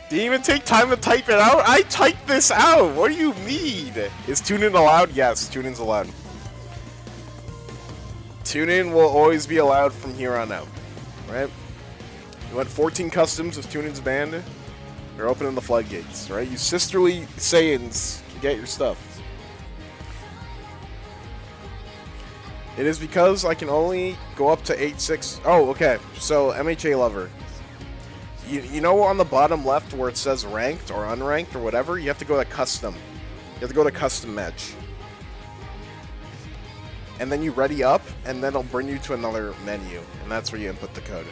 Didn't even take time to type it out? I typed this out! What do you mean? Is tune-in allowed? Yes, tune-in's allowed. Tune-in will always be allowed from here on out. Right? You want 14 customs if tune-in's banned? They're opening the floodgates, right? You sisterly Saiyans get your stuff. It is because I can only go up to 8-6. Oh, okay. So, MHA Lover. You know on the bottom left where it says ranked or unranked or whatever? You have to go to custom. You have to go to custom match. And then you ready up, and then it'll bring you to another menu. And that's where you input the code.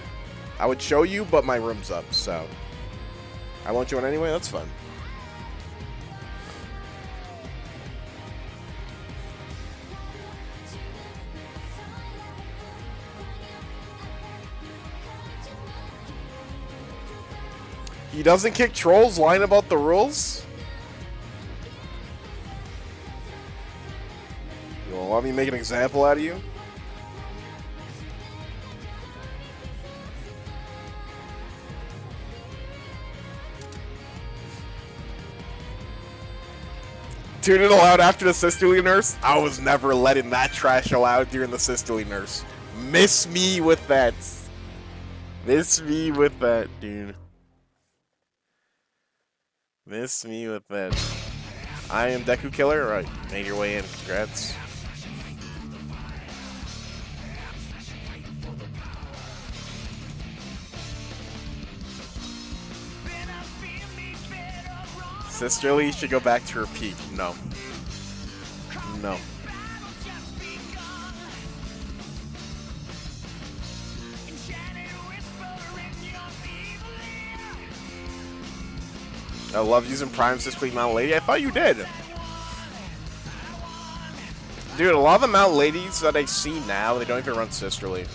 I would show you, but my room's up, so... I won't join anyway, that's fun. He doesn't kick trolls, lying about the rules? You want me to make an example out of you? Tune in allowed after the sisterly nurse? I was never letting that trash allowed during the sisterly nurse. Miss me with that. Miss me with that, dude. Miss me with that. I am Deku Killer. Alright, made your way in. Congrats. Sisterly should go back to her peak. No. No. I love using Prime Sisterly Mount Lady. I thought you did. Dude, a lot of the Mount Ladies that I see now, they don't even run Sisterly.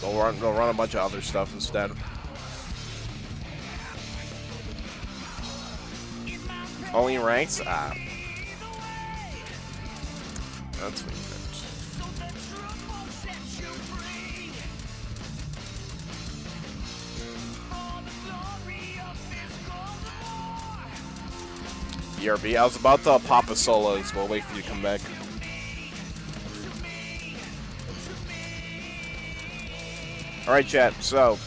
They'll run a bunch of other stuff instead. Only ranks? Ah. That's weird. BRB. I was about to pop a solos. We'll wait for you to come back. Alright, chat. So,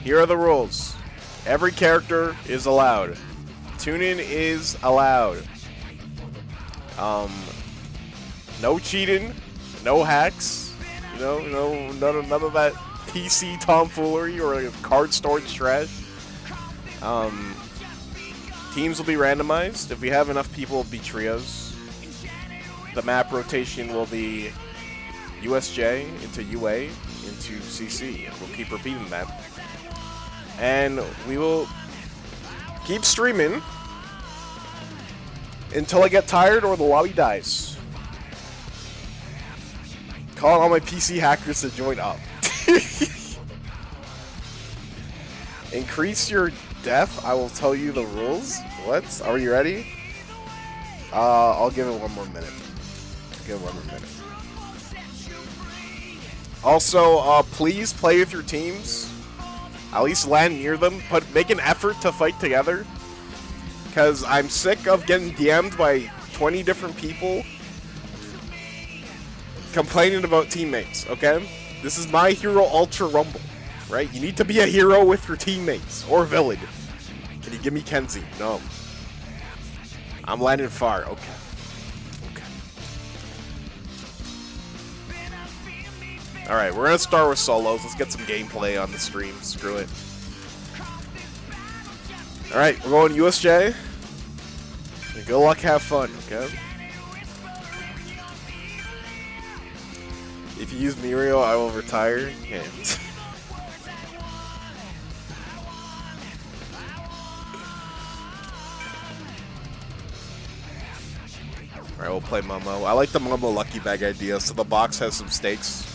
here are the rules. Every character is allowed. Tune-in is allowed. No cheating. No hacks. You know, none of that PC tomfoolery or card storage trash. Teams will be randomized. If we have enough people, it'll be trios. The map rotation will be USJ into UA into CC. And we'll keep repeating that. And we will keep streaming until I get tired or the lobby dies. Calling all my PC hackers to join up. Increase your def. I will tell you the rules. What? Are you ready? I'll give it one more minute. Also, please play with your teams. At least land near them. But make an effort to fight together. Because I'm sick of getting DM'd by 20 different people complaining about teammates, okay? This is My Hero Ultra Rumble, right? You need to be a hero with your teammates. Or villain. Can you give me Kenzie? No. I'm landing far. Okay. Alright, we're gonna start with solos. Let's get some gameplay on the stream. Screw it. Alright, we're going USJ. Good luck, have fun, okay? If you use Mirio, I will retire. Yeah. Alright, we'll play Momo. I like the Momo Lucky Bag idea, so the box has some stakes.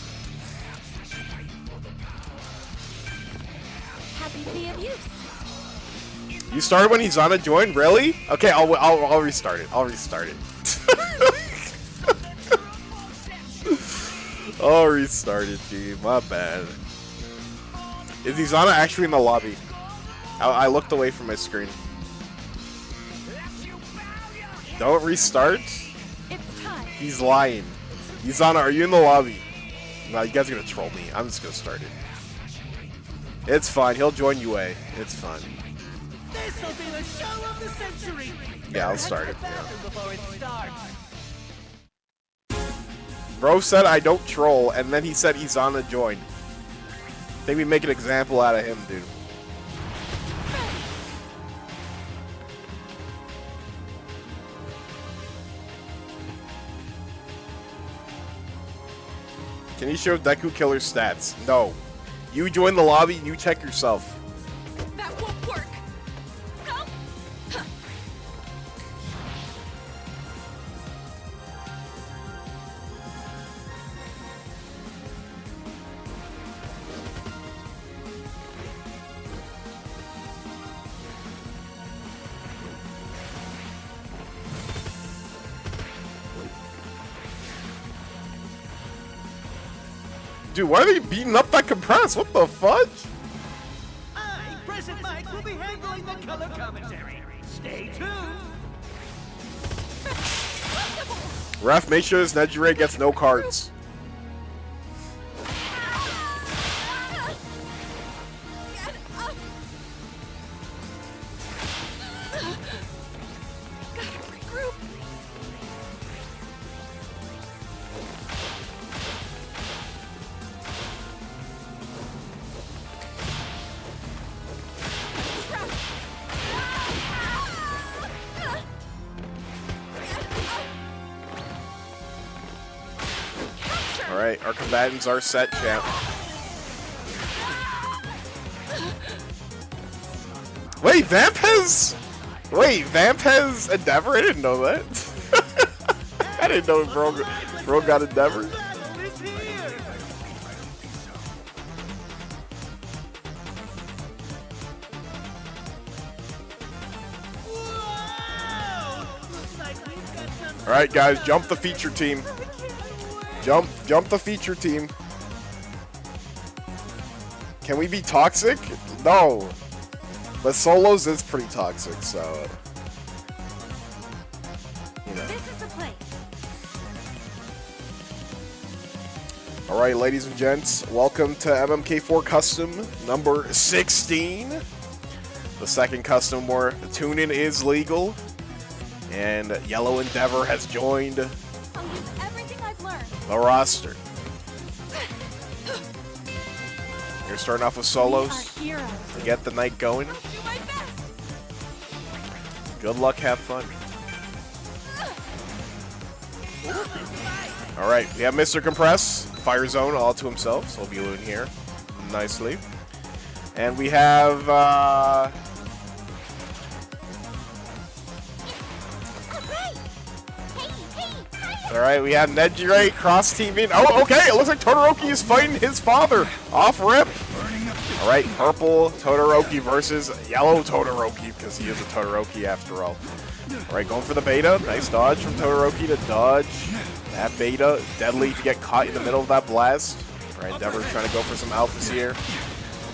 Happy to be of use. You started when he's on a join? Really? Okay, I'll restart it. Oh, restarted, gee, my bad. Is Izana actually in the lobby? I looked away from my screen. Don't restart? He's lying. Izana, are you in the lobby? No, you guys are gonna troll me. I'm just gonna start it. It's fine. He'll join UA. It's fine. This'll be the show of the century. Yeah, I'll start it. Bro said I don't troll, and then he said Izana joined. I think we make an example out of him, dude. Can you show Deku Killer's stats? No. You join the lobby, you check yourself. That won't work. No. Dude, why are they beating up that compress? What the fudge? I, President Mike, will be handling the color commentary. Stay tuned. Ref, make sure this Nejire gets no cards. Alright, our combatants are set, champ. Wait, Vamp has... Wait, Vamp has Endeavor? I didn't know that. I didn't know bro got Endeavor. Alright, guys, jump the feature team. Jump the feature team. Can we be toxic? No. But solos is pretty toxic, so you know. This is the place. Alright, ladies and gents, welcome to MMK4 Custom number 16. The second custom where tune-in is legal. And Yellow Endeavor has joined I'll use everything I've learned. the roster. You're starting off with solos We are heroes. to get the night going. I'll do my best. Good luck, have fun. Alright, we have Mr. Compress, Fire Zone all to himself, so he'll be in here nicely. And we have alright, we have Nejire cross-teaming. Oh, okay, it looks like Todoroki is fighting his father. Off rip. Alright, purple Todoroki versus yellow Todoroki, because he is a Todoroki after all. Alright, going for the beta. Nice dodge from Todoroki to dodge that beta. Deadly to get caught in the middle of that blast. Alright, Endeavor trying to go for some alphas here.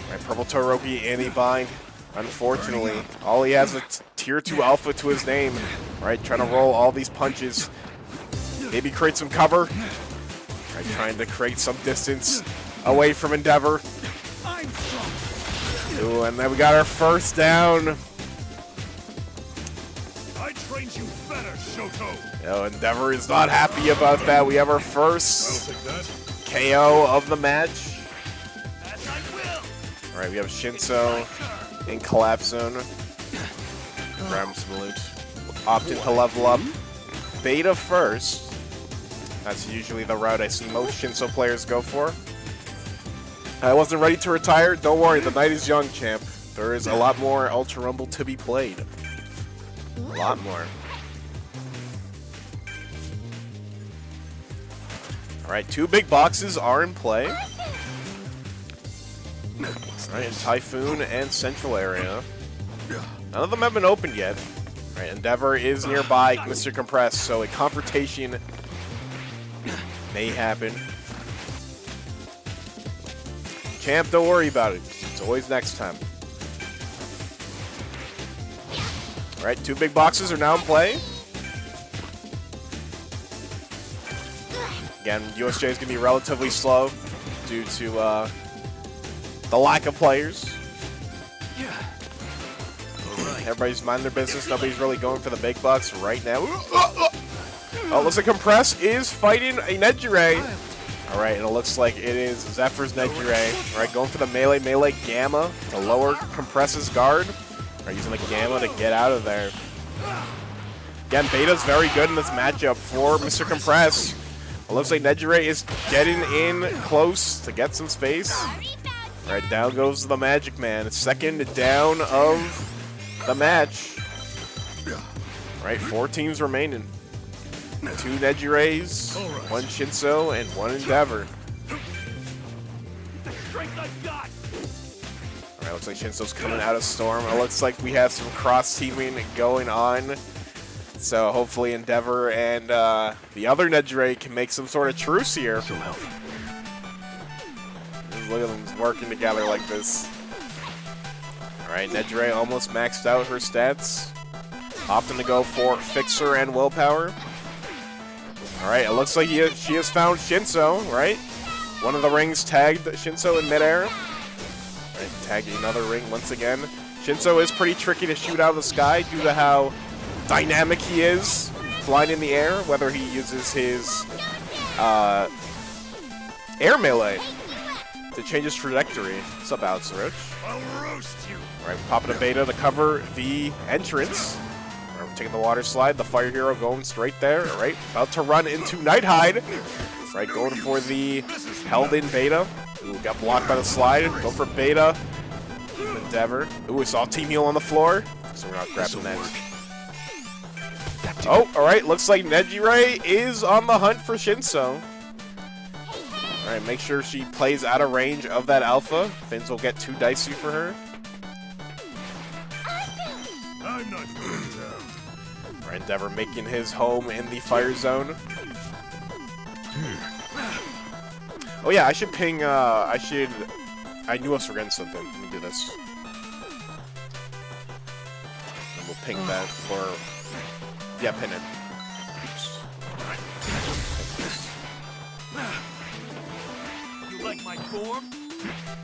Alright, purple Todoroki anti-bind. Unfortunately, all he has is tier 2 alpha to his name. Alright, trying to roll all these punches. Maybe create some cover. Alright, trying to create some distance away from Endeavor. Ooh, and then we got our first down. I trained you better, Shoto. Yo, Endeavor is not happy about that. We have our first KO of the match. Alright, we have Shinso in Collapse Zone. Grab him some loot. Opted to level up beta first. That's usually the route I see most Shinso players go for. I wasn't ready to retire. Don't worry, the night is young, champ. There is a lot more Ultra Rumble to be played. A lot more. Alright, 2 big boxes are in play. Alright, in Typhoon and Central area. None of them have been opened yet. Alright, Endeavor is nearby, Mr. Compress, so a confrontation may happen. Champ, don't worry about it. It's always next time. All right, 2 big boxes are now in play. Again, USJ is going to be relatively slow due to the lack of players. Everybody's minding their business. Nobody's really going for the big bucks right now. Oh, looks like Compress is fighting a Nejire. All right, and it looks like it is Zephyr's Nejire. All right, going for the melee Gamma to lower Compress's guard. All right, using the Gamma to get out of there. Again, Beta's very good in this matchup for Mr. Compress. It looks like Nejire is getting in close to get some space. All right, down goes the Magic Man. Second down of the match. All right, 4 teams remaining. 2 Nejires, 1 Shinso, and 1 Endeavor. Alright, looks like Shinso's coming out of Storm. It looks like we have some cross-teaming going on. So hopefully Endeavor and the other Nejire can make some sort of truce here. Look at them working together like this. Alright, Nejire almost maxed out her stats. Opting to go for Fixer and Willpower. Alright, it looks like she has found Shinso, right? One of the rings tagged Shinso in midair. Alright, tagging another ring once again. Shinso is pretty tricky to shoot out of the sky due to how dynamic he is flying in the air, whether he uses his air melee to change his trajectory. What's up, Alex Roach? I'll roast you. Alright, popping a beta to cover the entrance. Taking the water slide, the fire hero going straight there. All right, about to run into Nighthide. Right, going for the held in beta. Ooh, got blocked by the slide. Go for beta. Endeavor. Ooh, we saw Team Heal on the floor, so we're not grabbing that. Oh, all right, looks like Nejire is on the hunt for Shinso. All right, make sure she plays out of range of that alpha. Things will get too dicey for her. I'm not going down. Endeavor making his home in the fire zone. Oh yeah, I should ping, I knew I was forgetting something. Let me do this. And we'll ping that for, yeah, pin it. Oops. You like my form?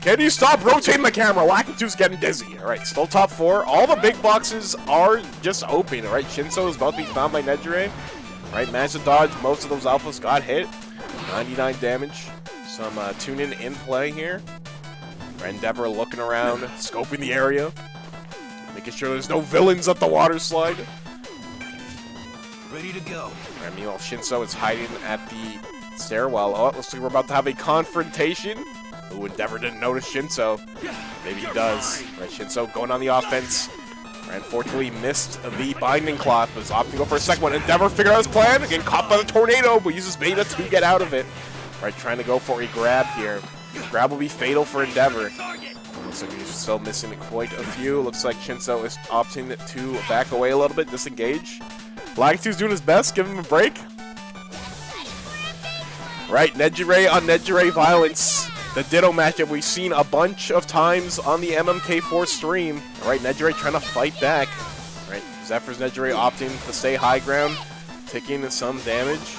Can you stop rotating the camera? Lakitu's getting dizzy. Alright, still top 4. All the big boxes are just open. Alright, Shinso is about to be found by Nejire. Alright, managed to dodge. Most of those alphas got hit. 99 damage. Some tuning in play here. Alright, Endeavor looking around, scoping the area. Making sure there's no villains at the water slide. Ready to go. Alright, meanwhile, Shinso is hiding at the stairwell. Oh, looks like we're about to have a confrontation. Ooh, Endeavor didn't notice Shinso. Maybe he does. Right, Shinso going on the offense. Right, unfortunately missed the binding cloth, but is opting to go for a second one. Endeavor figured out his plan. Getting caught by the tornado, but uses beta to get out of it. Right, trying to go for a grab here. Grab will be fatal for Endeavor. Looks like he's still missing quite a few. Looks like Shinso is opting to back away a little bit, disengage. Lakitu's doing his best. Give him a break. Right, Nejire on Nejire violence. The Ditto matchup we've seen a bunch of times on the MMK4 stream. Alright, Nejire trying to fight back. Alright, Zephyr's Nejire opting to stay high ground, taking some damage.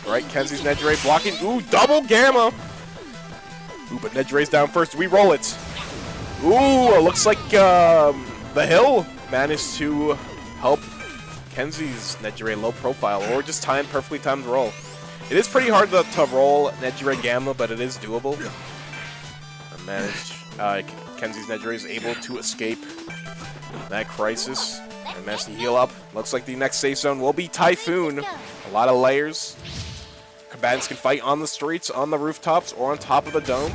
Alright, Kenzie's Nejire blocking. Ooh, double Gamma! Ooh, but Nejire's down first. We roll it. Ooh, it looks like the Hill managed to help Kenzie's Nejire low profile, or just perfectly timed roll. It is pretty hard to roll Nejire Gamma, but it is doable. Kenzie's Nejire is able to escape that crisis and manage to heal up. Looks like the next safe zone will be Typhoon. A lot of layers. Combatants can fight on the streets, on the rooftops, or on top of the dome.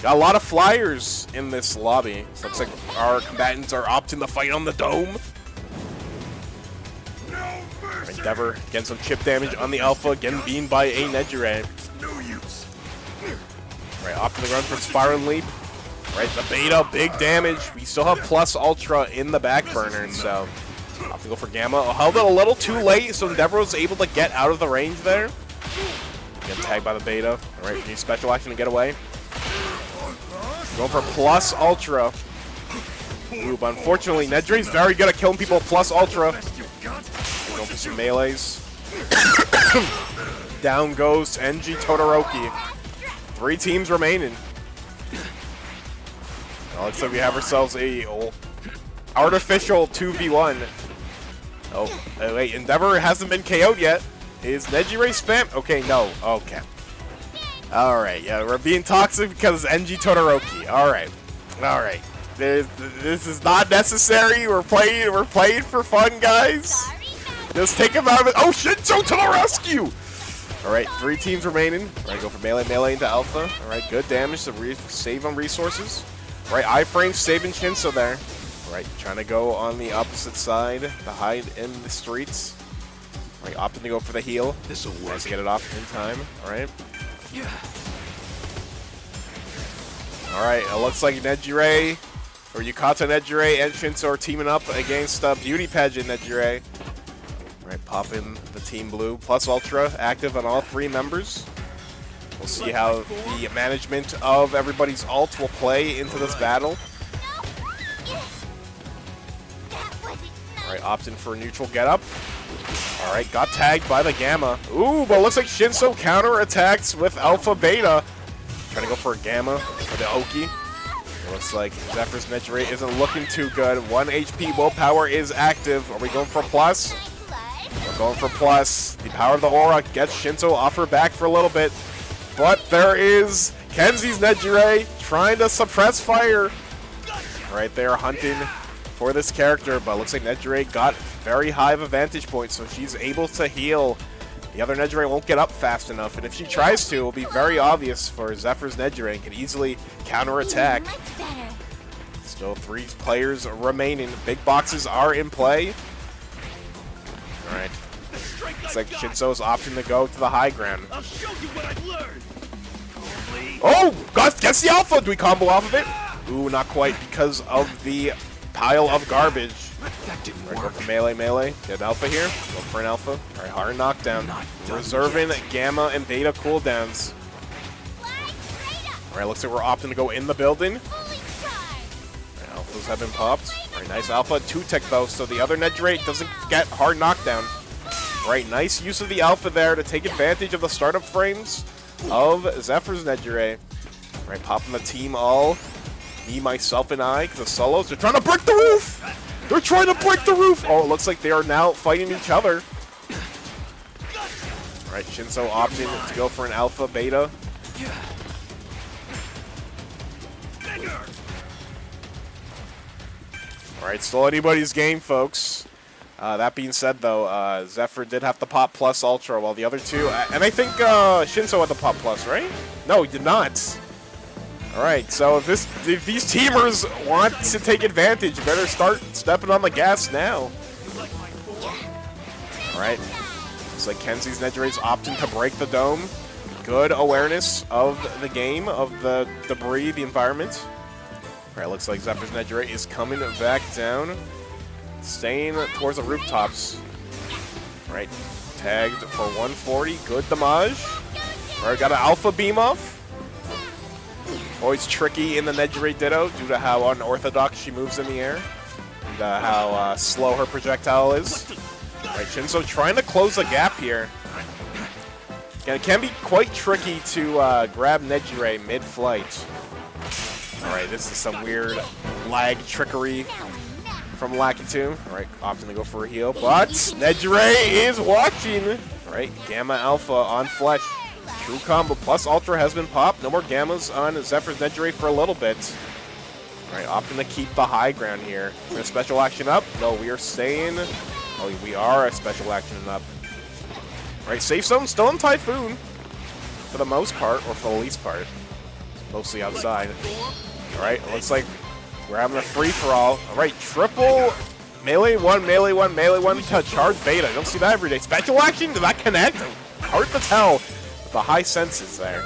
Got a lot of flyers in this lobby. So looks like our combatants are opting to fight on the dome. Endeavor getting some chip damage on the alpha, getting beamed by a Nejire. Right, opting to run for Spiral Leap. Right, the beta, big damage. We still have plus ultra in the back burner, so opting to go for Gamma. Held it a little too late, so Endeavor was able to get out of the range there. Getting tagged by the beta. Alright, need special action to get away. Going for plus ultra. Ooh, but unfortunately, Nejire's very good at killing people with plus ultra. Going for some melees. Down goes NG Todoroki. 3 teams remaining. Now, looks like we have ourselves a artificial 2v1. Oh, wait, Endeavor hasn't been KO'd yet. Is Nejire spam? Okay, no. Okay. Alright, yeah, we're being toxic because it's NG Todoroki. Alright. Alright. This is not necessary. We're playing for fun, guys. Just take him out of it. Oh, Shinso to the rescue! Alright, 3 teams remaining. Alright, go for melee into alpha. Alright, good damage to save on resources. Alright, iframe saving Shinso there. Alright, trying to go on the opposite side to hide in the streets. Alright, opting to go for the heal. This'll work. Nice to get it off in time. Alright. Yeah. Alright, it looks like Nejire, or Yukata Nejire and Shinso are teaming up against Beauty Pageant Nejire. Alright, popping the Team Blue. Plus Ultra active on all 3 members. We'll see how the management of everybody's ult will play into this battle. Alright, opting for a neutral get-up. Alright, got tagged by the Gamma. Ooh, but it looks like Shinso counter-attacks with Alpha Beta. Trying to go for a Gamma for the Oki. It looks like Zephyr's Nejire isn't looking too good. 1 HP willpower is active. Are we going for plus? We're going for plus. The power of the aura gets Shinso off her back for a little bit. But there is Kenzie's Nejire trying to suppress fire. Right there, hunting for this character, but it looks like Nejire got very high of a vantage point, so she's able to heal. The other Nejire won't get up fast enough, and if she tries to, it will be very obvious for Zephyr's Nejire and can easily counterattack. Still 3 players remaining. Big boxes are in play. Alright. Looks like Shinso's opting to go to the high ground. I'll show you what I've learned. Oh! Gets the alpha! Do we combo off of it? Ooh, not quite because of the pile of garbage. That didn't Alright, go work. for melee. Get an alpha here. Go for an alpha. Alright, hard knockdown. Reserving Gamma and Beta cooldowns. Alright, looks like we're opting to go in the building. Alright, alphas have been popped. Alright, nice alpha. 2-tech though, so the other Nejire doesn't get hard knockdown. Alright, nice use of the alpha there to take advantage of the startup frames of Zephyr's Nejire. Alright, popping the team all. Me, myself, and I, because the solos, they're trying to break the roof! They're trying to break the roof! Oh, it looks like they are now fighting each other. Alright, Shinso opting to go for an alpha, beta. Alright, still anybody's game, folks. That being said, though, Zephyr did have to pop plus ultra, while the other 2, and I think Shinso had to pop plus, right? No, he did not. Alright, so if these teamers want to take advantage, you better start stepping on the gas now. Alright, looks like Kenzie's Nejire's opting to break the dome. Good awareness of the game, of the debris, the environment. Alright, looks like Zephyr's Nejire is coming back down. Staying towards the rooftops. Alright, tagged for 140. Good damage. Alright, got an alpha beam off. Always tricky in the Nejire Ditto due to how unorthodox she moves in the air. And how slow her projectile is. Alright, Shinso trying to close the gap here. And it can be quite tricky to grab Nejire mid-flight. Alright, this is some weird lag trickery from Lakitu. Alright, opting to go for a heal, but Nejire is watching. Alright, Gamma Alpha on Flesh. True combo plus Ultra has been popped. No more Gammas on Zephyr's Nejire for a little bit. Alright, opting to keep the high ground here. We're gonna special action up. No, we are staying. Oh, we are a special action up. Alright, safe zone still in Typhoon. For the most part, or for the least part. Mostly outside. Alright, it looks like we're having a free-for-all. Alright, triple melee 1, melee 1, melee 1 to charge beta. You don't see that every day. Special action? Did that connect? Hard to tell with the high senses there.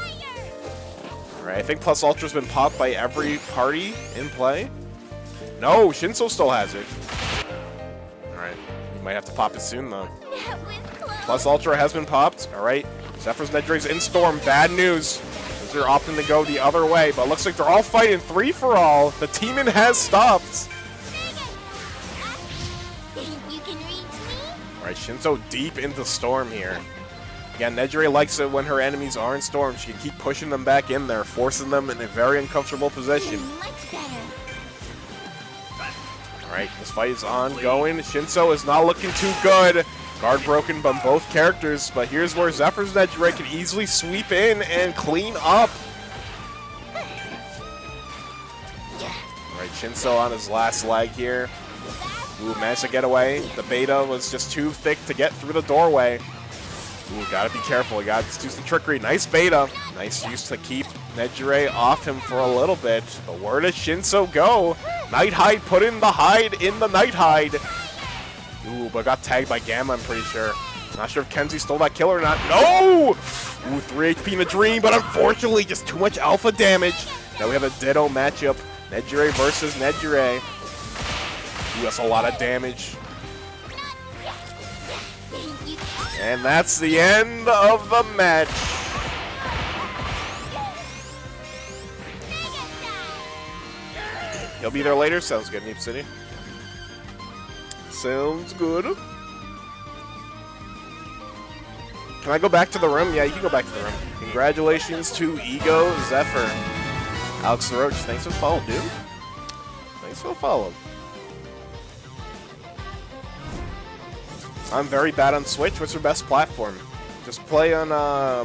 Alright, I think plus Ultra's been popped by every party in play. No, Shinso still has it. Alright, you might have to pop it soon though. Plus Ultra has been popped. Alright, Zephyr's Nejire's in Storm. Bad news. Players are opting to go the other way, but looks like they're all fighting 3-for-all. The teaming has stopped. You can reach me? Alright, Shinso deep into Storm here. Again, Nejire likes it when her enemies are in Storm. She can keep pushing them back in there, forcing them in a very uncomfortable position. Much better. Alright, this fight is ongoing. Shinso is not looking too good. Guard broken by both characters, but here's where Zephyr's Nejire can easily sweep in and clean up. Alright, Shinso on his last leg here. Ooh, managed to get away. The beta was just too thick to get through the doorway. Ooh, gotta be careful. You gotta do some trickery. Nice beta. Nice use to keep Nejire off him for a little bit. But where does Shinso go? Night Hide put in the hide in the Night Hide. Ooh, but got tagged by Gamma, I'm pretty sure. Not sure if Kenzie stole that kill or not. No! Ooh, 3 HP in a dream, but unfortunately just too much alpha damage. Now we have a Ditto matchup. Nejire versus Nejire. Ooh, that's a lot of damage. And that's the end of the match. He'll be there later. Sounds good, Neep City. Sounds good. Can I go back to the room? Yeah, you can go back to the room. Congratulations to Ego Zephyr. Alex the Roach, thanks for the follow, dude. Thanks for the follow. I'm very bad on Switch. What's your best platform? Just play on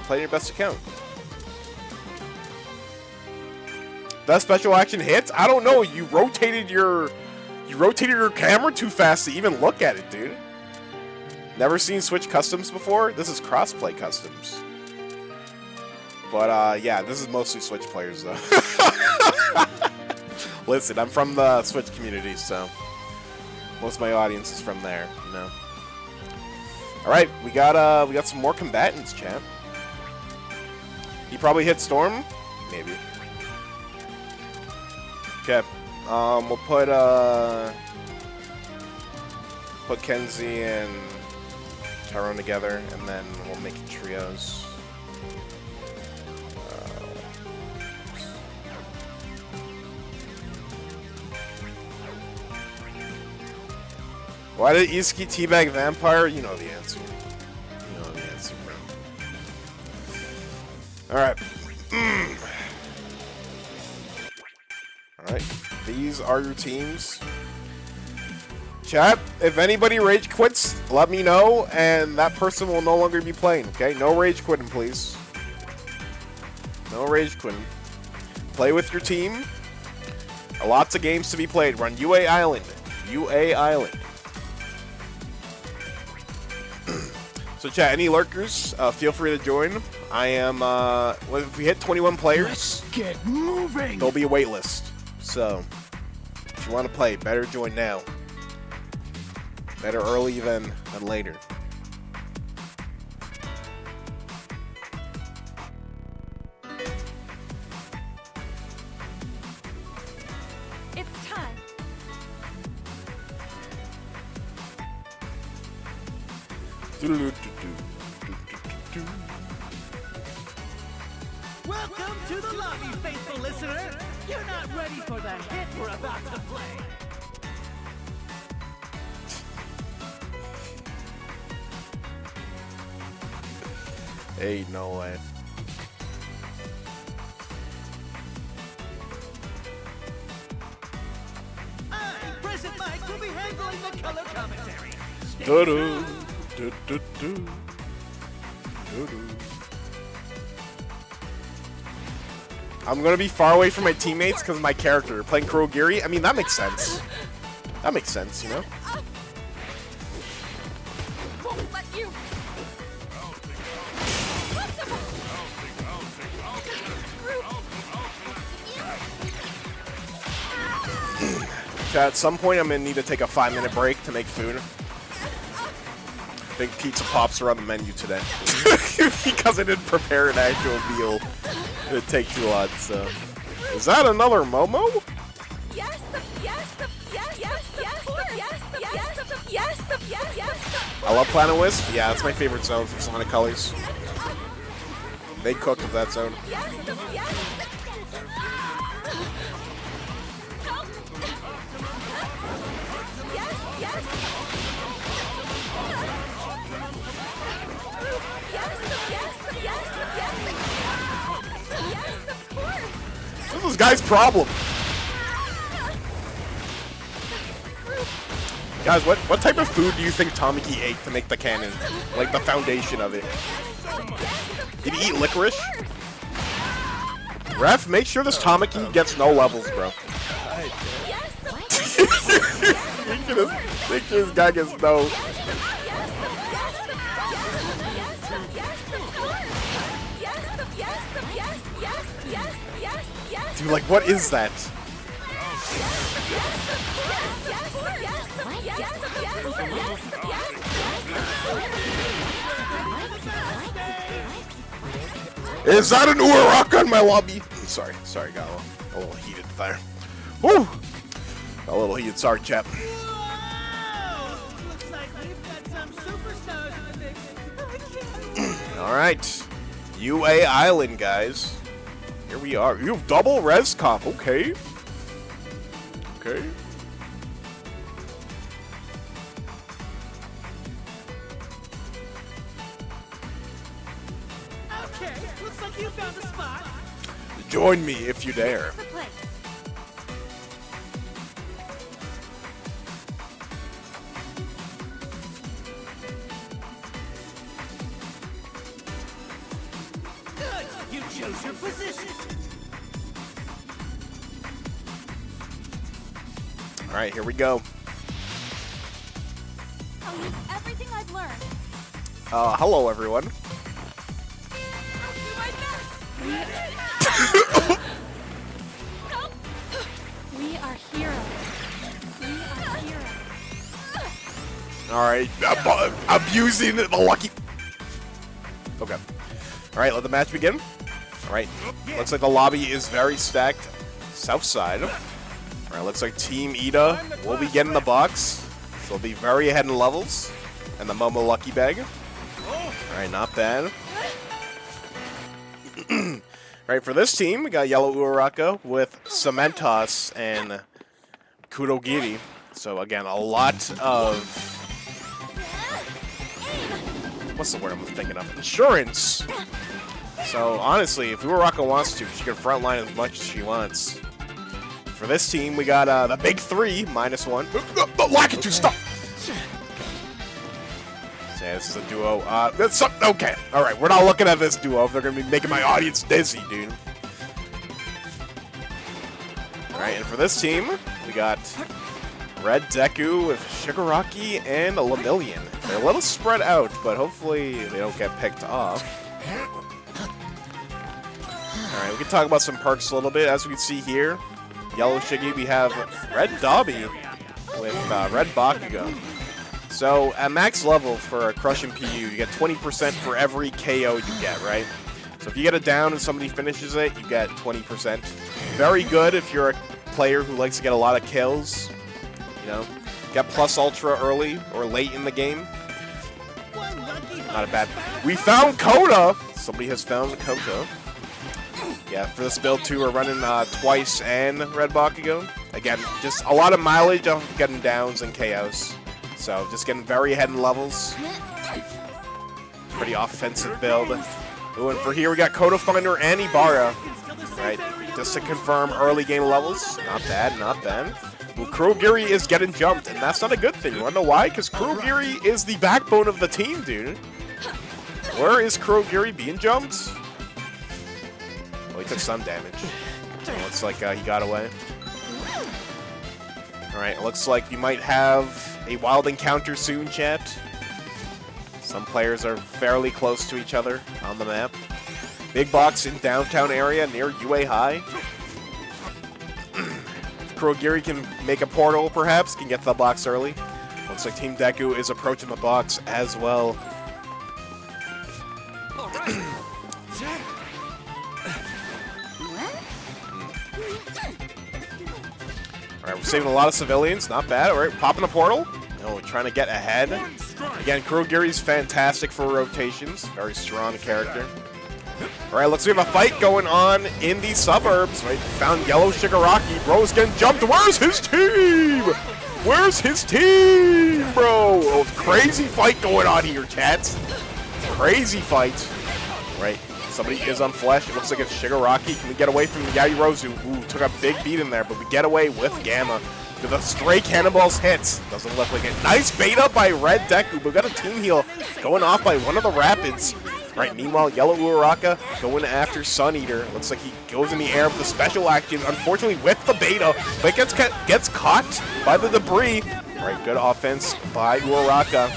play your best account. That special action hits? I don't know. You rotated your camera too fast to even look at it, dude. Never seen Switch customs before? This is Crossplay customs. But yeah, this is mostly Switch players though. Listen, I'm from the Switch community, so most of my audience is from there, you know. All right, we got some more combatants, champ. He probably hit Storm, maybe. Okay, we'll put Kenzie and Tyrone together, and then we'll make it trios. Why did Izuki teabag Vampire? You know the answer. You know the answer, bro. Alright. Alright. These are your teams. Chat, if anybody rage quits, let me know, and that person will no longer be playing, okay? No rage quitting, please. No rage quitting. Play with your team. Lots of games to be played. Run UA Island. UA Island. So chat, any lurkers, feel free to join. I am, if we hit 21 players, Let's get moving. there'll be a wait list. So, if you want to play, better join now. Better early than later. It's time. Welcome to the lobby, faithful listener. You're not ready for the hit we're about to play. Hey, no way. I, Present Mike, will be handling the color commentary. Stay Do-do. tuned. Do-do-do. Do-do. I'm gonna be far away from my teammates because of my character. Playing Kurogiri, I mean, that makes sense. That makes sense, you know? Won't let you. At some point, I'm gonna need to take a 5-minute break to make food. I think pizza pops are on the menu today. Because I didn't prepare an actual meal. It would take too long, so. Is that another Momo? Yes, yes, yes, yes, yes, yes, yes, yes, yes, yes. I love Planet Wisp. Yeah, that's my favorite zone for Sonic Colors. They cooked with that zone. Yes, yes. Help. Yes, yes. Yes, yes, yes, yes. Yes, of course. This is this guy's problem. Guys, what type of food do you think Tamaki ate to make the cannon? Like the foundation of it. Did he eat licorice? Ref, make sure this Tamaki gets no levels, bro. Make sure this guy gets no. Dude, like, what is that? Is that an Uraraka in my lobby? Sorry, got a little heated there. Woo! Got a little heated, sorry, chap. Looks like we've got some superstars in the mix. Alright. UA Island, guys. Here we are. You have double res cop, okay. Okay. Okay, looks like you found a spot. Join me if you dare. The place. Good, you chose your position. Alright, here we go. I'll use everything I've learned. Hello, everyone. I'll do my best. Help. We are heroes. We are heroes. Alright, abusing the lucky. Okay. Alright, let the match begin. Alright, looks like the lobby is very stacked. South side. Alright, looks like Team Ida will be getting the box. So they'll be very ahead in levels. And the Momo Lucky Bag. Alright, not bad. Alright, for this team, we got Yellow Uraraka with Cementos and Kurogiri. So again, a lot of... What's the word I'm thinking of? Insurance! So honestly, if Uraraka wants to, she can frontline as much as she wants. For this team, we got the big three, -1. Lakitu, stop! So yeah, this is a duo. Okay, alright, we're not looking at this duo. They're going to be making my audience dizzy, dude. Alright, and for this team, we got Red Deku with Shigaraki and a Lemillion. They're a little spread out, but hobefully they don't get picked off. Alright, we can talk about some perks a little bit. As we can see here, Yellow Shiggy, we have Red Dobby with Red Bakugo. So, at max level for a Crushing PU, you get 20% for every KO you get, right? So if you get it down and somebody finishes it, you get 20%. Very good if you're a player who likes to get a lot of kills. You know, get plus ultra early or late in the game. Not a bad... We found Coda! Somebody has found Coda. Yeah, for this build too, we're running Twice and Red Bakugo. Again, just a lot of mileage of getting downs and KOs. So, just getting very ahead in levels. Pretty offensive build. Ooh, and for here, we got Coda Finder and Ibarra. Right, just to confirm early game levels. Not bad, not bad. Well, Kurogiri is getting jumped, and that's not a good thing. You wanna know why? Because Kurogiri is the backbone of the team, dude. Where is Kurogiri being jumped? Well, he took some damage. Looks like he got away. Alright, looks like you might have a wild encounter soon, chat. Some players are fairly close to each other on the map. Big box in downtown area near UA High. If Kurogiri can make a portal, perhaps, can get to the box early. Looks like Team Deku is approaching the box as well. Alright, we're saving a lot of civilians. Not bad. Alright, popping a portal. Oh, we're trying to get ahead. Again, Kurogiri's fantastic for rotations. Very strong character. All right, let's see, we have a fight going on in the suburbs. Right, found Yellow Shigaraki. Bro's getting jumped. Where's his team? Where's his team, bro? Oh, crazy fight going on here, chat. Crazy fight. Right, somebody is on Flesh. It looks like it's Shigaraki. Can we get away from Yajirozu, who took a big beat in there, but we get away with Gamma. With a stray cannonballs hits. Doesn't look like it. Nice beta by Red Deku, but we got a team heal going off by one of the Rapids. Right, meanwhile, Yellow Uraraka going after Sun Eater. Looks like he goes in the air with the special action, unfortunately with the beta, but gets caught by the debris. Right, good offense by Uraraka.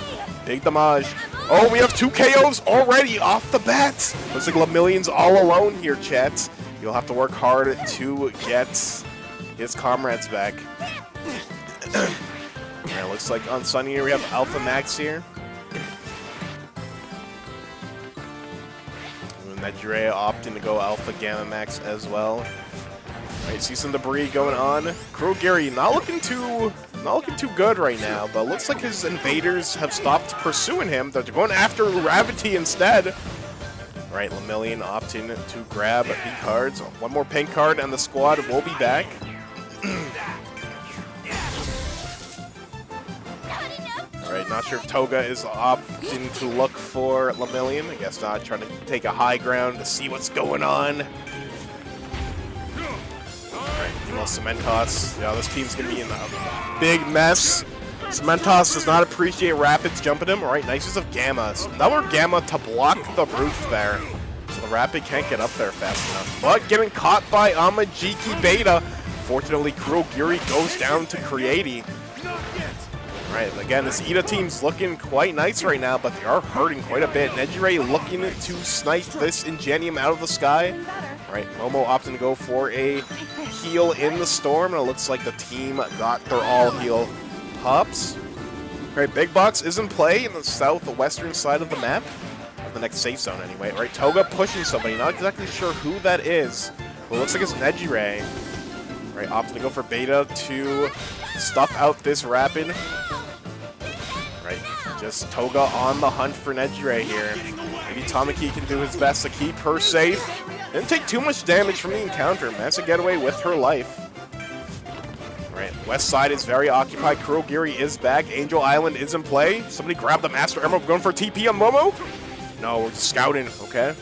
Big damage. Oh, we have 2 KOs already off the bat. Looks like Lemillion's all alone here, chat. You'll have to work hard to get his comrades back. Alright, looks like on Sun Eater we have Alpha Max here. Nedrea opting to go Alpha Gamma Max as well. Alright, see some debris going on. Kurogiri not looking too good right now, but looks like his invaders have stopped pursuing him. They're going after Ravity instead. Alright, Lemillion opting to grab the cards. One more pink card and the squad will be back. Alright, not sure if Toga is opting to look for Lemillion. I guess not, trying to take a high ground to see what's going on. Alright, Cementos. Yeah, this team's going to be in a big mess. Cementos does not appreciate Rapids jumping him. Alright, nice use of Gamma. So another Gamma to block the roof there. So the Rapid can't get up there fast enough. But getting caught by Amajiki Beta. Fortunately, Kurogiri goes down to Creati. Right, again, this Ida team's looking quite nice right now, but they are hurting quite a bit. Nejire looking to snipe this Ingenium out of the sky. Right, Momo opting to go for a heal in the storm, and it looks like the team got their all-heal pops. Right, Big Box is in play in the southwestern side of the map. The next safe zone, anyway. Right, Toga pushing somebody. Not exactly sure who that is. But it looks like it's Nejire. Right, opting to go for Beta to stuff out this Rapid. Right, just Toga on the hunt for Nejire here. Maybe Tamaki can do his best to keep her safe. Didn't take too much damage from the encounter. Managed to get away with her life. Right, west side is very occupied. Kurogiri is back. Angel Island is in play. Somebody grab the Master Emerald. Going for TP on Momo? No, we're just scouting, okay?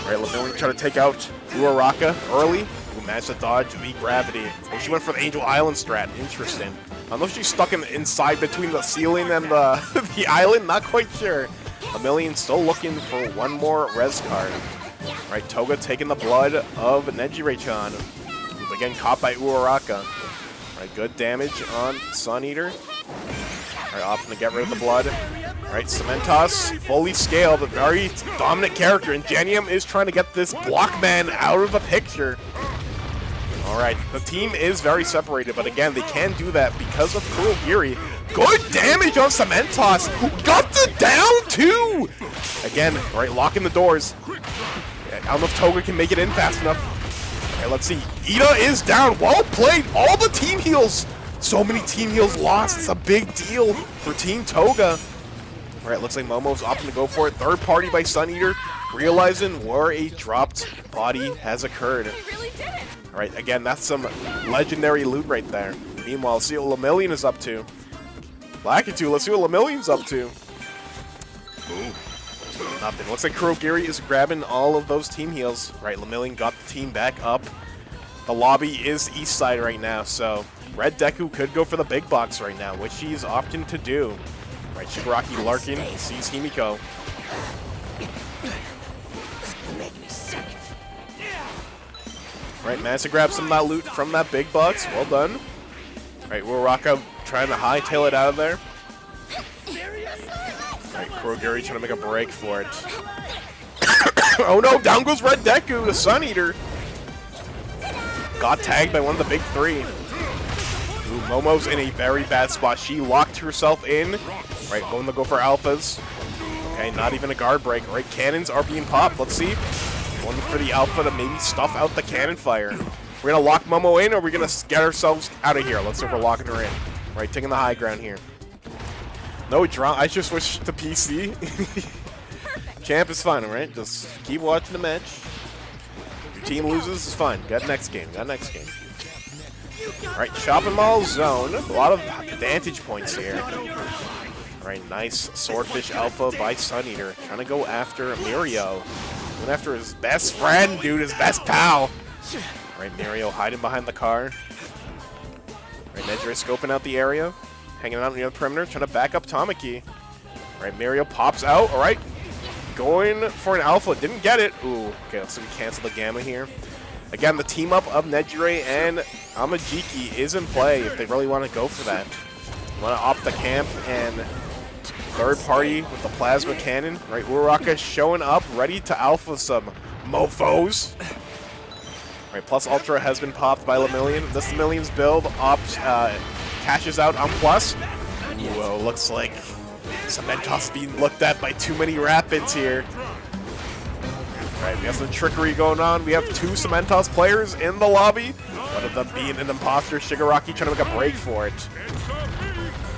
Right, Lemillion trying to take out Uraraka early. Who managed to dodge the gravity. Oh, she went for the Angel Island strat. Interesting. I don't know if she's stuck inside between the ceiling and the island. Not quite sure. Lemillion still looking for one more res card. Right, Toga taking the blood of Nejire-chan. Who's again caught by Uraraka. Right, good damage on Sun Eater. Right, opting to get rid of the blood. Right, Cementos, fully scaled, a very dominant character. Ingenium is trying to get this Blockman out of the picture. Alright, the team is very separated, but again, they can do that because of Kurogiri. Good damage on Cementos, who got the down too! Again, right, locking the doors. I don't know if Toga can make it in fast enough. Alright, let's see. Ida is down. Well played. All the team heals. So many team heals lost. It's a big deal for Team Toga. Alright, looks like Momo's opting to go for it. Third party by Sun Eater, realizing where a dropped body has occurred. Alright, again, that's some legendary loot right there. Meanwhile, let's see what Lemillion is up to. Lakitu, let's see what Lemillion's up to. Ooh, nothing. Looks like Kurogiri is grabbing all of those team heals. Right, Lemillion got the team back up. The lobby is east side right now, so Red Deku could go for the big box right now, which he's opting to do. Right, Shigaraki Larkin sees Himiko. Right, managed to grab some of that loot from that big box. Well done. Right, Uraraka trying to hightail it out of there. Right, Kurogiri trying to make a break for it. Oh no, down goes Red Deku, the Sun Eater. Got tagged by one of the big three. Ooh, Momo's in a very bad spot. She locked herself in. Right, going to go for alphas. Okay, not even a guard break. Right, cannons are being popped. Let's see. Going for the alpha to maybe stuff out the cannon fire. We're going to lock Momo in, or are we going to get ourselves out of here? Let's see if we're locking her in. Right, taking the high ground here. No drama. I just switched to PC. champ is fine, alright? Just keep watching the match. If your team loses, it's fine. Got next game. Alright, Shopping Mall Zone. A lot of vantage points here. Alright, nice Swordfish Alpha by Sun Eater. Trying to go after Mirio. Going after his best friend, dude, his best pal. Alright, Mirio hiding behind the car. Alright, Nedry scoping out the area. Hanging out near the perimeter, trying to back up Tamaki. Alright, Mirio pops out. Alright, going for an Alpha. Didn't get it. Ooh, okay, so we cancel the Gamma here. Again, the team up of Nedry and Amajiki is in play if they really want to go for that. Want to opt the camp and third party with the Plasma Cannon. Right, Uraraka showing up, ready to alpha some mofos. Right, plus Ultra has been popped by Lemillion. This Lemillion's build opts, cashes out on plus. Whoa, looks like Cementos being looked at by too many Rapids here. Right, we have some trickery going on. We have two Cementos players in the lobby. One of them being an imposter, Shigaraki trying to make a break for it.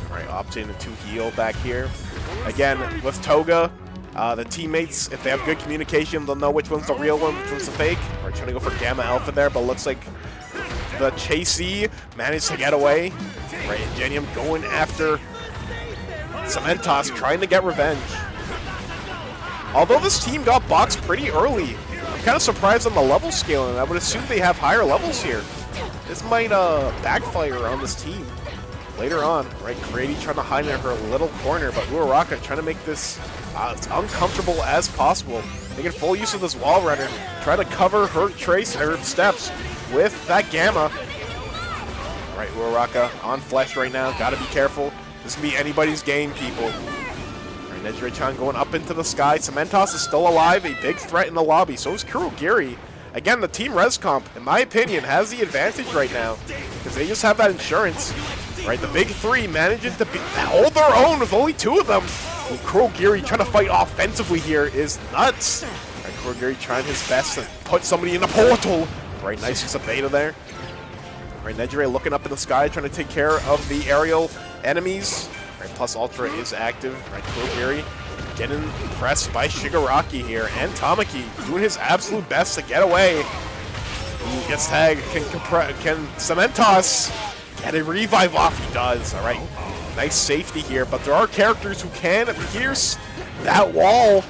Alright, opting to heal back here. Again, with Toga, the teammates, if they have good communication, they'll know which one's the real one, which one's the fake. We're trying to go for Gamma Alpha there, but looks like the Chasey managed to get away. Right, Ingenium going after Cementos, trying to get revenge. Although this team got boxed pretty early, I'm kind of surprised on the level scaling. I would assume they have higher levels here. This might backfire on this team later on. Right, Grady trying to hide in her little corner, but Uraraka trying to make this as uncomfortable as possible. Making full use of this wall runner. Try to cover her trace and her steps with that Gamma. Right, Uraraka on flesh right now. Gotta be careful. This can be anybody's game, people. Nedry-chan going up into the sky. Cementos is still alive, a big threat in the lobby. So is Kurogiri. Again, the team res comp, in my opinion, has the advantage right now because they just have that insurance. Right, the big three managing to hold their own with only two of them. And Kurogiri trying to fight offensively here is nuts. Right, Kurogiri trying his best to put somebody in the portal. Right, nice use of beta there. Right, Nedry looking up in the sky, trying to take care of the aerial enemies. Right, plus Ultra is active. Right, Kurogiri getting pressed by Shigaraki here, and Tamaki doing his absolute best to get away. Ooh, gets tagged. Can Cementos get a revive off? He does. All right, nice safety here, but there are characters who can pierce that wall.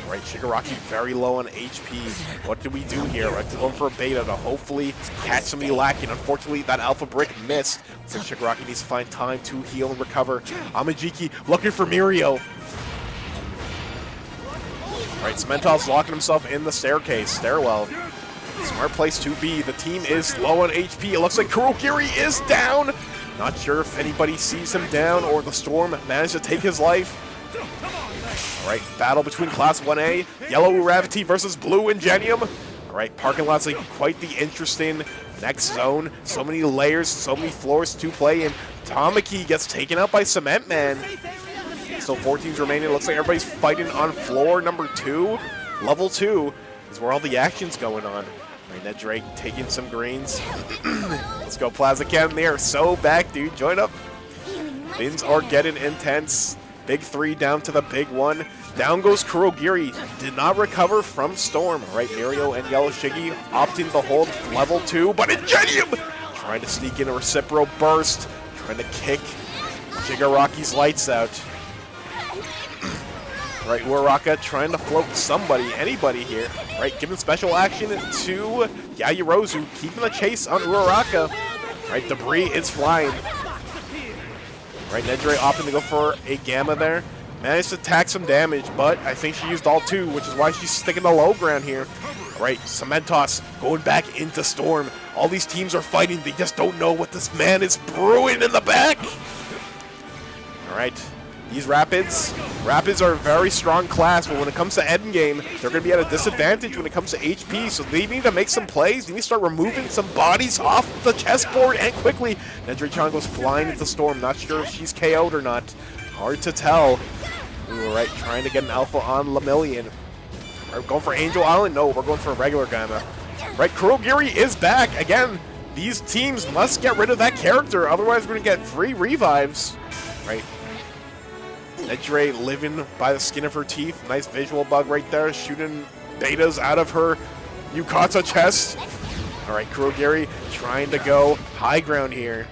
Right, Shigaraki very low on HP. What do we do here? Right, going for a beta to hopefully catch somebody lacking. Unfortunately, that alpha brick missed. So Shigaraki needs to find time to heal and recover. Amajiki looking for Mirio. Right, Cementos locking himself in the stairwell. Smart place to be. The team is low on HP. It looks like Kurogiri is down. Not sure if anybody sees him down or the storm managed to take his life. Alright, battle between Class 1A, Yellow Uravity versus Blue Ingenium. Alright, parking lot's like quite the interesting next zone. So many layers, so many floors to play in. Tamaki gets taken out by Cement Man. Still 4 teams remaining. Looks like everybody's fighting on floor number 2. Level 2 is where all the action's going on. Alright, Ned Drake taking some greens. Let's go, Plaza Cannon. They are so back, dude. Join up. Things are getting intense. Big 3 down to the big 1. Down goes Kurogiri. Did not recover from Storm. Right, Mirio and Yellow Shiggy opting to hold level 2, but Ingenium trying to sneak in a Recipro Burst. Trying to kick Shigaraki's lights out. Right, Uraraka trying to float somebody, anybody here. Right, giving special action to Yayorozu, keeping the chase on Uraraka. Right, debris is flying. Right, Nedry opting to go for a Gamma there. Managed to tack some damage, but I think she used all 2, which is why she's sticking the low ground here. Right, Cementos going back into Storm. All these teams are fighting. They just don't know what this man is brewing in the back. All right, these Rapids are a very strong class, but when it comes to endgame, they're going to be at a disadvantage when it comes to HP, so they need to make some plays. They need to start removing some bodies off the chessboard, and quickly. Nedry-chan goes flying into Storm. Not sure if she's KO'd or not. Hard to tell. Ooh, right, trying to get an alpha on Lemillion. Are we going for Angel Island? No, we're going for a regular Gamma. Right, Kurogiri is back. Again, these teams must get rid of that character, otherwise we're going to get 3 revives. Right. Nedre living by the skin of her teeth. Nice visual bug right there, shooting betas out of her Yukata chest. All right, Kurogiri trying to go high ground here.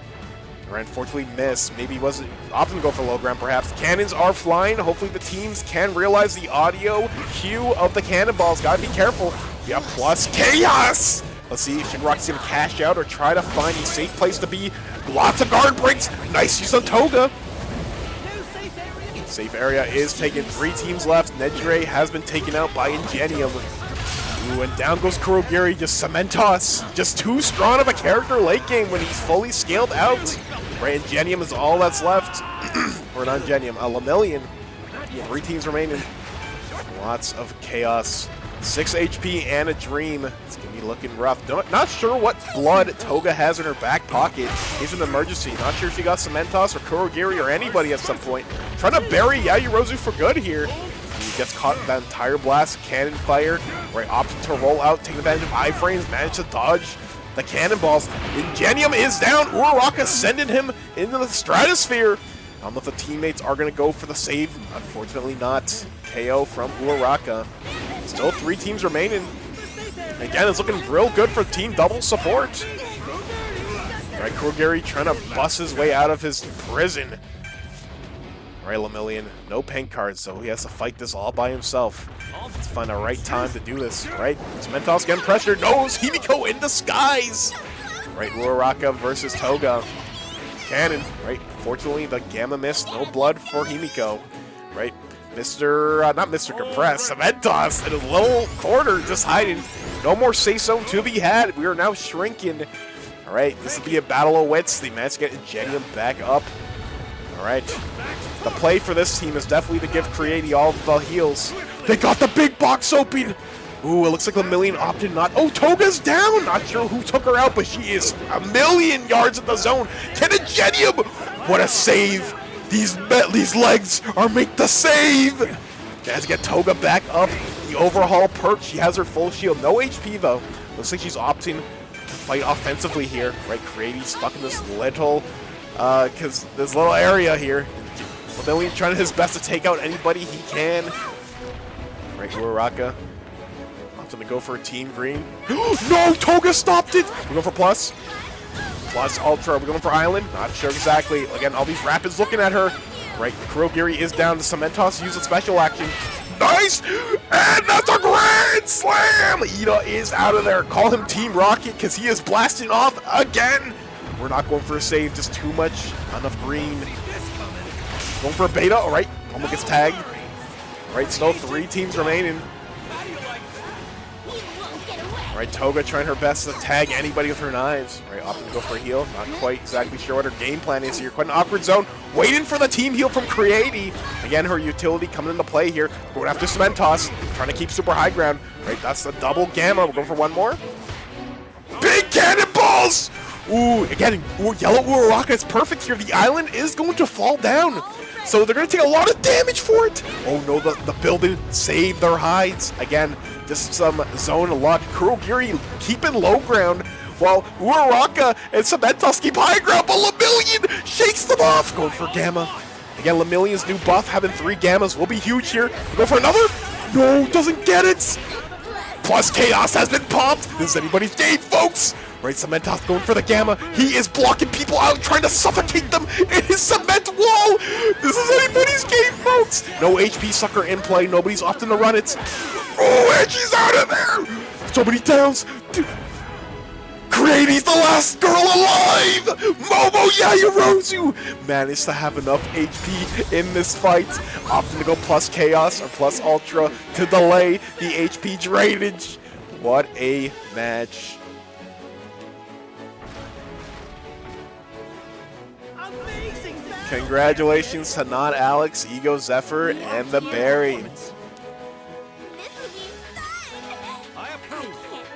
Or unfortunately missed. Maybe wasn't opting to go for low ground perhaps. Cannons are flying. Hopefully the teams can realize the audio cue of the cannonballs. Gotta be careful. Yeah, plus chaos! Let's see if Shinrocky's gonna cash out or try to find a safe place to be. Lots of guard breaks. Nice use on Toga. Safe area is taken. 3 teams left. Nedre has been taken out by Ingenium. Ooh, and down goes Kurogiri, just cement toss. Just too strong of a character late game when he's fully scaled out. Right, Ingenium is all that's left. Or not Ingenium, Lemillion. 3 teams remaining. Lots of chaos. 6 HP and a dream. It's going to be looking rough. Not sure what blood Toga has in her back pocket. It's an emergency. Not sure if she got cement toss or Kurogiri or anybody at some point. Trying to bury Yayurozu for good here. He gets caught in that entire blast, cannon fire, right, opting to roll out, take advantage of iframes, manage to dodge the cannonballs. Ingenium is down, Uraraka sending him into the stratosphere. I don't know if the teammates are going to go for the save, unfortunately not. KO from Uraraka. Still 3 teams remaining. Again, it's looking real good for team double support. Right, Kurogiri trying to bust his way out of his prison. Right, Lemillion, no paint cards, so he has to fight this all by himself. Let's find the right time to do this, right? Cementos getting pressured, knows Himiko in disguise! Right, Uraraka versus Toga. Cannon, right? Fortunately, the Gamma missed, no blood for Himiko. Right, not Mr. Compress, Cementos in his little corner just hiding. No more safe zone to be had, we are now shrinking. All right, this will be a battle of wits. They managed to get Ingenium back up. All right. The play for this team is definitely to give Creati all the heals. They got the big box open! Ooh, it looks like Lemillion opted not. Oh, Toga's down! Not sure who took her out, but she is a million yards at the zone. Can Ingenium? What a save! These legs are make the save! Has to get Toga back up. The overhaul perk, she has her full shield. No HP though. Looks like she's opting to fight offensively here. Right, Creati stuck in this little area here. Lemillion trying his best to take out anybody he can. Right, Uraraka opting to go for a team green. No, Toga stopped it! We're going for plus. Plus ultra. We're going for island. Not sure exactly. Again, all these rapids looking at her. Right, Kurogiri is down to Cementos. Use a special action. Nice! And that's a grand slam! Ida is out of there. Call him Team Rocket because he is blasting off again. We're not going for a save. Just too much. Enough green. Going for a beta, all right. Almost gets tagged. All right, still 3 teams remaining. All right, Toga trying her best to tag anybody with her knives. All right, opting to go for a heal. Not quite exactly sure what her game plan is here. Quite an awkward zone. Waiting for the team heal from Creati. Again, her utility coming into play here. Going after Cementos. Trying to keep super high ground. All right, that's the double gamma. We're going for one more. Big cannonballs! Ooh, again, yellow Uraraka is perfect here. The island is going to fall down. So they're going to take a lot of damage for it. Oh no, the building saved their hides. Again, just some zone luck. Kurogiri keeping low ground while Uraraka and Cementos keep high ground, but Lemillion shakes them off. Going for Gamma. Again, Lemillion's new buff, having 3 Gammas, will be huge here. Go for another. No, doesn't get it. Plus Chaos has been popped. This is anybody's game, folks. Right, Cementos going for the Gamma. He is blocking people out, trying to suffocate them in his cement wall. This is anybody's game, folks. No HP sucker in play. Nobody's opting to run it. Oh, and she's out of there. So many downs. Creati's the last girl alive. Momo Yayurozu managed to have enough HP in this fight. Opting to go plus Chaos or plus Ultra to delay the HP drainage. What a match. Congratulations to Not Alex, Ego Zephyr, and the Berry.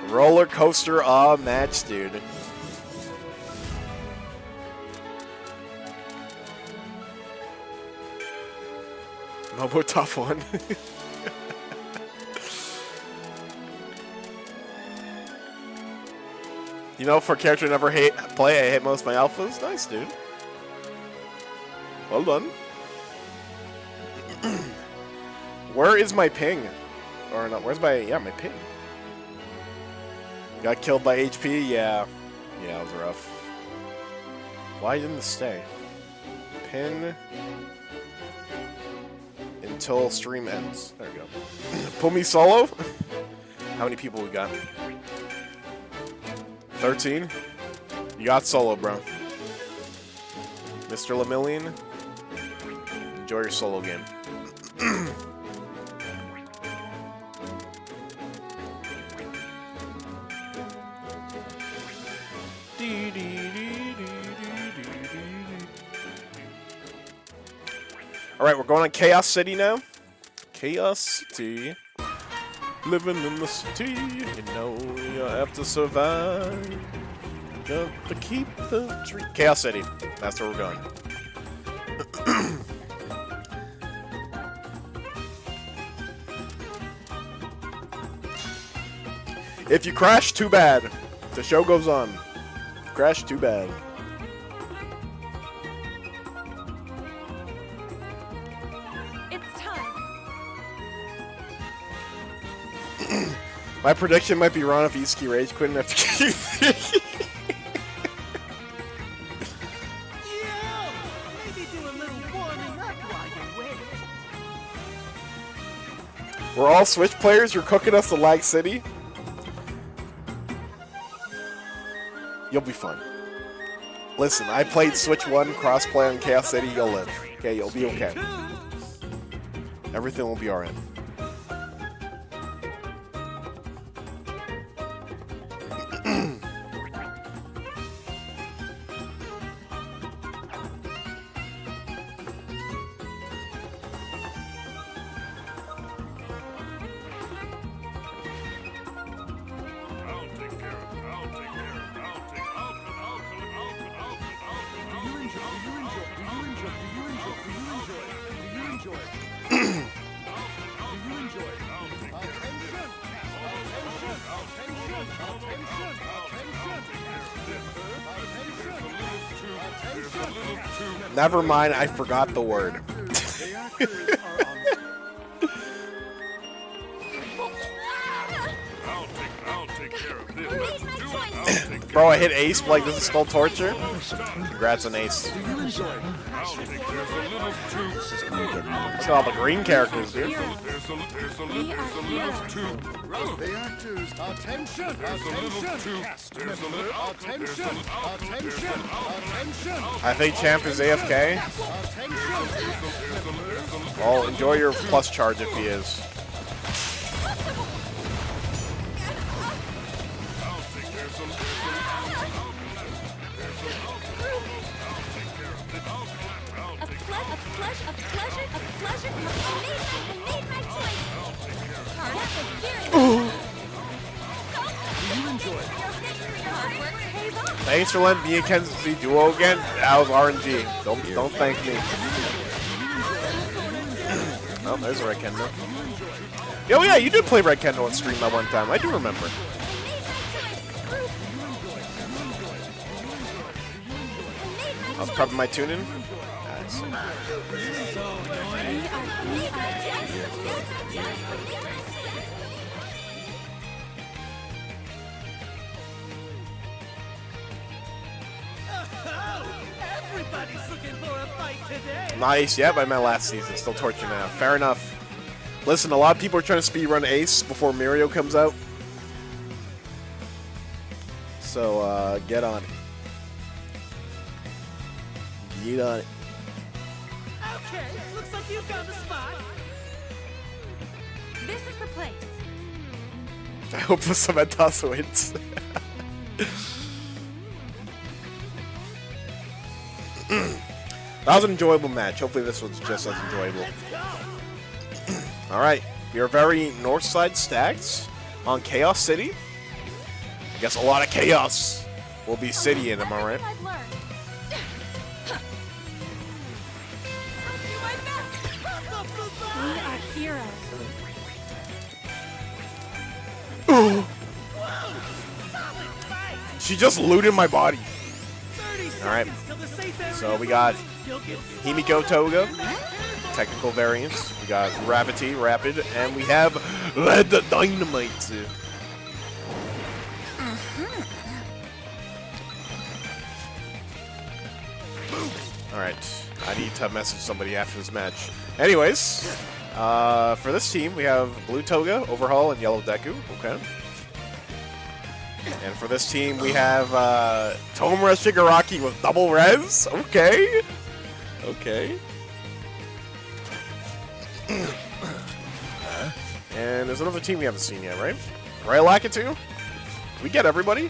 Roller coaster match, dude. Momo tough one. You know, for a character I never play, I hate most of my alphas. Nice, dude. Well done. Where is my ping? Or not? Where's my my ping? Got killed by HP. Yeah, it was rough. Why didn't it stay? Pin until stream ends. There we go. Pull me solo. How many people we got? 13. You got solo, bro. Mr. Lemillion, enjoy your solo game. Alright, we're going on Chaos City now. Chaos City. Living in the city, you know you have to survive. Got to keep the dream. Chaos City. That's where we're going. If you crash, too bad. The show goes on. Crash, too bad. It's time. My prediction might be wrong if Iski Rage quit after keep. Maybe do a little warming up while you wait. We're all Switch players. You're cooking us to Lag City. You'll be fun. Listen, I played Switch 1 crossplay on Chaos City. You'll live. Okay, you'll be okay. Everything will be alright. Never mind, I forgot the word. Bro, I hit Ace, but like this is still torture. Congrats on Ace. Look at all the green characters, dude. I think Champ is AFK. Well, enjoy your plus charge if he is. A pleasure. I made my choice. Thanks for letting me and Kenzie duo again. That was RNG. Don't thank me. Oh, there's Red Kendo. Yo, yeah, you did play Red Kendo on stream that one time. I do remember. I was prepping my tune-in. Nice. Everybody's looking for a fight today. Nice. Yep, I met last season. Still torturing now. Fair enough. Listen, a lot of people are trying to speedrun Ace before Mario comes out. So, get on it. Get on it. Okay, looks like you found a spot. This is the place. I hope Samantha wins. That was an enjoyable match. Hopefully this one's just as enjoyable. Alright, we are very north side stacked on Chaos City. I guess a lot of chaos will be city in, am I right? I've learned. We are heroes. She just looted my body. 30 Alright, seconds till the safe area so we is got open. You'll get Himiko Toga technical variants. We got Gravity, Rapid, and we have Red Dynamite. Alright, I need to message somebody after this match. Anyways, for this team, we have Blue Toga, Overhaul, and Yellow Deku. Okay. And for this team, we have Tomura Shigaraki with double res. Okay. Okay. And there's another team we haven't seen yet, right? Right, Lakitu? Did we get everybody?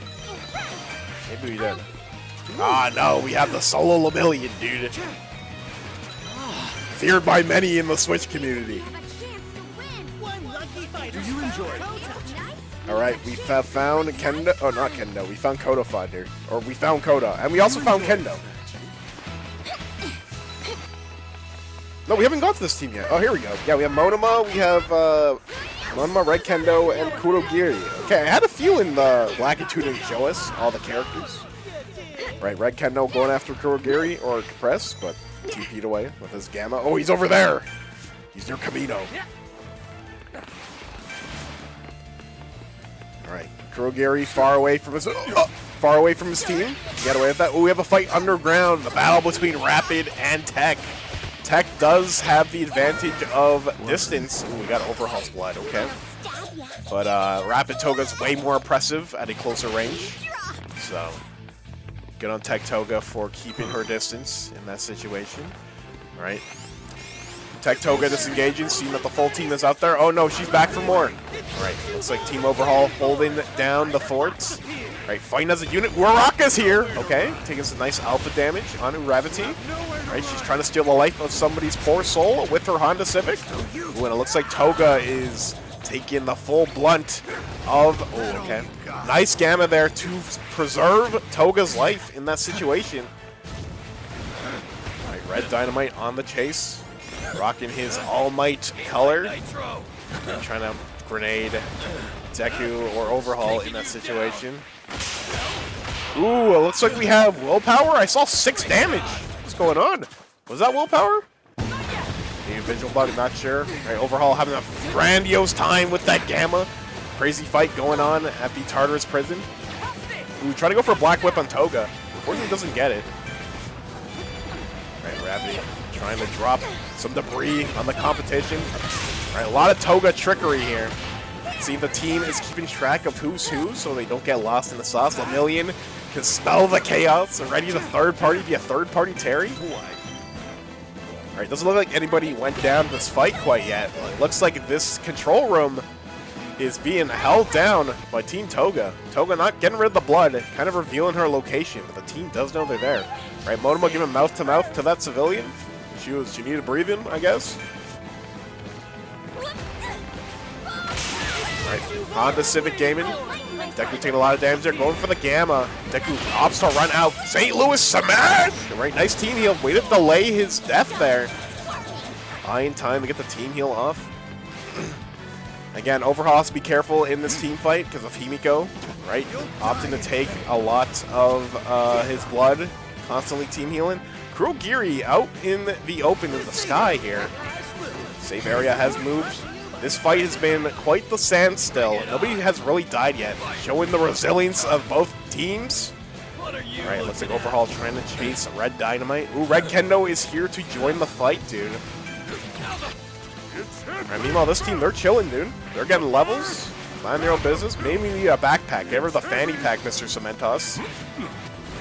Maybe we did. Ah, no, we have the solo Lemillion, dude. Feared by many in the Switch community. Do you enjoy it? Alright, we have found Kendo. Oh, not Kendo. We found Koda Finder. Or we found Koda. And we also found Kendo. No, we haven't got to this team yet. Oh, here we go. Yeah, we have Monoma, we have Monoma, Red Kendo, and Kurogiri. Okay, I had a feeling the Lakitu didn't show us all the characters. Right, Red Kendo going after Kurogiri or Compress, but TP'd away with his Gamma. Oh, he's over there! He's near Kamino. Alright, Kurogiri far away from his team. Get away with that. Oh, we have a fight underground. The battle between Rapid and Tech. Tech does have the advantage of distance. Ooh, we got Overhaul's blood, okay. But Rapid Toga's way more impressive at a closer range. So, good on Tech Toga for keeping her distance in that situation. Alright. Tech Toga disengaging, seeing that the full team is out there. Oh no, she's back for more. Alright, looks like Team Overhaul holding down the forts. Alright, fighting as a unit. Uraraka's here! Okay, taking some nice alpha damage on Uravity. Alright, she's trying to steal the life of somebody's poor soul with her Honda Civic. Ooh, and it looks like Toga is taking the full blunt of... Oh, okay. Nice Gamma there to preserve Toga's life in that situation. Alright, Red Dynamite on the chase. Rocking his All Might color. Trying to grenade Deku or Overhaul in that situation. Ooh, it looks like we have Willpower. I saw 6 damage. What's going on? Was that Willpower? Maybe Visual Bug, not sure. Right, Overhaul having a grandiose time with that Gamma. Crazy fight going on at the Tartarus prison. Ooh, trying to go for a Black Whip on Toga. Unfortunately, doesn't get it. Right, Gravity trying to drop some debris on the competition. All right, a lot of Toga trickery here. See, the team is keeping track of who's who so they don't get lost in the sauce. Lemillion can smell the chaos and ready the third party to be a third party Terry. All right, doesn't look like anybody went down this fight quite yet. It looks like this control room is being held down by Team Toga. Toga not getting rid of the blood, kind of revealing her location, but the team does know they're there. All right, Monoma giving mouth to that civilian. She needed breathing, I guess. Alright, Honda Civic Gaming. Deku taking a lot of damage there, going for the Gamma. Deku opts to run out. St. Louis smash! Alright, nice team heal. Way to delay his death there. Buying time to get the team heal off. Again, Overhaul has to be careful in this team fight because of Himiko, right? Opting to take a lot of his blood, constantly team healing. Kurogiri out in the open in the sky here. Save area has moved. This fight has been quite the standstill. Nobody has really died yet, showing the resilience of both teams. Alright, looks like Overhaul trying to chase Red Dynamite. Ooh, Red Kendo is here to join the fight, dude. Alright, meanwhile, this team, they're chilling, dude. They're getting levels, mind their own business. Maybe we need a backpack. Give her the fanny pack, Mr. Cementos.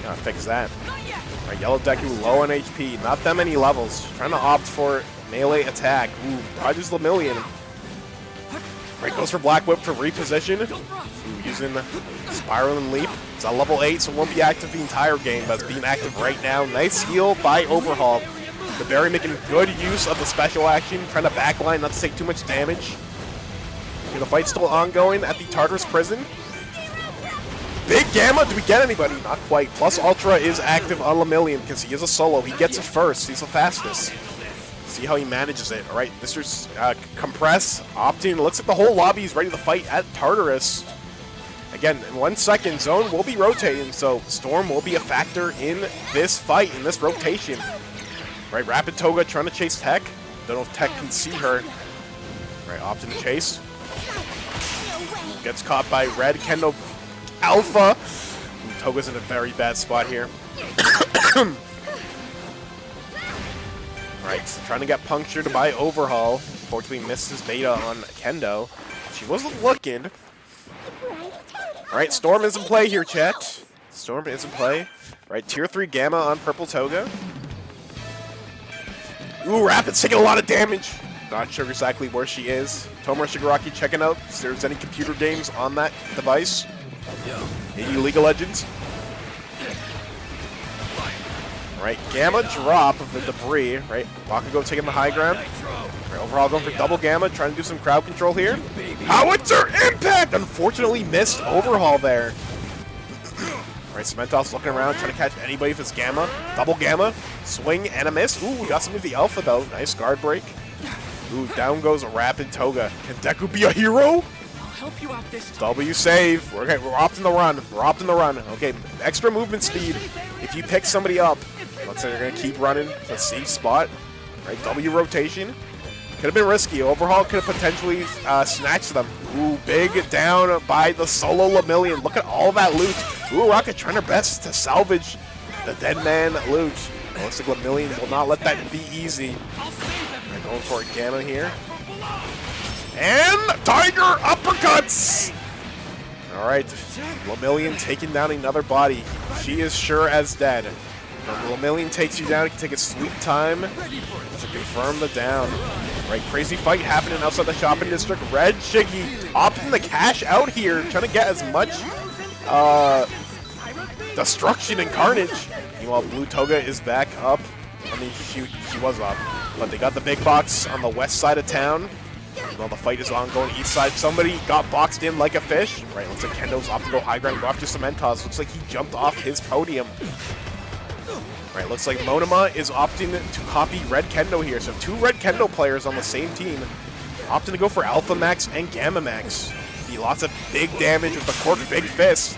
Gotta fix that. Alright, Yellow Deku low on HP. Not that many levels. Trying to opt for melee attack. Ooh, dodges Lemillion. Alright, goes for Black Whip for reposition. Ooh, using Spiral and Leap. It's at level 8, so it won't be active the entire game, but it's being active right now. Nice heal by Overhaul. The Berry making good use of the special action, trying to backline, not to take too much damage. Okay, the fight's still ongoing at the Tartarus prison. Big Gamma, do we get anybody? Not quite. Plus Ultra is active on Lemillion because he is a solo. He gets it first. He's the fastest. See how he manages it. All right, Mr. Compress opting. Looks like the whole lobby is ready to fight at Tartarus. Again, in 1 second, Zone will be rotating, so Storm will be a factor in this fight, in this rotation. Right, Rapid Toga trying to chase Tech. Don't know if Tech can see her. Right, opt in the chase. Gets caught by Red. Kendo Alpha. Ooh, Toga's in a very bad spot here. Alright, trying to get punctured by Overhaul. Fortunately missed his beta on Kendo. She wasn't looking. Alright, Storm is in play here, chat. Storm is in play. Right, tier 3 Gamma on Purple Toga. Ooh, Rapid's taking a lot of damage. Not sure exactly where she is. Tomura Shigaraki checking out if there's any computer games on that device. Maybe League of Legends. Right, Gamma drop of the debris. Right, Bakugo taking the high ground. Right, Overall going for double Gamma, trying to do some crowd control here. Howitzer impact! Unfortunately missed Overhaul there. Right, Cementos looking around, trying to catch anybody if it's Gamma. Double Gamma, swing and a miss. Ooh, we got some of the Alpha though. Nice guard break. Ooh, down goes a Rapid Toga. Can Deku be a hero? I'll help you out this time. W save. Okay, we're opting the run. We're opting the run. Okay, extra movement speed. If you pick somebody up, let's say they're gonna keep running to a safe spot. Right, W rotation. Could have been risky. Overhaul could have potentially snatched them. Ooh, big down by the solo Lemillion. Look at all that loot. Ooh, Rocket trying her best to salvage the dead man loot. Looks like Lemillion will not let that be easy. Right, going for a Gamma here. And Tiger uppercuts! Alright, Lemillion taking down another body. She is sure as dead. When Lemillion takes you down, it can take a sweet time to confirm the down. Right, crazy fight happening outside the shopping district. Red Shiggy opting the cash out here, trying to get as much destruction and carnage. Meanwhile, Blue Toga is back up. I mean, she was up, but they got the big box on the west side of town. While the fight is ongoing east side, somebody got boxed in like a fish. Right, looks like Kendo's off to go high ground, go after Cementos. Looks like he jumped off his podium. Right, looks like Monoma is opting to copy Red Kendo here. So 2 Red Kendo players on the same team. Opting to go for Alpha Max and Gamma Max. See lots of big damage with the Cork Big Fist.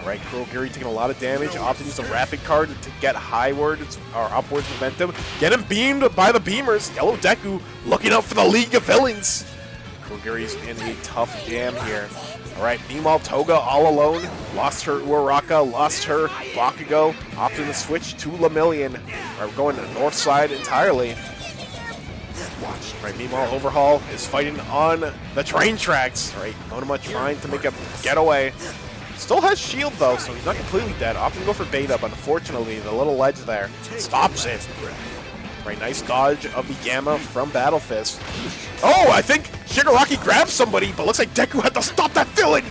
Right, Kurogiri taking a lot of damage. Opting to use a Rapid card to get highwards or upwards momentum. Get him beamed by the Beamers. Yellow Deku looking out for the League of Villains. Kurogiri's in a tough jam here. Alright, meanwhile, Toga all alone. Lost her Uraraka, lost her Bakugo. Opting to switch to Lemillion. Alright, we're going to the north side entirely. Right, meanwhile, Overhaul is fighting on the train tracks. Alright, Monoma trying to make a getaway. Still has shield though, so he's not completely dead. Opting to go for beta, but unfortunately, the little ledge there stops it. Right, nice dodge of the Gamma from Battle Fist. Oh, I think Shigaraki grabbed somebody, but looks like Deku had to stop that villain!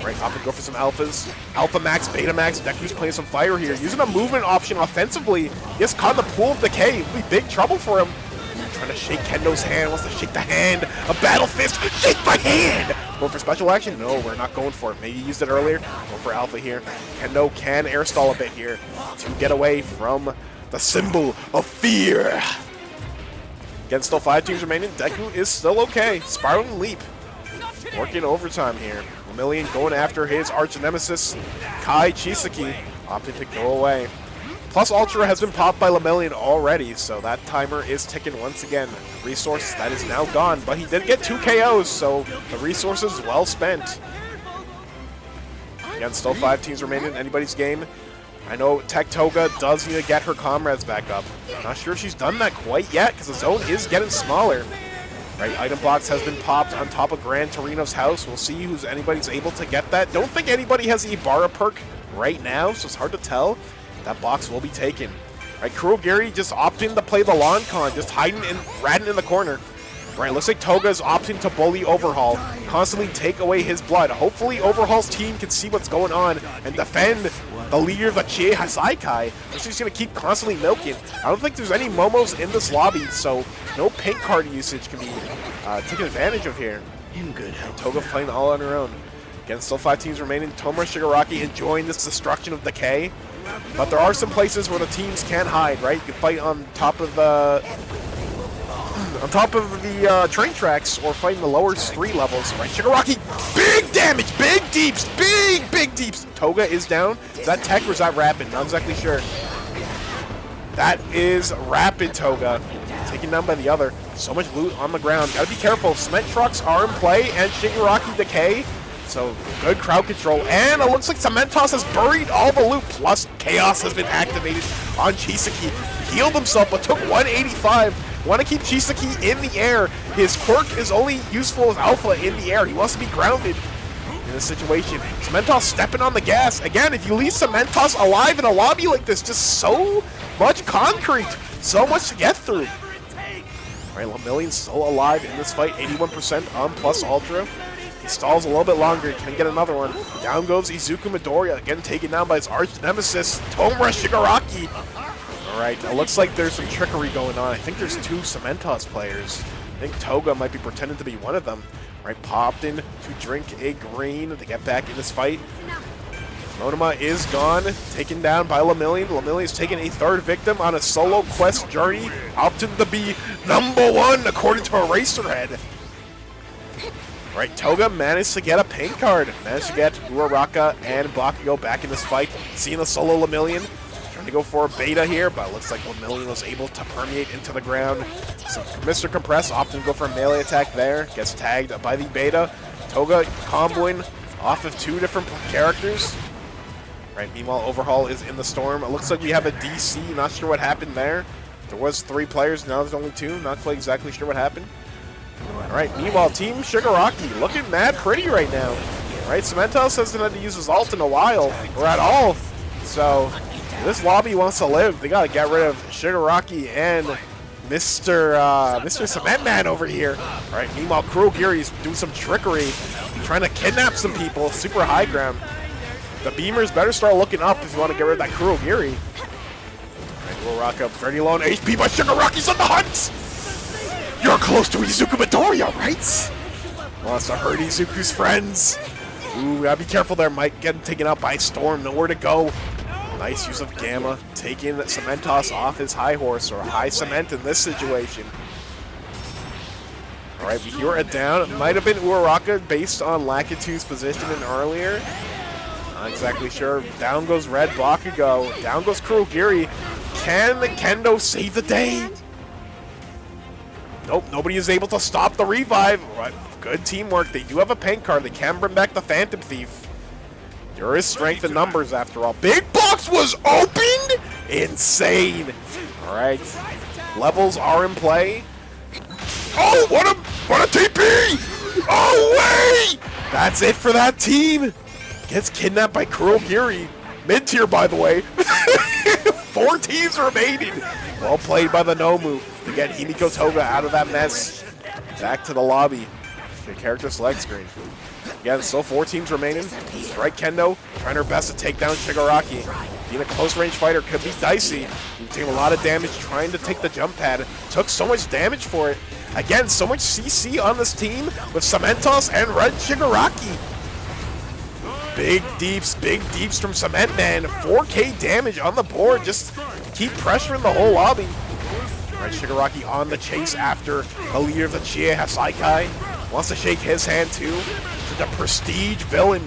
Right, opting to go for some Alphas. Alpha Max, Beta Max, Deku's playing some fire here. Using a movement option offensively. He gets caught in the pool of decay. It'll be big trouble for him. Trying to shake Kendo's hand, wants to shake the hand. A Battle Fist, shake my hand! Going for special action? No, we're not going for it. Maybe used it earlier. Going for Alpha here. Kendo can air stall a bit here to get away from the symbol of fear. Again, still 5 teams remaining. Deku is still okay. Spiraling Leap. Working overtime here. Lemillion going after his arch nemesis, Kai Chisaki. Opting to go away. Plus Ultra has been popped by Lemillion already, so that timer is ticking once again. Resource that is now gone, but he did get 2 KOs, so the resource is well spent. Again, still 5 teams remaining in anybody's game. I know Tech Toga does need to get her comrades back up. Not sure if she's done that quite yet, because the zone is getting smaller. Right, item box has been popped on top of Gran Torino's house. We'll see who's anybody's able to get that. Don't think anybody has the Ibarra perk right now, so it's hard to tell. That box will be taken. Right, Kurogiri just opting to play the lawn con, just hiding and ratting in the corner. Right, looks like Toga's opting to bully Overhaul, constantly take away his blood. Hopefully Overhaul's team can see what's going on and defend the leader of the Chie Hasaikai. She's just going to keep constantly milking. I don't think there's any Momos in this lobby, so no pink card usage can be taken advantage of here. In good health. Toga playing all on her own. Again, still 5 teams remaining. Tomura Shigaraki enjoying this destruction of decay. But there are some places where the teams can hide, right? You can fight on top of the train tracks or fight in the lower street levels, right? Shigaraki, big damage, big deeps, big deeps. Toga is down. Is that Tech or is that Rapid? Not exactly sure. That is Rapid Toga. taken down by the other. So much loot on the ground. Gotta be careful. Cement trucks are in play, and Shigaraki decay. So good crowd control, and it looks like Cementos has buried all the loot. Plus, Chaos has been activated on Chisaki. Healed himself, but took 185. Want to keep Chisaki in the air. His quirk is only useful as alpha in the air. He wants to be grounded in this situation. Cementos stepping on the gas. Again, if you leave Cementos alive in a lobby like this, just so much concrete. So much to get through. All right, Lemillion still alive in this fight. 81% on plus Ultra. He stalls a little bit longer. Can get another one. Down goes Izuku Midoriya. Again taken down by his arch nemesis, Tomura Shigaraki. All right, it looks like there's some trickery going on. I think there's 2 Cementos players. I think Toga might be pretending to be one of them. All right, popped in to drink a green to get back in this fight. Monoma is gone, taken down by Lemillion. Lemillion is taking a 3rd victim on a solo quest journey, opting to be #1 according to Eraserhead. Right, Toga managed to get a paint card. Managed to get Uraraka and Bakugo back in this fight. Seeing the solo Lemillion. Trying to go for a beta here, but it looks like Lemillion was able to permeate into the ground. So Mr. Compress opting to go for a melee attack there. Gets tagged by the beta. Toga comboing off of 2 different characters. Right, meanwhile, Overhaul is in the storm. It looks like we have a DC. Not sure what happened there. There was 3 players, now there's only 2. Not quite exactly sure what happened. Alright, meanwhile, Team Shigaraki looking mad pretty right now. Alright, Cementos hasn't had to use his ult in a while, or at all. So, this lobby wants to live. They gotta get rid of Shigaraki and Mr. Cement Man over here. Alright, meanwhile, Kurogiri's doing some trickery, trying to kidnap some people, super high ground. The Beamers better start looking up if you want to get rid of that Kurogiri. Alright, we'll rock up very low on HP, but Shigaraki's on the hunt! You're close to Izuku Midoriya, right? Wants to hurt Izuku's friends. Ooh, gotta be careful there, Mike. Getting taken out by Storm, nowhere to go. Nice use of Gamma, taking Cementos off his high horse, or high cement in this situation. Alright, we hear it down. It might have been Uraraka based on Lakitu's positioning earlier. Not exactly sure. Down goes Red Bakugo. Down goes Kurogiri. Can Kendo save the day? Nope, nobody is able to stop the revive. Right, good teamwork. They do have a paint card. They can bring back the Phantom Thief. There is strength in numbers after all. Big Box was opened? Insane. All right, levels are in play. Oh, what a TP! Oh, wait! That's it for that team. Gets kidnapped by Kurogiri. Mid-tier, by the way. 4 teams remaining. Well played by the Nomu to get Himiko Toga out of that mess. Back to the lobby. The character select screen. Again, still 4 teams remaining. Strike Kendo, trying her best to take down Shigaraki. Being a close-range fighter could be dicey. You're taking a lot of damage trying to take the jump pad. Took so much damage for it. Again, so much CC on this team with Cementos and Red Shigaraki. Big deeps from Cement Man. 4K damage on the board. Just keep pressuring the whole lobby. Red Shigaraki on the chase after the leader of the Chie Hasaikai. Wants to shake his hand too. To the prestige villain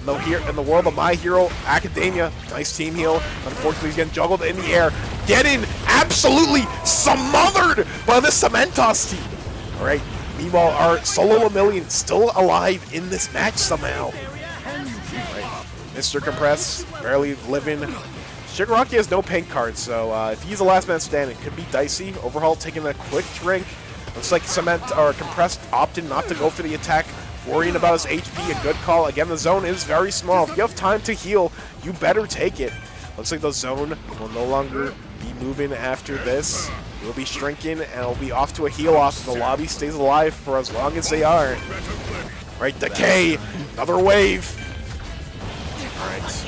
in the world of My Hero Academia. Nice team heal. Unfortunately, he's getting juggled in the air. Getting absolutely smothered by the Cementos team. Alright, meanwhile, our solo Lemillion still alive in this match somehow. Mr. Compress, barely living. Shigaraki has no paint cards, so if he's the last man standing, it could be dicey. Overhaul taking a quick drink. Looks like Compressed opted not to go for the attack, worrying about his HP. A good call. Again, the zone is very small. If you have time to heal, you better take it. Looks like the zone will no longer be moving after this. It will be shrinking, and it'll be off to a heal-off. The lobby stays alive for as long as they are. Right, Decay. Another wave. Alright,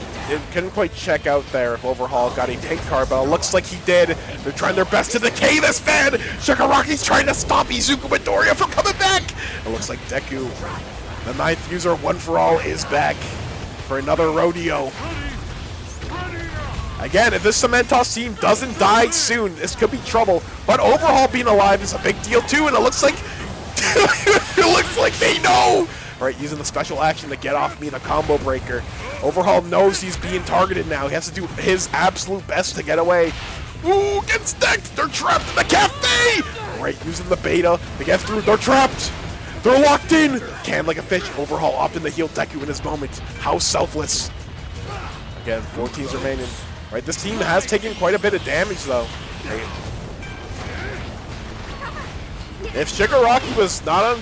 couldn't quite check out there if Overhaul got a pink card, but it looks like he did. They're trying their best to decay this man! Shigaraki's trying to stop Izuku Midoriya from coming back! It looks like Deku, the 9th user, One For All, is back for another rodeo. Again, if this Cementos team doesn't die soon, this could be trouble. But Overhaul being alive is a big deal too, and it looks like they know! Right, using the special action to get off me in a combo breaker. Overhaul knows he's being targeted now. He has to do his absolute best to get away. Ooh, gets decked! They're trapped in the cafe! Alright, using the beta to get through. They're trapped! They're locked in! Can like a fish. Overhaul up in the heel Deku in his moment. How selfless. Again, 4 teams remaining. Right, this team has taken quite a bit of damage though. Right. If Shigaraki was not on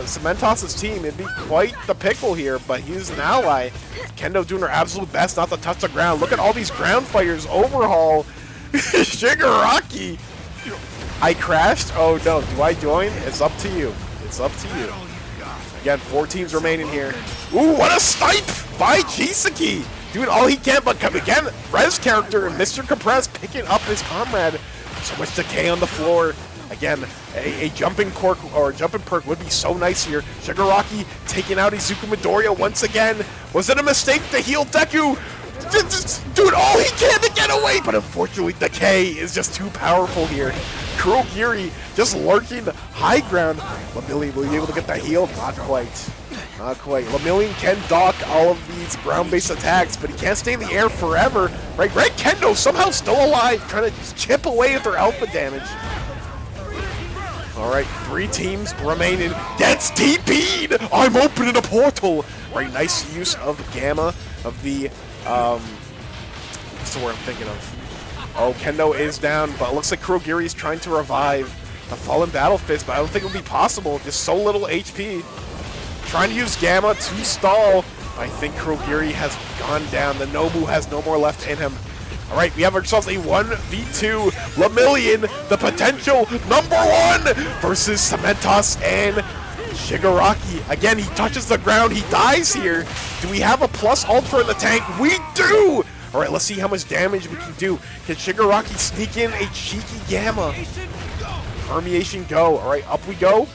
Cementos' team, it'd be quite the pickle here, but he's an ally. Kendo doing her absolute best not to touch the ground. Look at all these ground fighters. Overhaul. Shigaraki. I crashed? Oh no, do I join? It's up to you. It's up to you. Again, 4 teams remaining here. Ooh, what a snipe by Chisaki! Doing all he can, but again, Rez character and Mr. Compress picking up his comrade. So much decay on the floor. Again, a jumping cork or jumping perk would be so nice here. Shigaraki taking out Izuku Midoriya once again. Was it a mistake to heal Deku? Doing all he can to get away, but unfortunately decay is just too powerful here. Kurogiri just lurking high ground. Lemillion will be able to get the heal? Not quite. Not quite. Lemillion can dock all of these ground-based attacks, but he can't stay in the air forever. Right, Red Kendo somehow still alive, trying to chip away at their alpha damage. Alright, 3 teams remaining. Gets TP'd! I'm opening a portal! Right, nice use of Gamma, of the, what's the word I'm thinking of? Oh, Kendo is down, but it looks like Kurogiri is trying to revive the fallen Battle Fist, but I don't think it will be possible. Just so little HP. Trying to use Gamma to stall. I think Kurogiri has gone down. The Nobu has no more left in him. Alright, we have ourselves a 1v2. Lemillion, the potential #1 versus Cementos and Shigaraki. Again, he touches the ground. He dies here. Do we have a plus ultra in the tank? We do! Alright, let's see how much damage we can do. Can Shigaraki sneak in a cheeky Gamma? Permeation go. Alright, up we go.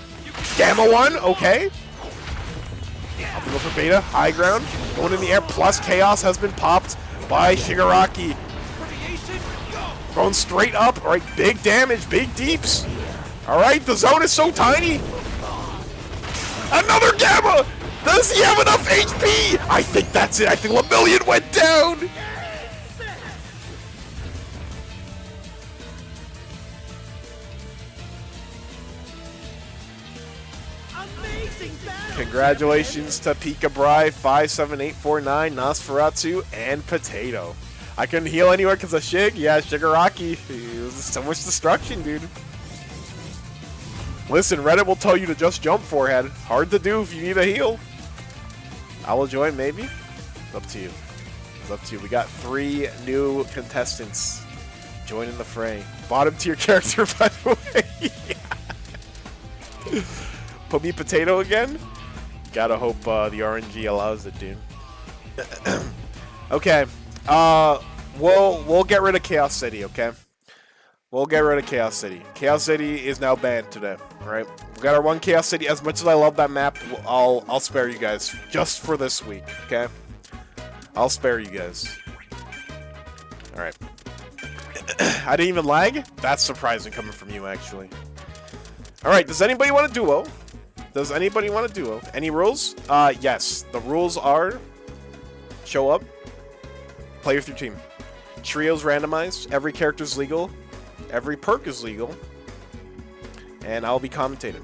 Gamma 1, okay. Up we go for beta. High ground. Going in the air. Plus chaos has been popped by Shigaraki. Going straight up. Alright, big damage. Big deeps. Alright, the zone is so tiny. Another Gamma! Does he have enough HP? I think that's it. I think Lemillion went down. Congratulations to Pika Bry, 57849, Nosferatu, and Potato. I couldn't heal anywhere because of Shig. Yeah, Shigaraki. It was so much destruction, dude. Listen, Reddit will tell you to just jump forehead. Hard to do if you need a heal. I will join, maybe. It's up to you. It's up to you. We got 3 new contestants joining the fray. Bottom tier character, by the way. Put me Potato again? Gotta hope the RNG allows it, dude. Okay. We'll get rid of Chaos City, okay? We'll get rid of Chaos City. Chaos City is now banned today, alright? We got our 1 Chaos City. As much as I love that map, I'll spare you guys just for this week, okay? I'll spare you guys. Alright. I didn't even lag? That's surprising coming from you, actually. Alright, does anybody want a duo? Does anybody want a duo? Any rules? Yes. The rules are show up, play with your team. Trios randomized, every character's legal, every perk is legal, and I'll be commentating.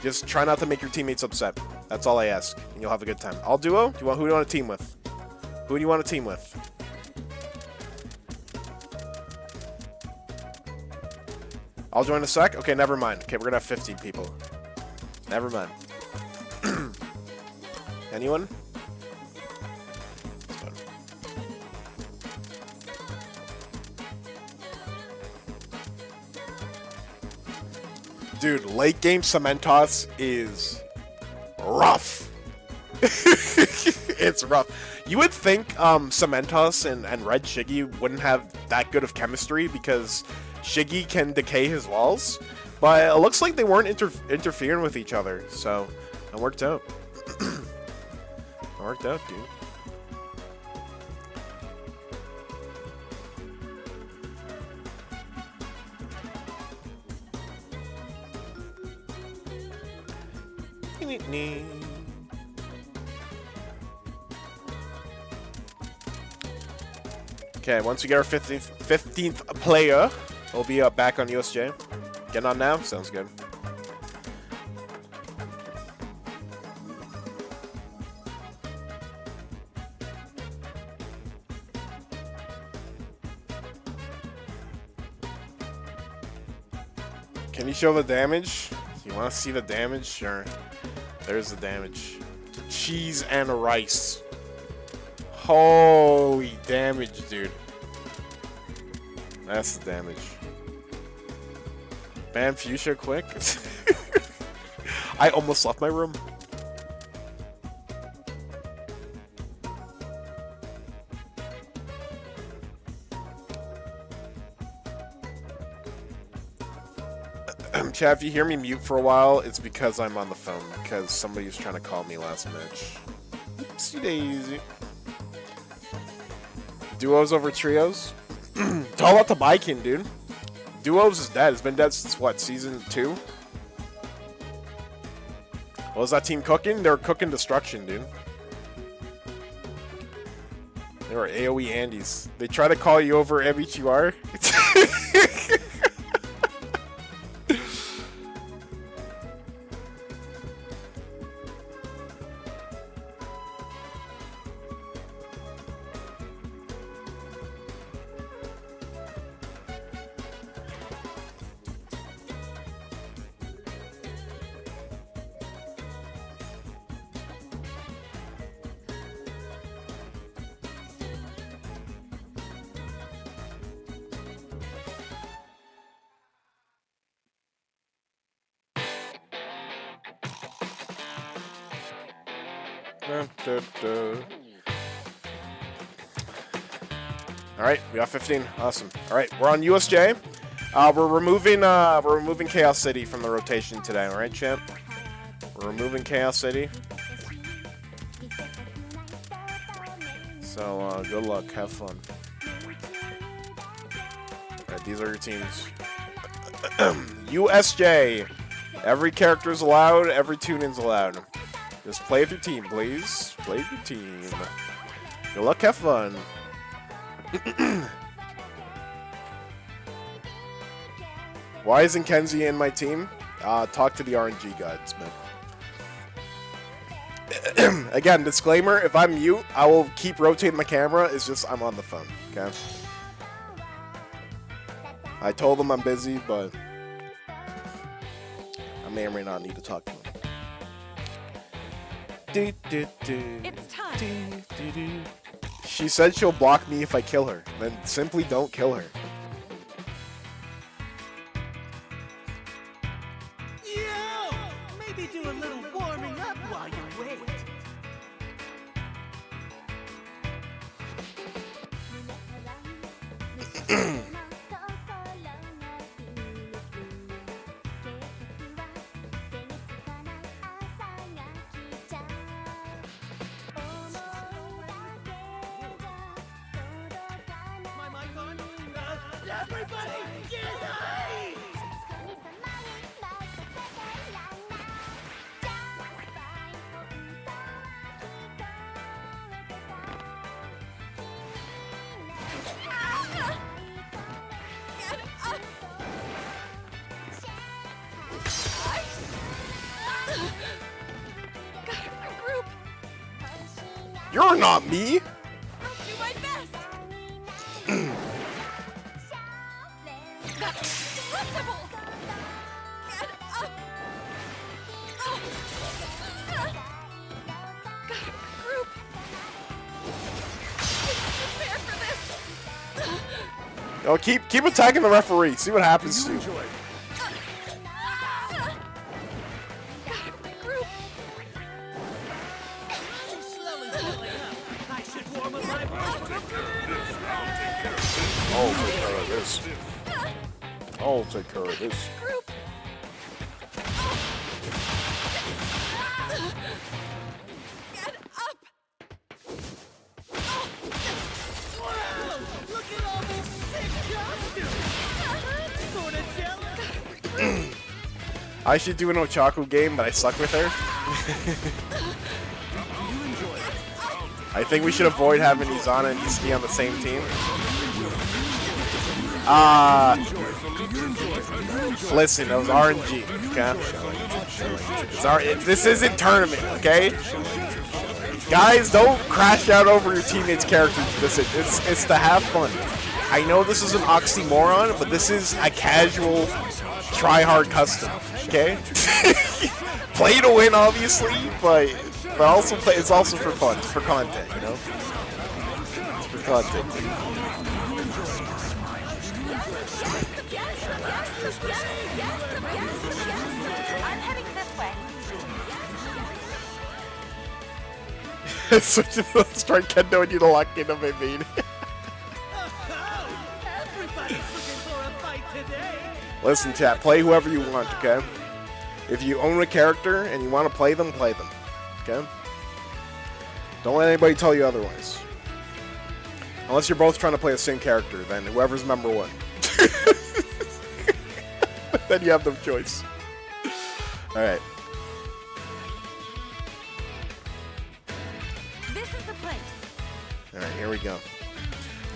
Just try not to make your teammates upset. That's all I ask, and you'll have a good time. All duo? Who do you want to team with? Who do you want to team with? I'll join a sec? Okay, never mind. Okay, we're gonna have 15 people. Never mind. Anyone? Dude, late game Cementos is rough. It's rough. You would think Cementos and Red Shiggy wouldn't have that good of chemistry because Shiggy can decay his walls, but it looks like they weren't interfering with each other, so it worked out. It worked out, dude. Okay, once we get our 15th player, we'll be back on USJ. Getting on now? Sounds good. Can you show the damage? You want to see the damage? Sure. There's the damage. Cheese and rice. Holy damage, dude. That's the damage. Ban Fuchsia quick. I almost left my room. Chat, if you hear me mute for a while, it's because I'm on the phone, because somebody was trying to call me last match. Oopsie daisy. Duos over trios? It's all about the Baiken, dude. Duos is dead. It's been dead since, what, season 2? What was that team cooking? They were cooking destruction, dude. They were AoE Andes. They try to call you over every QR. Alright, we got 15. Awesome. Alright, we're on USJ. We're removing Chaos City from the rotation today, alright, champ? We're removing Chaos City. So, good luck. Have fun. Alright, these are your teams. USJ. Every character is allowed. Every tune-in's allowed. Just play with your team, please. Play with your team. Good luck. Have fun. Why isn't Kenzie in my team? Talk to the RNG gods, man. Again, disclaimer, if I'm mute, I will keep rotating my camera. It's just I'm on the phone, okay? I told them I'm busy, but I may or may not need to talk to them. It's time. She said she'll block me if I kill her. Then simply don't kill her. Yo! Maybe do a little warming up while you wait. Everybody, get high! Get up! Got a group. You're not me! I'll do my best. That's impossible. Get up. Oh. Got a group. Prepare for this. Oh, keep attacking the referee. See what happens. You enjoy. Group. Slowly filling up. I should warm up my blood. I'll take care of this. I'll take care of this. Group. Get up. Wow! Look at all this sick costumes! Sorta jealous. I should do an Ochaku game, but I suck with her. I think we should avoid having Izana and Izuki on the same team. Listen, that was RNG. Okay? This isn't tournament, okay? Guys, don't crash out over your teammates' characters. Listen, it's to have fun. I know this is an oxymoron, but this is a casual, try-hard custom. Okay? Play to win, obviously, but also play. It's also for fun. It's for content, you know. It's for content. I'm heading this way. Switch to the strike kendo and you to lock in them, I mean. Everybody's looking for a fight today. Listen, chat, play whoever you want, okay? If you own a character and you want to play them, okay? Don't let anybody tell you otherwise. Unless you're both trying to play the same character, then whoever's number one. Then you have no choice. Alright. This is the place. Alright, here we go.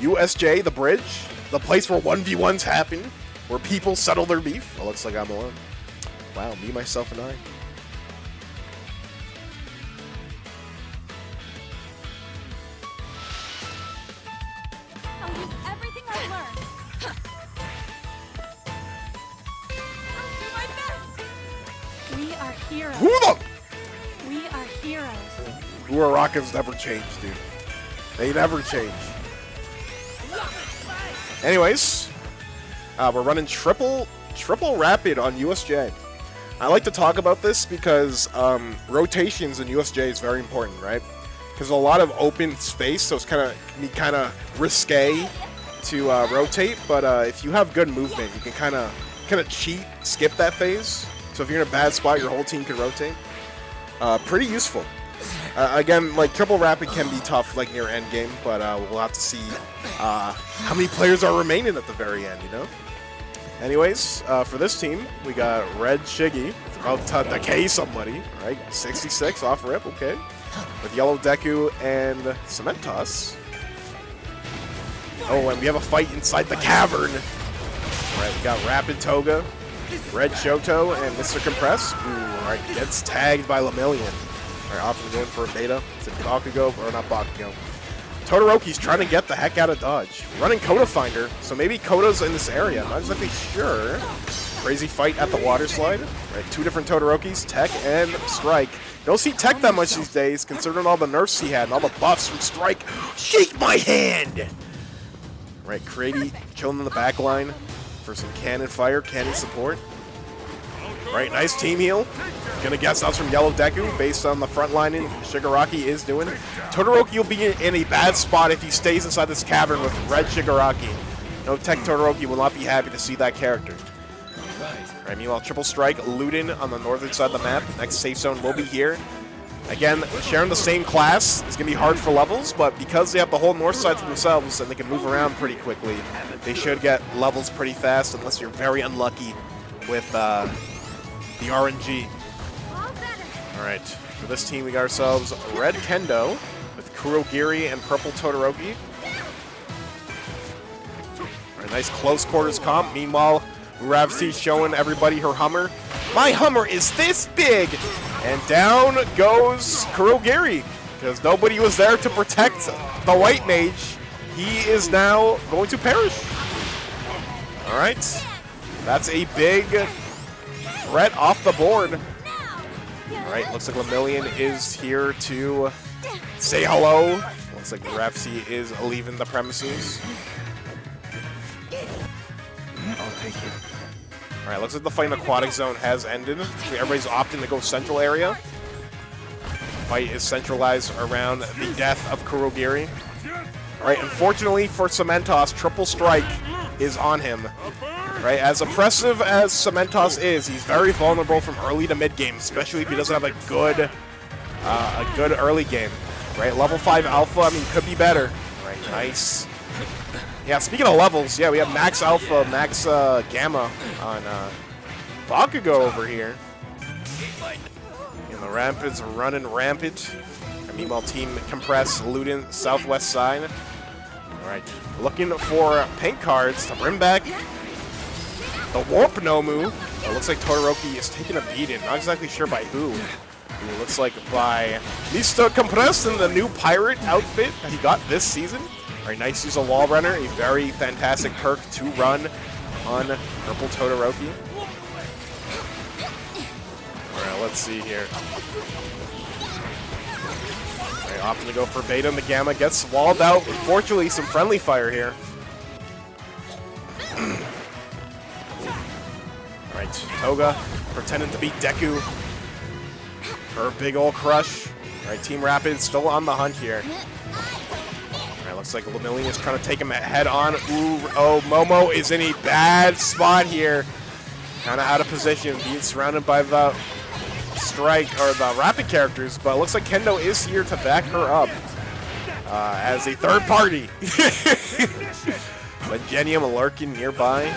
USJ, the bridge. The place where 1v1s happen. Where people settle their beef. Oh, looks like I'm alone. Wow, me, myself, and I. I'll use everything I've learned. I'll do my best. We are heroes. Who the? We are heroes. Rockets never change, dude. They never change. Anyways, we're running triple rapid on USJ. I like to talk about this because rotations in USJ is very important, right? Because a lot of open space, so it's can be kind of risque to rotate. But if you have good movement, you can kind of cheat, skip that phase. So if you're in a bad spot, your whole team can rotate. Pretty useful. Again, like triple rapid can be tough, like near end game, but we'll have to see how many players are remaining at the very end, you know. Anyways, for this team, we got Red Shiggy, about to decay somebody, right? 66 off rip, okay. With Yellow Deku and Cement Toss. Oh, and we have a fight inside the cavern. All right, we got Rapid Toga, Red Shoto, and Mr. Compress. Ooh, all right, gets tagged by Lemillion. All right, opting in for a beta. Is it Bakugo or not Bakugo? Todoroki's trying to get the heck out of dodge. Running Koda Finder, so maybe Koda's in this area. I'm not exactly sure. Crazy fight at the water slide. Right, two different Todorokis, Tech and Strike. Don't see Tech that much these days, considering all the nerfs he had and all the buffs from Strike. Shake my hand! Right, Crady chilling in the back line for some cannon fire, cannon support. Right, nice team heal. Gonna guess that's from Yellow Deku based on the front lining Shigaraki is doing. Todoroki will be in a bad spot if he stays inside this cavern with Red Shigaraki. No Tech Todoroki will not be happy to see that character. Right, meanwhile, Triple Strike looting on the northern side of the map. Next safe zone will be here. Again, sharing the same class is going to be hard for levels, but because they have the whole north side to themselves and they can move around pretty quickly, they should get levels pretty fast unless you're very unlucky with the RNG. Alright, for this team we got ourselves Red Kendo with Kurogiri and Purple Todoroki. Alright, nice close quarters comp. Meanwhile, Ravsi's showing everybody her Hummer. My Hummer is this big! And down goes Kurogiri, because nobody was there to protect the White Mage. He is now going to perish. Alright, that's a big threat off the board. Alright, looks like Lemillion is here to say hello. Looks like Ravsi is leaving the premises. I'll take it. Alright, looks like the fight in Aquatic Zone has ended. Everybody's opting to go central area. Fight is centralized around the death of Kurogiri. Alright, unfortunately for Cementoss, Triple Strike is on him. Right, as oppressive as Cementoss is, he's very vulnerable from early to mid game, especially if he doesn't have a good early game. Right, level 5 alpha, I mean, could be better. Right, nice. Yeah, speaking of levels, yeah, we have max alpha, max gamma on Bakugo over here. And the ramp is running rampant. And meanwhile, Team Compress looting southwest side. Alright, looking for pink cards to bring back the Warp Nomu. It looks like Todoroki is taking a beating. Not exactly sure by who. It looks like by Mr. Compress in the new pirate outfit that he got this season. Alright, nice use of Wall Runner. A very fantastic perk to run on Purple Todoroki. Alright, let's see here. Alright, opting to go for Beta, and the Gamma gets walled out. Unfortunately, some friendly fire here. Alright, Toga pretending to be Deku. Her big ol' crush. Alright, Team Rapid still on the hunt here. Alright, looks like Lemillion is trying to take him head on. Ooh, oh, Momo is in a bad spot here. Kind of out of position, being surrounded by the Strike, or the Rapid characters, but it looks like Kendo is here to back her up as a third party. Legenium lurking nearby.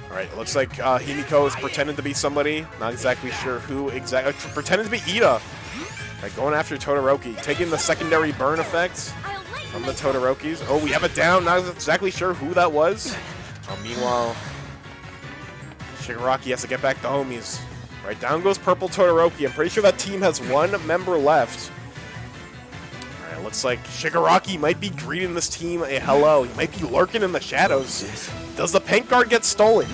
Alright, looks like Himiko is pretending to be somebody. Not exactly sure who exactly. Pretending to be Ida. Right, going after Todoroki. Taking the secondary burn effects from the Todorokis. Oh, we have it down. Not exactly sure who that was. Meanwhile, Shigaraki has to get back the homies. Right, down goes Purple Todoroki. I'm pretty sure that team has one member left. Alright, looks like Shigaraki might be greeting this team a hello. He might be lurking in the shadows. Does the paint card get stolen?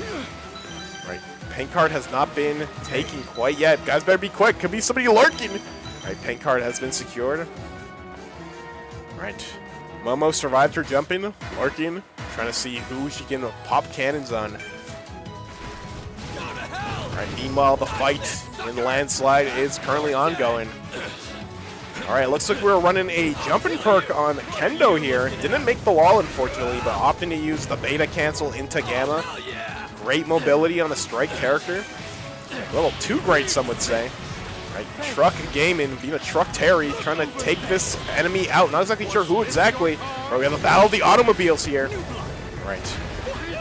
Right, paint card has not been taken quite yet. Guys better be quick. Could be somebody lurking. Right, paint card has been secured. Right, Momo survived her jumping, lurking, trying to see who she can pop cannons on. Alright, meanwhile, the fight in Landslide is currently ongoing. Alright, looks like we're running a jumping perk on Kendo here. Didn't make the wall, unfortunately, but opting to use the beta cancel into Gamma. Great mobility on a strike character. A little too great, some would say. Right, Truck Gaming, being a Truck Terry, trying to take this enemy out. Not exactly sure who exactly. But we have a battle of the automobiles here. Right.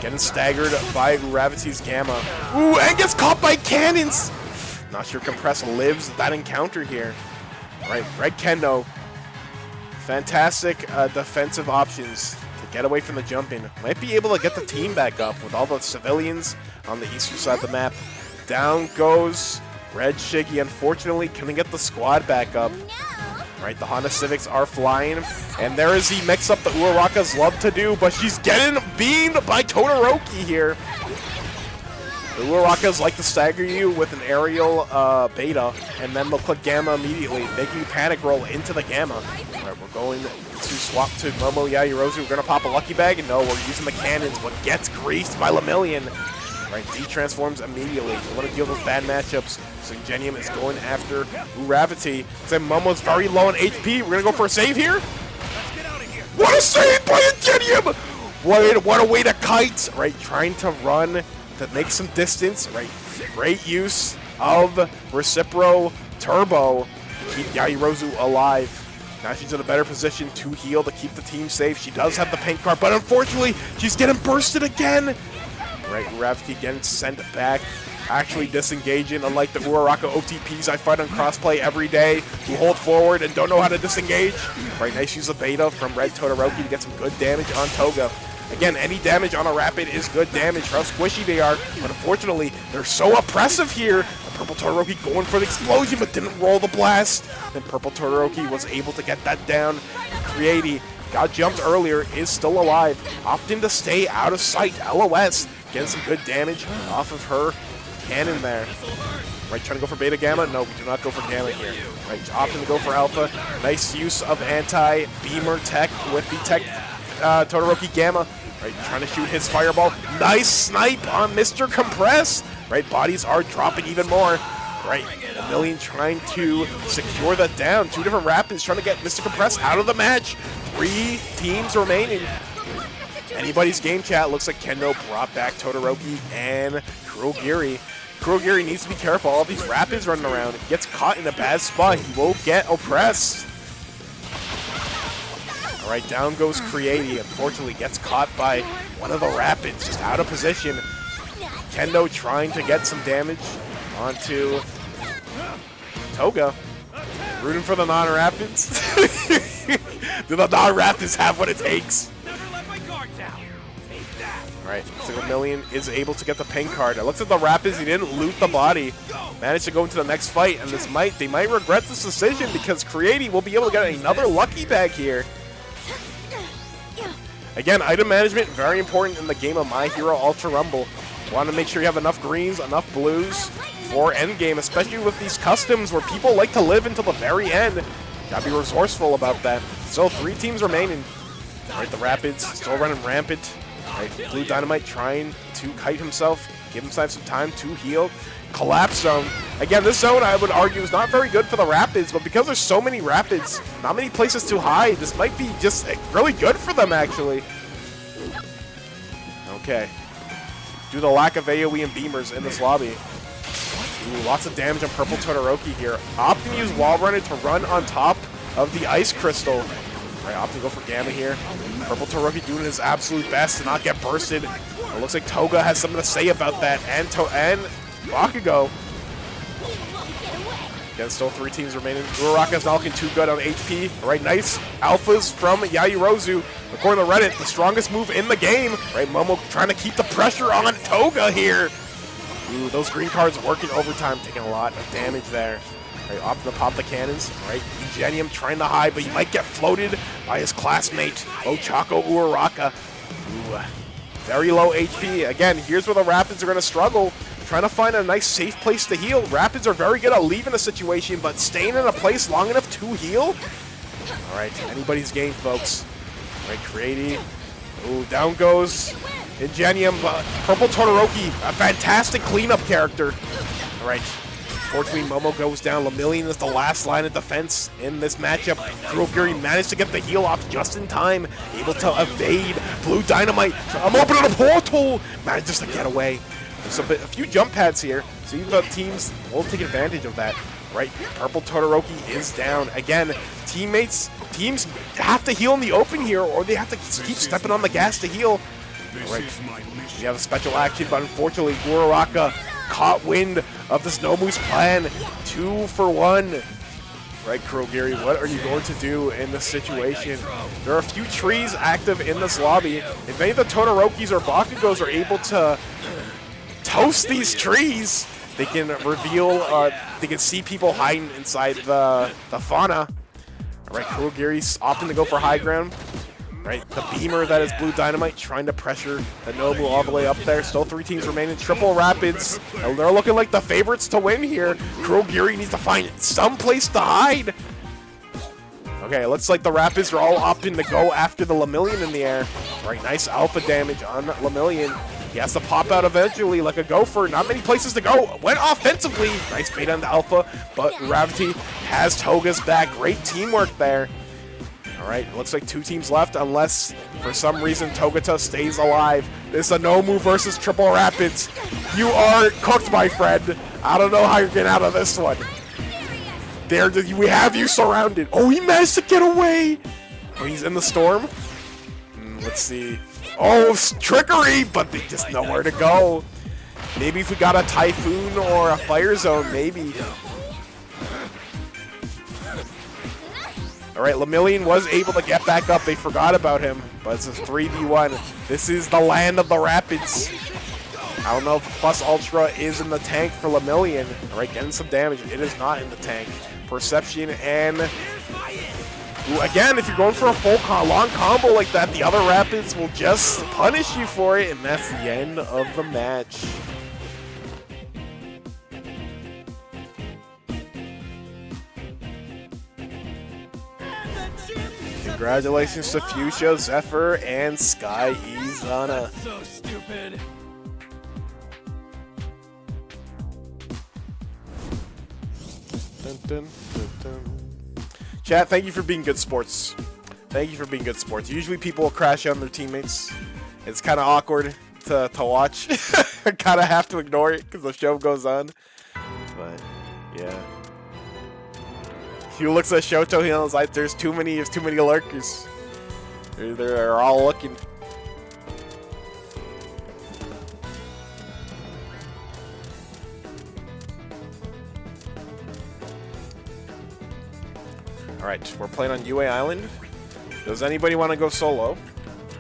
Getting staggered by Raviti's Gamma. Ooh, and gets caught by cannons! Not sure Compress lives that encounter here. Right, Red Kendo. Fantastic defensive options to get away from the jumping. Might be able to get the team back up with all the civilians on the eastern side of the map. Down goes Red Shiggy. Unfortunately, couldn't get the squad back up. Right, the Honda Civics are flying, and there is the mix-up that Urarakas love to do, but she's getting beamed by Todoroki here. The Urarakas like to stagger you with an aerial beta, and then they'll click Gamma immediately, making you panic roll into the Gamma. Alright, we're going to swap to Momo Yajirozu. We're going to pop a Lucky Bag, and no, we're using the cannons, but gets greased by Lemillion. Right, D-transforms immediately. We want to deal with bad matchups. So Genium is going after Uravity. So Momo's very low on HP. We're going to go for a save here. What a save by Genium! What a way to kite. Right, trying to run to make some distance. Right, great use of Recipro Turbo to keep Yajirozu alive. Now she's in a better position to heal to keep the team safe. She does have the paint card, but unfortunately, she's getting bursted again. Right, Uravity getting sent back, actually disengaging, unlike the Uraraka OTPs I fight on Crossplay every day, who hold forward and don't know how to disengage. Right, nice use of beta from Red Todoroki to get some good damage on Toga. Again, any damage on a Rapid is good damage for how squishy they are, but unfortunately, they're so oppressive here. Purple Todoroki going for the explosion, but didn't roll the blast. Then Purple Todoroki was able to get that down. Creati got jumped earlier, is still alive, opting to stay out of sight. LOS getting some good damage off of her cannon there. Right, trying to go for Beta Gamma? No, we do not go for Gamma here. Right, opting to go for Alpha. Nice use of anti-beamer tech with the tech Todoroki Gamma. Right, trying to shoot his fireball. Nice snipe on Mr. Compress. Right, bodies are dropping even more. Right, Lemillion trying to secure that down. Two different Rapids trying to get Mr. Compress out of the match. 3 teams remaining. Anybody's game chat looks like Kendo brought back Todoroki and Kurogiri. Kurogiri needs to be careful. All these Rapids running around. If he gets caught in a bad spot, he will get oppressed. Alright, down goes Creati. Unfortunately, gets caught by one of the Rapids, just out of position. Kendo trying to get some damage onto Toga. Rooting for the non-Rapids. Do the non-Rapids have what it takes? Never let my guard down. Take that. Alright, so Lemillion is able to get the pink card. It looks at the Rapids, he didn't loot the body. Managed to go into the next fight, and they might regret this decision because Creati will be able to get another lucky bag here. Again, item management, very important in the game of My Hero Ultra Rumble. Want to make sure you have enough greens, enough blues for endgame, especially with these customs where people like to live until the very end. Gotta be resourceful about that. Still 3 teams remaining. Alright, the Rapids still running rampant. Alright, Blue Dynamite trying to kite himself, give himself some time to heal. Collapse zone. Again, this zone I would argue is not very good for the Rapids, but because there's so many Rapids, not many places to hide, this might be just really good for them actually. Okay. Due to the lack of AoE and beamers in this lobby. Ooh, lots of damage on Purple Todoroki here. Opting to use Wall Runner to run on top of the Ice Crystal. Right, opting to go for Gamma here. Purple Todoroki doing his absolute best to not get bursted. It looks like Toga has something to say about that, and Bakugo. Again, still 3 teams remaining. Uraraka's not looking too good on HP. Alright, nice alphas from Yayorozu. According to Reddit, the strongest move in the game. Right, Momo trying to keep the pressure on Toga here. Ooh, those green cards working overtime, taking a lot of damage there. Right, opting to pop the cannons. Right, Ingenium trying to hide, but he might get floated by his classmate, Ochako Uraraka. Ooh, very low HP. Again, here's where the Rapids are going to struggle. Trying to find a nice safe place to heal. Rapids are very good at leaving a situation, but staying in a place long enough to heal? Alright, anybody's game, folks. Alright, Creati. Ooh, down goes Ingenium. Purple Todoroki, a fantastic cleanup character. Alright, unfortunately, Momo goes down. Lemillion is the last line of defense in this matchup. Kurogiri managed to get the heal off just in time, able to evade Blue Dynamite. I'm opening a portal! Manages to get away. There's a few jump pads here, so the teams will take advantage of that. Right, Purple Todoroki is down. Again, teams have to heal in the open here, or they have to keep stepping on the gas to heal. Right, we have a special action, but unfortunately, Uraraka caught wind of this Nomu's plan. 2 for 1. Right, Kurogiri, what are you going to do in this situation? There are a few trees active in this lobby. If any of the Todorokis or Bakugos are able to toast these trees, they can reveal, they can see people hiding inside the fauna. Alright, Kurogiri's opting to go for high ground. Right, the beamer that is Blue Dynamite trying to pressure the Nobu all the way up there. Still 3 teams remaining. Triple Rapids. They're looking like the favorites to win here. Kurogiri needs to find some place to hide. Okay, it looks like the Rapids are all opting to go after the Lemillion in the air. Right, nice alpha damage on Lemillion. He has to pop out eventually like a gopher. Not many places to go. Went offensively. Nice bait on the alpha, but Gravity has Toga's back. Great teamwork there. Alright, looks like 2 teams left unless for some reason Togata stays alive. This is a Nomu versus Triple Rapids. You are cooked, my friend. I don't know how you're getting out of this one. There, we have you surrounded. Oh, he managed to get away. Oh, he's in the storm. Let's see. Oh, trickery, but they just know where to go. Maybe if we got a Typhoon or a Fire Zone, maybe. Alright, Lemillion was able to get back up. They forgot about him, but it's a 3v1. This is the land of the Rapids. I don't know if Plus Ultra is in the tank for Lemillion. Alright, getting some damage. It is not in the tank. Perception and... Ooh, again, if you're going for a full long combo like that, the other Rapids will just punish you for it, and that's the end of the match. Congratulations to Fuchsia, Zephyr, and Sky Izana. So stupid. Dun, dun, dun, dun. Chat, thank you for being good sports. Thank you for being good sports. Usually people will crash on their teammates. It's kind of awkward to watch. I kind of have to ignore it because the show goes on. But, yeah. He looks at Shoto, he's like, there's too many lurkers. They're all looking. Alright, we're playing on UA Island. Does anybody want to go solo?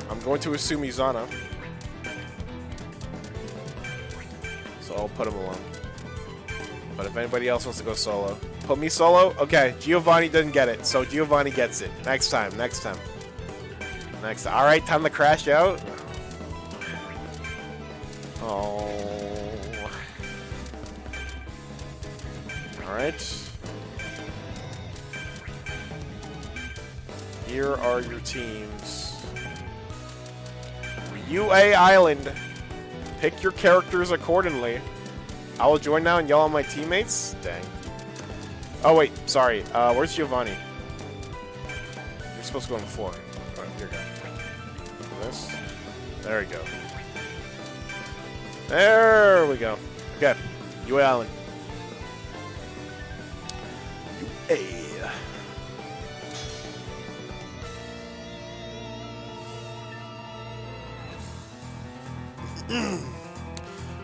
I'm going to assume Izana. So I'll put him alone. But if anybody else wants to go solo, put me solo? Okay, Giovanni didn't get it, so Giovanni gets it. Next time, next time. Next time. Alright, time to crash out. Oh. Alright. Here are your teams. UA Island. Pick your characters accordingly. I will join now and yell at my teammates. Dang. Oh wait, sorry. Where's Giovanni? You're supposed to go on the floor. Alright, here we go. This. There we go. There we go. Okay. UA Island. UA.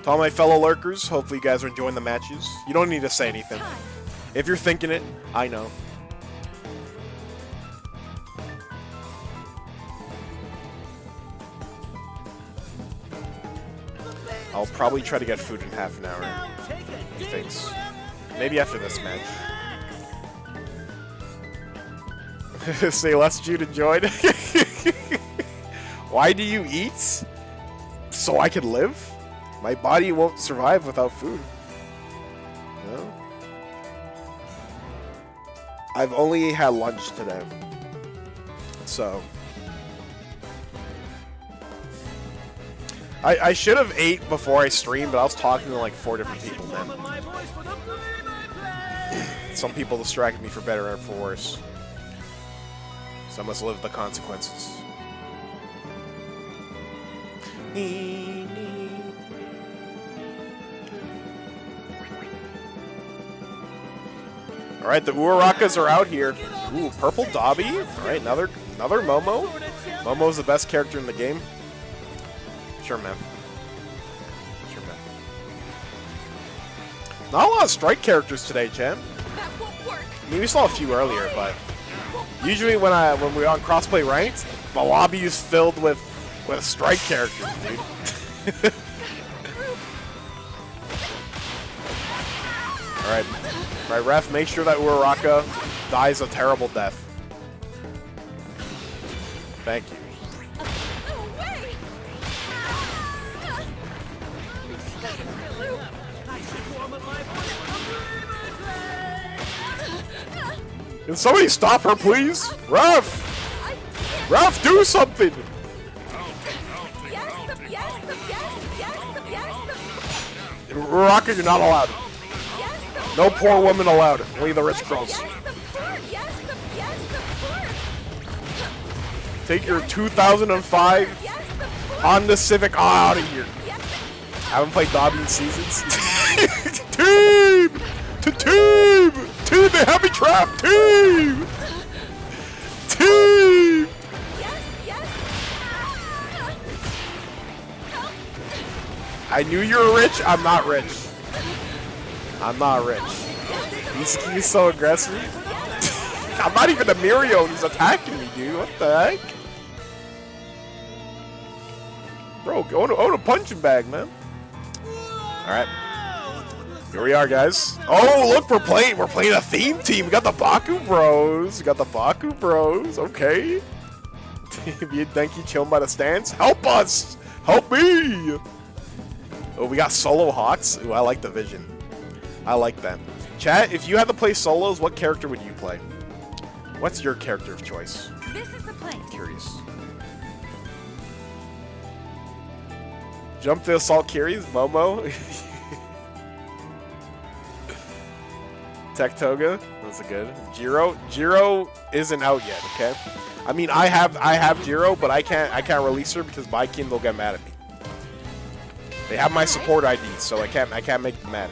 To all my fellow lurkers, hopefully you guys are enjoying the matches. You don't need to say anything. If you're thinking it, I know. I'll probably try to get food in half an hour. Thanks. Maybe after this match. Say less, Jude enjoyed. Why do you eat? So I can live? My body won't survive without food. No? I've only had lunch today. So. I should have ate before I streamed, but I was talking to like 4 different people, man. Some people distracted me for better and for worse. So I must live with the consequences. Alright, the Urakas are out here. Ooh, purple Dobby. Alright, another Momo. Momo's the best character in the game. Sure, man. Sure, man. Not a lot of strike characters today, Chan. That won't work. I mean, we saw a few earlier, but usually when we're on crossplay ranked, the lobby is filled with strike characters, dude. Alright. Alright, ref, make sure that Uraraka dies a terrible death. Thank you. No way. Can somebody stop her, please? Ref! Ref, do something! Uraraka, you're not allowed. No poor woman allowed. Only the rich girls. Take your 2005 Honda Civic out of here. Haven't played Dobby in seasons. Team! To team! Team, they have me trapped! Team! Team! I knew you were rich. I'm not rich. I'm not rich. He's so aggressive. I'm not even a Mirio. He's attacking me, dude. What the heck? Bro, own a punching bag, man. Alright. Here we are, guys. Oh, look, we're playing a theme team. We got the Baku Bros. Okay. Me and Denki chilling by the stands. Help us! Help me! Oh, we got solo Hawks. Ooh, I like the vision. I like that. Chat, if you had to play solos, what character would you play? What's your character of choice? This is the place. Curious. Jump the Assault Curies, Momo. Tech Toga, that's a good. Jiro isn't out yet, okay? I mean, I have Jiro, but I can't release her because my kin will get mad at me. They have my support ID, so I can't make them mad.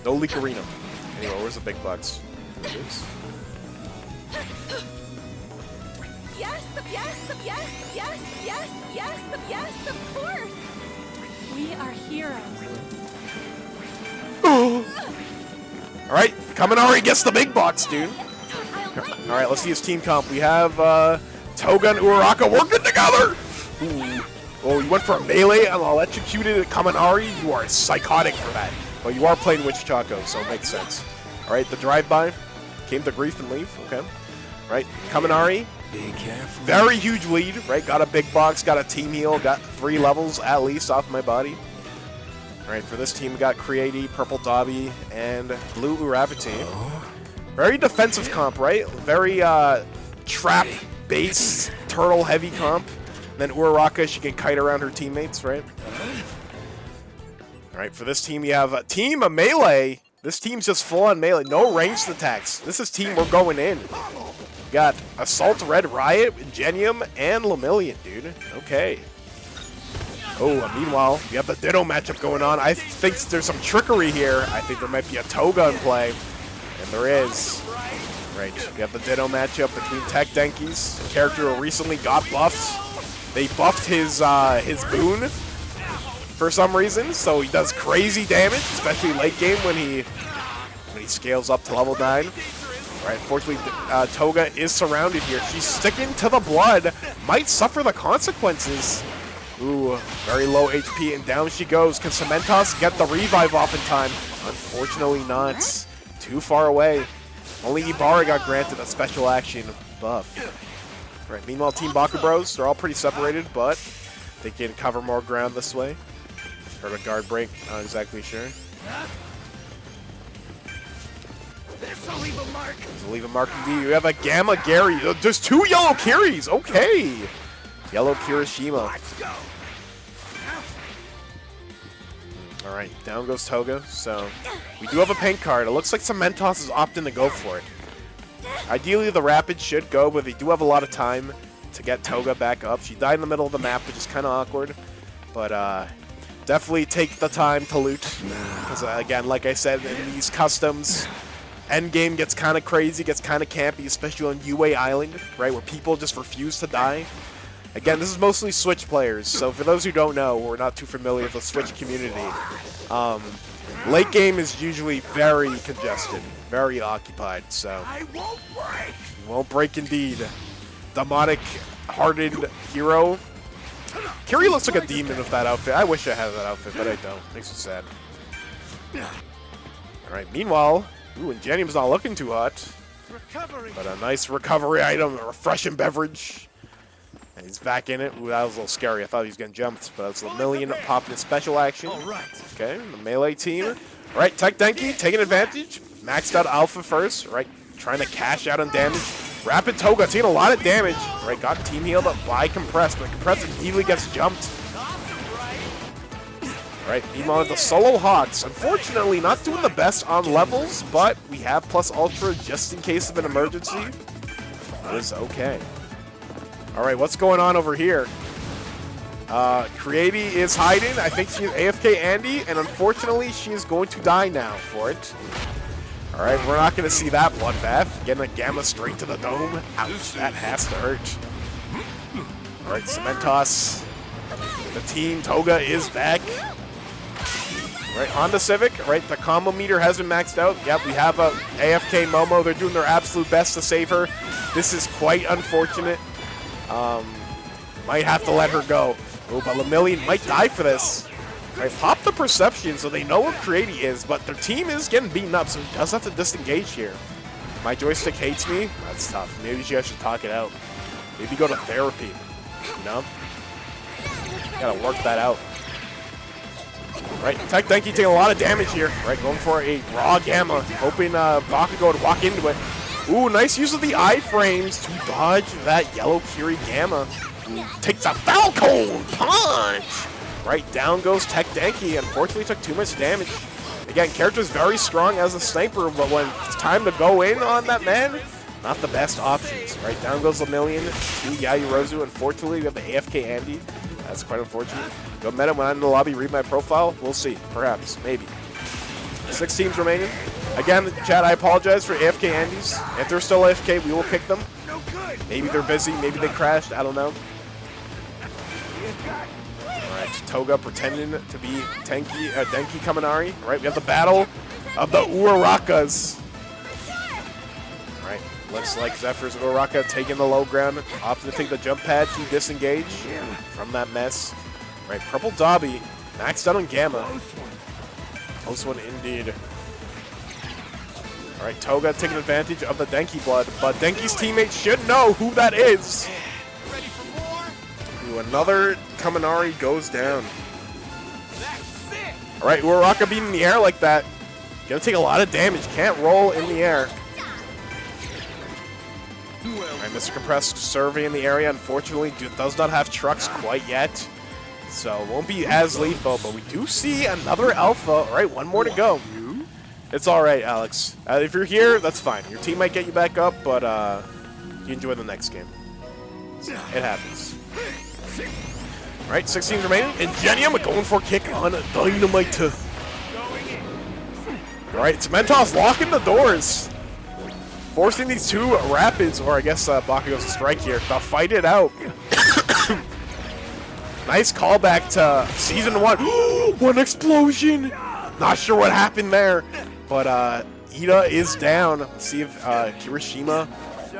No leak arena. Anyway, where's the big bucks? There it is. Yes, of course. We are heroes. Alright, Kaminari gets the big box, dude. I'll All right, let's see his team comp. We have Toga and Uraraka working together. Ooh. Oh, you went for a melee and electrocuted Kaminari? You are psychotic for that. Well, you are playing Witch Chaco, so it makes sense. All right, the drive-by came to grief and leave. Okay. Right, Kaminari. Be careful. Very huge lead, right? Got a big box, got a team heal, got 3 levels at least off my body. All right, for this team, we got Creati, Purple Dobby, and Blue Uravati. Very defensive comp, right? Very trap base, turtle heavy comp. And then Uraraka, she can kite around her teammates, right? All right, for this team, you have a team of melee. This team's just full on melee, no ranged attacks. This is team we're going in. We got Assault Red Riot, Ingenium, and Lemillion, dude. Okay. Oh, meanwhile, we have the Ditto matchup going on. I think there's some trickery here. I think there might be a Toga in play. And there is. Right, we have the Ditto matchup between Tech Denki's, a character who recently got buffs. They buffed his boon for some reason, so he does crazy damage, especially late game when he scales up to level 9. All right, unfortunately, Toga is surrounded here. She's sticking to the blood, might suffer the consequences. Ooh, very low HP, and down she goes. Can Cementos get the revive off in time? Unfortunately not. Too far away. Only Ibarra got granted a special action buff. All right, meanwhile, Team Baku Bros, they're all pretty separated, but they can cover more ground this way. Heard a guard break, not exactly sure. There's a leave a mark. There's a leave a mark indeed. We have a Gamma Gary. There's 2 yellow Kiris. Okay. Yellow Kirishima. Let's go. All right, down goes Toga. So we do have a pink card. It looks like Cementos is opting to go for it. Ideally, the Rapid should go, but they do have a lot of time to get Toga back up. She died in the middle of the map, which is kind of awkward. But definitely take the time to loot. Because, again, like I said, in these customs, endgame gets kind of crazy, gets kind of campy, especially on UA Island, right, where people just refuse to die. Again, this is mostly Switch players, so for those who don't know, or are not too familiar with the Switch community, late game is usually very congested, very occupied, so... I won't break. Won't break indeed. Demonic-hearted hero. Kiri looks like a demon with that outfit. I wish I had that outfit, but I don't. Makes me sad. Alright, meanwhile... Ooh, Ingenium's not looking too hot. Recovery. But a nice recovery item, a refreshing beverage. And he's back in it. Ooh, that was a little scary. I thought he was getting jumped, but it's Lemillion popping his special action. All right. Okay, the melee team. All right, Tech Denki taking advantage. Maxed out Alpha first. Right, trying to cash out on damage. Rapid Toga taking a lot of damage. Right, got team healed up by Compressed, but Compressed immediately gets jumped. All right, meanwhile, the Solo Hawks. Unfortunately, not doing the best on levels, but we have plus Ultra just in case of an emergency. It is okay. All right, what's going on over here? Creati is hiding. I think she's AFK Andy, and unfortunately, she is going to die now for it. All right, we're not going to see that bloodbath. Getting a Gamma straight to the dome. Ouch, that has to hurt. All right, Cementos. The team, Toga, is back. All right, Honda Civic. All right, the combo meter has been maxed out. Yep, we have a AFK Momo. They're doing their absolute best to save her. This is quite unfortunate. Might have to let her go. Oh, but Lemillion might die for this. Right, pop the perception so they know where Creati is, but their team is getting beaten up, so he does have to disengage here. My joystick hates me? That's tough. Maybe you guys should talk it out. Maybe go to therapy. You know? Gotta work that out. Right, Tech Denki taking a lot of damage here. Right, going for a raw Gamma, hoping Bakugo would walk into it. Ooh, nice use of the iframes to dodge that yellow Kiri Gamma. Takes a Falcon punch! Right, down goes Tech Denki. Unfortunately, took too much damage. Again, character's very strong as a sniper, but when it's time to go in on that man, not the best options. Right, down goes Lemillion to Yayurozu. Unfortunately, we have the AFK Andy. That's quite unfortunate. Go meta when I'm in the lobby, read my profile. We'll see. Perhaps. Maybe. 6 teams remaining. Again, chat, I apologize for AFK Andys. If they're still AFK, we will kick them. Maybe they're busy. Maybe they crashed. I don't know. Alright, Toga pretending to be Denki Kaminari. Alright, we have the battle of the Urarakas. Alright, looks like Zephyr's Uraraka taking the low ground, opting to take the jump pad to disengage from that mess. Right, Purple Dobby, maxed out on Gamma. Close one indeed. Alright, Toga taking advantage of the Denki blood, but Denki's teammates should know who that is. Ooh, another Kaminari goes down. Alright, Uraraka being in the air like that. Gonna take a lot of damage, can't roll in the air. Alright, Mr. Compressed survey in the area, unfortunately does not have trucks quite yet. So won't be as lethal, but we do see another Alpha. Alright, one more to go. It's alright, Alex. If you're here, that's fine. Your team might get you back up, but you enjoy the next game. It happens. Alright, 16 remaining. Ingenium going for a kick on Dynamite. Alright, Cementos locking the doors. Forcing these two Rapids, or I guess Bakugo's a strike here, to fight it out. Nice callback to Season 1. One explosion! Not sure what happened there, but Ida is down. Let's see if Kirishima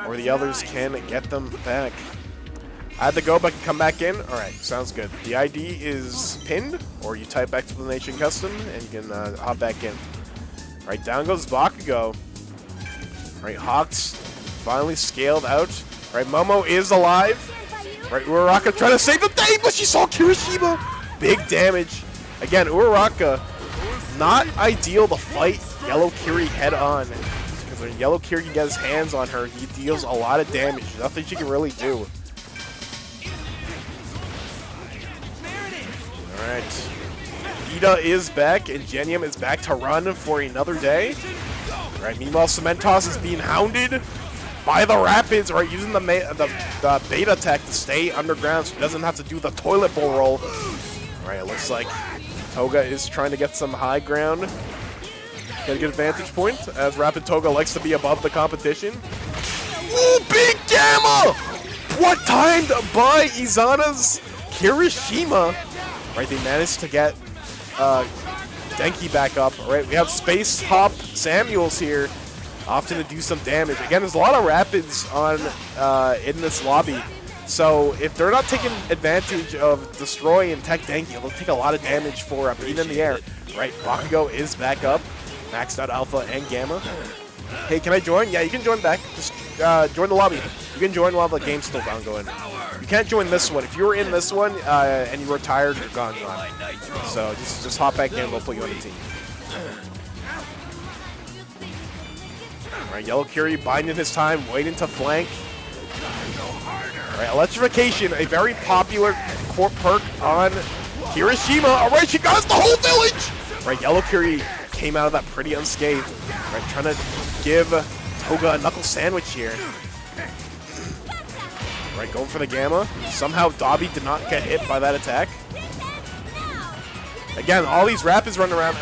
or the others can get them back. I had to go back and come back in. Alright, sounds good. The ID is pinned, or you type explanation custom, and you can hop back in. Alright, down goes Bakugo. Alright, Hawks finally scaled out. Alright, Momo is alive. Alright, Uraraka trying to save the day, but she saw Kirishima. Big damage. Again, Uraraka, not ideal to fight Yellow Kiri head on. Because when Yellow Kiri can get his hands on her, he deals a lot of damage. Nothing she can really do. Alright. Ida is back, and Ingenium is back to run for another day. Alright, meanwhile, Cementos is being hounded by the Rapids, right, using the beta tech to stay underground so he doesn't have to do the toilet bowl roll. Alright, it looks like Toga is trying to get some high ground. Get a good vantage point, as Rapid Toga likes to be above the competition. Ooh, big Gamma! What timed by Izana's Kirishima? Right, they managed to get Denki back up. Alright, we have Space Hop Samuels here, opting to do some damage. Again, there's a lot of Rapids on in this lobby, so if they're not taking advantage of Destroy and Tech Denki, they'll take a lot of damage for being in the air. Right, Bakugo is back up, maxed out Alpha and Gamma. Hey, can I join? Yeah, you can join back. Just join the lobby. You can join while the game's still ongoing. You can't join this one. If you were in this one and you were tired, you're gone. So just hop back in. We'll put you on the team. All right, Yellow Kiri biding his time, waiting to flank. All right, Electrification, a very popular perk on Kirishima. All right, she got us the whole village. All right, Yellow Kiri came out of that pretty unscathed. All right, trying to give Toga a knuckle sandwich here. Right, going for the Gamma. Somehow Dobby did not get hit by that attack. Again, all these Rapids running around.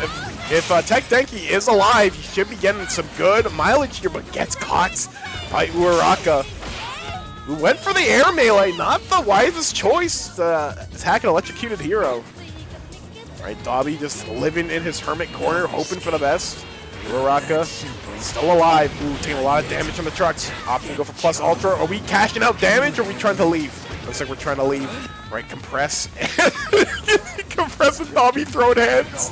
If Tech Denki is alive, he should be getting some good mileage here, but gets caught by Uraraka, who went for the air melee. Not the wisest choice to attack an electrocuted hero. Right, Dobby just living in his hermit corner, hoping for the best. Uraraka still alive. Ooh, taking a lot of damage from the trucks. Opting to go for plus ultra. Are we cashing out damage or are we trying to leave? Looks like we're trying to leave. Right, compress. Compress and Dobby throwing hands.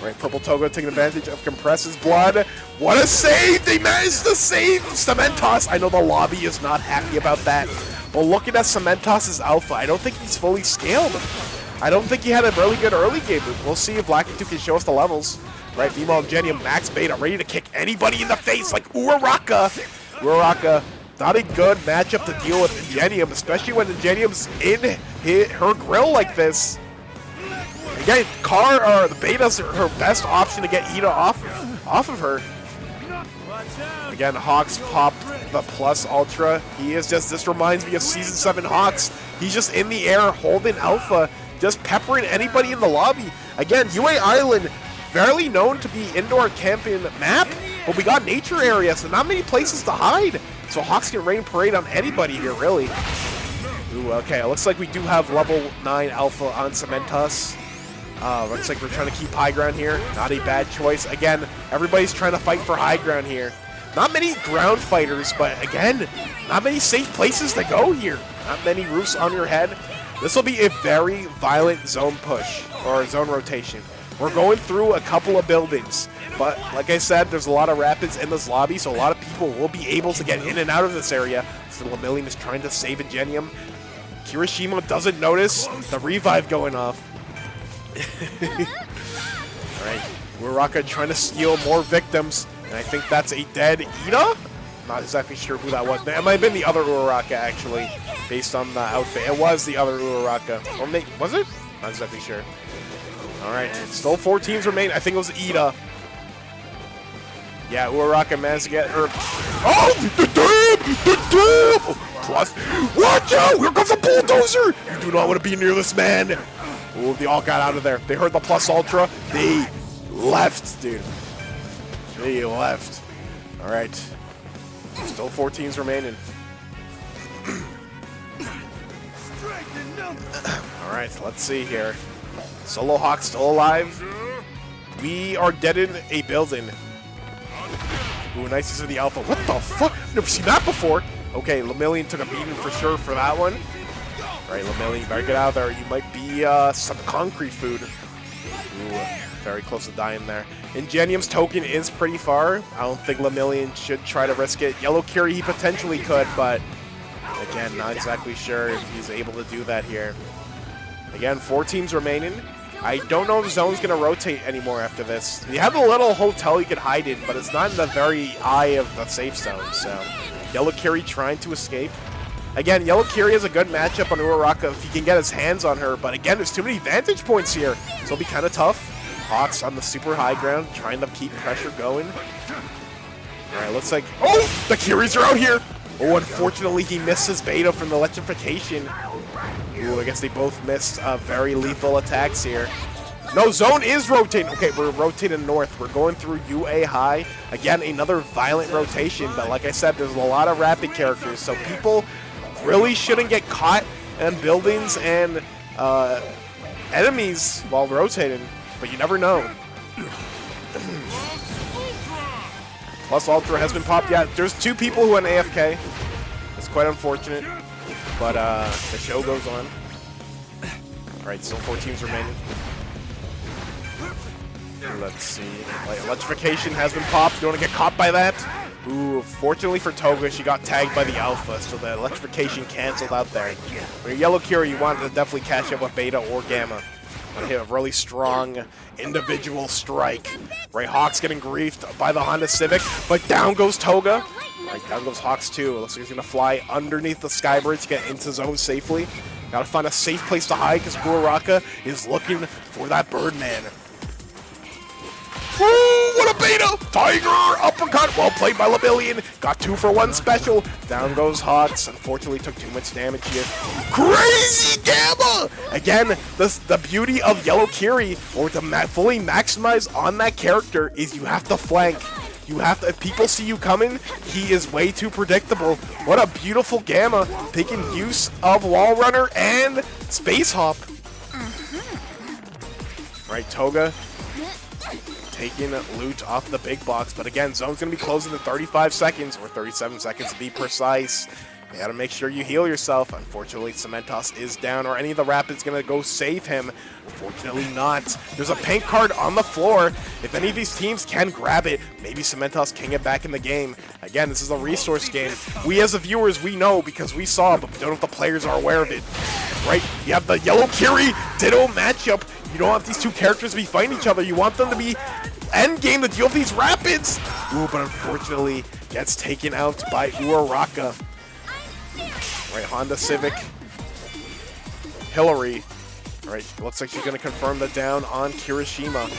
Right, Purple Toga taking advantage of Compress's blood. What a save! They managed to save Cementos. I know the lobby is not happy about that. But looking at Cementos' alpha, I don't think he's fully scaled. I don't think he had a really good early game. We'll see if Black 2 can show us the levels. Right, meanwhile, Ingenium, max beta, ready to kick anybody in the face like Uraraka. Uraraka, not a good matchup to deal with Ingenium, especially when Ingenium's in her grill like this. Again, the beta's her best option to get Ida off of her. Again, Hawks popped the plus ultra. This reminds me of Season 7 Hawks. He's just in the air holding alpha, just peppering anybody in the lobby. Again, UA Island, fairly known to be indoor camping map, but we got nature areas, so not many places to hide. So Hawks can rain parade on anybody here, really. Ooh, okay, it looks like we do have level 9 alpha on Cementos. Looks like we're trying to keep high ground here. Not a bad choice. Again, everybody's trying to fight for high ground here. Not many ground fighters, but again, not many safe places to go here. Not many roofs on your head. This will be a very violent zone push, or zone rotation. We're going through a couple of buildings, but like I said, there's a lot of rapids in this lobby, so a lot of people will be able to get in and out of this area. So Lemillion is trying to save Ingenium. Kirishima doesn't notice the revive going off. Alright, Uraraka trying to steal more victims, and I think that's a dead Ida? Not exactly sure who that was. It might have been the other Uraraka, actually, based on the outfit. It was the other Uraraka. Or maybe, was it? Not exactly sure. Alright, still 4 teams remain. I think it was Ida. Yeah, Uraraka managed to get her. Oh! The dam! The dam! Plus, watch out! Here comes a bulldozer! You do not want to be near this man! Oh, they all got out of there. They heard the plus ultra. They left, dude. They left. Alright. Still 4 teams remaining. Alright, let's see here. Solo Hawk still alive. We are dead in a building. Ooh, nice to see the alpha. What the fuck? Never seen that before. Okay, Lemillion took a beating for sure for that one. Alright, Lemillion, you better get out of there. You might be some concrete food. Ooh, very close to dying there. Ingenium's token is pretty far. I don't think Lemillion should try to risk it. Yellow Curie, he potentially could, but again, not exactly sure if he's able to do that here. Again, 4 teams remaining. I don't know if Zone's going to rotate anymore after this. You have a little hotel you can hide in, but it's not in the very eye of the safe zone, so Yellow Curie trying to escape. Again, Yellow Curie is a good matchup on Uraraka if he can get his hands on her, but again, there's too many vantage points here, so it'll be kind of tough. Hawks on the super high ground, trying to keep pressure going. Alright, looks like... Oh! The Curies are out here! Oh, unfortunately, he missed his beta from the electrification. Ooh, I guess they both missed very lethal attacks here. No, Zone is rotating. Okay, we're rotating north. We're going through UA high. Again, another violent rotation, but like I said, there's a lot of rapid characters, so people really shouldn't get caught in buildings and enemies while rotating, but you never know. Plus Ultra has been popped. Yeah, there's 2 people who went AFK. It's quite unfortunate, but the show goes on. Alright, still 4 teams remaining. Let's see. Like, electrification has been popped. Don't want to get caught by that. Ooh, fortunately for Toga, she got tagged by the Alpha, so the electrification canceled out there. But your Yellow Curie, you wanted to definitely catch up with Beta or Gamma. And hit a really strong individual strike. Right, Hawks getting griefed by the Honda Civic, but down goes Toga. Right, down goes Hawks too. It looks like he's going to fly underneath the sky bridge to get into zone safely. Gotta find a safe place to hide because Uraraka is looking for that Birdman. Ooh, what a beta! Tiger uppercut, well played by Lemillion. Got 2 for 1 special. Down goes Hawks. Unfortunately, took too much damage here. Crazy Gamma! Again, the beauty of Yellow Curie, or to fully maximize on that character, is you have to flank. You have to, if people see you coming, he is way too predictable. What a beautiful Gamma, taking use of Wall Runner and Space Hop. Right, Toga taking loot off the big box, but again, Zone's going to be closing in 35 seconds, or 37 seconds to be precise. You got to make sure you heal yourself. Unfortunately, Cementos is down, or any of the Rapids going to go save him. Unfortunately not. There's a paint card on the floor. If any of these teams can grab it, maybe Cementos can get back in the game. Again, this is a resource game. We as the viewers, we know because we saw, but we don't know if the players are aware of it. Right? You have the Yellow Curie Ditto matchup. You don't want these 2 characters to be fighting each other. You want them to be endgame to deal with these Rapids. Ooh, but unfortunately gets taken out by Uraraka. Right, Honda Civic. Hillary. Alright, looks like she's going to confirm the down on Kirishima.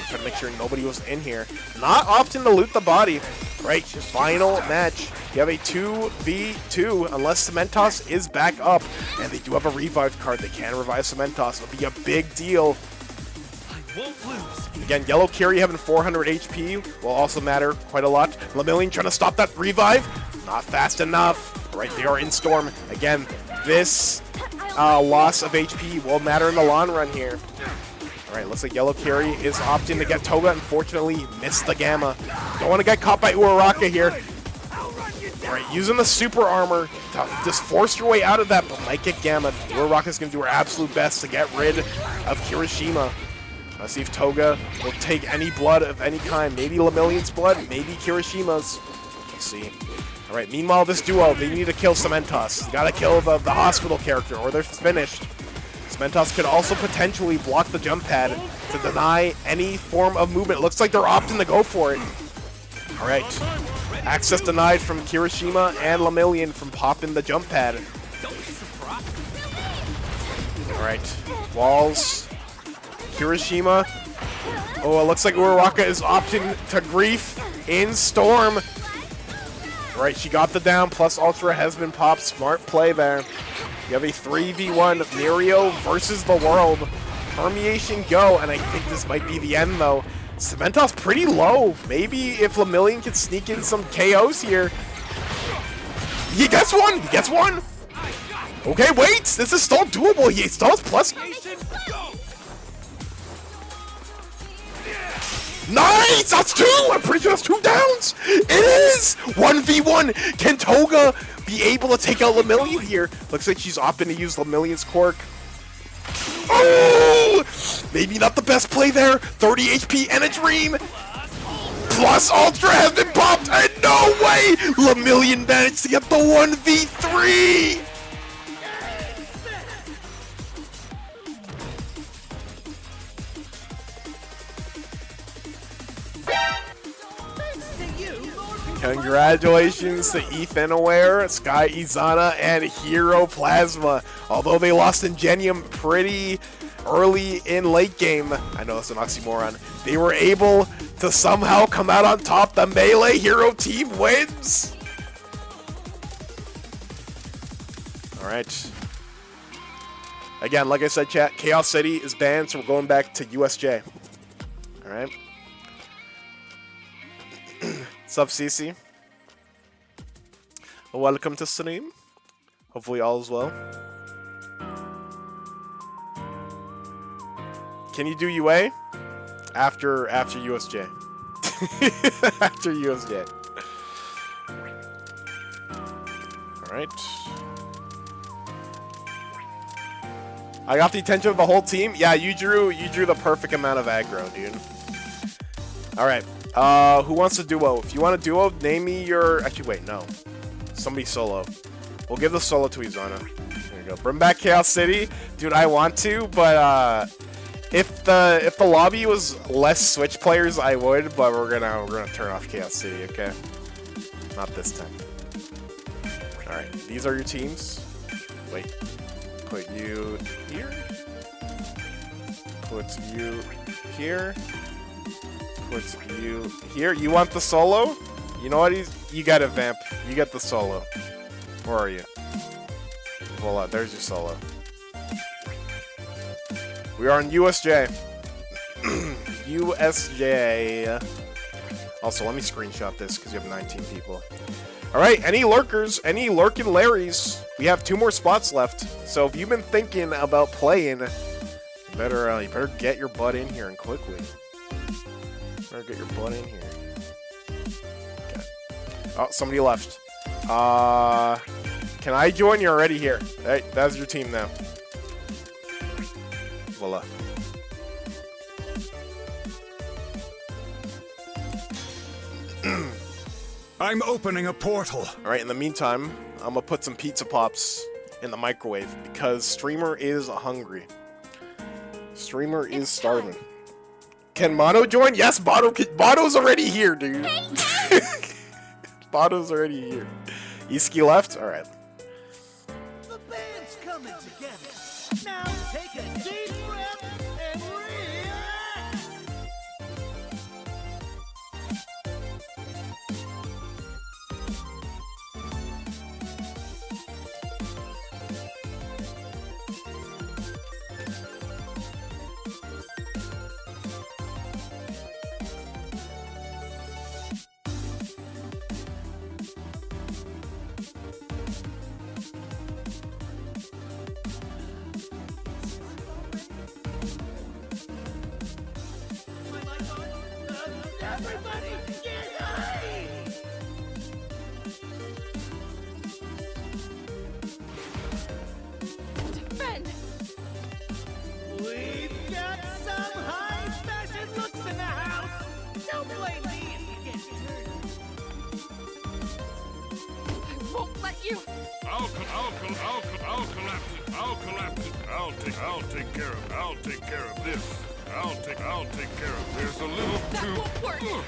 Trying to make sure nobody was in here. Not opting to loot the body. Right, final match. You have a 2v2 unless Cementos is back up. And they do have a revive card. They can revive Cementos. It'll be a big deal. Again, Yellow Curie having 400 HP will also matter quite a lot. Lemillion trying to stop that revive. Not fast enough. Right, they are in Storm. Again, this loss of HP will matter in the long run here. Alright, looks like Yellow Carry is opting to get Toga. Unfortunately, missed the Gamma. Don't want to get caught by Uraraka here. Alright, using the super armor to just force your way out of that, but might get Gamma. Uraraka's going to do her absolute best to get rid of Kirishima. Let's see if Toga will take any blood of any kind. Maybe Lemillion's blood, maybe Kirishima's. Let's see. Alright, meanwhile, this duo, they need to kill Cementos. Gotta kill the hospital character, or they're finished. Cementos could also potentially block the jump pad to deny any form of movement. Looks like they're opting to go for it. Alright. Access denied from Kirishima and Lemillion from popping the jump pad. Alright. Walls. Kirishima. Oh, it looks like Uraraka is opting to grief in Storm. Alright, she got the down, plus Ultra has been popped. Smart play there. You have a 3v1 Mirio versus the world. Permeation go, and I think this might be the end, though. Cementos pretty low. Maybe if Lemillion can sneak in some KOs here. He gets one! He gets one! Okay, wait! This is still doable. He still has plus... Nice! That's two! I'm pretty sure that's 2 downs! It is! 1v1! Can Toga be able to take out Lemillion here? Looks like she's opting to use Lemillion's quirk. Oh! Maybe not the best play there. 30 HP and a dream. Plus Ultra has been popped, and no way! Lemillion managed to get the 1v3! Congratulations to Ethan Aware, Sky Izana, and Hero Plasma. Although they lost Ingenium pretty early in late game, I know that's an oxymoron, they were able to somehow come out on top. The Melee Hero team wins! Alright. Again, like I said, chat, Chaos City is banned, so we're going back to USJ. Alright. What's up, CC? Welcome to stream. Hopefully all is well. Can you do UA? After USJ. After USJ. Alright. I got the attention of the whole team. Yeah, you drew the perfect amount of aggro, dude. Alright. Who wants a duo? If you want a duo, name me your... Actually, wait, no. Somebody solo. We'll give the solo to Izana. There you go. Bring back Chaos City. Dude, I want to, but, if the lobby was less Switch players, I would, but we're gonna turn off Chaos City, okay? Not this time. Alright, these are your teams. Wait. Put you here. Put you here. Put you here. You want the solo? You know what? You got a vamp. You get the solo. Where are you? Voila, there's your solo. We are in USJ. USJ. Also, let me screenshot this because you have 19 people. Alright, any lurkers, any lurkin' Larrys, we have 2 more spots left. So if you've been thinking about playing, you better get your butt in here and quickly. Better get your butt in here. Okay. Oh, somebody left. Can I join? You're already here. Hey, that's your team now. Voila. I'm opening a portal. Alright, in the meantime, I'm gonna put some pizza pops in the microwave because Streamer is hungry. Streamer is starving. Can Mono join? Yes, Mono's already here, dude. Mono's already here. Iski left? Alright. The band's coming together. Now take a deep breath and relax. I'll collapse it. I'll collapse it. I'll take care of it. I'll take care of this. I'll take care of it. There's a little too. Won't work.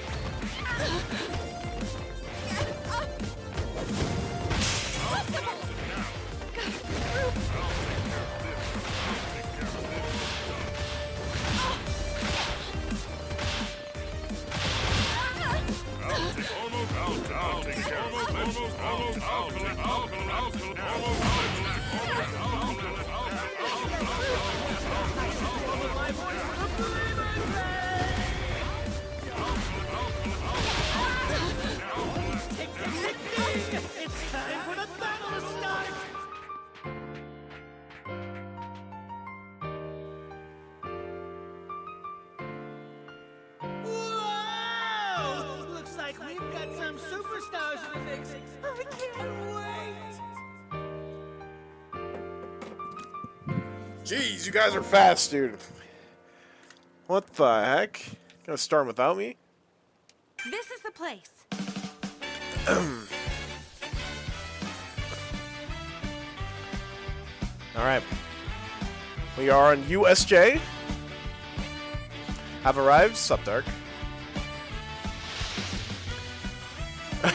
It's time for the battle to start! Whoa! Looks like we've got some superstars in the mix. I can't wait! Jeez, you guys are fast, dude. What the heck? Gonna start without me? This is the place. Alright. We are on USJ. Have arrived. Sup, Dark.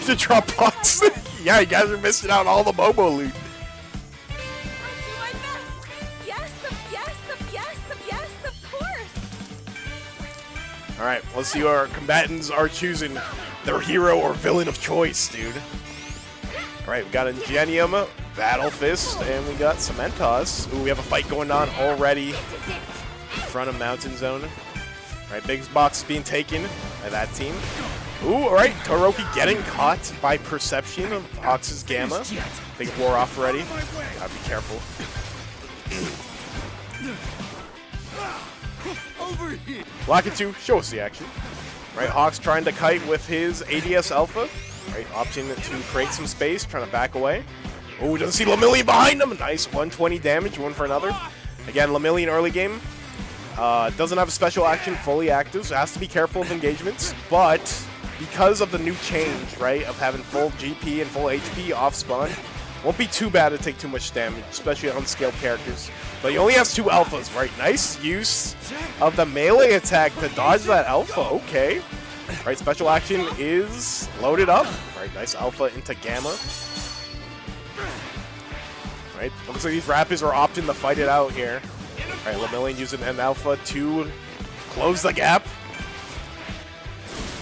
To drop box. Yeah, you guys are missing out on all the Momo loot. I'll do my best. Yes, yes, yes, yes, of course. Alright, let's see who our combatants are choosing their hero or villain of choice, dude. Alright, we got Ingenium, Battle Fist, and we got Cementos. Ooh, we have a fight going on already in front of Mountain Zone. Alright, Big Box is being taken by that team. Ooh, alright, Todoroki getting caught by Perception of Ox's Gamma. They wore off already. Gotta be careful. Lakitu, show us the action. Right, Hawk's trying to kite with his ADS Alpha. Right, opting to create some space, trying to back away. Oh, doesn't see Lemillion behind him. Nice 120 damage, one for another. Again, Lemillion early game. Doesn't have a special action fully active, so has to be careful of engagements. But because of the new change, right, of having full GP and full HP off spawn, won't be too bad to take too much damage, especially on scaled characters. But he only has 2 alphas, right? Nice use of the melee attack to dodge that alpha. Okay. Right, special action is loaded up. Right, nice alpha into Gamma. Right, looks like these Rapids are opting to fight it out here. Right, Lemillion using an alpha to close the gap.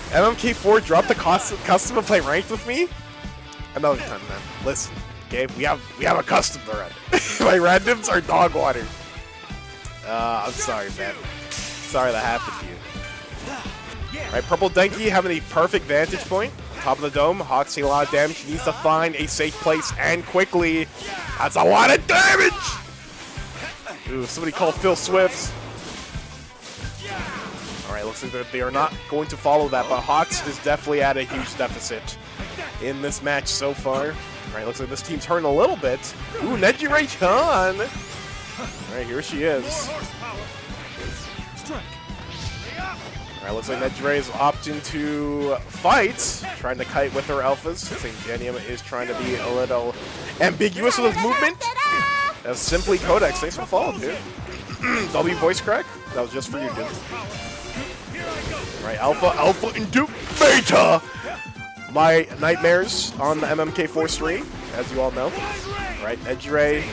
MMK4 dropped the custom to play ranked with me. Another time, man. Listen, okay, we have a custom to run. My randoms are dog water. I'm sorry, man. Sorry that happened to you. Right, Purple Denki having a perfect vantage point. Top of the dome, Hawk's taking a lot of damage. He needs to find a safe place and quickly. That's a lot of damage! Ooh, somebody call Phil Swift. Alright, looks like they are not going to follow that, but Hawks is definitely at a huge deficit in this match so far. Alright, looks like this team's hurting a little bit. Ooh, Nejire-chan! Alright, here she is. Alright, looks like Nejire is opting to fight, trying to kite with her alphas. I think Ingenium is trying to be a little ambiguous with his movement. That's simply Codex. Thanks for following, dude. W voice crack? That was just for you, dude. Alright, Alpha into Beta! My nightmares on the MMK4 stream, as you all know. Alright, Nejire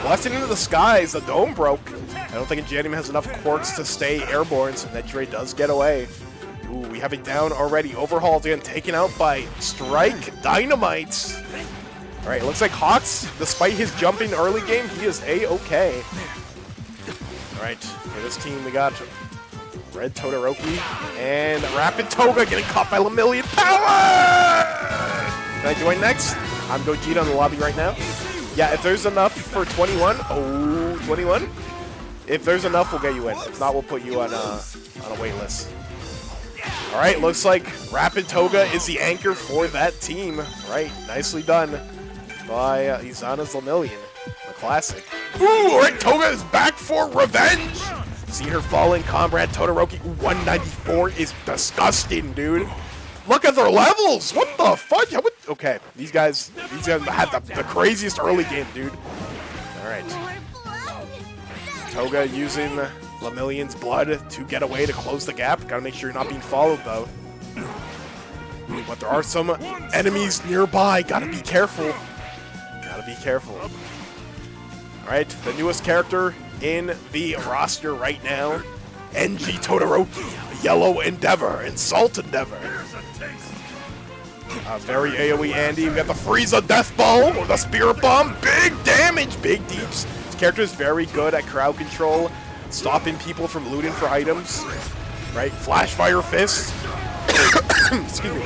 blasting into the skies. The dome broke. I don't think Ingenium has enough quirks to stay airborne, so Nejire does get away. Ooh, we have it down already. Overhauled and taken out by Strike Dynamite. Alright, looks like Hawks, despite his jumping early game, he is A-okay. Alright, for this team we got Red Todoroki and Rapid Toga getting caught by Lemillion Power! Can I join next? I'm Gogeta in the lobby right now. Yeah, if there's enough for 21, 21? If there's enough, we'll get you in. If not, we'll put you on a wait list. Alright, looks like Rapid Toga is the anchor for that team. Right, nicely done by Izana's Lemillion, the classic. Ooh, alright, Toga is back for revenge! See her falling, comrade Todoroki. 194 is disgusting, dude. Look at their levels! What the fudge? okay, these guys had the craziest early game, dude. All right. Toga using Lemillion's blood to get away to close the gap. Gotta make sure you're not being followed, though. But there are some enemies nearby. Gotta be careful. Gotta be careful. Alright, the newest character in the roster right now. NG Todoroki, Yellow Endeavor, and Salt Endeavor. Very AoE Andy. We got the Frieza Death Ball or the Spirit Bomb. Big damage, big deeps. This character is very good at crowd control, stopping people from looting for items. Right, Flash Fire Fist. Excuse me.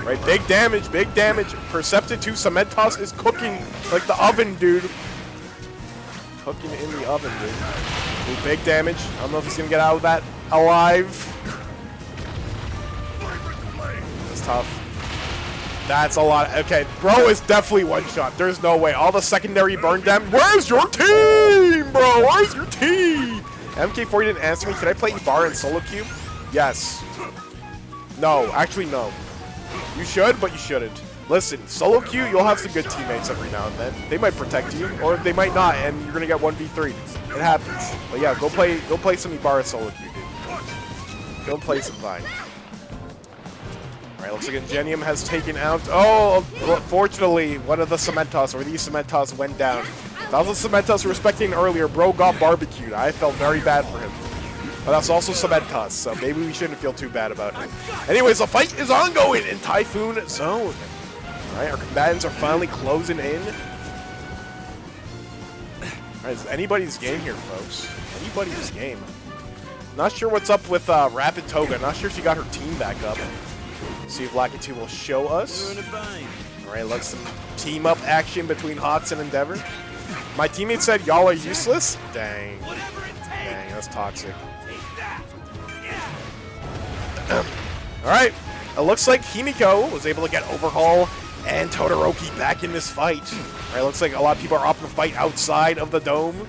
Right, big damage, big damage. Percepted 2, Cementos is cooking like the oven, dude. Cooking in the oven, dude. Ooh, big damage. I don't know if he's gonna get out of that alive. That's tough. That's a lot. Okay, bro is definitely one shot. There's no way. All the secondary burn damage. Where's your team, bro? Where's your team? MK4 didn't answer me. Can I play Ibarra and Solo Cube? Yes. No, actually no. You should, but you shouldn't. Listen, Solo Q, you'll have some good teammates every now and then. They might protect you, or they might not, and you're gonna get 1v3. It happens. But yeah, go play some Ibarra Solo Q, dude. Go play some Vine. Alright, looks like Ingenium has taken out. Oh, fortunately, one of the Cementos, or these Cementos, went down. That was the Cementos we were expecting earlier. Bro got barbecued. I felt very bad for him. But that's also Cementos, so maybe we shouldn't feel too bad about it. Anyways, the fight is ongoing in Typhoon Zone. Alright, our combatants are finally closing in. Alright, it's anybody's game here, folks. Anybody's game. Not sure what's up with Rapid Toga. Not sure if she got her team back up. See if Lakitu will show us. Alright, let's some team up action between Hots and Endeavor. My teammate said y'all are useless? Dang. Dang, that's toxic. Alright, it looks like Himiko was able to get Overhaul and Todoroki back in this fight. Alright, looks like a lot of people are opting to fight outside of the dome.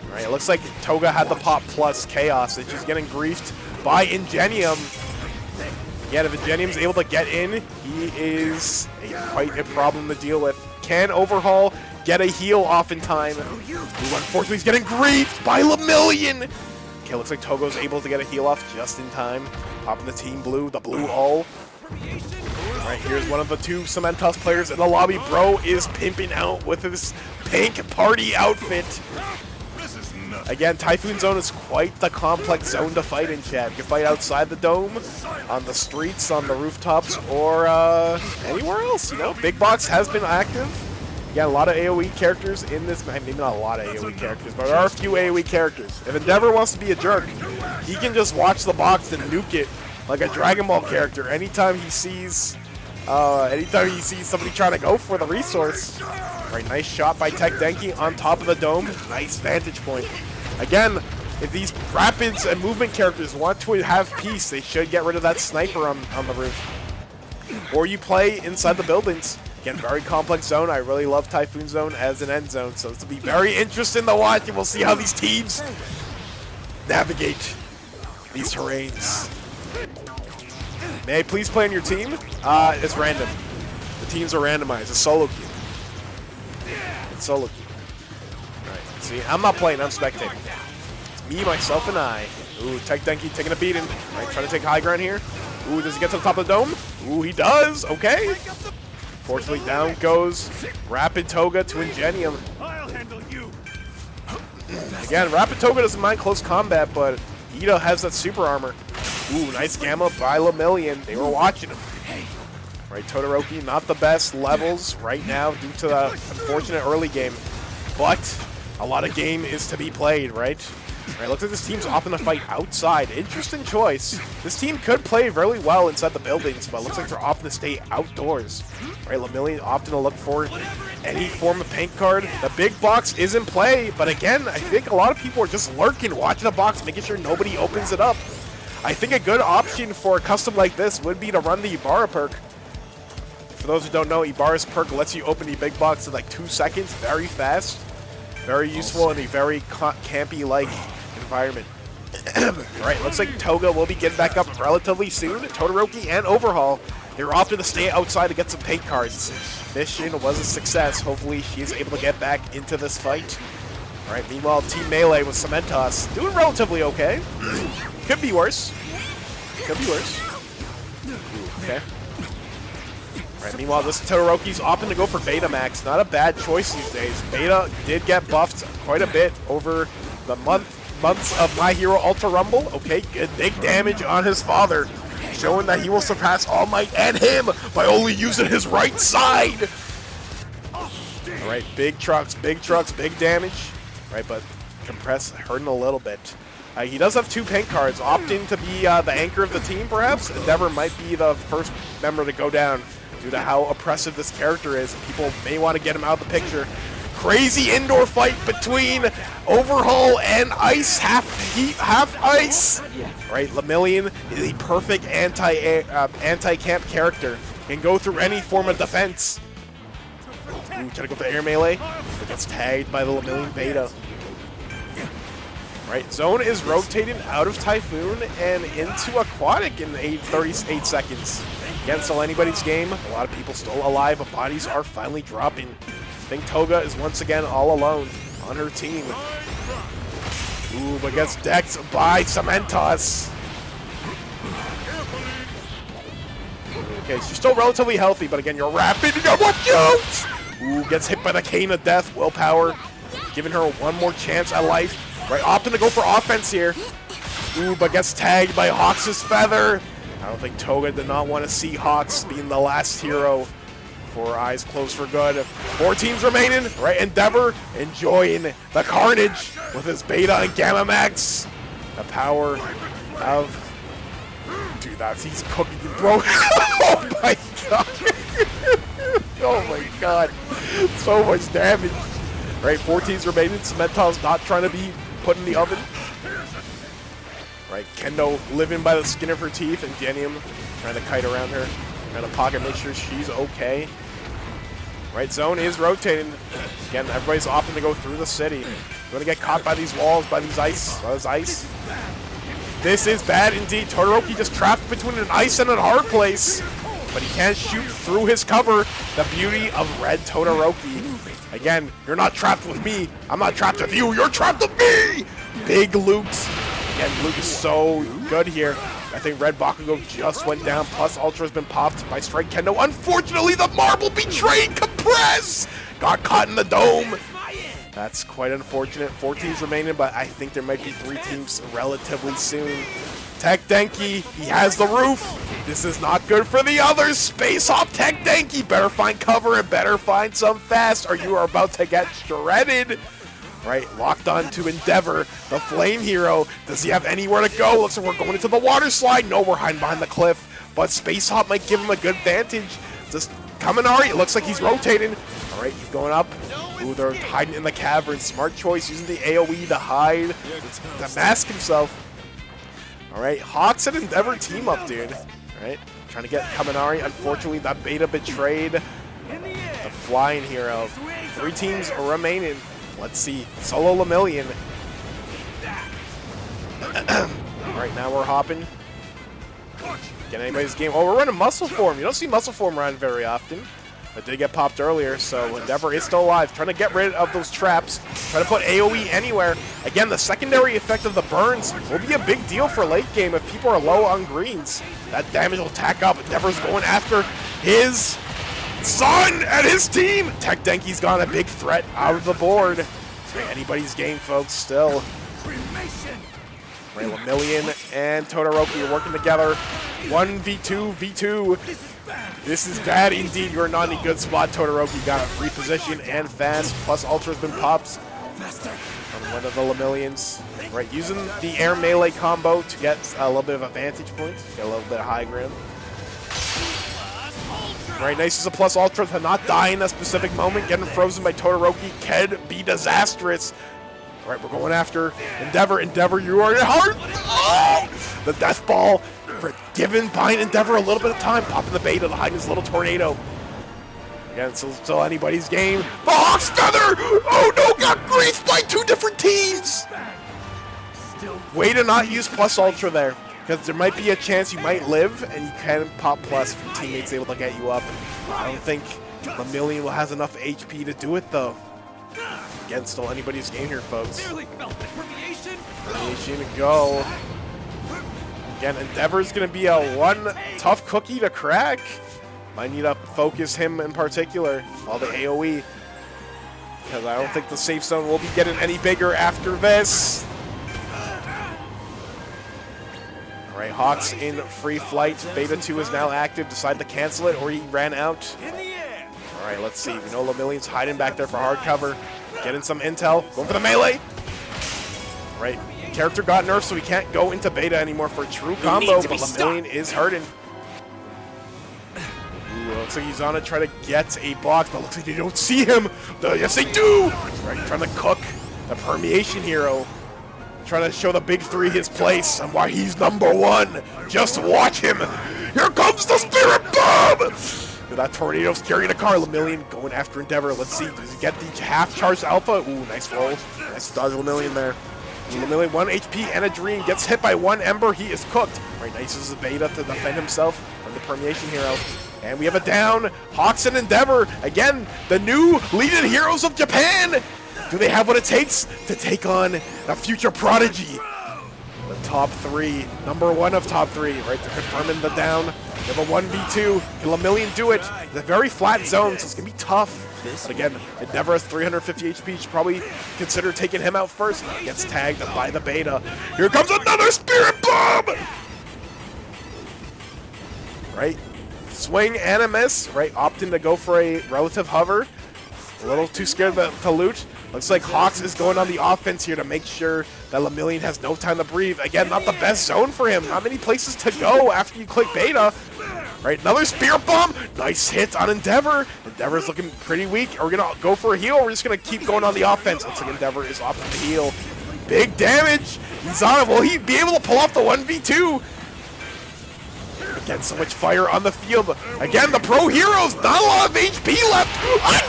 Alright, it looks like Toga had the pop plus Chaos, and she's getting griefed by Ingenium. Again, if Ingenium's able to get in, he is quite a problem to deal with. Can Overhaul get a heal off in time? Who unfortunately is getting griefed by Lemillion. Okay, looks like Togo's able to get a heal off just in time. Popping the Team Blue, the Blue All. Alright, here's one of the 2 Cementos players in the lobby. Bro is pimping out with his pink party outfit. Again, Typhoon Zone is quite the complex zone to fight in, chat. You can fight outside the dome, on the streets, on the rooftops, or anywhere else, you know? Big Box has been active. Again, a lot of AoE characters in this. Maybe not a lot of AoE characters, but there are a few AoE characters. If Endeavor wants to be a jerk, he can just watch the box and nuke it like a Dragon Ball character anytime he sees somebody trying to go for the resource. Right, nice shot by Tech Denki on top of the dome. Nice vantage point. Again, if these rapids and movement characters want to have peace, they should get rid of that sniper on the roof. Or you play inside the buildings. Again, very complex zone. I really love Typhoon Zone as an end zone, so this will be very interesting to watch, and we'll see how these teams navigate these terrains. May I please play on your team? It's random. The teams are randomized. It's solo queue. It's solo queue. Alright, see, I'm not playing, I'm spectating. It's me, myself, and I. Ooh, Tech Denki taking a beating. Right, trying to take high ground here. Ooh, does he get to the top of the dome? Ooh, he does. Okay. Fortunately, down goes Rapid Toga to Ingenium. I'll handle you. Again, Rapid Toga doesn't mind close combat, but Ida has that super armor. Ooh, nice gamma by Lemillion. They were watching him. Right, Todoroki, not the best levels right now due to the unfortunate early game, but a lot of game is to be played, right? Right, looks like this team's opting to fight outside. Interesting choice. This team could play really well inside the buildings, but it looks like they're opting to stay outdoors. Right, Lemillion opting to look for any form of paint card. The big box is in play, but again, I think a lot of people are just lurking, watching the box, making sure nobody opens it up. I think a good option for a custom like this would be to run the Ibarra perk. For those who don't know, Ibarra's perk lets you open the big box in like 2 seconds, very fast. Very useful in a very campy-like environment. Right, looks like Toga will be getting back up relatively soon. Todoroki and Overhaul They're opting to stay outside to get some paint cards. Mission was a success. Hopefully she is able to get back into this fight. All right, meanwhile, Team Melee with Cementos doing relatively okay. Could be worse. Could be worse. Okay. All right, meanwhile, this Todoroki's opting to go for Betamax. Not a bad choice these days. Beta did get buffed quite a bit over the months of My Hero Ultra Rumble. Okay, good. Big damage on his father, showing that he will surpass All Might and him by only using his right side. All right, big trucks, big damage. Right, but Compress hurting a little bit. He does have 2 paint cards, opting to be the anchor of the team, perhaps. Endeavor might be the first member to go down due to how oppressive this character is. People may want to get him out of the picture. Crazy indoor fight between Overhaul and Ice, half heat, half ice. Right, Lemillion is the perfect anti-camp character. Can go through any form of defense. Ooh, trying to go for air melee, but gets tagged by the Lemillion Beta. Right, Zone is rotating out of Typhoon and into Aquatic in 38 seconds. Again, still anybody's game. A lot of people still alive, but bodies are finally dropping. I think Toga is once again all alone on her team. Ooh, but gets decked by Cementos. Okay, she's still relatively healthy, but again, you're rapid. You got watch out! Ooh, gets hit by the Cane of Death. Willpower, giving her one more chance at life. Right, opting to go for offense here. Ooh, but gets tagged by Hawks' Feather. I don't think Toga did not want to see Hawks being the last hero for Eyes Closed for Good. 4 teams remaining. Right, Endeavor enjoying the carnage with his Beta and Gamma Max. The power of... Dude, he's cooking, bro. Oh my god. Oh my god. So much damage. Right, 4 teams remaining. Cementos not trying to be put in the oven. Right, Kendo living by the skin of her teeth, and Genium trying to kite around her. Trying to pocket, make sure she's okay. Right, Zone is rotating. Again, everybody's opting to go through the city. Going to get caught by these walls, by these ice. This is bad indeed. Todoroki just trapped between an ice and a hard place. But he can't shoot through his cover. The beauty of Red Todoroki. Again, you're not trapped with me. I'm not trapped with you. You're trapped with me! Big Luke. Again, Luke is so good here. I think Red Bakugo just went down. Plus, Ultra has been popped by Strike Kendo. Unfortunately, the marble betrayed Compress! Got caught in the dome. That's quite unfortunate. 4 teams remaining, but I think there might be 3 teams relatively soon. Tech Denki, he has the roof. This is not good for the others. Space Hop Tech Denki, better find cover and better find some fast or you are about to get shredded. Right, locked on to Endeavor, the Flame Hero. Does he have anywhere to go? Looks like we're going into the water slide. No, we're hiding behind the cliff, but Space Hop might give him a good vantage. Just Kaminari, it looks like he's rotating. All right, he's going up. Ooh, they're hiding in the cavern. Smart choice, using the AoE to hide, to mask himself. All right, Hawks and Endeavor team up, dude. All right, trying to get Kaminari. Unfortunately, that Beta betrayed the Flying Hero. 3 teams remaining. Let's see, Solo Lemillion. All right, now we're hopping. Get anybody's game. Oh, we're running Muscle Form. You don't see Muscle Form run very often. But did get popped earlier, so Endeavor is still alive. Trying to get rid of those traps. Trying to put AoE anywhere. Again, the secondary effect of the burns will be a big deal for late game if people are low on greens. That damage will tack up. Endeavor's going after his son and his team. Tech Denki's gone a big threat out of the board. Anybody's game, folks, still. Right, Lemillion and Todoroki are working together. 1v2v2. This is bad indeed. You're not in a good spot. Todoroki got a free position and fast. Plus, Ultra's been popped from one of the Lemillions. Right, using the air melee combo to get a little bit of a vantage point. Get a little bit of high ground. Right, nice as a plus Ultra to not die in that specific moment. Getting frozen by Todoroki can be disastrous. All right, we're going after Endeavor. Endeavor, you are hard. Oh! The death ball for giving behind Endeavor a little bit of time. Popping the Beta behind his little tornado. Again, it's still anybody's game. The Hawk's Feather! Oh no, got griefed by 2 different teams! Way to not use plus Ultra there. Because there might be a chance you might live, and you can pop plus if your teammate's able to get you up. I don't think Lemillion has enough HP to do it, though. Again, still anybody's game here, folks. Permeation to go. Again, Endeavor's going to be a one tough cookie to crack. Might need to focus him in particular, all the AoE. Because I don't think the safe zone will be getting any bigger after this. Alright, Hawks in free flight. Beta 2 is now active. Decide to cancel it, or he ran out. Alright, let's see. We know Lemillion's hiding back there for hard cover. Getting some intel. Going for the melee. Alright, character got nerfed, so he can't go into beta anymore for a true combo, but Lemillion is hurting. Ooh, looks like he's on to try to get a block, but looks like they don't see him. Yes, they do! Right, trying to cook the permeation hero. Trying to show the big three his place and why he's #1. Just watch him. Here comes the spirit bomb! That tornado's carrying a car. Lemillion going after Endeavor. Let's see. Does he get the half-charged alpha? Ooh, nice roll. Nice dodge, Lemillion there. Lemillion 1 HP and a dream. Gets hit by 1 ember. He is cooked. All right, nice uses a beta to defend himself from the permeation hero. And we have a down. Hawks and Endeavor. Again, the new leading heroes of Japan. Do they have what it takes to take on a future prodigy? The top 3. #1 of top 3. Right, they're confirming the down. They have a 1v2. Can Lemillion do it? It's a very flat zone, so it's going to be tough. But again, Endeavor has 350 HP. Should probably consider taking him out first. Gets tagged by the beta. Here comes another spirit bomb! Right? Swing and a miss. Right? Opting to go for a relative hover. A little too scared to loot. Looks like Hawks is going on the offense here to make sure that Lemillion has no time to breathe. Again, not the best zone for him. Not many places to go after you click beta. Right, another spirit bomb. Nice hit on Endeavor. Endeavor's looking pretty weak. Are we going to go for a heal, or we're just going to keep going on the offense? Looks like Endeavor is off the heal. Big damage. He's on it. Will he be able to pull off the 1v2? Again, so much fire on the field. Again, the pro heroes, not a lot of HP left.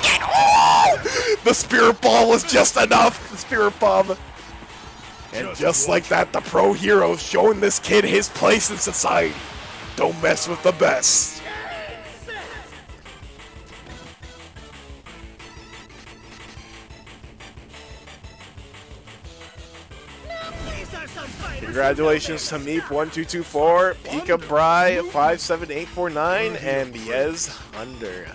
Again, oh! The spirit ball was just enough. The spirit bomb. And just like that, the pro heroes showing this kid his place in society. Don't mess with the best. Congratulations to Meep1224, Pika Bry 57849, and Yes Hunter.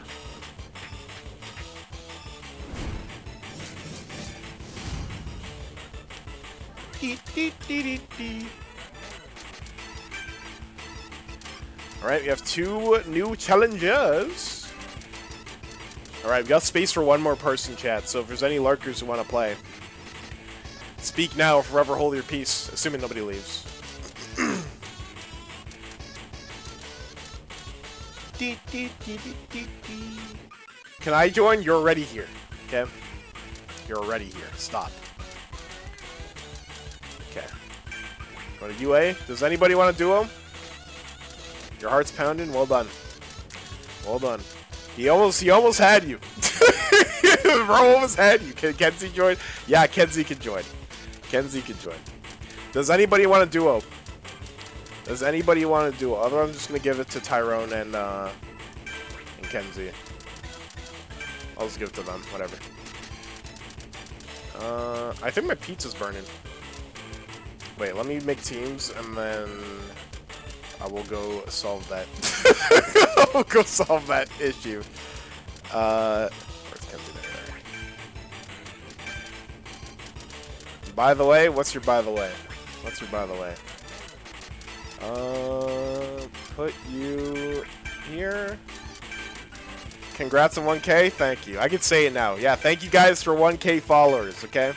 Alright, we have 2 new challenges. Alright, we got space for 1 more person, chat, so if there's any lurkers who want to play, speak now or forever hold your peace, assuming nobody leaves. Can I join? You're already here. Okay? You're already here. Stop. Okay. Go to UA. Does anybody want a duo? Your heart's pounding? Well done. Well done. He almost had you. Bro almost had you. Can Kenzie join? Yeah, Kenzie can join. Kenzie can join. Does anybody want a duo? Does anybody want a duo? Otherwise, I'm just gonna give it to Tyrone and Kenzie. I'll just give it to them. Whatever. I think my pizza's burning. Wait, let me make teams and then I will go solve that. I'll go solve that issue. Where's Kenzie? There. By the way, what's your by the way? What's your by the way? Put you here. Congrats on 1K. Thank you. I can say it now. Yeah, thank you guys for 1K followers, okay?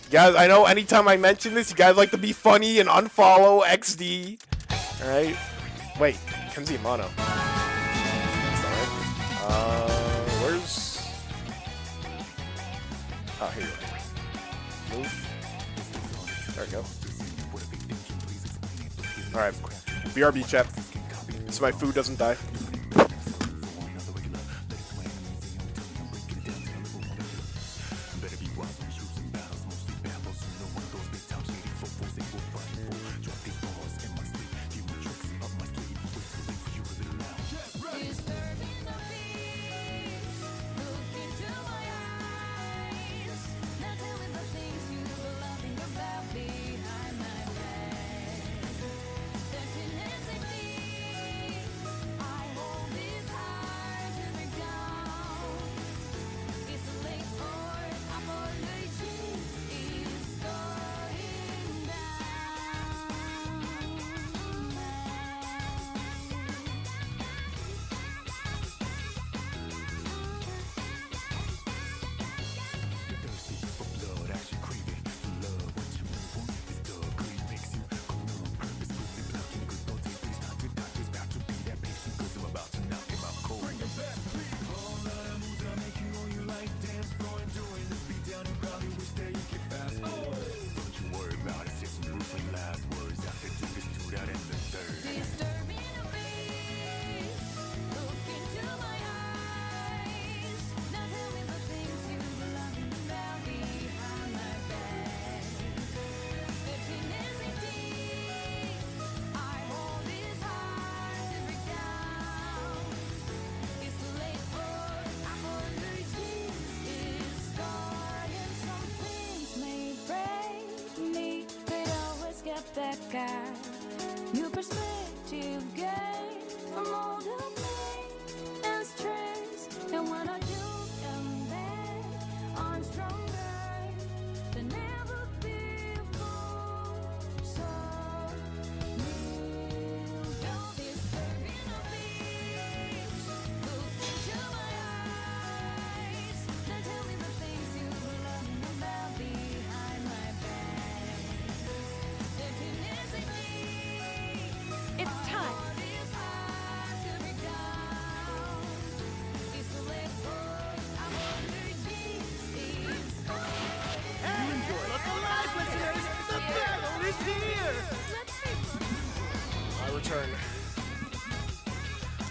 You guys, I know anytime I mention this, you guys like to be funny and unfollow XD. Alright? Wait, Kenzie Mono. That's not right. Where's... Oh, here you go. Move. There we go. Alright. BRB chat. So my food doesn't die.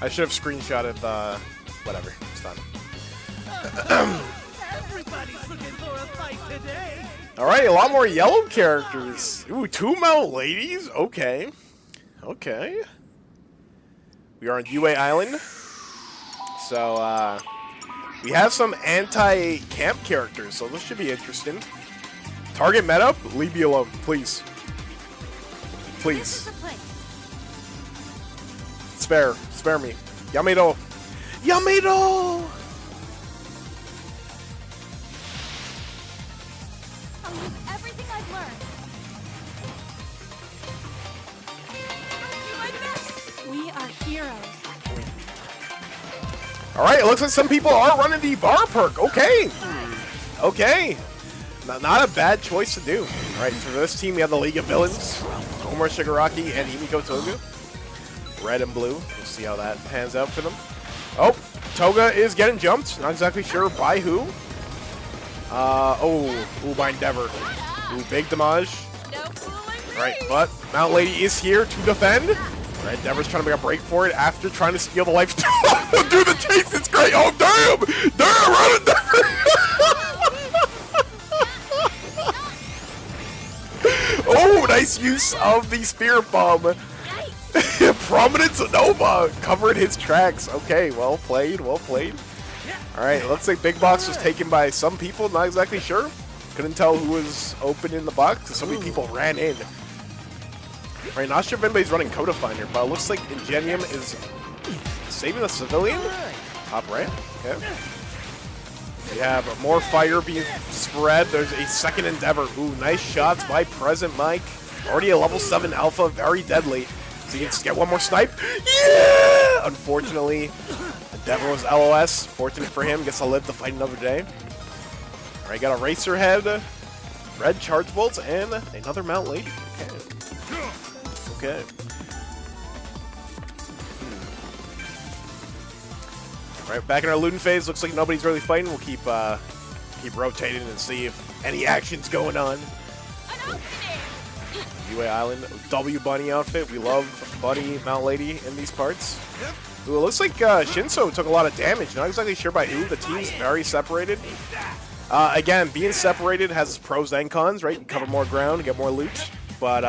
I should have screenshotted the... Whatever. It's fine. Everybody's looking for a fight today. Alright, a lot more yellow characters. Ooh, 2 mount ladies? Okay. Okay. We are on UA Island. So, we have some anti-camp characters, so this should be interesting. Target meta? Leave me alone, please. Please. Spare me. Yamido. Yamido! I'll use everything I've learned. I'll do my best. We are heroes. Alright, it looks like some people are running the bar perk. Okay. Okay. Not a bad choice to do. Alright, for this team, we have the League of Villains. Omar Shigaraki and Himiko Togu. Red and blue. We'll see how that pans out for them. Oh, Toga is getting jumped. Not exactly sure by who. Ooh, by Endeavor. Ooh, big damage. No fooling me. Right, but Mount Lady is here to defend. Right, Endeavor's trying to make a break for it after trying to steal the life. Dude, the chase is great. Oh, damn! Damn, run Endeavor! Oh, nice use of the Spirit Bomb. Prominence Nova covered his tracks. Okay, well played, well played. Alright, looks like Big Box was taken by some people, not exactly sure. Couldn't tell who was open in the box, because so many people ran in. Alright, not sure if anybody's running Coda Finder, but it looks like Ingenium is saving a civilian. Top right, okay. We have more fire being spread. There's a second Endeavor. Ooh, nice shots by Present Mike. Already a level 7 alpha, very deadly. So he gets get one more snipe. Yeah! Unfortunately, Endeavor was LOS. Fortunate for him, gets to live to fight another day. Alright, got a Racer Head, red Charge Bolts, and another Mount Lady. Okay. Okay. Alright, back in our looting phase. Looks like nobody's really fighting. We'll keep rotating and see if any action's going on. UA Island, W Bunny outfit. We love Bunny Mount Lady in these parts. Ooh, it looks like Shinso took a lot of damage. Not exactly sure by who. The team's very separated. Again, being separated has its pros and cons, right? You cover more ground, get more loot. But,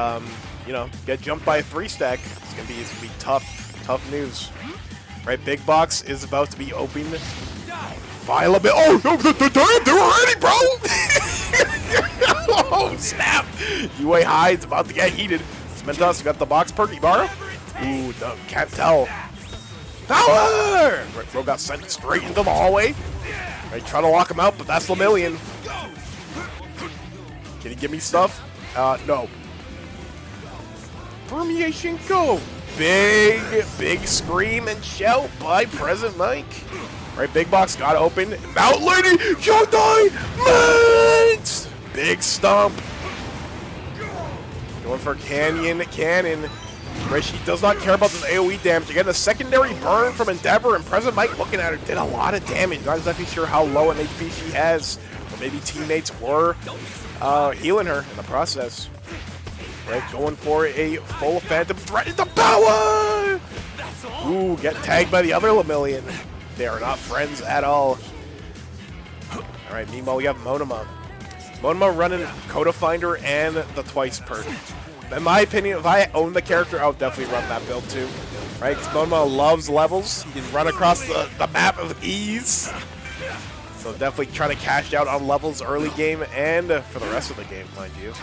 you know, get jumped by a 3-stack. It's gonna be tough news. Right, Big Box is about to be opened. Violet. Oh, no, they're already, bro! Oh, snap! UA Hide's about to get heated. Cementos got the box perk. Ibarra? Ooh, no, can't tell. Power! Right, bro got sent straight into the hallway. Right, trying to lock him out, but that's Lemillion. Can he give me stuff? No. Permeation, go! Big scream and shout by Present Mike. Right, Big Box got open. Mount Lady, Showtime, Max! Big stomp. Going for Cannon. Right, she does not care about this AoE damage. Again, a secondary burn from Endeavor, and Present Mike looking at her did a lot of damage. Not exactly sure how low an HP she has, or maybe teammates were healing her in the process. Right, going for a full Phantom Threat into power! Ooh, get tagged by the other Lemillion. They are not friends at all. Alright, meanwhile we have Monoma. Monoma running Coda Finder and the Twice perk. In my opinion, if I own the character, I would definitely run that build too. Right, because Monoma loves levels. He can run across the map of ease. So definitely trying to cash out on levels early game and for the rest of the game, mind you.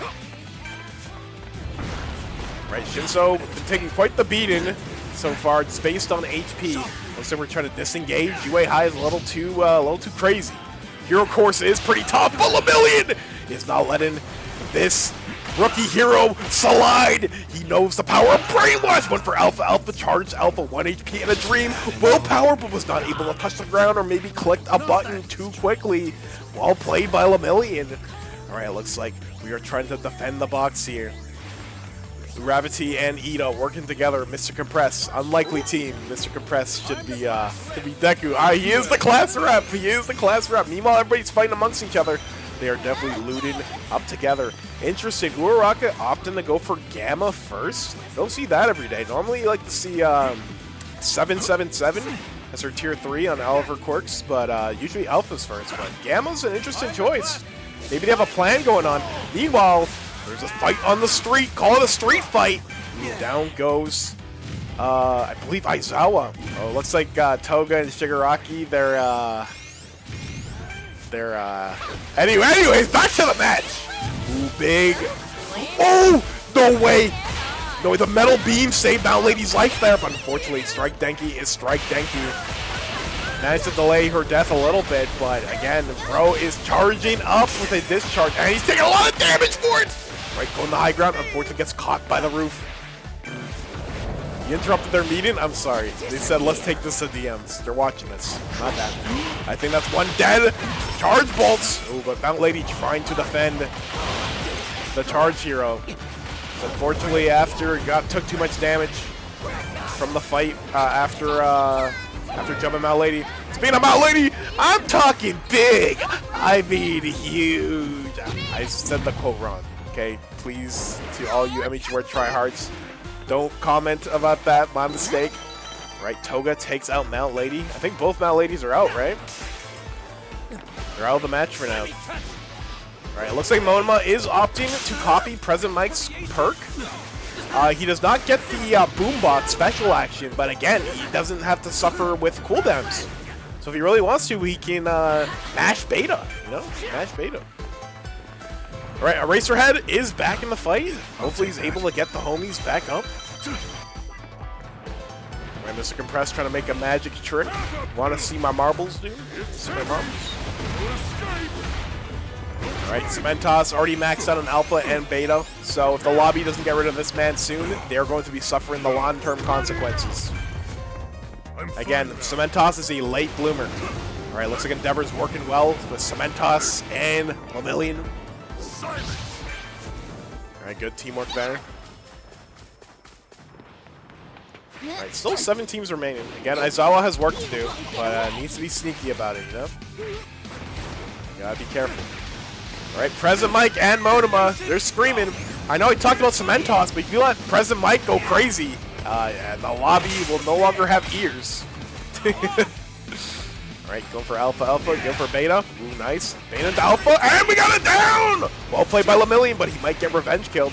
Right, Shinso been taking quite the beating so far. It's based on HP. Looks like we're trying to disengage. UA High is a little too crazy. Hero course is pretty tough, but Lemillion is not letting this rookie hero slide. He knows the power of Brainwash. Went for Alpha. Alpha charged Alpha 1 HP in a dream. Willpower, but was not able to touch the ground or maybe clicked a button too quickly. Well played by Lemillion. Alright, looks like we are trying to defend the box here. Gravity and Ida working together. Mr. Compress, unlikely team. Mr. Compress should be Deku. He is the class rep. He is the class rep. Meanwhile, everybody's fighting amongst each other. They are definitely looting up together. Interesting. Uraraka opting to go for Gamma first. Don't see that every day. Normally, you like to see 777 as her tier 3 on all of her quirks, but usually Alpha's first. But Gamma's an interesting choice. Maybe they have a plan going on. Meanwhile, there's a fight on the street. Call it a street fight. Ooh, down goes, I believe, Aizawa. Oh, looks like Toga and Shigaraki, anyways, back to the match. Ooh, big. Oh, no way. No, the metal beam saved Mount Lady's life there, but unfortunately, Strike Denki is Strike Denki. Managed to delay her death a little bit, but again, bro is charging up with a discharge, and he's taking a lot of damage for it. Right, going the high ground, unfortunately gets caught by the roof. You interrupted their meeting? I'm sorry. They said, let's take this to DMs. They're watching this. Not that. I think that's one dead. Charge bolts. Ooh, but Mount Lady trying to defend the charge hero. Unfortunately, after took too much damage from the fight after jumping Mount Lady. Speaking of Mount Lady, I'm talking big. I mean huge. I said the quote wrong. Okay, please, to all you MMK4 tryhards, don't comment about that. My mistake. Right, Toga takes out Mount Lady. I think both Mount Ladies are out, right? They're out of the match for now. Alright, it looks like Monoma is opting to copy Present Mike's perk. He does not get the Boombot special action, but again, he doesn't have to suffer with cooldowns. So if he really wants to, he can mash beta, you know? Mash beta. Alright, Eraserhead is back in the fight. Hopefully he's able to get the homies back up. Alright, Mr. Compress trying to make a magic trick. Want to see my marbles, dude? See my marbles? Alright, Cementos already maxed out on Alpha and Beta, so if the lobby doesn't get rid of this man soon, they're going to be suffering the long-term consequences. Again, Cementos is a late bloomer. Alright, looks like Endeavor's working well with Cementos and Lemillion. Alright, good teamwork there. Alright, still 7 teams remaining. Again, Aizawa has work to do, but needs to be sneaky about it, you know? You gotta be careful. Alright, Present Mike and Monoma, they're screaming. I know he talked about Cementos, but if you let Present Mike go crazy, the lobby will no longer have ears. Alright, going for Alpha, go for Beta. Ooh, nice. Beta to Alpha, and we got it down! Well played by Lemillion, but he might get revenge killed.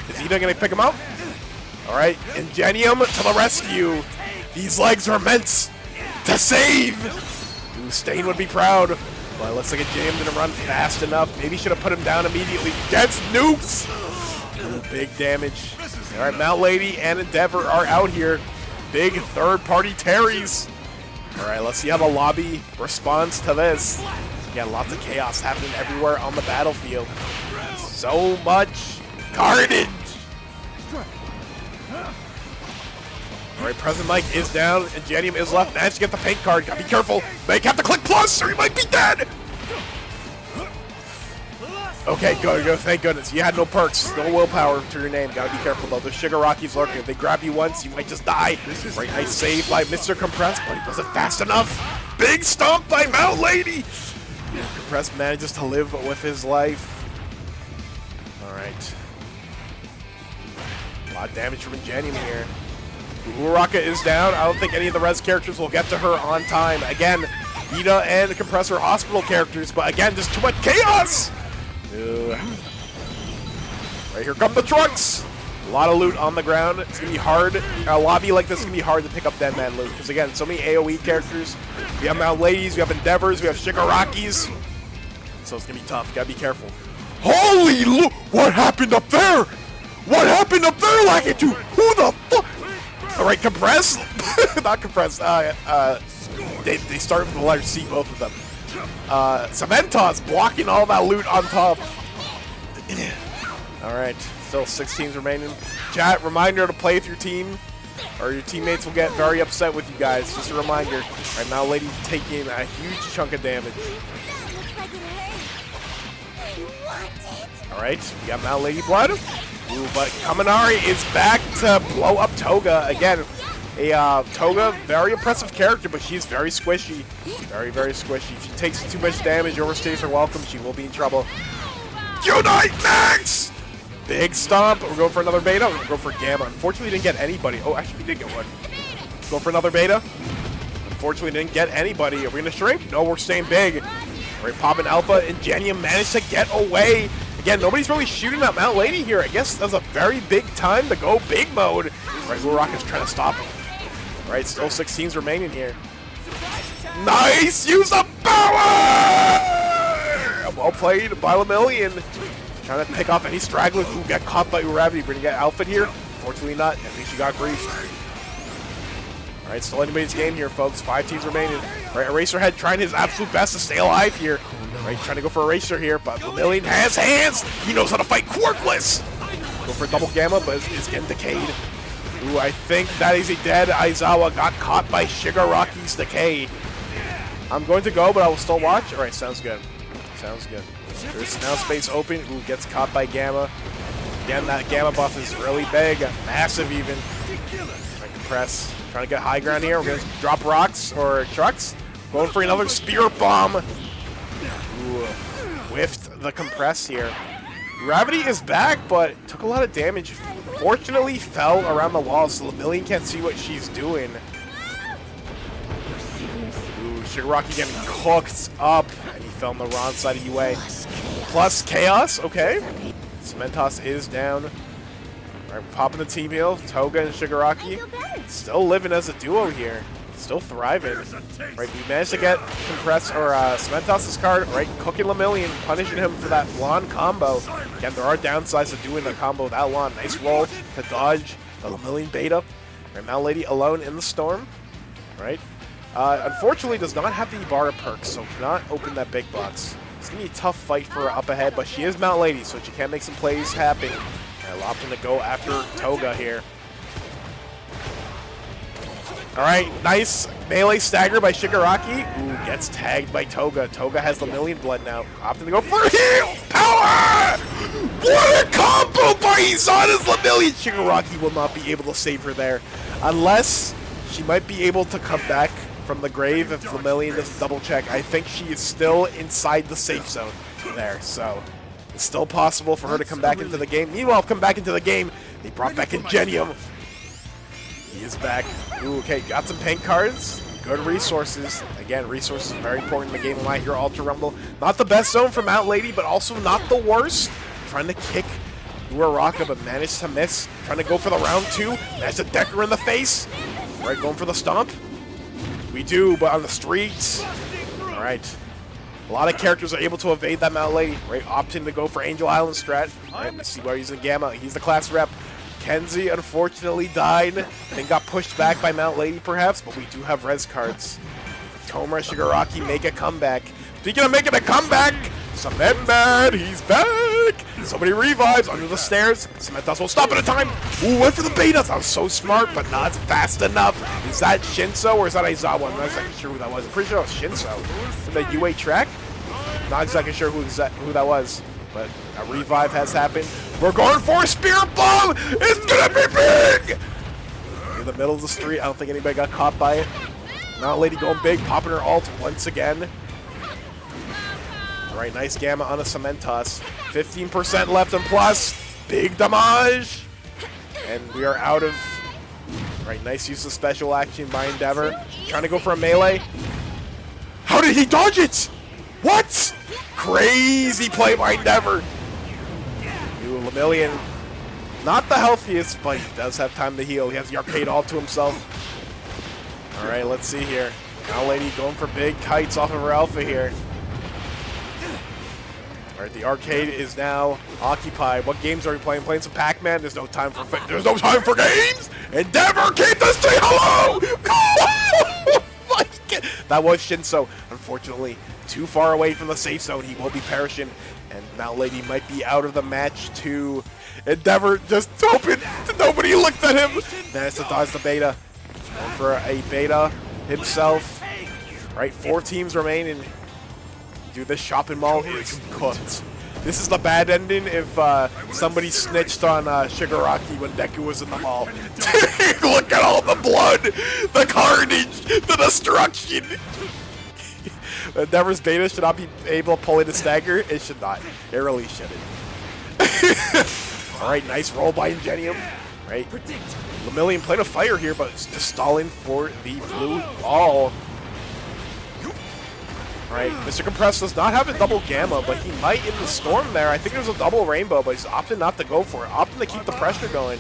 Is he going to pick him up? Alright, Ingenium to the rescue. These legs are meant to save! Ooh, Stain would be proud. But it looks like Ingenium didn't run fast enough. Maybe should have put him down immediately. Gets nukes! Ooh, big damage. Alright, Mount Lady and Endeavor are out here. Big third-party Terrys. Alright, let's see how the lobby responds to this. Again, lots of chaos happening everywhere on the battlefield. So much carnage! Alright, Present Mike is down, and Ingenium is left. Managed to get the paint card. Gotta be careful. Make have to click plus, or he might be dead! Okay, go. Thank goodness. You had no perks, no willpower to your name. Gotta be careful though. The Shigaraki's lurking. If they grab you once, you might just die. Right, nice save by Mr. Compress, but he does it fast enough. Big stomp by Mount Lady. Compress manages to live with his life. Alright. A lot of damage from Ingenium here. Uraraka is down. I don't think any of the res characters will get to her on time. Again, Ida and Compressor hospital characters, but again, just too much chaos! Right, here come the trucks! A lot of loot on the ground. It's going to be hard. A lobby like this is going to be hard to pick up dead man loot, because again, so many AoE characters. We have Mount Ladies, we have Endeavors, we have Shigarakis. So it's going to be tough. Got to be careful. Holy loot! What happened up there? What happened up there, Lakitu? Who the fuck? Alright, Compress? Not Compress. They start with the letter C, both of them. Cementos blocking all that loot on top. Alright, still 6 teams remaining. Chat, reminder to play with your team, or your teammates will get very upset with you guys. Just a reminder. Alright, now Lady taking a huge chunk of damage. Alright, we got Mount Lady Blood. Ooh, but Kaminari is back to blow up Toga. Again, Toga, very impressive character, but she's very squishy. Very, very squishy. If she takes too much damage, overstays her welcome, she will be in trouble. Unite Max! Big stomp. We're going for another beta. We're going to go for Gamma. Unfortunately, we didn't get anybody. Oh, actually, we did get one. Go for another beta. Unfortunately, didn't get anybody. Are we gonna shrink? No, we're staying big. Right, popping alpha. Ingenium managed to get away. Again, nobody's really shooting at Mount Lady here. I guess that's a very big time to go big mode. Right, Rock is trying to stop him. Right, still 6 teams remaining here. Nice! Use the power! Well played by Lemillion. Trying to pick off any stragglers who get caught by Uravity. We're gonna get Alpha here. Fortunately not. I think she got griefed. Alright, still anybody's game here, folks. 5 teams remaining. Right, Eraserhead trying his absolute best to stay alive here. Right, trying to go for Eraser here, but Lemillion has hands! He knows how to fight Quarkless! Go for a double Gamma, but it's getting decayed. Ooh, I think that is a dead Aizawa. Got caught by Shigaraki's decay. I'm going to go, but I will still watch. Alright, sounds good. Sounds good. There's now space open. Ooh, gets caught by Gamma. Again, that Gamma buff is really big. Massive even. Right, compress. Trying to get high ground here. We're going to drop rocks or trucks. Going for another spear bomb. Ooh, whiffed the compress here. Gravity is back, but took a lot of damage. Fortunately, fell around the wall, so Lemillion can't see what she's doing. Ooh, Shigaraki getting cooked up, and he fell on the wrong side of UA. Plus Chaos, okay. Cementos is down. Alright, popping the team heal. Toga and Shigaraki still living as a duo here. Still thriving. Right, we managed to get Compress or Cementos' card. Right, cooking Lemillion, punishing him for that lawn combo. Again, there are downsides to doing the combo without lawn. Nice roll to dodge the Lemillion beta. Right, Mount Lady alone in the storm. Right. Unfortunately, does not have the Ibarra perk, so cannot open that big box. It's gonna be a tough fight for her up ahead, but she is Mount Lady, so she can make some plays happen. Right, opting to go after Toga here. Alright, nice melee stagger by Shigaraki. Ooh, gets tagged by Toga. Toga has Lemillion blood now. Opting to go for heal! Power! What a combo by Izana's Lemillion! Shigaraki will not be able to save her there. Unless she might be able to come back from the grave if Lemillion doesn't double check. I think she is still inside the safe zone there, so it's still possible for her to come back into the game. Meanwhile, come back into the game, they brought back Ingenium. He is back. Ooh, okay, got some paint cards. Good resources. Again, resources are very important in the game of My Hero Ultra Rumble. Not the best zone for Mount Lady, but also not the worst. Trying to kick Uraraka, but managed to miss. Trying to go for the round 2. Managed to deck her in the face. Alright, going for the stomp. We do, but on the streets. Alright. A lot of characters are able to evade that Mount Lady. Right, opting to go for Angel Island strat. Alright, let's see why he's using Gamma. He's the class rep. Kenzie unfortunately died and got pushed back by Mount Lady perhaps, but we do have res cards. Tomura Shigaraki make a comeback. Speaking of making a comeback, Cemented, he's back! Somebody revives under the stairs. Cementos will stop at a time. Ooh, went for the betas. That was so smart, but not fast enough. Is that Shinso or is that Aizawa? I'm not exactly sure who that was. I'm pretty sure it was Shinso. From the UA track? Not exactly sure who that was. But a revive has happened. We're going for a spear bomb! It's gonna be big! In the middle of the street, I don't think anybody got caught by it. Mount Lady going big, popping her ult once again. Alright, nice Gamma on a Cementos. 15% left and plus. Big damage! And we are out of... Alright, nice use of special action by Endeavor. Trying to go for a melee. How did he dodge it? What? Crazy play by Endeavor. Ooh, Lemillion, not the healthiest, but he does have time to heal. He has the arcade all to himself. Alright, let's see here. Now Lady going for big kites off of her alpha here. Alright, the arcade is now occupied. What games are we playing? Playing some Pac-Man? There's no time for games! Endeavor, keep this thing hello! Oh my God. That was Shinso, unfortunately. Too far away from the safe zone. He will be perishing. And Mount Lady might be out of the match too. Endeavor just opened. Nobody looked at him. Managed to dodge the beta. Going for a beta himself. Right, 4 teams remaining. Dude, this shopping mall is cooked. This is the bad ending if somebody snitched on Shigaraki when Deku was in the mall. Look at all the blood, the carnage, the destruction. Endeavor's beta should not be able to pull in a stagger. It should not. It really shouldn't. Alright, nice roll by Ingenium. Right. Lemillion playing a fire here, but just stalling for the blue ball. Alright, Mr. Compress does not have a double Gamma, but he might in the Storm there. I think there's a double Rainbow, but he's opting not to go for it. Opting to keep the pressure going.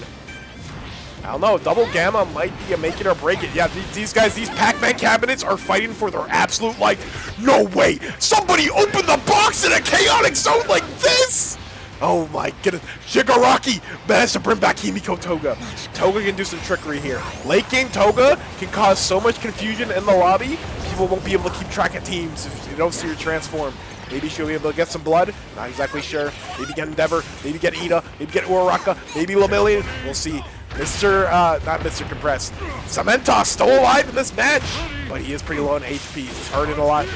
I don't know, double Gamma might be a make it or break it. Yeah, these guys, these Pac-Man cabinets are fighting for their absolute life. No way! Somebody open the box in a chaotic zone like this! Oh my goodness. Shigaraki managed to bring back Himiko Toga. Toga can do some trickery here. Late game Toga can cause so much confusion in the lobby, people won't be able to keep track of teams if you don't see her transform. Maybe she'll be able to get some blood. Not exactly sure. Maybe get Endeavor. Maybe get Ida. Maybe get Uraraka. Maybe Lemillion. We'll see. Not Mr. Compressed. Cementos still alive in this match, but he is pretty low on HP. He's hurting a lot.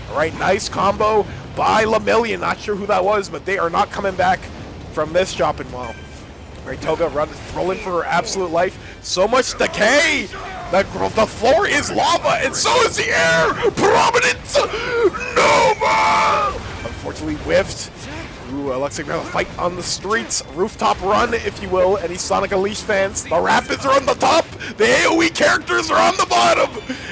All right, nice combo by Lemillion. Not sure who that was, but they are not coming back from this chopping wall. All right, Toga rolling for her absolute life. So much decay. The floor is lava, and so is the air. Prominence Nova. Unfortunately whiffed. Ooh, looks like we have a fight on the streets. Rooftop run, if you will. Any Sonic Unleashed fans? The Rapids are on the top. The AoE characters are on the bottom.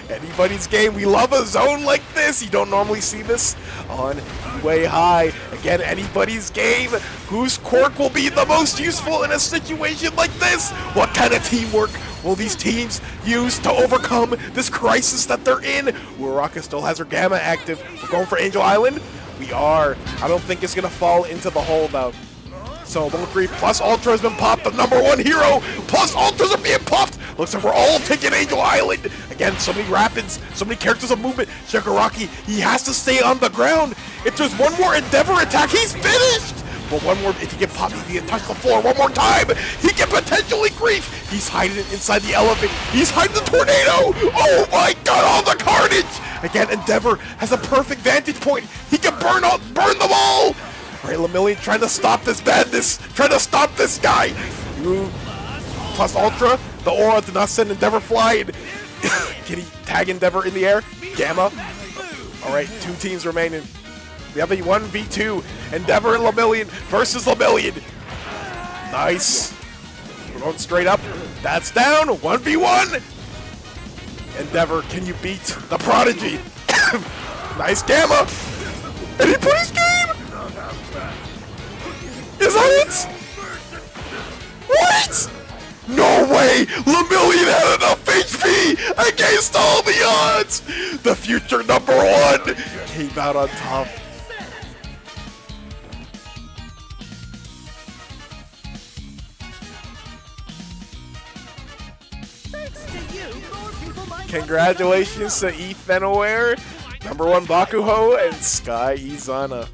Anybody's game. We love a zone like this. You don't normally see this on Way High. Again, anybody's game. Whose quirk will be the most useful in a situation like this? What kind of teamwork will these teams use to overcome this crisis that they're in? Uraraka still has her Gamma active. We're going for Angel Island. We are. I don't think it's going to fall into the hole, though. So, Bullet Grief plus Ultra has been popped. The #1 hero plus Ultras are being popped. Looks like we're all taking Angel Island. Again, so many rapids, so many characters of movement. Shigaraki, he has to stay on the ground. If there's one more Endeavor attack, he's finished. But one more, if he can pop, if he can touch the floor one more time, he can potentially grief. He's hiding inside the elevator. He's hiding the tornado. Oh my god, all the carnage. Again, Endeavor has a perfect vantage point. He can burn them all. All right, Lemillion trying to stop this madness. Trying to stop this guy. Ooh. Plus Ultra. The aura did not send Endeavor flying. Can he tag Endeavor in the air? Gamma. All right, 2 teams remaining. We have a 1v2. Endeavor and Lemillion versus Lemillion. Nice. We're going straight up. That's down. 1v1. Endeavor, can you beat the Prodigy? Nice Gamma. And he put his game. Is that it? What? No way! Lemillion had enough HP against all the odds! The future #1 came out on top. Congratulations to Ethanaware, #1 Bakuho, and Sky Izana.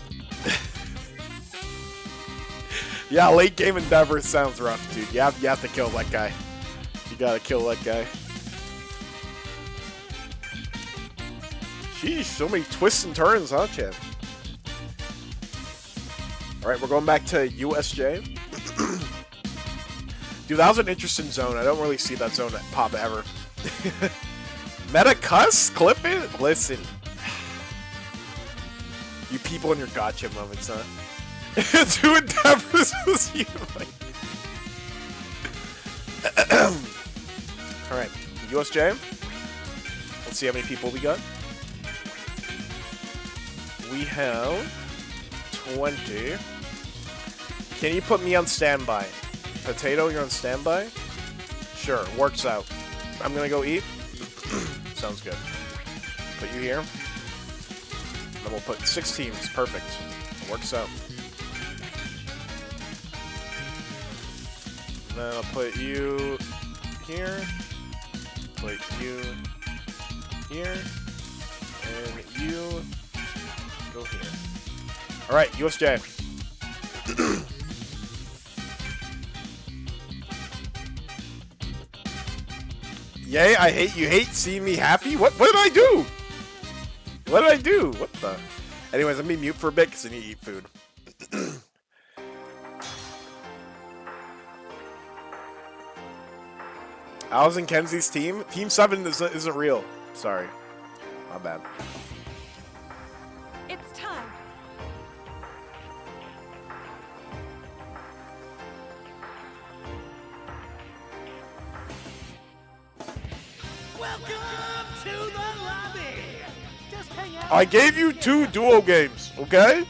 Yeah, late game Endeavor sounds rough, dude. You have to kill that guy. You gotta kill that guy. Sheesh, so many twists and turns, huh, Chad? Alright, we're going back to USJ. Dude, that was an interesting zone. I don't really see that zone pop ever. Meta cuss? Clip it? Listen. You people in your gotcha moments, huh? 2 Endeavors was unified. Alright, USJ. Let's see how many people we got. We have 20. Can you put me on standby? Potato, you're on standby? Sure, works out. I'm gonna go eat. Sounds good. Put you here. Then we'll put 6 teams. Perfect. Works out. Then I'll put you here. Put you here. And you go here. Alright, USJ. Yay, I hate you hate seeing me happy? What did I do? What did I do? What the? Anyways, let me mute for a bit because I need to eat food. Alice and Kenzie's team? Team 7 isn't real. Sorry. My bad. It's time. Welcome to the lobby. Just hang out. I gave you 2 duo games, okay?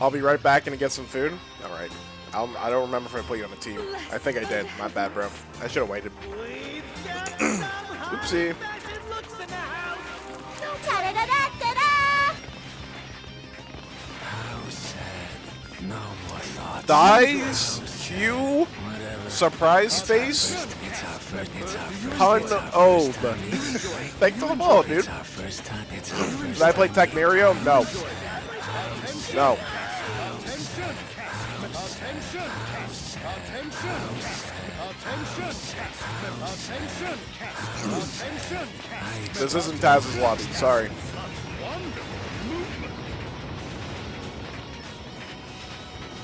I'll be right back and get some food. All right. I don't remember if I put you on the team. I think I did. My bad, bro. I should have waited. Oopsie. Ta-da-da-da-da-da! How sad. No more thoughts. Dies. Q. Surprise face. It's our first Pun. Oh. Thanks for the ball, dude. It's our first time. It's our first Did I play Tech Mario? No. No. This isn't Taz's lobby. Sorry.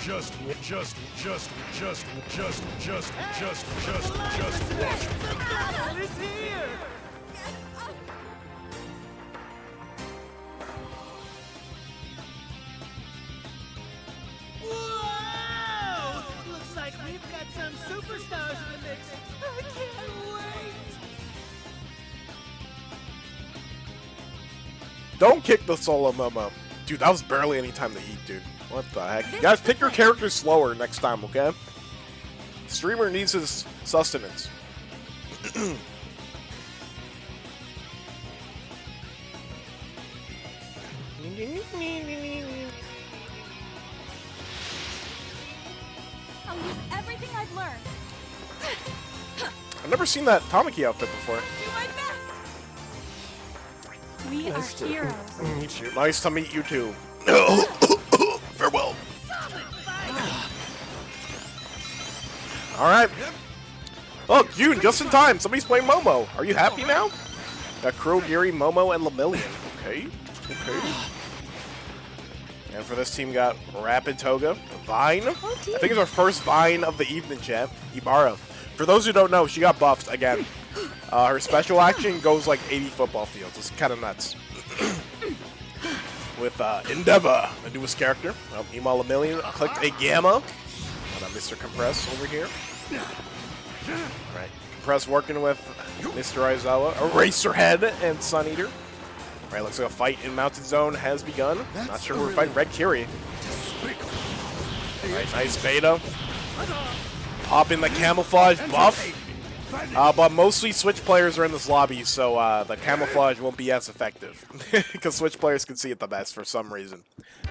Just watch. The battle is here. Whoa! Looks like we've got some superstars in the mix. I can't wait. Don't kick the solo Momo. Dude, that was barely any time to eat, dude. What the heck? You guys, pick your characters slower next time, okay? Streamer needs his sustenance. I'll use everything I've learned. I've never seen that Tamaki outfit before. Do my best. We are heroes. Nice to meet you too. Farewell. Alright. Oh, June, just in time. Somebody's playing Momo. Are you happy now? Got Crow, Geary, Momo, and Lemillion. Okay. Okay. And for this team, got Rapid Toga, Vine. I think it's our first Vine of the evening, chat. Ibarra. For those who don't know, she got buffed again. Her special action goes like 80 football fields. It's kind of nuts. With Endeavor, the newest character. Meanwhile, Lemillion clicked a Gamma. And Mr. Compress over here. Alright. Compress working with Mr. Aizawa, Eraserhead, and Sun Eater. Alright, looks like a fight in Mountain Zone has begun. Not sure who we're fighting. Red Curie. Alright, nice beta. Pop in the camouflage buff. But mostly Switch players are in this lobby, so the camouflage won't be as effective. Because Switch players can see it the best for some reason.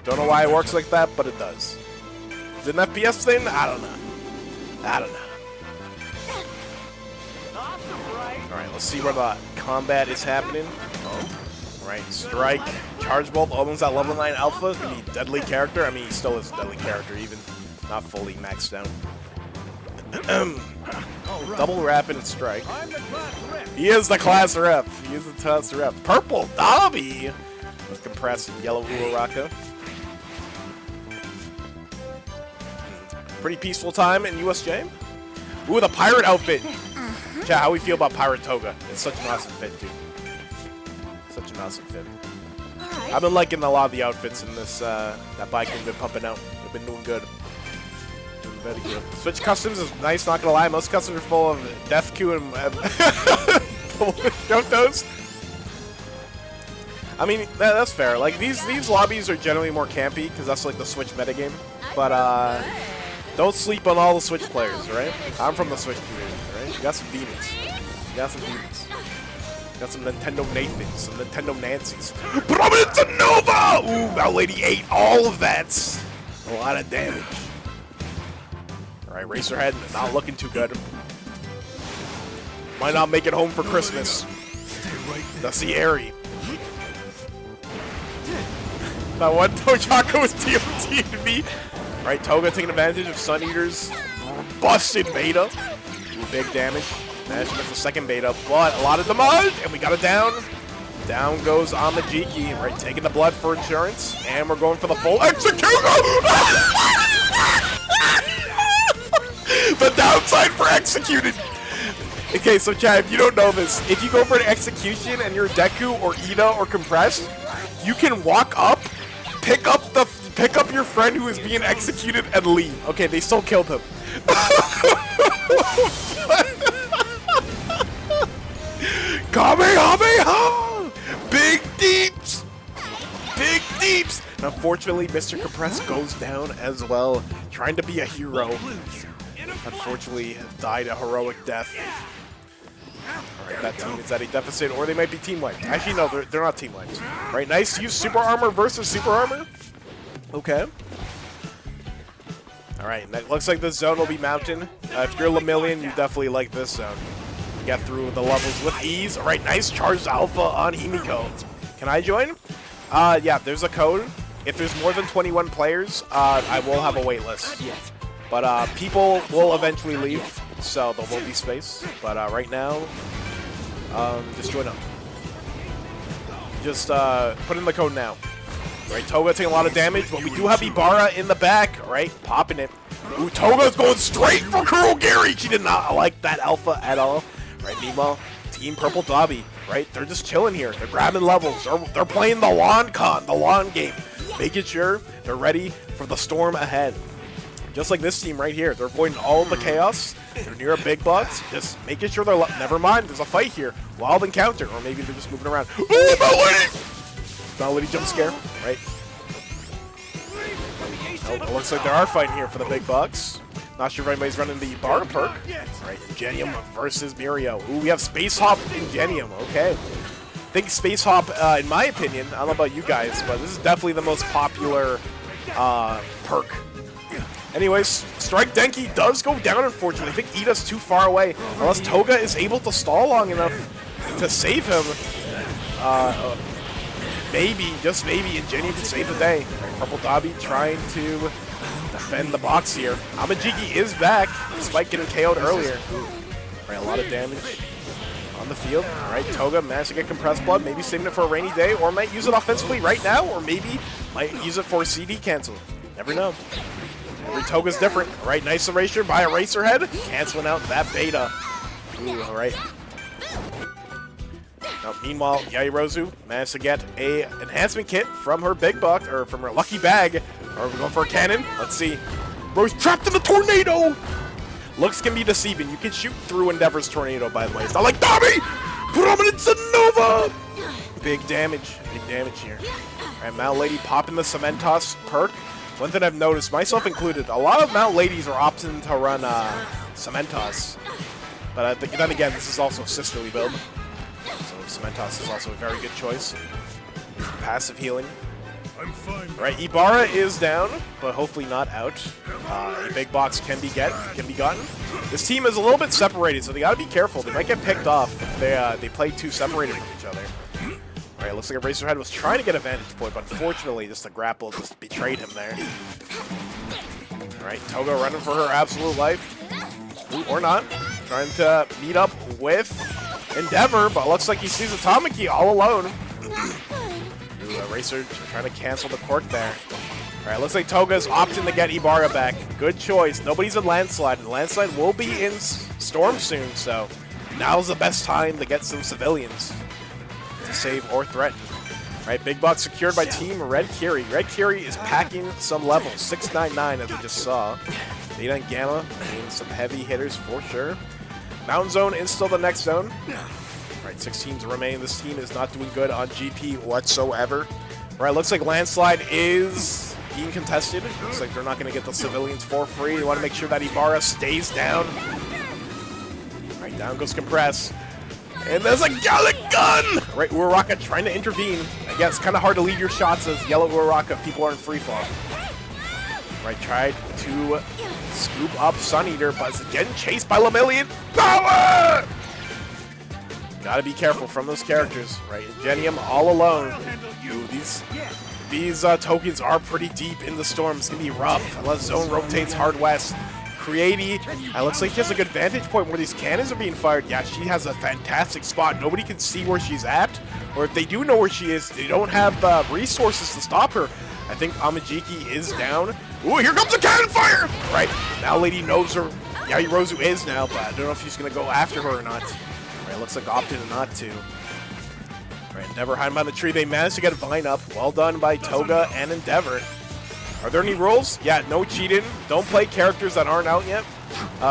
Don't know why it works like that, but it does. Is it an FPS thing? I don't know. I don't know. Alright, let's see where the combat is happening. Alright, Strike, Charge Bolt, almost at level 9 Alpha. Gonna be deadly character. I mean, he still is a deadly character, even not fully maxed out. Double Rapid and Strike. He is the class rep. He is the class rep. Purple Dobby with Compressed and Yellow Uraraka. Pretty peaceful time in USJ. Ooh, the pirate outfit. Chat, how we feel about Pirate Toga? It's such an awesome fit, dude. Such an awesome fit. I've been liking a lot of the outfits in this, that bike has been pumping out. They've been doing good. Doing very good. Switch customs is nice, not gonna lie. Most customs are full of Death Q and Shotos. I mean, that's fair. Like, these lobbies are generally more campy, because that's like the Switch metagame. But, don't sleep on all the Switch players, right? I'm from the Switch community, right? You got some demons. You got some demons. You got some Nintendo Nathans, some Nintendo Nancys. Prominence Nova! Ooh, that lady ate all of that. A lot of damage. Alright, Racerhead, not looking too good. Might not make it home for Christmas. That's the Airy. That one Tojako was TOT to me. Alright, Toga taking advantage of Sun Eater's busted beta. Big damage. Managed to miss the second beta, but a lot of damage, and we got it down. Down goes Amajiki, right, taking the blood for insurance, and we're going for the full execution! The downside for executed! Okay, so Chad, if you don't know this, if you go for an execution and you're Deku or Ida or Compressed, you can walk up, pick up your friend who is being executed and leave. Okay, they still killed him. Kamehameha! Big deeps! Big deeps! And unfortunately, Mr. Compressed goes down as well, trying to be a hero. Unfortunately, died a heroic death. Alright, that team is at a deficit, or they might be team wiped. Actually, no, they're not team wiped. Right, nice to use super armor versus super armor. Okay. Alright, that looks like this zone will be mountain. If you're Lemillion, you definitely like this zone. Get through the levels with ease. Alright, nice charged alpha on Himiko. Can I join? Yeah, there's a code. If there's more than 21 players, I will have a wait list. But people will eventually leave, so there will be space. But right now, just join up. Just put in the code now. Right, Toga taking a lot of damage, but we do have Ibarra in the back, right? Popping it. Ooh, Toga's going straight for Kurogiri! She did not like that alpha at all. Right, meanwhile, Team Purple Dobby, right? They're just chilling here. They're grabbing levels. They're playing the lawn game. Making sure they're ready for the storm ahead. Just like this team right here. They're avoiding all of the chaos. They're near a big box. Just making sure they're... Never mind, there's a fight here. Wild encounter. Or maybe they're just moving around. Ooh, Melody! Melody jump scare, right? Oh, it looks like they are fighting here for the big bucks. Not sure if anybody's running the Ibarra perk. Right, Ingenium versus Mirio. Ooh, we have Space Hop Ingenium. Okay. I think Space Hop, in my opinion, I don't know about you guys, but this is definitely the most popular perk. Anyways, Strike Denki does go down, unfortunately. I think Ida's too far away. Unless Toga is able to stall long enough to save him. Maybe, just maybe, Ingenium can save the day. Right, Purple Dobby trying to defend the box here. Amajiki is back, despite getting KO'd earlier. Right, a lot of damage on the field. All right, Toga managed to get compressed blood, maybe saving it for a rainy day, or might use it offensively right now, or maybe might use it for a CD cancel. Never know. Every Toga's different. All right, nice erasure by Eraserhead, canceling out that beta. Ooh, all right. Now, meanwhile, Yairozu managed to get a enhancement kit from her big buck, or from her lucky bag. Are we going for a cannon? Let's see. Bro's trapped in the tornado! Looks can be deceiving. You can shoot through Endeavor's tornado, by the way. It's not like Dobby! Prominence Nova! Big damage here. Alright, Mount Lady popping the Cement Toss perk. One thing I've noticed, myself included, a lot of Mount Ladies are opting to run Cement Toss. But then again, this is also a sisterly build. So Cement Toss is also a very good choice. Passive healing. I'm fine. Right, Ibarra is down, but hopefully not out. A big box can be gotten. This team is a little bit separated, so they gotta be careful. They might get picked off if they play too separated from each other. All right, looks like Eraserhead was trying to get a vantage point, but unfortunately, just the grapple just betrayed him there. All right, Toga running for her absolute life. Ooh, or not. Trying to meet up with Endeavor, but looks like he sees Atomiki all alone. Eraser trying to cancel the cork there. All right, looks like Toga's opting to get Ibarra back. Good choice. Nobody's in Landslide, and Landslide will be in Storm soon, so now's the best time to get some civilians to save or threaten. All right, big box secured by Team Red Curie. Red Curie is packing some levels, 699 as we just saw. Beta and Gamma being some heavy hitters for sure. Mountain Zone is still the next zone. All right, 6 teams remain. This team is not doing good on GP whatsoever. All right, looks like Landslide is being contested. Looks like they're not going to get the civilians for free. You want to make sure that Ibarra stays down. All right, down goes Compress. And there's a Gallic gun! Right, Uraraka trying to intervene. I guess kind of hard to lead your shots as yellow Uraraka if people are in free fall. Right, tried to scoop up Sun Eater, but is getting chased by Lemillion. Power! Gotta be careful from those characters, right? Ingenium all alone. Ooh, these tokens are pretty deep in the storm. It's gonna be rough unless Zone rotates hard west. Creaty, it looks like she has a good vantage point where these cannons are being fired. Yeah, she has a fantastic spot. Nobody can see where she's at, or if they do know where she is, they don't have resources to stop her. I think Amajiki is down. Ooh, here comes the cannon fire! Right, now Lady knows her. Yajirozu is now, but I don't know if she's going to go after her or not. Right, looks like opted not to. Right, Endeavor hiding behind the tree. They managed to get Vine up. Well done by Toga and Endeavor. Are there any rules? Yeah, no cheating. Don't play characters that aren't out yet.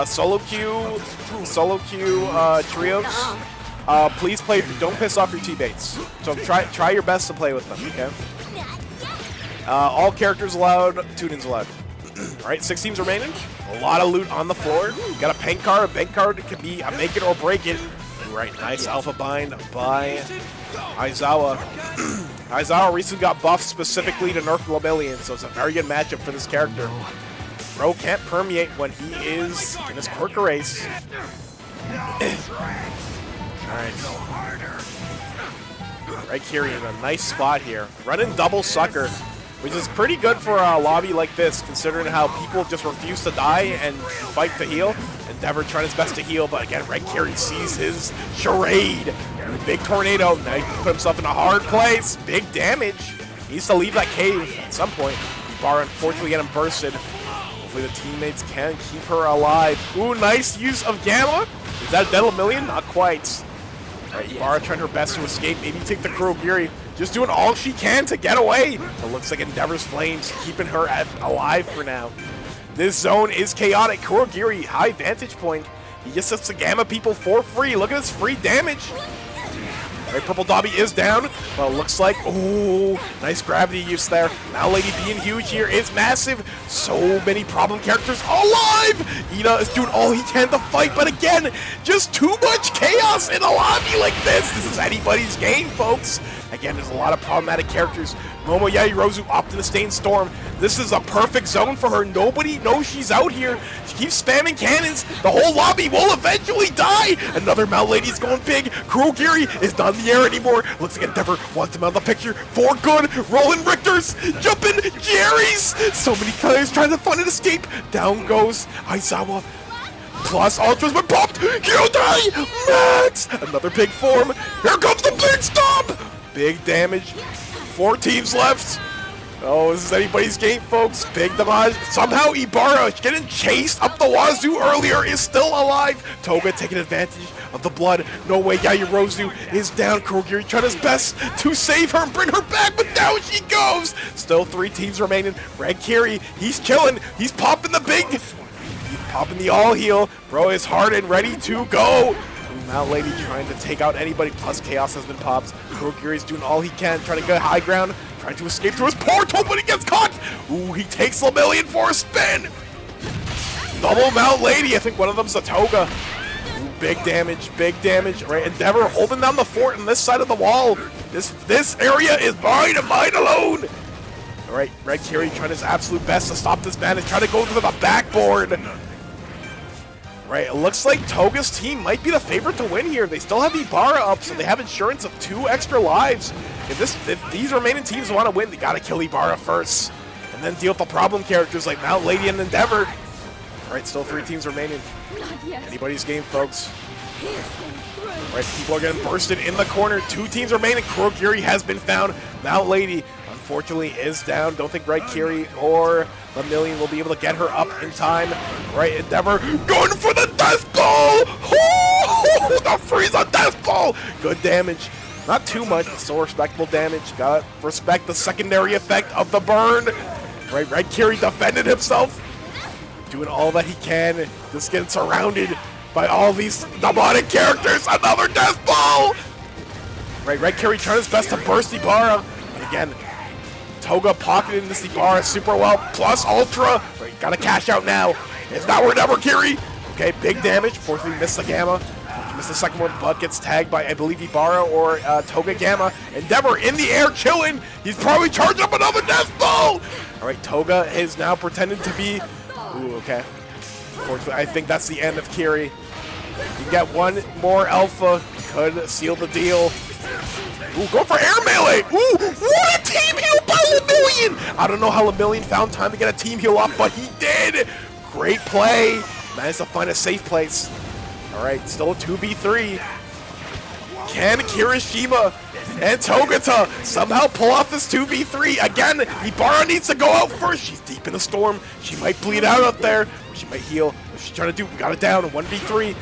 Solo queue trios. Please play. Don't piss off your teammates. So try your best to play with them. Okay. All characters allowed. Tuning's allowed. All right, 6 teams remaining. A lot of loot on the floor. Got a bank card. A bank card can be a make it or break it. Right, nice alpha bind by Aizawa. Aizawa recently got buffed specifically to nerf Lemillion, so it's a very good matchup for this character. Bro can't permeate when he is in his Quirker race. Alright. Right, Kiri in a nice spot here. Running double sucker, which is pretty good for a lobby like this, considering how people just refuse to die and fight to heal. Endeavor trying his best to heal, but again, Red Kiri sees his charade. Big tornado. Now he put himself in a hard place. Big damage. He needs to leave that cave at some point. Bar unfortunately getting bursted. Hopefully the teammates can keep her alive. Ooh, nice use of Gamma. Is that a dead Lemillion? Not quite. Alright, Ibarra trying her best to escape. Maybe take the Kurogiri. Just doing all she can to get away. It looks like Endeavor's flames keeping her alive for now. This zone is chaotic. Kurogiri, high vantage point. He just sets the Gamma people for free. Look at this free damage. Alright, Purple Dobby is down. Well, it looks like, ooh, nice gravity use there. Now Lady being huge here is massive. So many problem characters alive. Ida is doing all he can to fight, but again, just too much chaos in a lobby like this. This is anybody's game, folks. Again, there's a lot of problematic characters. Momo Yajirozu opting to stay in Storm. This is a perfect zone for her. Nobody knows she's out here. She keeps spamming cannons. The whole lobby will eventually die. Another Mount Lady's going big. Kurogiri is not in the air anymore. Looks like Endeavor wants him out of the picture for good. Rolling Richters. Jumping Jerry's. So many players trying to find an escape. Down goes Aizawa. Plus Ultra's been popped. Kyodai Max. Another big form. Here comes the big stomp. Big damage. 4 teams left. Oh, this is anybody's game, folks. Big damage. Somehow Ibarra, getting chased up the wazoo earlier, is still alive. Toga taking advantage of the blood. No way, Yajirozu is down. Kurogiri trying his best to save her and bring her back, but down she goes. Still 3 teams remaining. Red Kiri, he's killing. He's popping the big. He's popping the all heal. Bro is hard and ready to go. Mount Lady trying to take out anybody, plus Chaos has been popped. Kurogiri's doing all he can, trying to get high ground, trying to escape through his portal, but he gets caught! Ooh, he takes Lemillion for a spin! Double Mount Lady, I think one of them's a Toga. Ooh, big damage, right? Endeavor holding down the fort on this side of the wall. This area is mine and mine alone! Alright, Red Kiri trying his absolute best to stop this man and trying to go to the backboard. Right, it looks like Toga's team might be the favorite to win here. They still have Ibarra up, so they have insurance of 2 extra lives. If these remaining teams want to win, they gotta kill Ibarra first. And then deal with the problem characters like Mount Lady and Endeavor. Alright, still 3 teams remaining. Anybody's game, folks. Alright, people are getting bursted in the corner. 2 teams remaining. Kurogiri has been found. Mount Lady, unfortunately, is down. Don't think Red Kiri or Lemillion will be able to get her up in time. Right, Endeavor going for the death ball! Oh, the Frieza death ball! Good damage. Not too much, but still respectable damage. Gotta respect the secondary effect of the burn. Right, Red Kiri defended himself. Doing all that he can. Just getting surrounded by all these demonic characters. Another death ball! Right, Red Kiri trying his best to burst Ibarra. And again, Toga pocketing this Ibarra super well, plus Ultra. Right, gotta cash out now. It's not where never Kiri. Okay, big damage. Fortunately, missed the Gamma. Missed the second one, but gets tagged by, I believe, Ibarra or Toga Gamma. Endeavor in the air, chilling. He's probably charging up another death ball. All right, Toga is now pretending to be. Ooh, okay. Fortunately, I think that's the end of Kiri. You get one more alpha, could seal the deal. Ooh, go for air melee! Ooh, what a team heal by Lemillion! I don't know how Lemillion found time to get a team heal up, but he did! Great play. Managed to find a safe place. All right, still a 2v3. Can Kirishima and Togata somehow pull off this 2v3? Again, Ibarra needs to go out first. She's deep in the storm. She might bleed out up there. Or she might heal. What she's trying to do, we got it down. 1v3.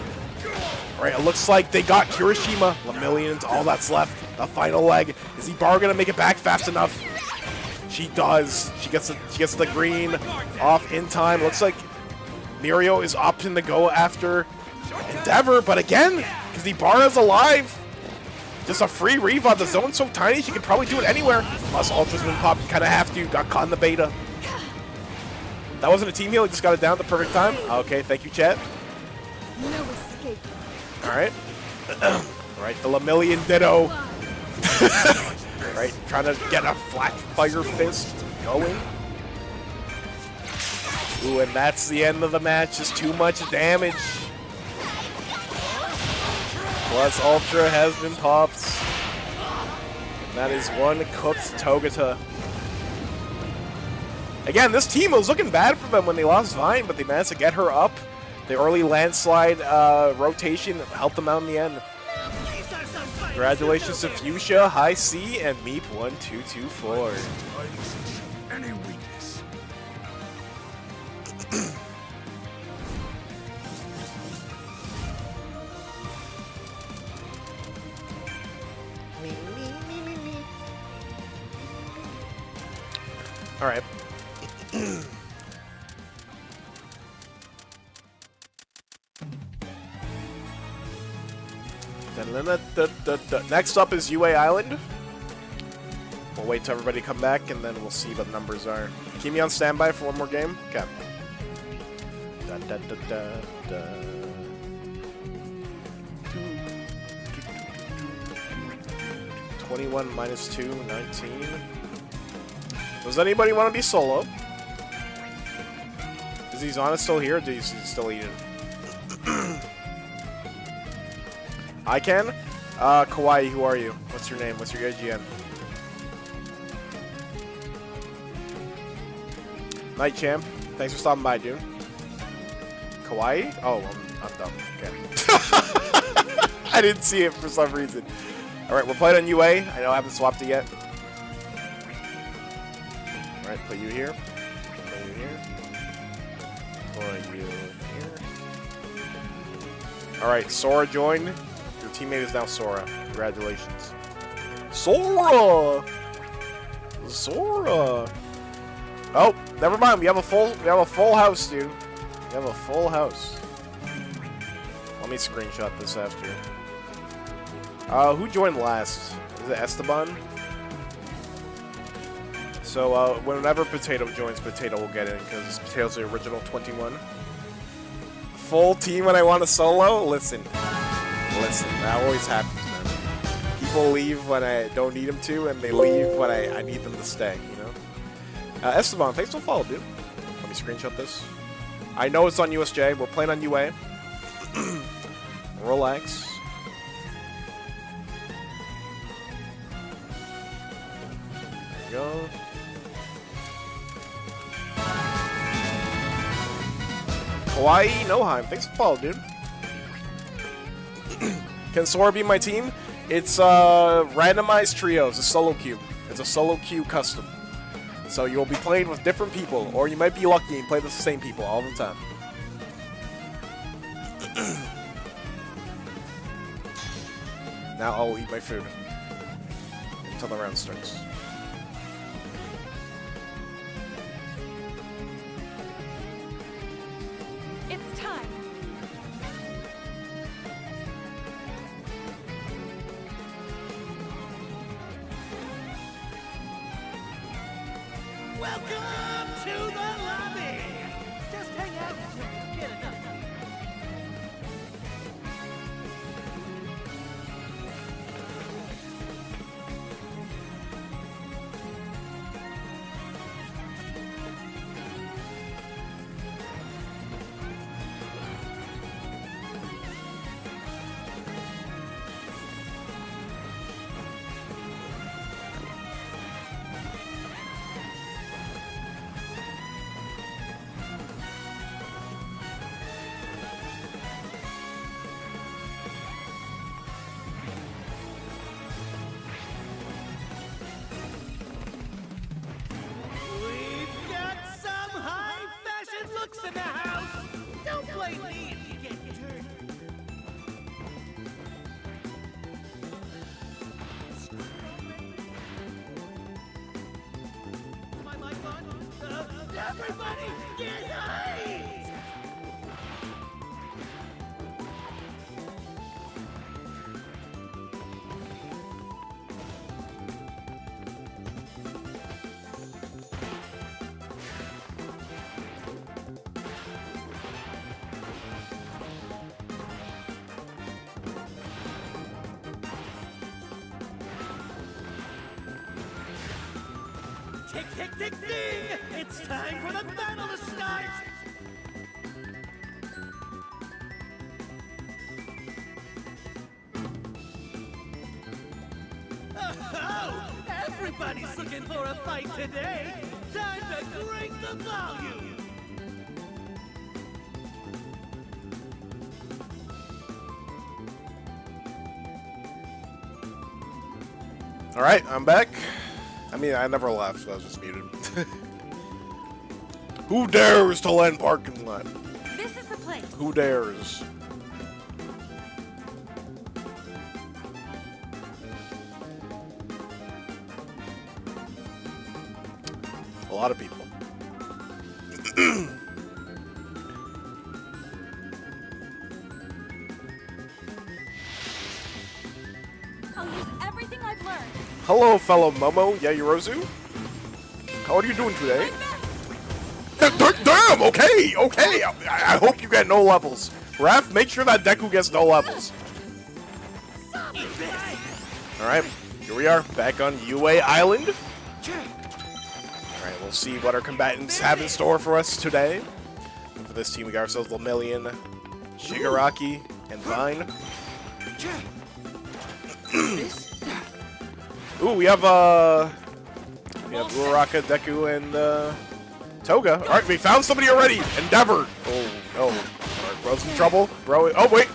All right, it looks like they got Kirishima. Lemillion's all that's left. The final leg. Is Ibarra going to make it back fast enough? She does. She gets the green off in time. Looks like Mirio is opting to go after Endeavor, but again, because Ibarra's alive, just a free revive. The zone's so tiny, she can probably do it anywhere. Plus, Ultra's been popped. You kind of have to. Got caught in the beta. That wasn't a team heal. He just got it down at the perfect time. Okay, thank you, chat. No escape. All right. All right, the Lemillion Ditto. Right, trying to get a flat fire fist going. Ooh, and that's the end of the match. Just too much damage. Plus, Ultra has been popped. And that is one cooked Togata. Again, this team was looking bad for them when they lost Vine, but they managed to get her up. The early landslide rotation helped them out in the end. Congratulations to Fuchsia, High C, and Meep1224. Any weakness. All right. Next up is UA Island. We'll wait till everybody come back, and then we'll see what the numbers are. Keep me on standby for one more game. Okay. 21 minus 2, 19. Does anybody want to be solo? Is Izana still here, or is he still eating? I can? Kawaii, who are you? What's your name? What's your IGN? Night Champ, thanks for stopping by, dude. Kawaii? Oh, I'm dumb. Okay. I didn't see it for some reason. Alright, we're playing on UA. I know I haven't swapped it yet. Alright, put you here. Put you here. Put you here. Alright, Sora joined. Your teammate is now Sora. Congratulations. Sora! Sora! Oh, never mind. We have a full house, dude. We have a full house. Let me screenshot this after. Who joined last? Is it Esteban? So, whenever Potato joins, Potato will get in, because Potato's the original 21. Full team when I want to solo? Listen, that always happens, man. People leave when I don't need them to, and they leave when I need them to stay, you know? Esteban, thanks for the follow, dude. Let me screenshot this. I know it's on USJ. We're playing on UA. Relax. There you go. Hawaii Noheim, thanks for the follow, dude. Can Sora be my team? It's randomized trios, a solo queue. It's a solo queue custom. So you'll be playing with different people, or you might be lucky and play with the same people all the time. Now I'll eat my food until the round starts. It's time. Welcome to the lobby! Just hang out until you get enough. Everybody get hyped! Tick, tick, tick, ding! It's time for the battle to start! Oh, everybody's looking for a fight today! Time to crank the volume! Alright, I'm back. I mean, I never left, so I was just muted. Who dares to land parking lot? This is the place. Who dares? A lot of people. I'll use everything I've learned. Hello, fellow Momo Yayorozu. How are you doing today? Damn, okay, okay. I hope you get no levels. Raph, make sure that Deku gets no levels. Alright, here we are, back on UA Island. Alright, we'll see what our combatants have in store for us today. And for this team, we got ourselves Lemillion, Shigaraki, and Vine. Ooh, we have Uraraka, Deku, and Toga. Alright, we found somebody already! Endeavor! Oh, no. Alright, bro's in trouble. Bro, oh, wait!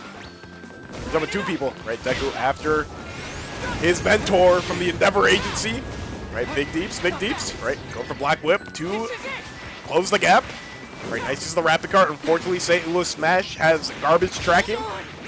We're done with two people. Right, Deku after his mentor from the Endeavor Agency. Right, big deeps. Right, going for Black Whip to close the gap. Right, nice use the Rapid Card. Unfortunately, St. Louis Smash has garbage tracking.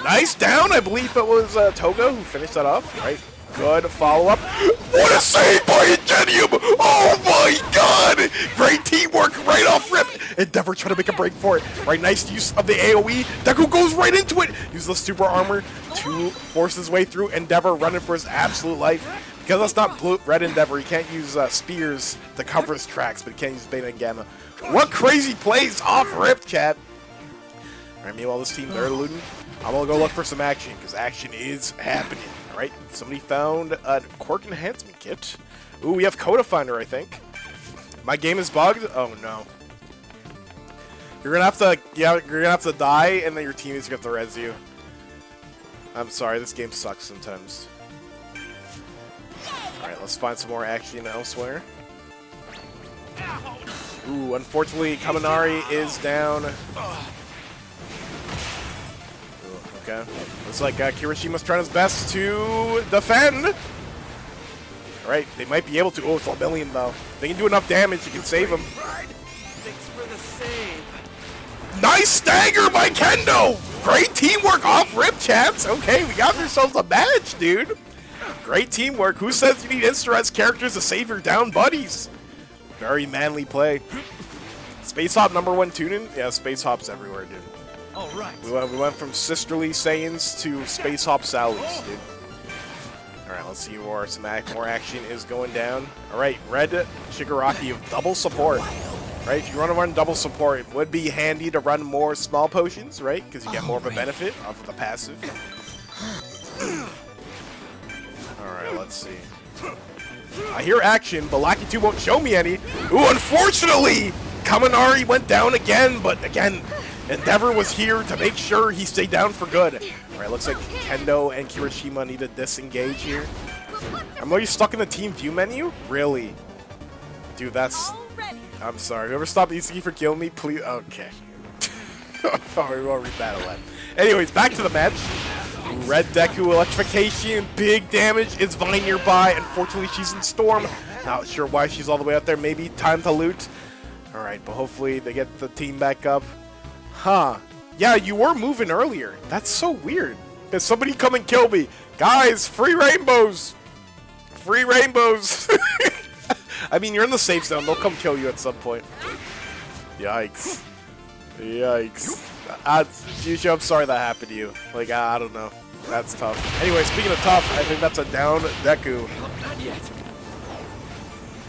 Nice down! I believe it was Toga who finished that off. Right, good follow-up. What a save by Ingenium! Oh my god! Great teamwork right off rip! Endeavor trying to make a break for it. Right, nice use of the AoE. Deku goes right into it! Uses the super armor to force his way through. Endeavor running for his absolute life. Because that's not blue, red Endeavor, he can't use spears to cover his tracks, but he can use Beta and Gamma. What crazy plays off rip, chat! Alright, meanwhile this team, they're looting. I'm gonna go look for some action, because action is happening. Alright, somebody found a quirk enhancement kit. Ooh, we have Coda Finder, I think. My game is bugged? Oh no. You're gonna have to, yeah, you're gonna have to die, and then your teammates have to res you. I'm sorry, this game sucks sometimes. Alright, let's find some more action elsewhere. Ooh, unfortunately, Kaminari is down. Okay. Looks like Kirishima's trying his best to defend. Alright, they might be able to. Oh, it's a million though. If they can do enough damage, you can save him. Thanks for the save. Nice stagger by Kendo! Great teamwork off rip, chaps. Okay, we got ourselves a match, dude. Great teamwork. Who says you need Insta-Res characters to save your down buddies? Very manly play. Space Hop #1 tuning? Yeah, Space Hop's everywhere, dude. All right. We went from sisterly Saiyans to Space Hop Sallies, dude. Alright, let's see where some more action is going down. Alright, Red Shigaraki with double support. Right, if you run double support, it would be handy to run more small potions, right? Because you get more of a benefit off of the passive. Alright, let's see. I hear action, but Lucky 2 won't show me any. Ooh, unfortunately, Kaminari went down again, but again, Endeavor was here to make sure he stayed down for good. Alright, looks like Kendo and Kirishima need to disengage here. I'm already stuck in the team view menu? Really? Dude, that's... I'm sorry. Whoever stopped EC for killing me, please... Okay. Sorry, we won't rebattle that. Anyways, back to the match. Red Deku electrification, big damage. Is Vine nearby? Unfortunately, she's in Storm. Not sure why she's all the way out there. Maybe time to loot. Alright, but hopefully they get the team back up. Huh. Yeah, you were moving earlier. That's so weird. Can somebody come and kill me? Guys, free rainbows! Free rainbows! I mean, you're in the safe zone. They'll come kill you at some point. Yikes. Yikes. Fuchsia, I'm sorry that happened to you. Like, I don't know. That's tough. Anyway, speaking of tough, I think that's a down Deku. Not yet.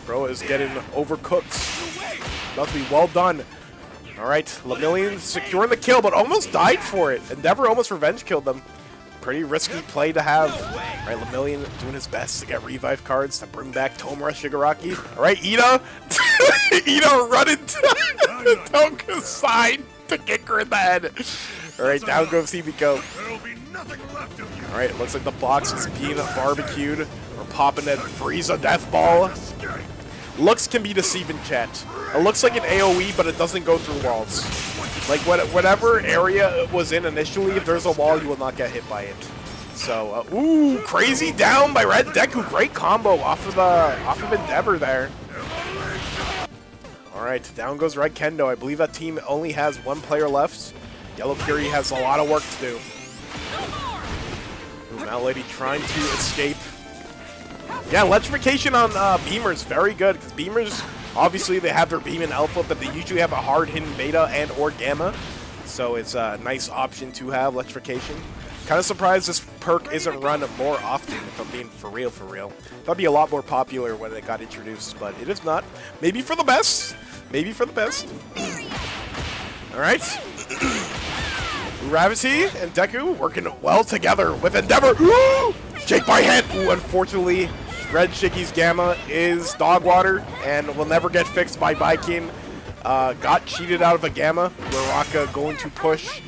Bro is getting overcooked. About to be well done. Alright, Lemillion securing the kill, but almost died for it. Endeavor almost revenge killed them. Pretty risky play to have. Alright, Lemillion doing his best to get revive cards to bring back Tomura Shigaraki. Alright, Ida. Ida running to Tonka's side to kick her in the head. Alright, down goes Hibiko. There'll be nothing left of you. Alright, looks like the box is being barbecued. We're popping that Frieza Death Ball. Looks can be deceiving, chat. It looks like an AoE, but it doesn't go through walls. Like, whatever area it was in initially, if there's a wall, you will not get hit by it. So, ooh, crazy down by Red Deku. Great combo off of Endeavor there. Alright, down goes Red Kendo. I believe that team only has one player left. Yellow Fury has a lot of work to do. Ooh, Mount Lady trying to escape. Yeah, electrification on Beamers, very good, because Beamers, obviously they have their Beam in Alpha, but they usually have a hard hidden Beta and or Gamma, so it's a nice option to have electrification. Kind of surprised this perk isn't run more often, if I'm being for real. That'd be a lot more popular when it got introduced, but it is not. Maybe for the best. Maybe for the best. Alright. Gravity and Deku working well together with Endeavor. Shake by head. Ooh, unfortunately, Red Shiggy's Gamma is dog water and will never get fixed by Baikin. Got cheated out of a Gamma. Uraraka going to push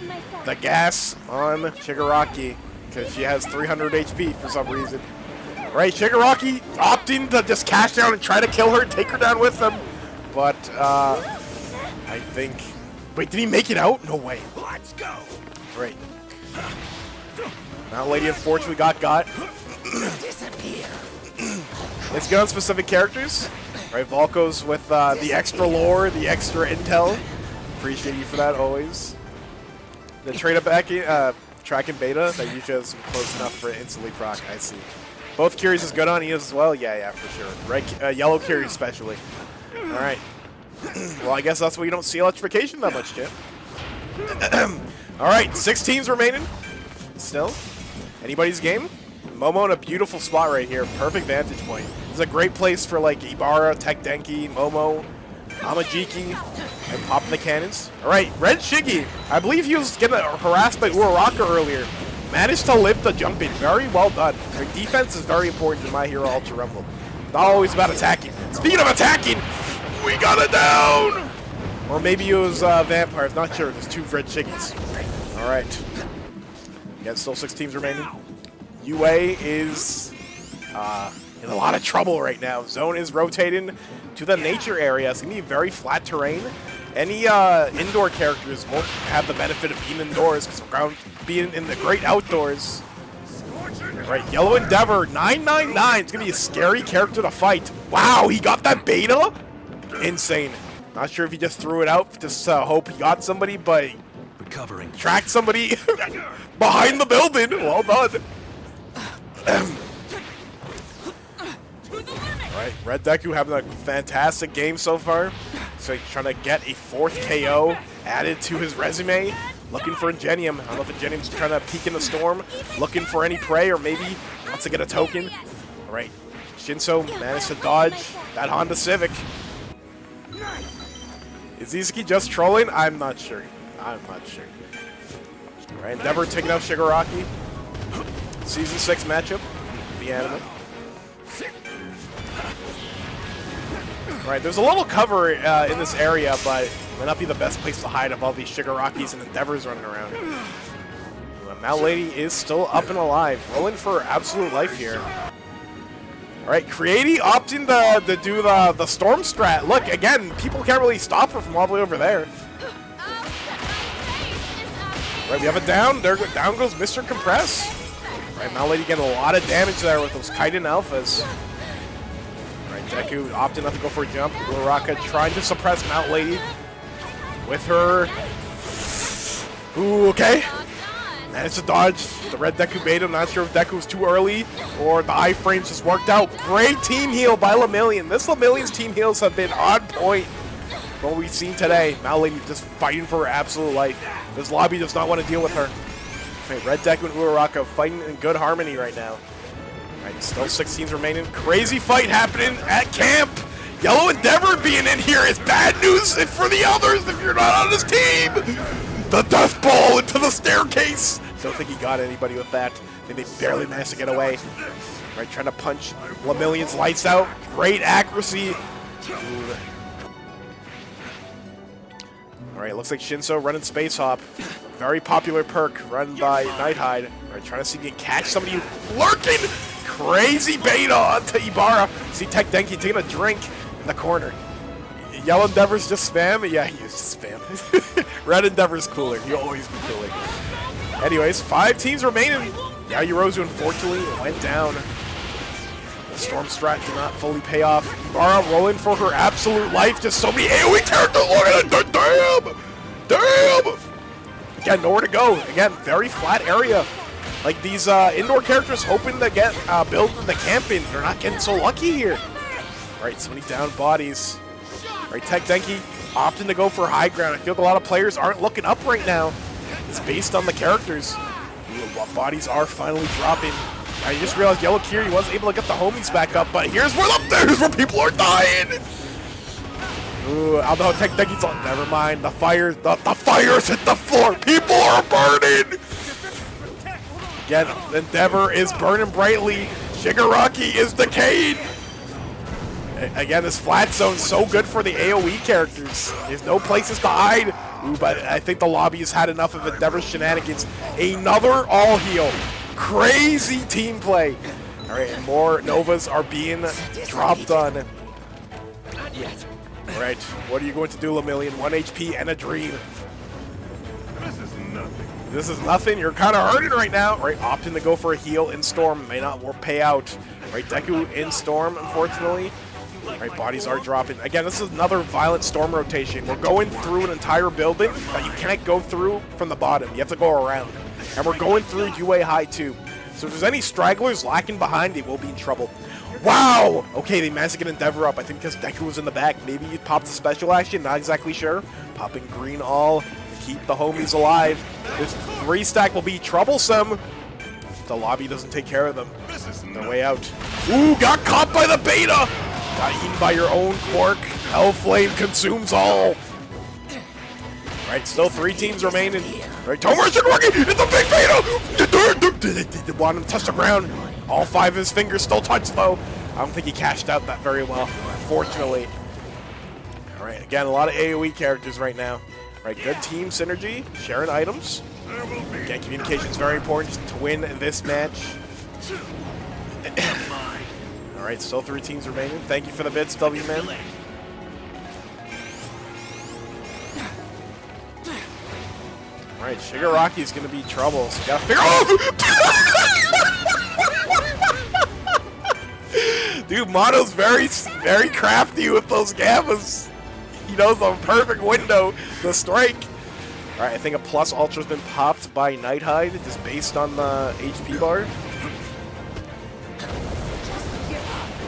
the gas on Shigaraki because she has 300 HP for some reason. Right, Shigaraki opting to just cash down and try to kill her, take her down with them. But I think... Wait, did he make it out? No way. Let's go. Right. Mount Lady unfortunately got. Disappear. Let's get on specific characters. Right, Volko's with the extra lore, the extra intel. Appreciate you for that always. The trade up back track and beta that usually has close enough for instantly proc. I see. Both Curies is good on Eos as well. Yeah, for sure. Right, yellow Curie especially. All right. Well, I guess that's why you don't see electrification that much, Jim. All right, 6 teams remaining. Still, anybody's game. Momo in a beautiful spot right here. Perfect vantage point. This is a great place for like Ibarra, Tech Denki, Momo, Amajiki, and popping the cannons. All right, Red Shiggy. I believe he was getting harassed by Uraraka earlier. Managed to live the jump in. Very well done. Like, defense is very important in My Hero Ultra Rumble. Not always about attacking. Speaking of attacking, we got it down! Or maybe it was Vampires, not sure. There's 2 Red Shiggies. Alright. Again, still 6 teams remaining. UA is in a lot of trouble right now. Zone is rotating to the nature area. It's going to be very flat terrain. Any indoor characters won't have the benefit of being indoors because we're being in the great outdoors. Right, Yellow Endeavor, 999. It's going to be a scary character to fight. Wow, he got that beta? Insane. Not sure if he just threw it out, just hope he got somebody, but Recovering. tracked somebody behind the building. Well done. Alright, Red Deku having a fantastic game so far. So he's trying to get a 4th KO added to his resume. Looking for Ingenium. I don't know if Ingenium's trying to peek in the storm. Looking for any prey or maybe wants to get a token. Alright, Shinso managed to dodge that Honda Civic. Is Izuki just trolling? I'm not sure. Alright, Endeavor taking out Shigaraki. Season 6 matchup. The anime. Alright, there's a little cover in this area, but it might not be the best place to hide of all these Shigarakis and Endeavors running around. Mount Lady is still up and alive, rolling for absolute life here. Alright, Creaty opting to do the storm strat. Look, again, people can't really stop her from all the way over there. Right, we have it down. Down goes Mr. Compress. Right, Mount Lady getting a lot of damage there with those Kaiden Alphas. Right, Deku opting not to go for a jump. Uraraka trying to suppress Mount Lady with her. Ooh, okay. Managed to dodge the Red Deku bait. I'm not sure if Deku was too early or the iframes just worked out. Great team heal by Lemillion. This Lemillion's team heals have been on point. what we've seen today. Lady just fighting for her absolute life. This lobby does not want to deal with her. Okay, Red Deku and Uraraka fighting in good harmony right now. Alright, still 6 teams remaining. Crazy fight happening at camp. Yellow Endeavor being in here is bad news for the others if you're not on this team. The death ball into the staircase. Don't think he got anybody with that. I think they barely managed to get away. Right, trying to punch Lemillion's lights out. Great accuracy. Alright, looks like Shinso running Space Hop. Very popular perk run by Nighthide. Alright, trying to see if he can catch somebody lurking. Crazy beta onto Ibarra. See Tech Denki taking a drink in the corner. Yellow Endeavor's just spam? Yeah, he is just spam. Red Endeavor's cooler. He'll always be cooler. Anyways, 5 teams remaining. Yayurozu unfortunately went down. The Storm strat did not fully pay off. Ibarra rolling for her absolute life. Just so many AoE characters. Look at it. Damn! Damn! Again, nowhere to go. Again, very flat area. Like these indoor characters hoping to get build the camp in. They're not getting so lucky here. Right, so many down bodies. Right, Tech Denki opting to go for high ground. I feel like a lot of players aren't looking up right now. It's based on the characters. Bodies are finally dropping. I just realized Yellow Kiri wasn't able to get the homies back up, but here's where people are dying. Ooh, although Tech Denki's on, never mind. The fires hit the floor. People are burning. Again, Endeavor is burning brightly. Shigaraki is decayed. Again, this flat zone's so good for the AoE characters. There's no places to hide. Ooh, but I think the lobby has had enough of Endeavor's shenanigans. Another all heal. Crazy team play. All right, and more Novas are being dropped on. Not yet. All right, what are you going to do, Lemillion? 1 HP and a dream. This is nothing. This is nothing. You're kind of hurting right now. Right, opting to go for a heal in Storm. May not pay out. Right, Deku in Storm, unfortunately. Right, bodies are dropping. Again, this is another violent Storm rotation. We're going through an entire building, but you can't go through from the bottom. You have to go around. And we're going through UA High too. So if there's any stragglers lacking behind, they will be in trouble. Wow! Okay, they managed to get Endeavor up. I think because Deku was in the back. Maybe he popped the special action. Not exactly sure. Popping green all to keep the homies alive. This 3-stack will be troublesome. The lobby doesn't take care of them. Their way out. Ooh, got caught by the beta! Got eaten by your own quirk. Hellflame consumes all. Right, still 3 teams remaining. Right, Tomoe Shigaraki, it's a big beta! They want him to touch the ground. All 5 of his fingers still touch though. I don't think he cashed out that very well, unfortunately. All right, again, a lot of AoE characters right now. Right, good team synergy, sharing items. Again, communication is very important to win this match. All right, still 3 teams remaining. Thank you for the bits, W-Man. All right, Shigaraki's gonna be trouble. So you gotta figure Dude, Mono's very crafty with those gammas. He knows the perfect window to strike. All right, I think a plus ultra's been popped by Nighthide, just based on the HP bar.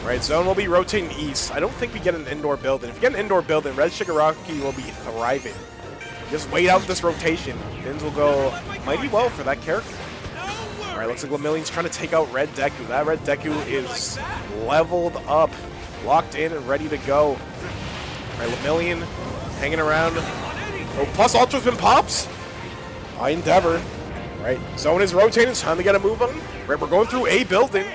All right, Zone will be rotating east. I don't think we get an indoor building. If we get an indoor building, Red Shigaraki will be thriving. Just wait out this rotation. Fins will go mighty well for that character. All right, looks like Lemillion's trying to take out Red Deku. That Red Deku is leveled up, locked in, and ready to go. All right, Lemillion hanging around. Oh, plus Ultra's been pops by Endeavor. Right, Zone is rotating. It's time to get a move on. Right, we're going through a building.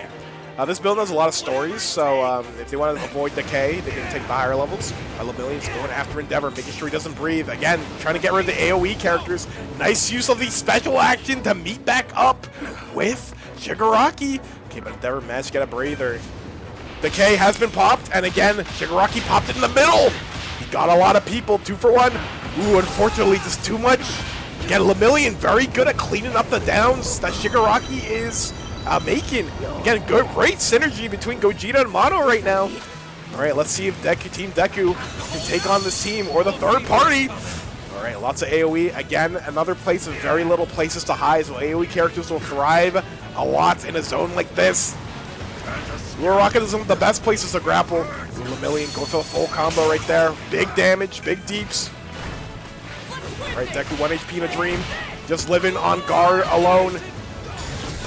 This building has a lot of stories, so if they want to avoid decay, they can take the higher levels. Lemillion's going after Endeavor, making sure he doesn't breathe. Again, trying to get rid of the AoE characters. Nice use of the special action to meet back up with Shigaraki. Okay, but Endeavor managed to get a breather. Decay has been popped, and again, Shigaraki popped it in the middle. He got a lot of people, 2 for 1. Ooh, unfortunately, just too much. Again, Lemillion very good at cleaning up the downs that Shigaraki is making. Again, great synergy between Gogeta and Mono right now. All right, let's see if Team Deku can take on this team or the third party. All right, lots of AoE. Again, another place with very little places to hide, so AoE characters will thrive a lot in a zone like this. Uraraka is one of the best places to grapple. Lemillion going for the full combo right there. Big damage, big deeps. Right, Deku 1 HP in a dream. Just living on guard alone.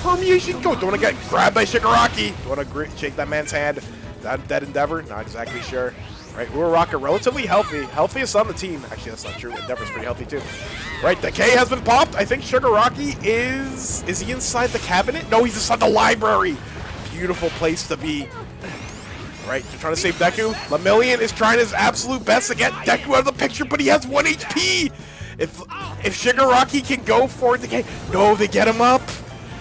Permeation go. Don't want to get grabbed by Shigaraki. Don't want to shake that man's hand. That Endeavor? Not exactly sure. Right, Uraraka relatively healthy. Healthiest on the team. Actually, that's not true. Endeavor's pretty healthy too. Right, the K has been popped. I think Shigaraki is he inside the cabinet? No, he's inside the library. Beautiful place to be. Right, they're trying to save Deku. Lemillion is trying his absolute best to get Deku out of the picture, but he has 1 HP. If Shigaraki can go for it, no, they get him up.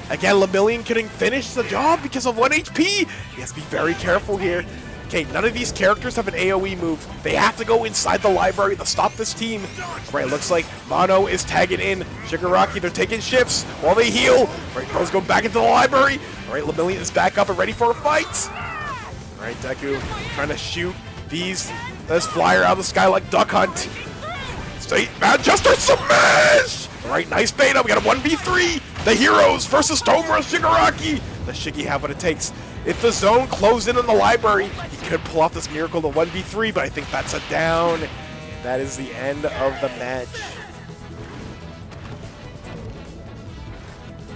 Again, Lemillion couldn't finish the job because of 1 HP. He has to be very careful here. Okay, none of these characters have an AoE move. They have to go inside the library to stop this team. Right, looks like Mono is tagging in. Shigaraki, they're taking shifts while they heal. Right, Bro's going back into the library. All right, Lemillion is back up and ready for a fight. All right, Deku trying to shoot this flyer out of the sky like Duck Hunt. State Manchester smash! All right, nice beta. We got a 1v3. The heroes versus Tomura Shigaraki. Does Shiggy have what it takes? If the zone closed in on the library, he could pull off this miracle to 1v3, but I think that's a down. And that is the end of the match.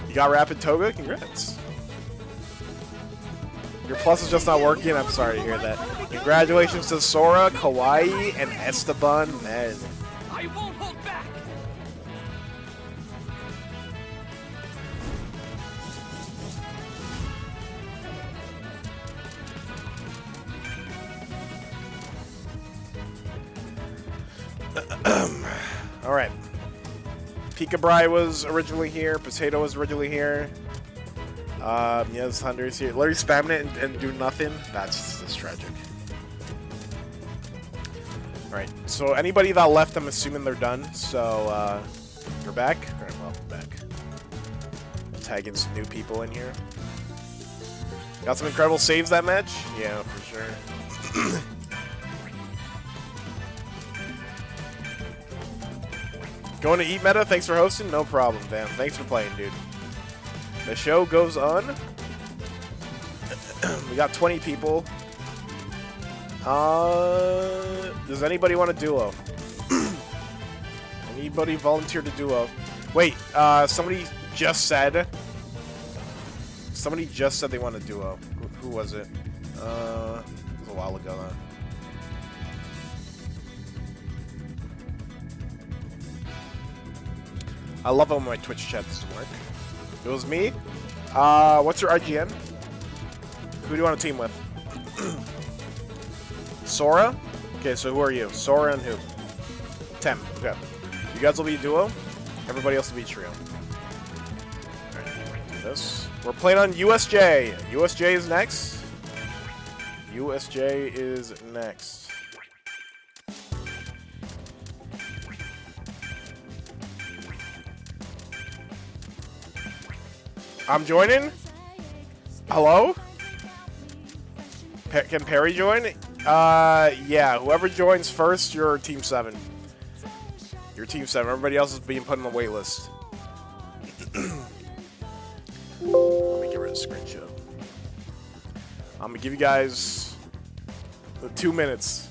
You got Rapid Toga? Congrats. Your plus is just not working. I'm sorry to hear that. Congratulations to Sora, Kawaii, and Esteban Men. I won't hold back. All right. Peekabry was originally here. Potato was originally here. Yes, Thunder's here. Larry spamming it and do nothing. That's tragic. All right. So anybody that left, I'm assuming they're done. So you're back. All right. Well, back. Tagging some new people in here. Got some incredible saves that match. Yeah, for sure. Going to eat meta? Thanks for hosting. No problem, Dan. Thanks for playing, dude. The show goes on. We got 20 people. Does anybody want a duo? Anybody volunteer to duo? Wait, somebody just said they want a duo. Who was it? It was a while ago though. I love it when my Twitch chat doesn't work. It was me. What's your IGN? Who do you want to team with? Sora? Okay, so who are you? Sora and who? Tem. Okay. You guys will be a duo. Everybody else will be a trio. Alright, do this. We're playing on USJ. USJ is next. USJ is next. I'm joining? Hello? Can Perry join? Yeah. Whoever joins first, you're Team 7. You're Team 7. Everybody else is being put on the wait list. Let me get rid of the screenshot. I'm going to give you guys 2 minutes.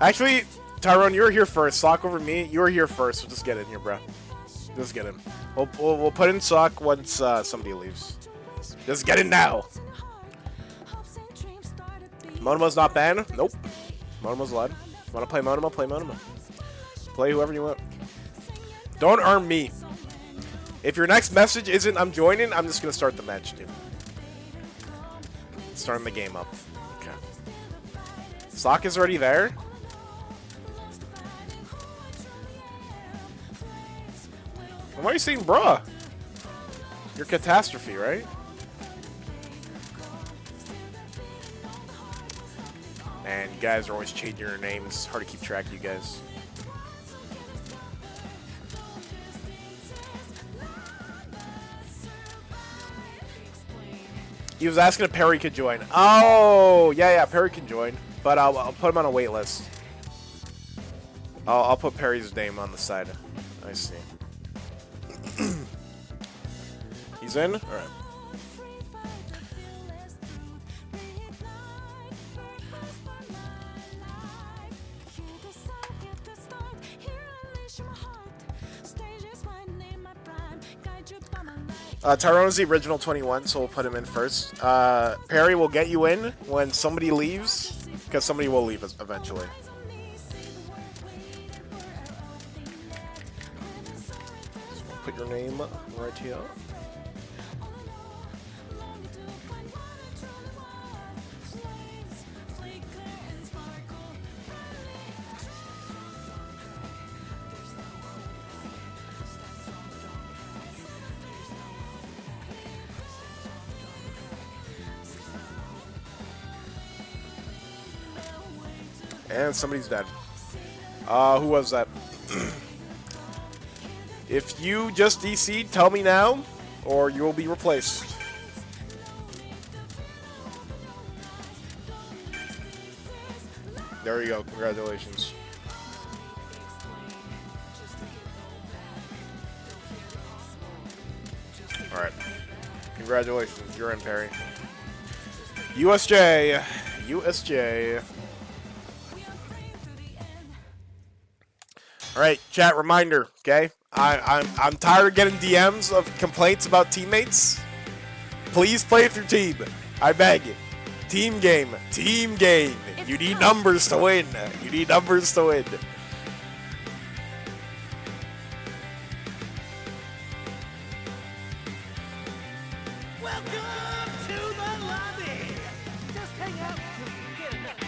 Actually, Tyrone, you're here first. Sock over me. You're here first, so just get in here, bro. Just get in. We'll put in Sock once somebody leaves. Just get in now. Monomo's not banned? Nope. Monomo's allowed. Want to play Monomo? Play Monomo. Play whoever you want. Don't arm me. If your next message isn't I'm joining, I'm just going to start the match, dude. Starting the game up. Okay. Sock is already there. Why are you saying bruh? You're Catastrophe, right? Man, you guys are always changing your names. It's hard to keep track of you guys. He was asking if Perry could join. Oh, yeah, Perry can join. But I'll put him on a wait list. I'll put Perry's name on the side. I see. He's in? Alright. Tyrone is the original 21, so we'll put him in first. Perry will get you in when somebody leaves, because somebody will leave eventually. Put your name right here. And somebody's dead. Who was that? If you just DC'd, tell me now, or you will be replaced. There you go. Congratulations. Alright. Congratulations. You're in, Perry. USJ. USJ. All right, chat reminder, okay? I'm tired of getting DMs of complaints about teammates. Please play with your team. I beg. Team game. Team game. You need numbers to win. You need numbers to win. Welcome to the lobby. Just hang out until you get enough.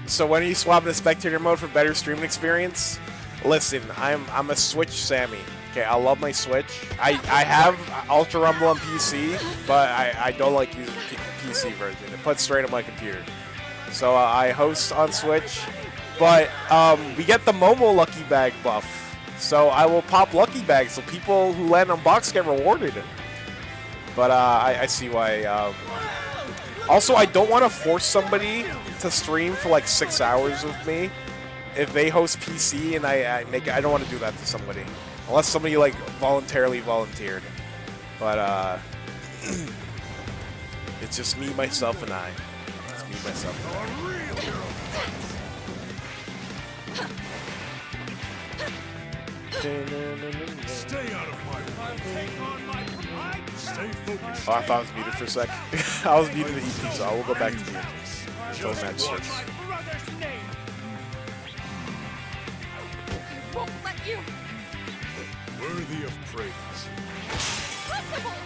So when are you swapping to spectator mode for better streaming experience? Listen, I'm a Switch Sammy. Okay, I love my Switch. I have Ultra Rumble on PC, but I don't like using PC version. It puts straight on my computer. So I host on Switch, but we get the Momo Lucky Bag buff. So I will pop Lucky Bags so people who land on box get rewarded. But I see why. Also, I don't want to force somebody to stream for like 6 hours with me if they host PC and I don't want to do that to somebody unless somebody like voluntarily volunteered. But it's just me, myself, and I. It's me, myself, and I. Stay out of my way. Take on my pride. Stay focused. Oh, I thought I was muted for a sec. I was muted the EP, so I will go back to mute. Until the match starts. Won't let you. Worthy of praise. Possible.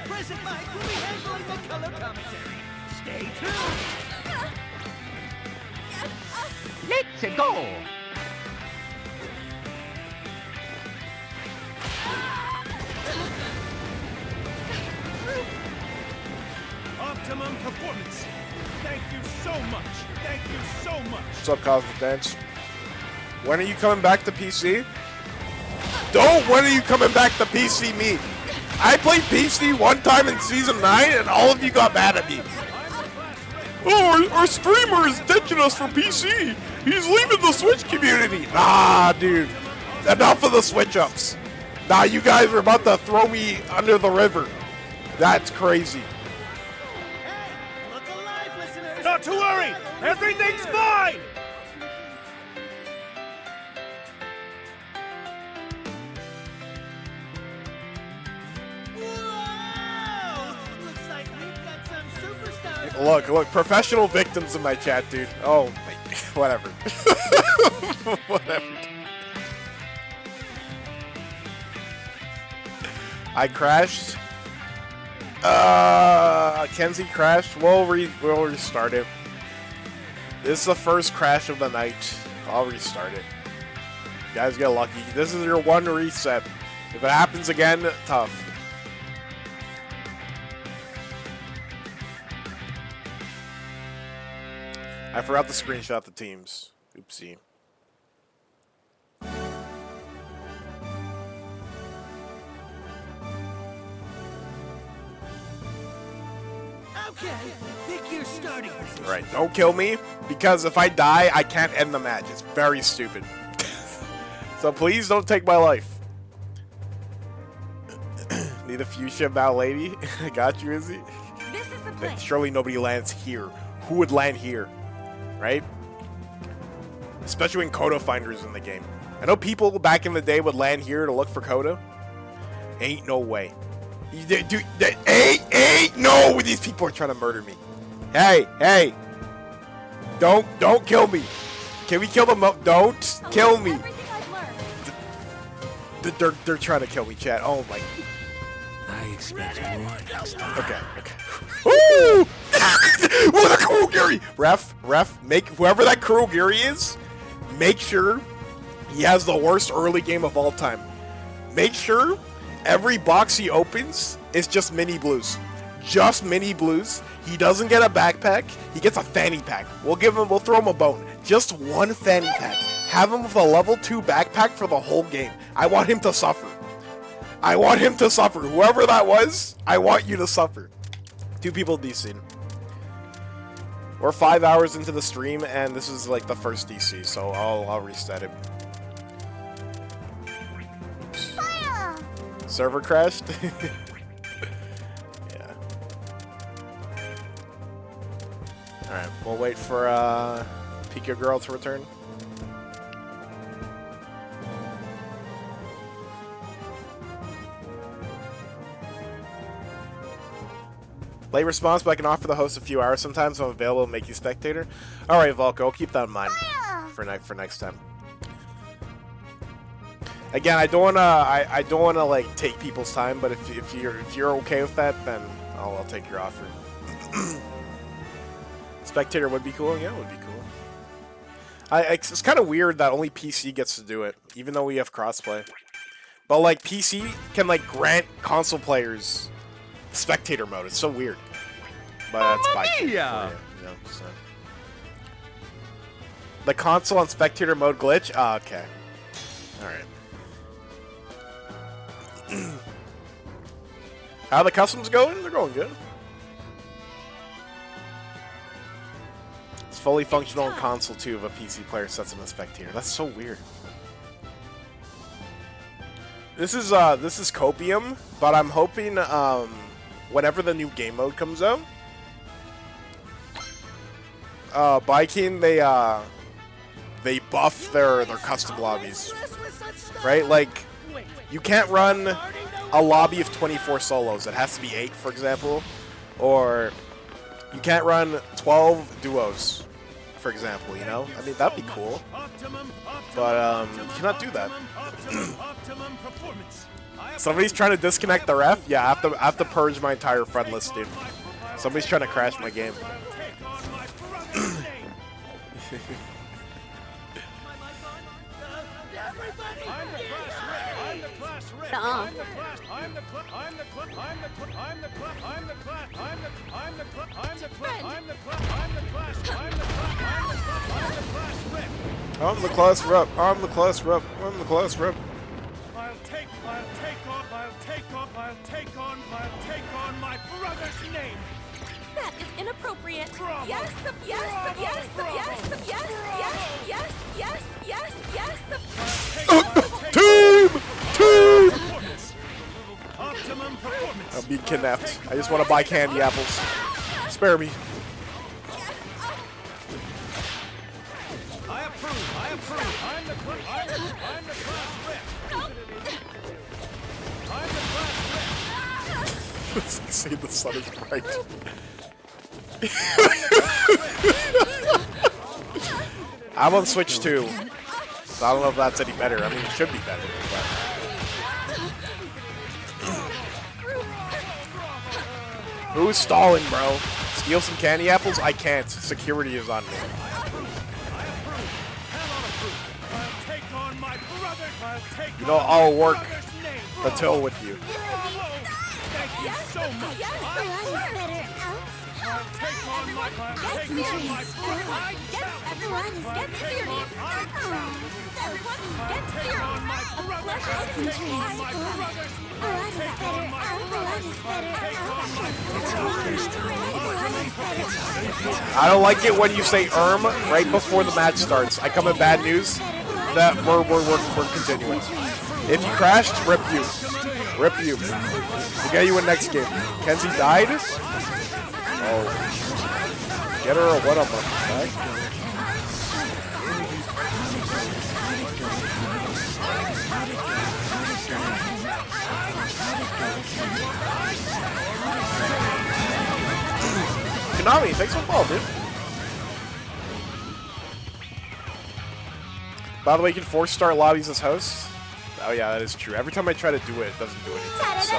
Present Mike will be handling the color commentary. Stay tuned. Let's go! Optimum performance. Thank you so much. Thank you so much. What's up, Cosmic Dance? When are you coming back to PC? Don't when are you coming back to PC me? I played PC one time in Season 9 and all of you got mad at me. Oh, our streamer is ditching us for PC. He's leaving the Switch community. Nah, dude. Enough of the Switch ups. Nah, you guys are about to throw me under the river. That's crazy. Look alive, listeners. Not to worry. Everything's fine. Whoa! Looks like we've got some superstars. Look, professional victims in my chat, dude. Oh, my, whatever. Whatever. I crashed. Kenzie crashed. We'll restart it. This is the first crash of the night. I'll restart it. You guys get lucky. This is your one reset. If it happens again, tough. I forgot to screenshot the teams. Oopsie. Okay, pick your starting position. Right, don't kill me, because if I die, I can't end the match. It's very stupid. So please don't take my life. See the fuchsia bow lady? I got you, Izzy. This is the place. Surely nobody lands here. Who would land here? Right? Especially when Kodo Finder's in the game. I know people back in the day would land here to look for Kodo. Ain't no way. Dude, ain't no way these people are trying to murder me. Hey. Don't kill me. Can we kill them up? Don't kill me. They're trying to kill me, chat. Oh my. I expect more next time. Okay. Woo! Whoa, the Kurogiri! Ref, make whoever that Kurogiri is, make sure he has the worst early game of all time. Make sure every box he opens is just mini blues. Just mini blues. He doesn't get a backpack, he gets a fanny pack. We'll throw him a bone. Just one fanny pack. Have him with a level 2 backpack for the whole game. I want him to suffer. Whoever that was, I want you to suffer. 2 people DC. We're 5 hours into the stream, and this is like the first DC, so I'll reset it. Fire! Server crashed. Yeah. All right, we'll wait for Pika Girl to return. Late response, but I can offer the host a few hours sometimes. I'm available to make you spectator. All right, Volko, I'll keep that in mind for next time. Again, I don't wanna like take people's time, but if you're okay with that, then I'll take your offer. Spectator would be cool. Yeah, it would be cool. It's kind of weird that only PC gets to do it, even though we have crossplay. But like PC can like grant console players spectator mode. It's so weird. But that's by you know, so. The console on spectator mode glitch? Oh, okay. Alright. How are the customs going? They're going good. It's fully functional in console too if a PC player sets him as spectator. That's so weird. This is Copium, but I'm hoping whenever the new game mode comes out, Biking they buff their custom lobbies, right? Like you can't run a lobby of 24 solos. It has to be 8, for example, or you can't run 12 duos, for example. You know, I mean that'd be cool, but you cannot do that. Somebody's trying to disconnect the ref? Yeah, I have to purge my entire friend list, dude. Somebody's trying to crash my game. I'm the class rep. I'm the class rep. I'm the class rep. I'll take on my brother's name. That is inappropriate. Bravo. Yes, yes, yes, yes, yes, yes, yes, yes, yes. Team! Optimum performance. I'm being kidnapped. I just want to buy candy apples. Spare me. I approve. I'm the class rep. I'm the class rep. Say the sun is bright. I'm on Switch 2, so I don't know if that's any better. I mean, it should be better, but... Who's stalling, bro? Steal some candy apples? I can't. Security is on me. You know, I'll work the till with you. I don't like it when you say right before the match starts. I come in bad news that we're continuing. If you crashed, rip you. Rip you. We'll get you in next game. Kenzie died? Oh. Get her a what up on back? Konami, thanks for the follow, dude. By the way, you can 4-star lobbies as host. Oh yeah, that is true. Every time I try to do it, it doesn't do anything. So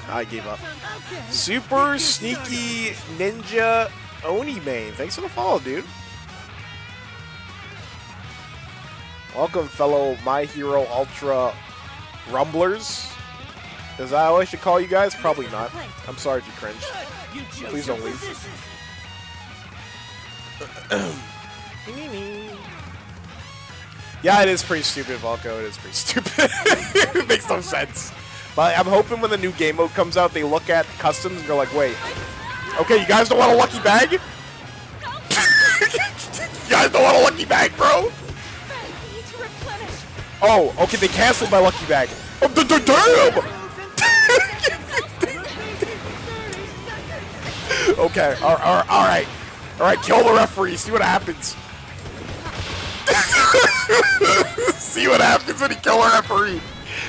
I gave up. Super Sneaky Ninja Oni main. Thanks for the follow, dude. Welcome, fellow My Hero Ultra Rumblers. Is that how I should call you guys? Probably not. I'm sorry if you cringe. Please don't leave. Yeah, it is pretty stupid, Volko. It is pretty stupid. It makes no sense. But I'm hoping when the new game mode comes out, they look at customs and go like, wait, okay, you guys don't want a lucky bag? You guys don't want a lucky bag, bro? Oh, okay, they canceled my lucky bag. Oh, damn! Okay, alright. Alright, kill the referee, see what happens. See what happens when you kill a referee.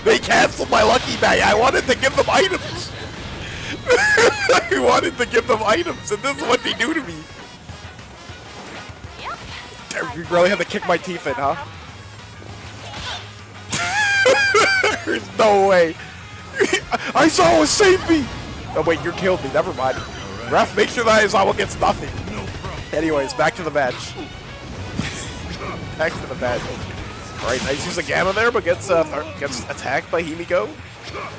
They canceled my lucky bag. I wanted to give them items. I wanted to give them items, and this is what they do to me. You really have to kick my teeth in, huh? There's no way. I saw a safety. Oh wait, you killed me. Never mind. Ref, make sure that Aizawa gets nothing. Anyways, back to the match. Back to the match. Alright, nice use of Gamma there, but gets attacked by Himiko.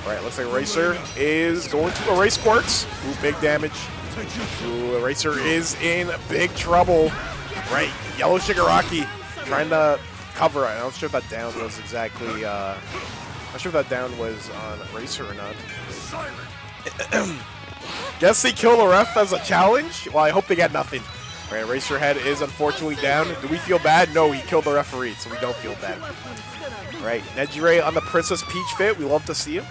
Alright, looks like Eraser is going to erase Quartz. Ooh, big damage. Ooh, Eraser is in big trouble. Right, Yellow Shigaraki trying to cover. I'm not sure if that down was exactly, not sure if that down was on Eraser or not. Guess they kill the ref as a challenge? Well, I hope they get nothing. Alright, Eraserhead is unfortunately down. Do we feel bad? No, he killed the referee, so we don't feel bad. Alright, Nejire on the Princess Peach fit. We love to see him.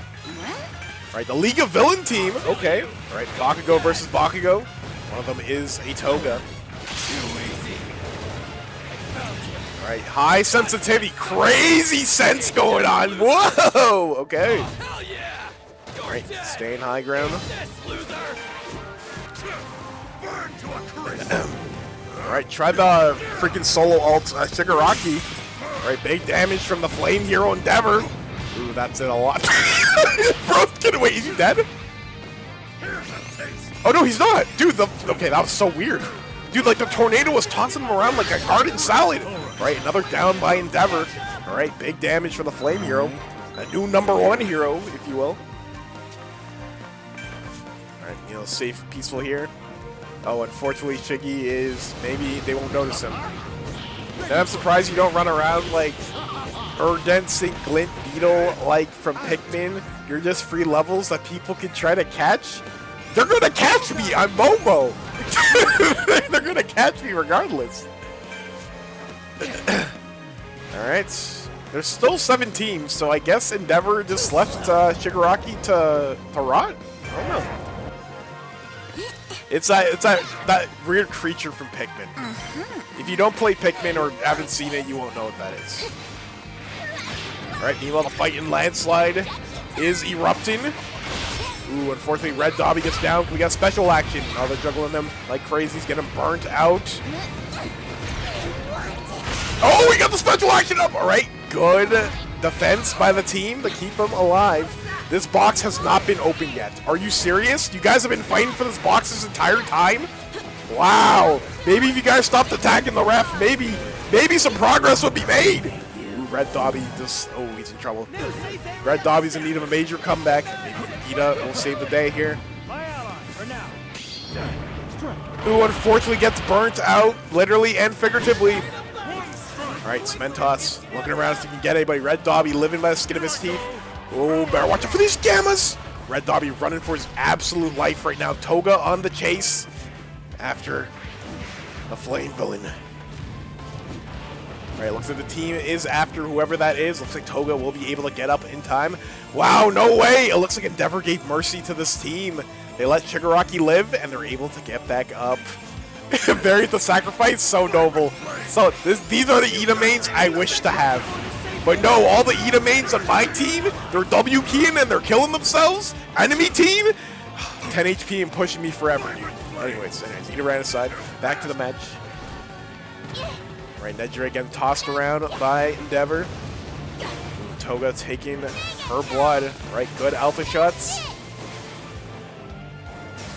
Alright, the League of Villain team. Okay. Alright, Bakugo versus Bakugo. One of them is a Toga. Alright, high sensitivity. Crazy sense going on. Whoa! Okay. Alright, staying high ground. Alright, try the freaking solo ult Shigaraki. Alright, big damage from the Flame Hero Endeavor. Ooh, that's it a lot. Bro's getting away. Is he dead? Oh no, he's not. Dude, okay, that was so weird. Dude, like the tornado was tossing him around like a garden salad. Alright, another down by Endeavor. Alright, big damage for the Flame Hero. A new #1 hero, if you will. Alright, you know, safe, peaceful here. Oh, unfortunately, Shiggy is... Maybe they won't notice him. And I'm surprised you don't run around like Erdensing Glint Beetle like from Pikmin. You're just free levels that people can try to catch. They're gonna catch me! I'm Momo! They're gonna catch me regardless. Alright. There's still 7 teams, so I guess Endeavor just left Shigaraki to rot? I don't know. It's that weird creature from Pikmin. If you don't play Pikmin or haven't seen it, you won't know what that is. Alright, meanwhile the fight in Landslide is erupting. Ooh, unfortunately Red Dobby gets down. We got special action. Oh, they're juggling them like crazy. He's getting burnt out. Oh, we got the special action up! Alright, good defense by the team to keep him alive. This box has not been opened yet. Are you serious? You guys have been fighting for this box this entire time? Wow. Maybe if you guys stopped attacking the ref, maybe some progress would be made. Ooh, Red Dobby just... Oh, he's in trouble. Red Dobby's in need of a major comeback. Maybe Ida will save the day here. Who unfortunately gets burnt out, literally and figuratively. Alright, Smentos looking around if he can get anybody. Red Dobby living by the skin of his teeth. Oh, better watch out for these Gammas! Red Dobby running for his absolute life right now. Toga on the chase after the Flame Villain. Alright, looks like the team is after whoever that is. Looks like Toga will be able to get up in time. Wow, no way! It looks like Endeavor gave mercy to this team. They let Shigaraki live, and they're able to get back up. Buried the sacrifice, so noble. So, these are the Ida mains I wish to have. But no, all the Ida mains on my team, they're W keying and they're killing themselves. Enemy team, 10 HP and pushing me forever, dude. Anyways, Ida ran aside. Back to the match. Right, Nejire getting tossed around by Endeavor. Toga taking her blood. Right, good alpha shots.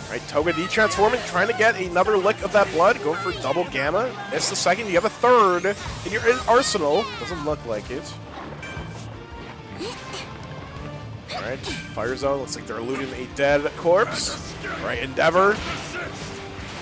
Right, Toga de-transforming, trying to get another lick of that blood. Going for double gamma. Missed the second. You have a third in your arsenal. Doesn't look like it. Alright, Fire Zone. Looks like they're looting a dead corpse. Right, Endeavor.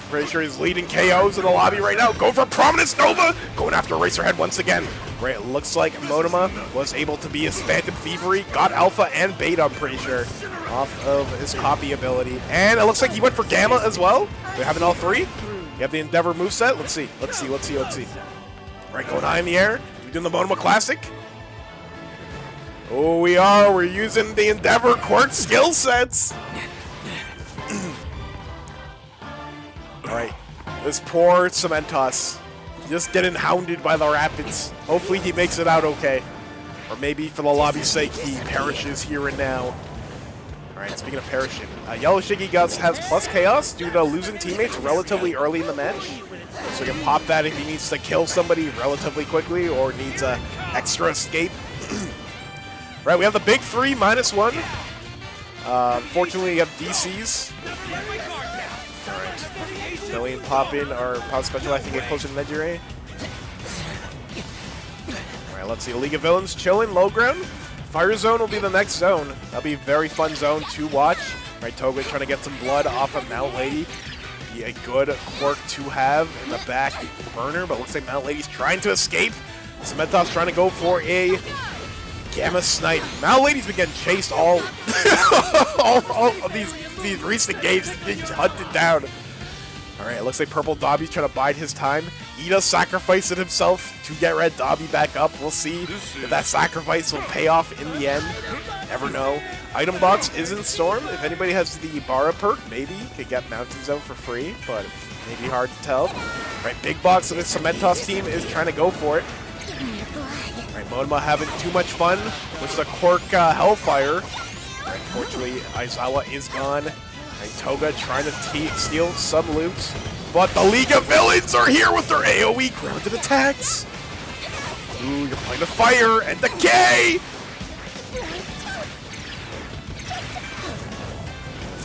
Pretty sure he's leading KOs in the lobby right now. Going for Prominence Nova. Going after Eraserhead once again. Right, it looks like Monoma was able to be his Phantom Thievery. Got Alpha and Beta, I'm pretty sure, off of his copy ability. And it looks like he went for Gamma as well. They're having all three. You have the Endeavor moveset. Let's see. Right, going high in the air. We're doing the Monoma Classic. Oh, we are. We're using the Endeavor quirk skill sets. Alright, this poor Cementos. Just getting hounded by the Rapids. Hopefully he makes it out okay. Or maybe for the lobby's sake, he perishes here and now. Alright, speaking of perishing, Yellow Shiggy Guts has plus chaos due to losing teammates relatively early in the match. So he can pop that if he needs to kill somebody relatively quickly or needs an extra escape. Right, we have the big three -1. Unfortunately, we have DCs. Million pop in or pop special I think get closer to Nejire. Alright, let's see. League of Villains chilling, low ground. Fire Zone will be the next zone. That'll be a very fun zone to watch. Right, Toga trying to get some blood off of Mount Lady. Be a good quirk to have in the back burner, but looks like Mount Lady's trying to escape. Cementos trying to go for a Gamma Snipe. Mount Lady's been getting chased all of these recent games, getting hunted down. Alright, it looks like Purple Dobby's trying to bide his time. Ida sacrificing himself to get Red Dobby back up. We'll see if that sacrifice will pay off in the end. Never know. Item box is in Storm. If anybody has the Bara perk, maybe you could get Mountain Zone for free, but maybe hard to tell. Alright, big box of the Cementos team is trying to go for it. Alright, Monoma having too much fun with the quirk Hellfire. Alright, unfortunately, Aizawa is gone. Right, Toga trying to steal some loot, but the League of Villains are here with their AoE grounded attacks. Ooh, you're playing the fire and the K! It's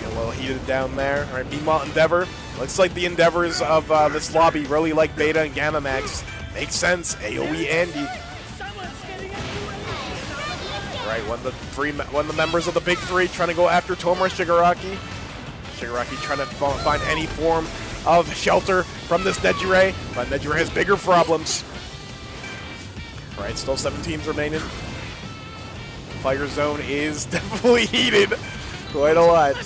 getting a little heated down there. Alright, meanwhile, Endeavor. Looks like the Endeavors of this lobby really like Beta and Gamma Max. Makes sense. AoE Andy. Right, one of the members of the big three trying to go after Tomura Shigaraki. Shigaraki trying to find any form of shelter from this Nejire, but Nejire has bigger problems. Alright, still 7 teams remaining. Fire Zone is definitely heated quite a lot.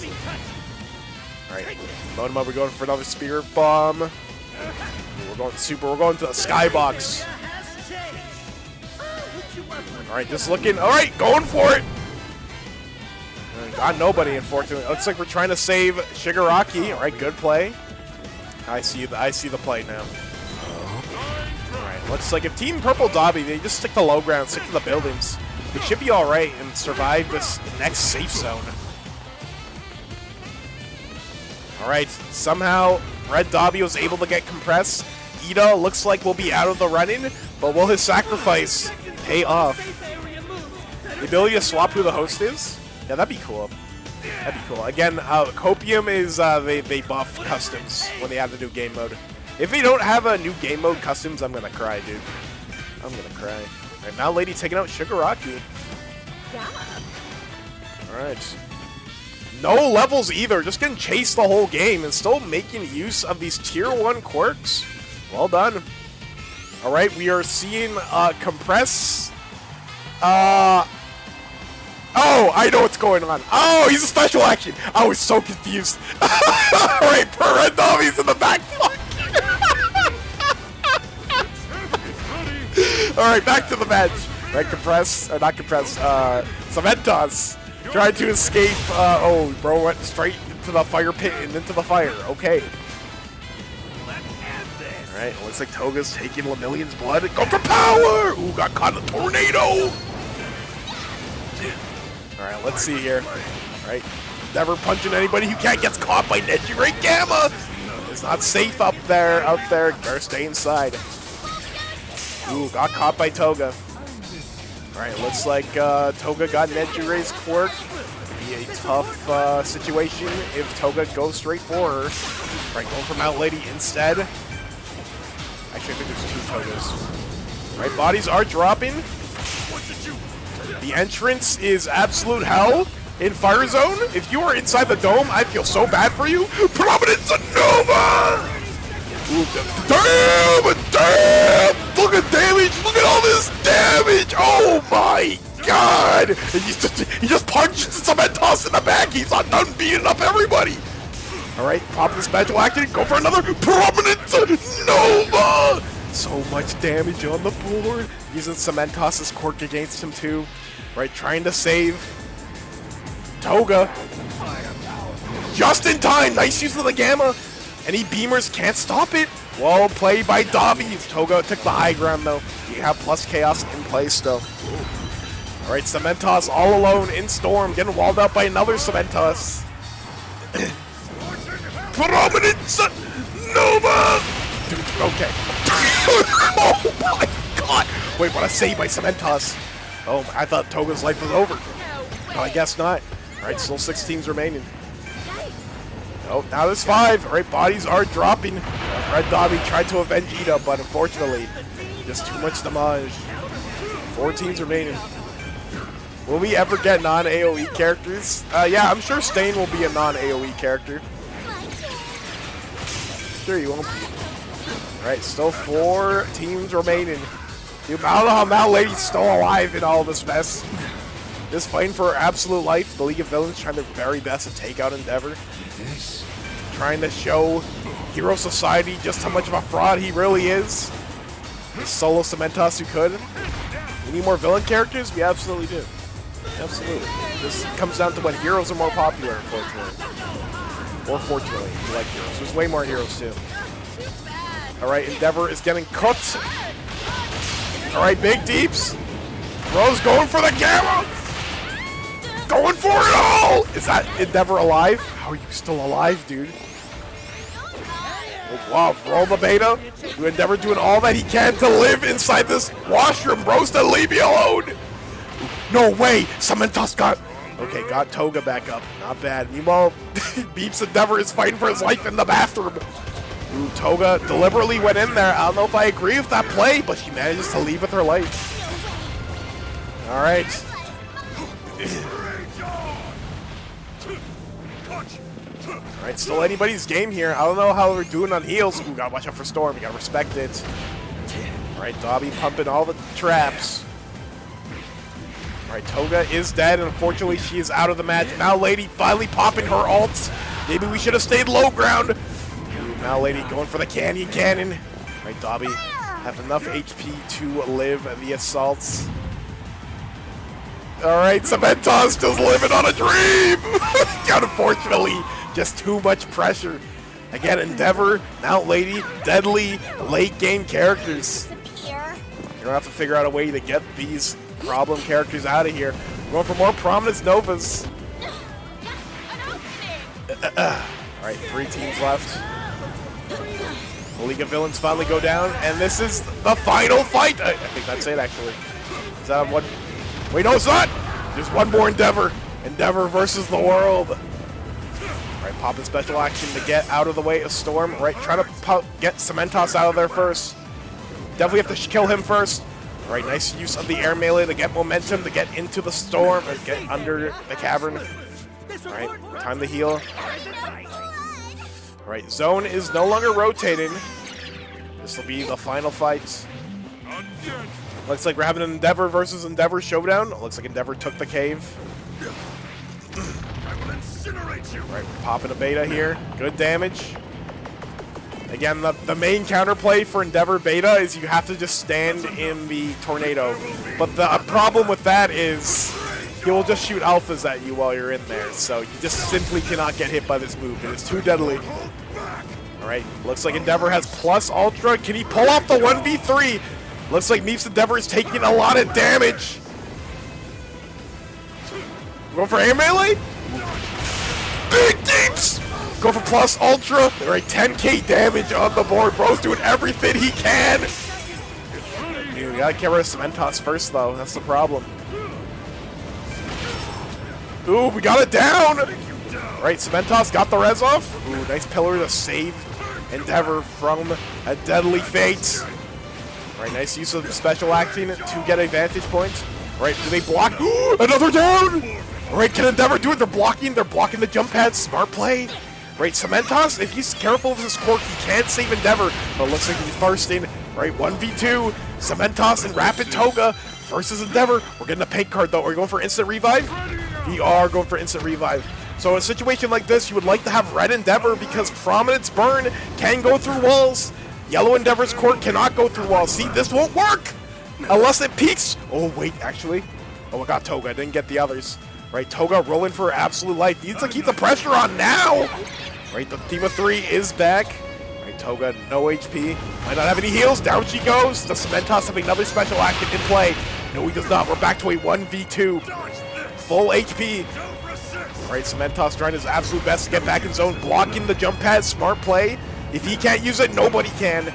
Alright, Monoma, we're going for another Spirit Bomb. We're going to the Skybox. Alright, just looking. Alright, going for it! Got nobody, unfortunately. Looks like we're trying to save Shigaraki. Alright, good play. I see the play now. Alright, looks like if Team Purple Dobby, they just stick to low ground, stick to the buildings, they should be alright and survive this next safe zone. Alright, somehow Red Dobby was able to get compressed. Ida looks like will be out of the running, but will his sacrifice pay off? The ability to swap who the host is? Yeah, that'd be cool. That'd be cool. Again, Copium is, they buff customs when they add the new game mode. If they don't have a new game mode customs, I'm gonna cry, dude. I'm gonna cry. Alright, now Lady taking out Shigaraki. Yeah. Alright. No levels either, just getting chased the whole game and still making use of these tier 1 quirks. Well done. Alright, we are seeing Compress. Oh, I know what's going on. Oh, he's a special action. I was so confused. Alright, Red Dobby's in the back block. Alright, back to the match. Right, compress, or not compress, Cementos tried to escape. Oh, bro went straight into the fire pit and into the fire. Okay. Alright, looks like Toga's taking Lemillion's blood. Go for power! Ooh, got caught in a tornado! Alright, let's see here. Alright, never punching anybody who can't get caught by Nejire Gamma! It's not safe up there, Better stay inside. Ooh, got caught by Toga. Alright, looks like Toga got Nejire's quirk. Be a tough situation if Toga goes straight for her. Alright, going for Mount Lady instead. Actually, I think there's 2 Togas. Alright, bodies are dropping. The entrance is absolute hell in Fire Zone. If you are inside the dome, I feel so bad for you. Prominence Nova! Ooh, damn! Look at damage! Look at all this damage! Oh my god! He just punched Cementos in the back. He's not done beating up everybody. Alright, pop the special action. Go for another Prominence Nova! So much damage on the board. Using Cementos' quirk against him too. Right, trying to save Toga. Just in time. Nice use of the Gamma. Any beamers can't stop it. Well played by Dobby. Toga took the high ground though. You have plus chaos in place still. Alright, Cementos all alone in Storm. Getting walled up by another Cementos. Prominence Nova! Dude, okay. Oh my god! Wait, what a save by Cementos. Oh, I thought Toga's life was over. No, I guess not. Alright, still 6 teams remaining. Oh, now there's 5. Alright, bodies are dropping. Red Dobby tried to avenge Ida, but unfortunately, just too much damage. 4 teams remaining. Will we ever get non-AoE characters? Yeah, I'm sure Stain will be a non-AoE character. Sure, you won't be. Alright, still 4 teams remaining. Dude, I don't know how Mount Lady's still alive in all this mess. Just fighting for her absolute life. The League of Villains trying their very best to take out Endeavor. Trying to show Hero Society just how much of a fraud he really is. Solo Cementos who could. We need more villain characters? We absolutely do. Absolutely. This comes down to when heroes are more popular, unfortunately. Or fortunately, if you like heroes. There's way more heroes too. Alright, Endeavor is getting cooked. Alright, Big Deeps. Bro's going for the Gamma! Going for it all! Is that Endeavor alive? How are you still alive, dude? Oh, wow, roll the beta. Do Endeavor doing all that he can to live inside this washroom. Bro's to leave me alone. No way! Cementos got... Okay, got Toga back up. Not bad. Meanwhile, Beeps Endeavor is fighting for his life in the bathroom. Ooh, Toga deliberately went in there. I don't know if I agree with that play, but she manages to leave with her life. Alright. Alright, still anybody's game here. I don't know how we're doing on heals. Ooh, gotta watch out for Storm. You gotta respect it. Alright, Dobby pumping all the traps. Alright, Toga is dead, and unfortunately she is out of the match. Now Lady finally popping her ults. Maybe we should have stayed low ground. Ooh, now Lady going for the Canyon Cannon. Alright, Dobby have enough HP to live the assaults. Alright, Cementos just living on a dream! Unfortunately, just too much pressure. Again, Endeavor, Mount Lady, deadly late game characters. You're gonna have to figure out a way to get these problem characters out of here. We're going for more Prominence Novas. Alright, 3 teams left. The League of Villains finally go down, and this is the final fight! I think that's it, actually. Is that one? Wait, no, it's not! There's one more Endeavor. Endeavor versus the world. Alright, popping special action to get out of the way of Storm. Alright, try to get Cementos out of there first. Definitely have to kill him first. Alright, nice use of the air melee to get momentum, to get into the storm, or get under the cavern. Alright, time to heal. Alright, Zone is no longer rotating. This will be the final fight. Looks like we're having an Endeavor versus Endeavor showdown. Looks like Endeavor took the cave. Alright, we're popping a beta here. Good damage. Again, the main counterplay for Endeavor Beta is you have to just stand in the tornado. But the problem with that is he will just shoot alphas at you while you're in there. So you just simply cannot get hit by this move. It is too deadly. Alright, looks like Endeavor has plus Ultra. Can he pull off the 1v3? Looks like Meeps Endeavor is taking a lot of damage. Going for air melee? Big deeps! Go for plus ultra. All right, 10k damage on the board. Bro's doing everything he can. You gotta get rid of Cementos first, though. That's the problem. Ooh, we got it down. All right, Cementos got the res off. Ooh, nice pillar to save Endeavor from a deadly fate. All right, nice use of special acting to get a vantage point. All right, do they block? Another down. All right, can Endeavor do it? They're blocking the jump pad. Smart play. Right, Cementos, if he's careful with his quirk, he can save Endeavor, but looks like he's bursting. Right, 1v2, Cementos and Rapid Toga versus Endeavor. We're getting a pink card, though. Are we going for instant revive? We are going for instant revive. So in a situation like this, you would like to have red Endeavor because Prominence Burn can go through walls. Yellow Endeavor's quirk cannot go through walls. See, this won't work unless it peaks. Oh, wait, actually. Oh, I got Toga. I didn't get the others. Right, Toga rolling for absolute life. Needs to keep the pressure on now. Right, the team of 3 is back. Right, Toga, no HP. Might not have any heals. Down she goes. Does Cementos have another special action in play? No, he does not. We're back to a 1v2. Full HP. Right, Cementos trying his absolute best to get back in zone. Blocking the jump pad. Smart play. If he can't use it, nobody can.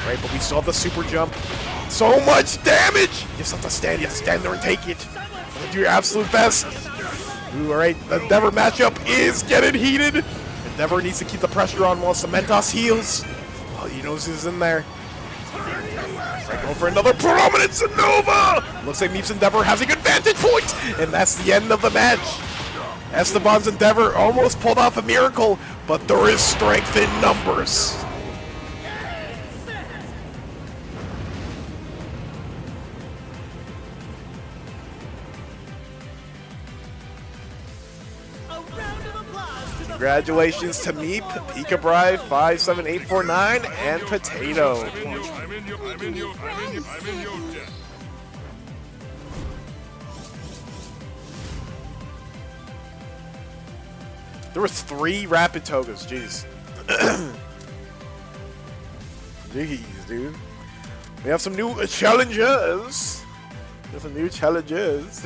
Right, but we still have the super jump. So much damage. You just have to stand. You have to stand there and take it. Do your absolute best. Ooh, all right, the Endeavor matchup is getting heated. Endeavor needs to keep the pressure on while Cementos heals. Oh, he knows he's in there. Right, going for another Prominence Nova. Looks like Meeps Endeavor has a good vantage point, and that's the end of the match. Esteban's Endeavor almost pulled off a miracle, but there is strength in numbers. Congratulations to Meep, Peekabri, 57849, and Potato. I'm in your debt. There were 3 Rapid Togas, jeez. Jeez, dude. We have some new challenges.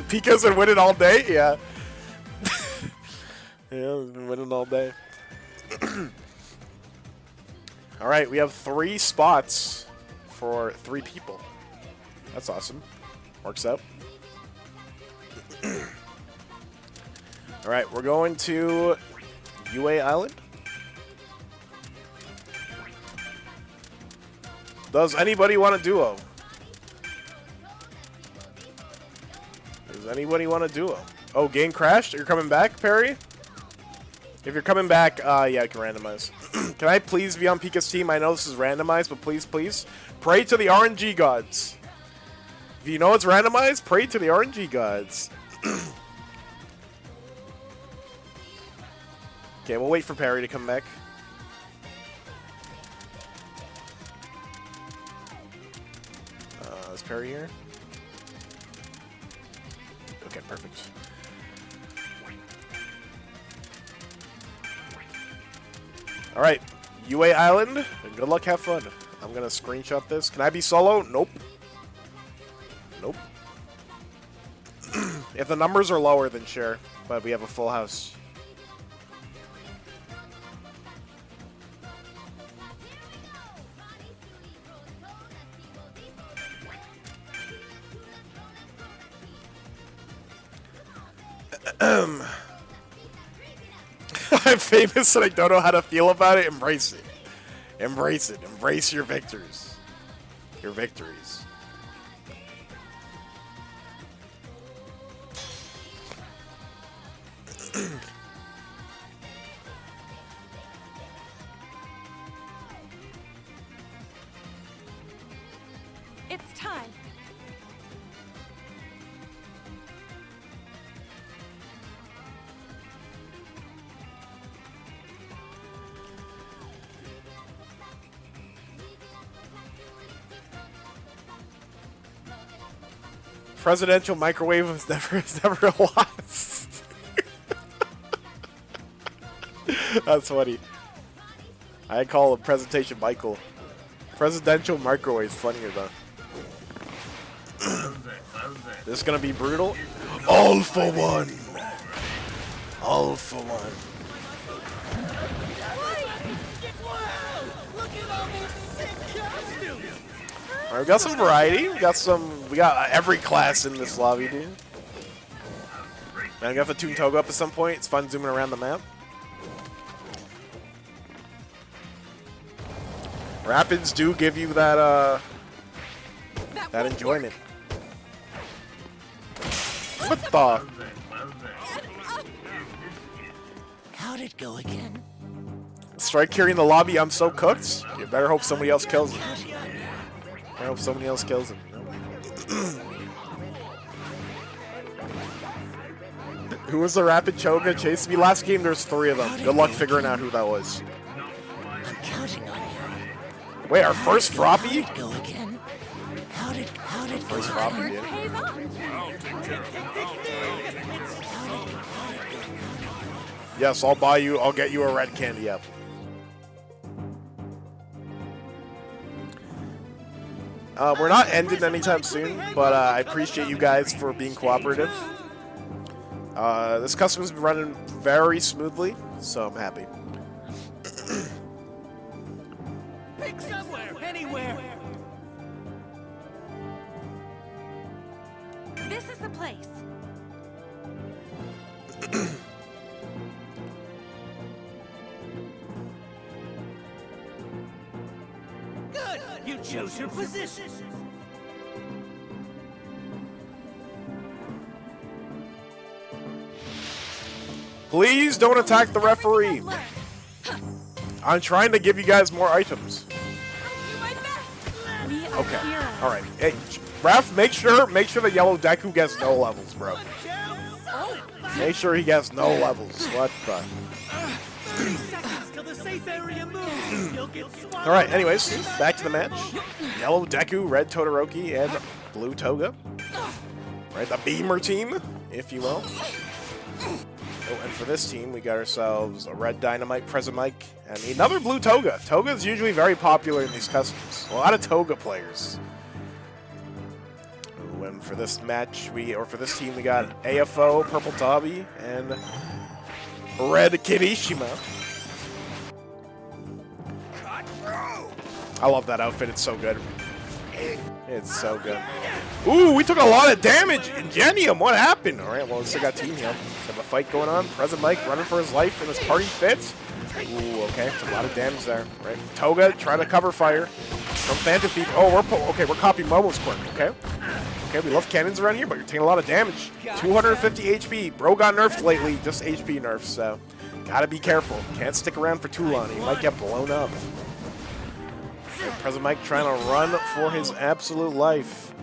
Pika's been winning all day, yeah. Yeah, we've been winning all day. Alright, we have 3 spots for 3 people. That's awesome. Works out. Alright, we're going to UA Island. Does anybody want a duo? Does anybody want a duo? Oh, game crashed? You're coming back, Perry? If you're coming back, yeah, I can randomize. Can I please be on Pika's team? I know this is randomized, but please, please. Pray to the RNG gods. If you know it's randomized, pray to the RNG gods. Okay, we'll wait for Perry to come back. Is Perry here? Okay, perfect. Alright, UA Island. Good luck, have fun. I'm gonna screenshot this. Can I be solo? Nope. Nope. If the numbers are lower, then sure. But we have a full house. I'm famous and I don't know how to feel about it. Embrace it. Embrace it. Embrace your victories. Your victories. It's time. Presidential microwave is never lost. That's funny. I call him Presentation Michael. Presidential microwave is funnier though. This is gonna be brutal. All for one. All for one. Look at all these sick costumes. Alright, we got some variety. We got every class in this lobby, dude. And I got to tune Toga up at some point. It's fun zooming around the map. Rapids do give you that that enjoyment. What the? How'd it go again? Strike carrying the lobby. I'm so cooked. You better hope somebody else kills him. I hope somebody else kills him. Who was the Rapid Choga chasing me last game? There's 3 of them. Good luck figuring out who that was. I'm counting on you. Wait, our first Froppy? How'd it go again? How'd it go First again? Froppy, dude. Pays off. Yes, I'll get you a red candy app. We're not ending anytime soon, but I appreciate you guys for being cooperative. This custom's been running very smoothly, so I'm happy. Pick somewhere, anywhere. This is the place. Good. You chose your position. Please don't attack the referee. Learn. I'm trying to give you guys more items. Do my best. We are Okay. heroes. All right. Hey, Ref, make sure the yellow Deku gets no levels, bro. Make sure he gets no levels. What the? 30 seconds till the safe area moves. You'll get swallowed. All right. Anyways, back to the match. Yellow Deku, red Todoroki, and blue Toga. Right, the Beamer team, if you will. Oh, and for this team, we got ourselves a red Dynamite, Present Mike, and another blue Toga. Toga is usually very popular in these customs. A lot of Toga players. Ooh, and for this match, for this team, we got AFO, Purple Dobby, and red Kirishima. I love that outfit. It's so good. It's so good. Ooh, we took a lot of damage. Ingenium, what happened? All right, well, we still got team heal. We have a fight going on. Present Mike running for his life in his party fits. Ooh, okay, it's a lot of damage there. Right, Toga trying to cover fire from Phantom Thief. Oh, we're copying Momo's quirk. Okay, we love cannons around here, but you're taking a lot of damage. 250 HP. Bro got nerfed lately, just HP nerfs. So gotta be careful. Can't stick around for too long. He might get blown up. Present Mike trying to run for his absolute life.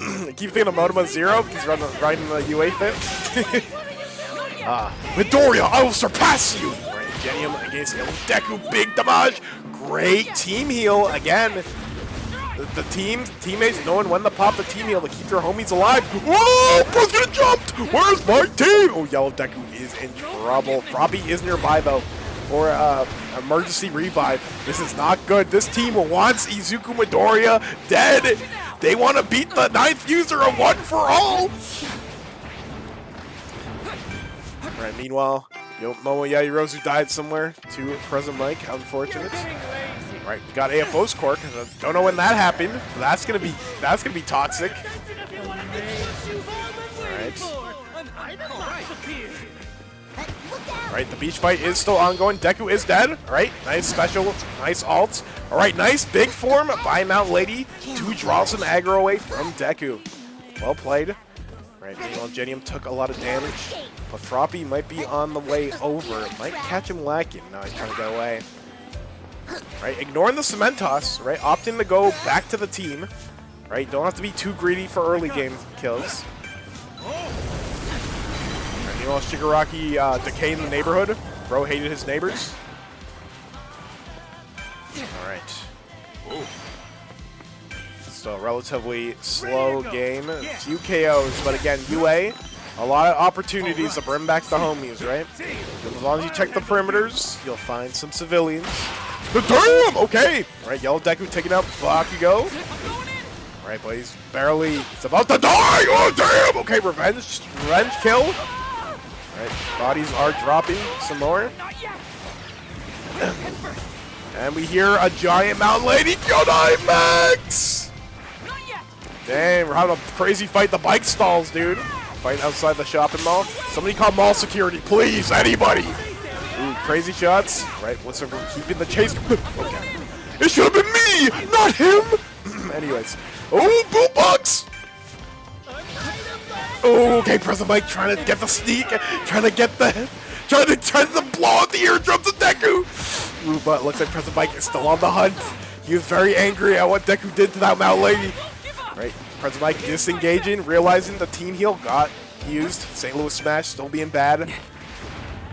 I keep thinking of Modema Zero because he's riding the UA fit. Midoriya, I will surpass you! Right, Genium against Yellow Deku, big damage. Great team heal again. The teammates knowing when to pop the team heal to keep their homies alive. Whoa! President jumped! Where's my team? Oh, Yellow Deku is in trouble. Froppy is nearby though. Or emergency revive. This is not good. This team wants Izuku Midoriya dead. They want to beat the 9th user of One for All. Alright, meanwhile, Momo Yajirozu died somewhere to Present Mike. Unfortunate. Alright, we got AFO's quirk. Don't know when that happened. But that's gonna be toxic. Alright, the beach fight is still ongoing. Deku is dead. Alright, nice special, nice alt. Alright, nice big form by Mount Lady to draw some aggro away from Deku. Well played. Alright, meanwhile, Genium took a lot of damage. But Froppy might be on the way over. Might catch him lacking. Now he's trying to get away. Right, ignoring the cement toss. Right, opting to go back to the team. Right, don't have to be too greedy for early game kills. You know, Shigaraki decay in the neighborhood. Bro hated his neighbors. Alright. Still a relatively slow game. A few KOs, but again, UA, a lot of opportunities to bring back the homies, right? As long as you check the perimeters, you'll find some civilians. Damn! Okay! Right, Yellow Deku taking out Bakugo. Right, but he's about to die! Oh, damn! Okay, revenge kill. Right, bodies are dropping some more. And we hear a giant mountain lady, Kyodai Max! Damn, we're having a crazy fight. The bike stalls, dude. Fight outside the shopping mall. Somebody call mall security, please, anybody! Ooh, crazy shots. Right, what's up? We're keeping the chase. Okay. It should have been me, not him! Anyways. Oh, boombox! Oh, okay, President Mike trying to get the sneak, trying to blow out the eardrums of Deku. Ooh, but looks like President Mike is still on the hunt. He was very angry at what Deku did to that mountain lady. Right, President Mike disengaging, realizing the team heal got used. St. Louis Smash still being bad.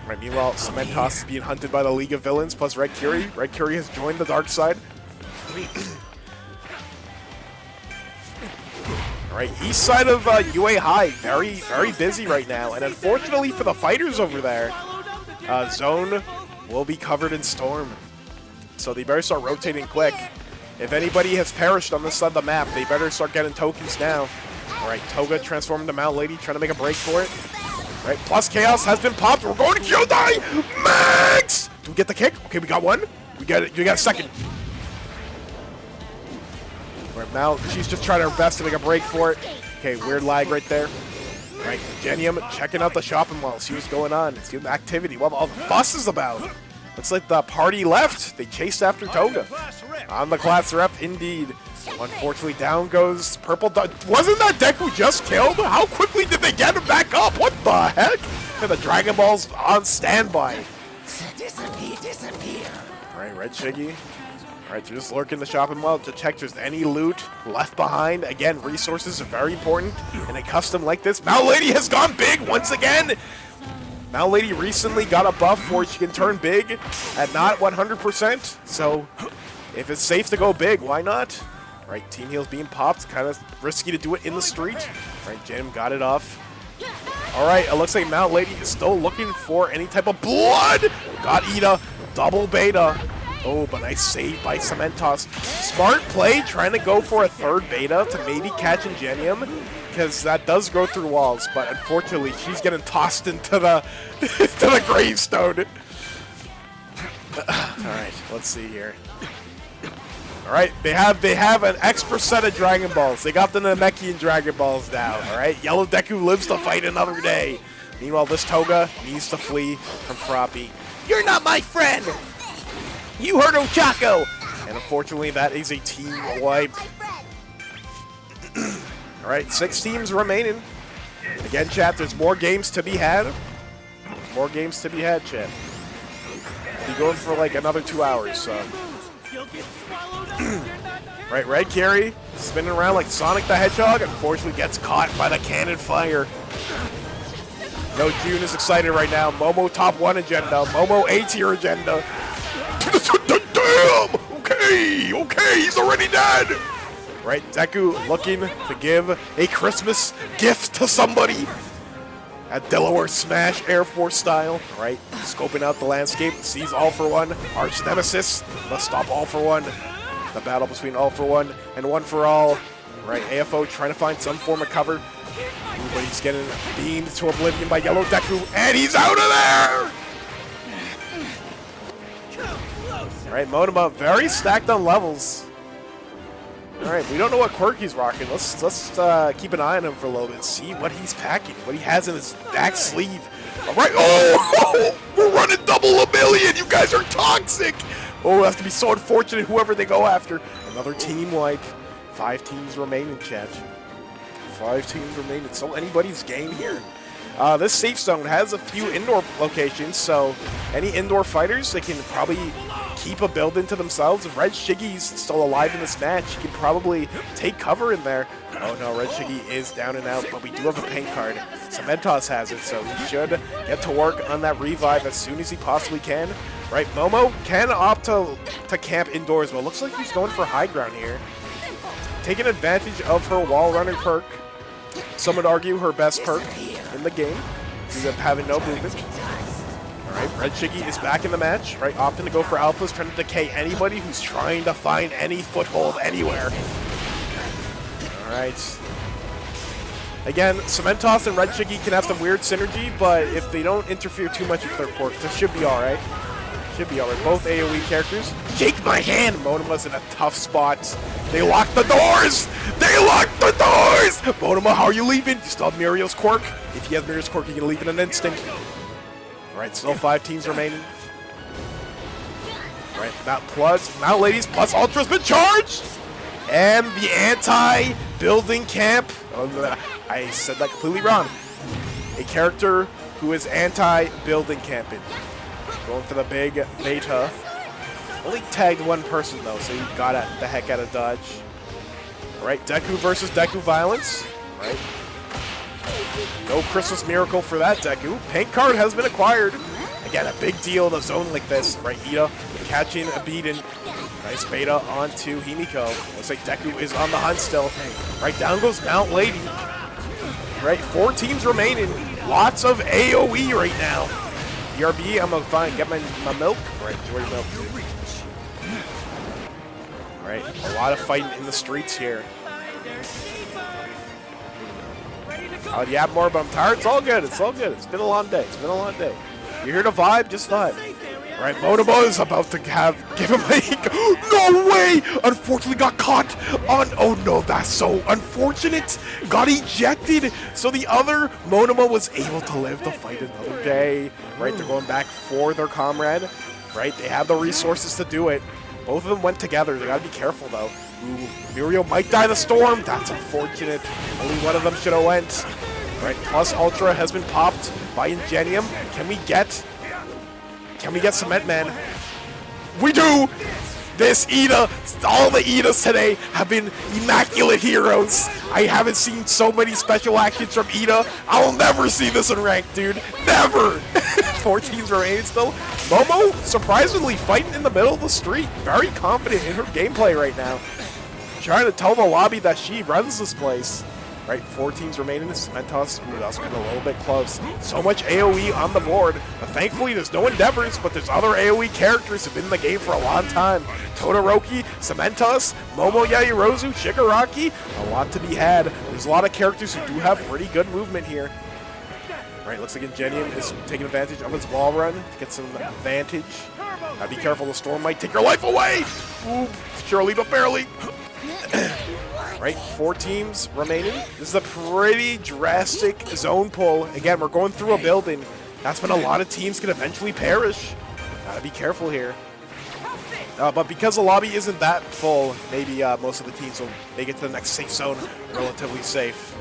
Right, meanwhile, Cementos is being hunted by the League of Villains plus Red Curie. Red Curie has joined the dark side. Alright, east side of UA High, very busy right now. And unfortunately for the fighters over there, Zone will be covered in storm. So they better start rotating quick. If anybody has perished on this side of the map, they better start getting tokens now. Alright, Toga transformed into Mount Lady, trying to make a break for it. Right, plus Chaos has been popped. We're going to Kyodai Max! Do we get the kick? Okay, we got one. We got it. We got a second. Right, now she's just trying her best to make a break for it. Okay, weird lag right there. Right, Genium checking out the shopping mall, see what's going on. See the activity. What all the fuss is about. Looks like the party left. They chased after Toga. On the class rep, indeed. Unfortunately, down goes Purple. Wasn't that Deku just killed? How quickly did they get him back up? What the heck? And the Dragon Ball's on standby. Disappear. Alright, Red Shiggy. Alright, they're just lurking the shopping mall to check if there's any loot left behind. Again, resources are very important in a custom like this. Mount Lady has gone big once again. Mount Lady recently got a buff where she can turn big at not 100%. So, if it's safe to go big, why not? Right, Team Heal's being popped. Kind of risky to do it in the street. Right, Jim got it off. Alright, it looks like Mount Lady is still looking for any type of blood. Got Ida. Double beta. Oh, but nice save by Cementos. Smart play, trying to go for a third beta to maybe catch Ingenium, because that does go through walls, but unfortunately she's getting tossed into the to the gravestone. Alright, let's see here. Alright, they have an extra set of Dragon Balls. They got the Namekian Dragon Balls now, alright? Yellow Deku lives to fight another day. Meanwhile, this Toga needs to flee from Froppy. You're not my friend! You heard Ochako! And unfortunately, that is a team wipe. Alright, 6 teams remaining. Again, chat, there's more games to be had. There's more games to be had, chat. We'll be going for like another 2 hours, so. Right, Red Carry, spinning around like Sonic the Hedgehog, unfortunately gets caught by the cannon fire. No, June is excited right now. Momo top 1 agenda. Momo A tier agenda. Damn! Okay, he's already dead! Right, Deku looking to give a Christmas gift to somebody. At Delaware Smash Air Force style. Right, scoping out the landscape, sees All For One. Arch Nemesis must stop All For One. The battle between All For One and One For All. Right, AFO trying to find some form of cover. But he's getting beamed to oblivion by Yellow Deku, and he's out of there! Alright, Monoma very stacked on levels. Alright, we don't know what quirk he's rocking. Let's keep an eye on him for a little bit, see what he's packing, what he has in his back sleeve. Alright, oh! We're running double a million! You guys are toxic! Oh, that's gonna be so unfortunate, whoever they go after. Another team wipe. 5 teams remain in chat. 5 teams remain. It's so anybody's game here. This safe zone has a few indoor locations, so any indoor fighters, they can probably keep a build into themselves. If Red Shiggy's still alive in this match, he can probably take cover in there. Oh no, Red Shiggy is down and out, but we do have a paint card. Cementos has it, so he should get to work on that revive as soon as he possibly can. Right, Momo can opt to camp indoors, but it looks like he's going for high ground here. taking advantage of her wall running perk. Some would argue her best perk in the game. She's up having no movement. Alright, Red Shiggy is back in the match, right? Opting to go for alphas, trying to decay anybody who's trying to find any foothold anywhere. Alright. Again, Cementos and Red Shiggy can have some weird synergy, but if they don't interfere too much with their quirks, it should be alright. Should be alright. Both AoE characters. Shake my hand! Monoma's in a tough spot. They locked the doors! They locked the doors! Monoma, how are you leaving? You still have Muriel's quirk? If he has Muriel's quirk, he can leave in an instant. Alright, still 5 teams remaining. Alright, now ladies, plus Ultra's been charged! And the anti-building camp. I said that completely wrong. A character who is anti-building camping. Going for the big beta. Only tagged one person though, so he got the heck out of dodge. Alright, Deku versus Deku violence. Right. No Christmas miracle for that Deku. Pink card has been acquired. Again, a big deal in a zone like this. Right, Ida catching a beaten. Nice beta onto Himiko. Looks like Deku is on the hunt still. Right, down goes Mount Lady. Right, 4 teams remaining. Lots of AoE right now. BRB, I'm gonna get my milk. Right, enjoy your milk. Right, a lot of fighting in the streets here. Oh, yeah, more, but I'm tired. It's all good. It's all good. It's been a long day. It's been a long day. You're here to vibe? Just vibe. Right, Monoma is about to give him a... No way! Unfortunately got caught on... Oh no, that's so unfortunate! Got ejected! So the other Monoma was able to live to fight another day. Right, they're going back for their comrade. Right, they have the resources to do it. Both of them went together. They gotta be careful though. Ooh, Muriel might die in the storm. That's unfortunate. Only one of them should have went. Right, plus Ultra has been popped by Ingenium. Can we get Cement Man? We do! This Ida, all the Idas today have been immaculate heroes. I haven't seen so many special actions from Ida. I'll never see this in ranked, dude. Never! 4 teams remain still. Momo, surprisingly, fighting in the middle of the street. Very confident in her gameplay right now. Trying to tell the lobby that she runs this place. Right, 4 teams remaining. Cementos, ooh, that's kind of a little bit close. So much AoE on the board. But thankfully, there's no Endeavors, but there's other AoE characters who've been in the game for a long time. Todoroki, Cementos, Momo Yaoyorozu, Shigaraki. A lot to be had. There's a lot of characters who do have pretty good movement here. Right, looks like Ingenium is taking advantage of his wall run to get some advantage. Be careful, the storm might take your life away! Ooh, surely but barely. Right, 4 teams remaining. This is a pretty drastic zone pull. Again, we're going through a building. That's when a lot of teams can eventually perish. Gotta be careful here. But because the lobby isn't that full, maybe most of the teams will make it to the next safe zone relatively safe.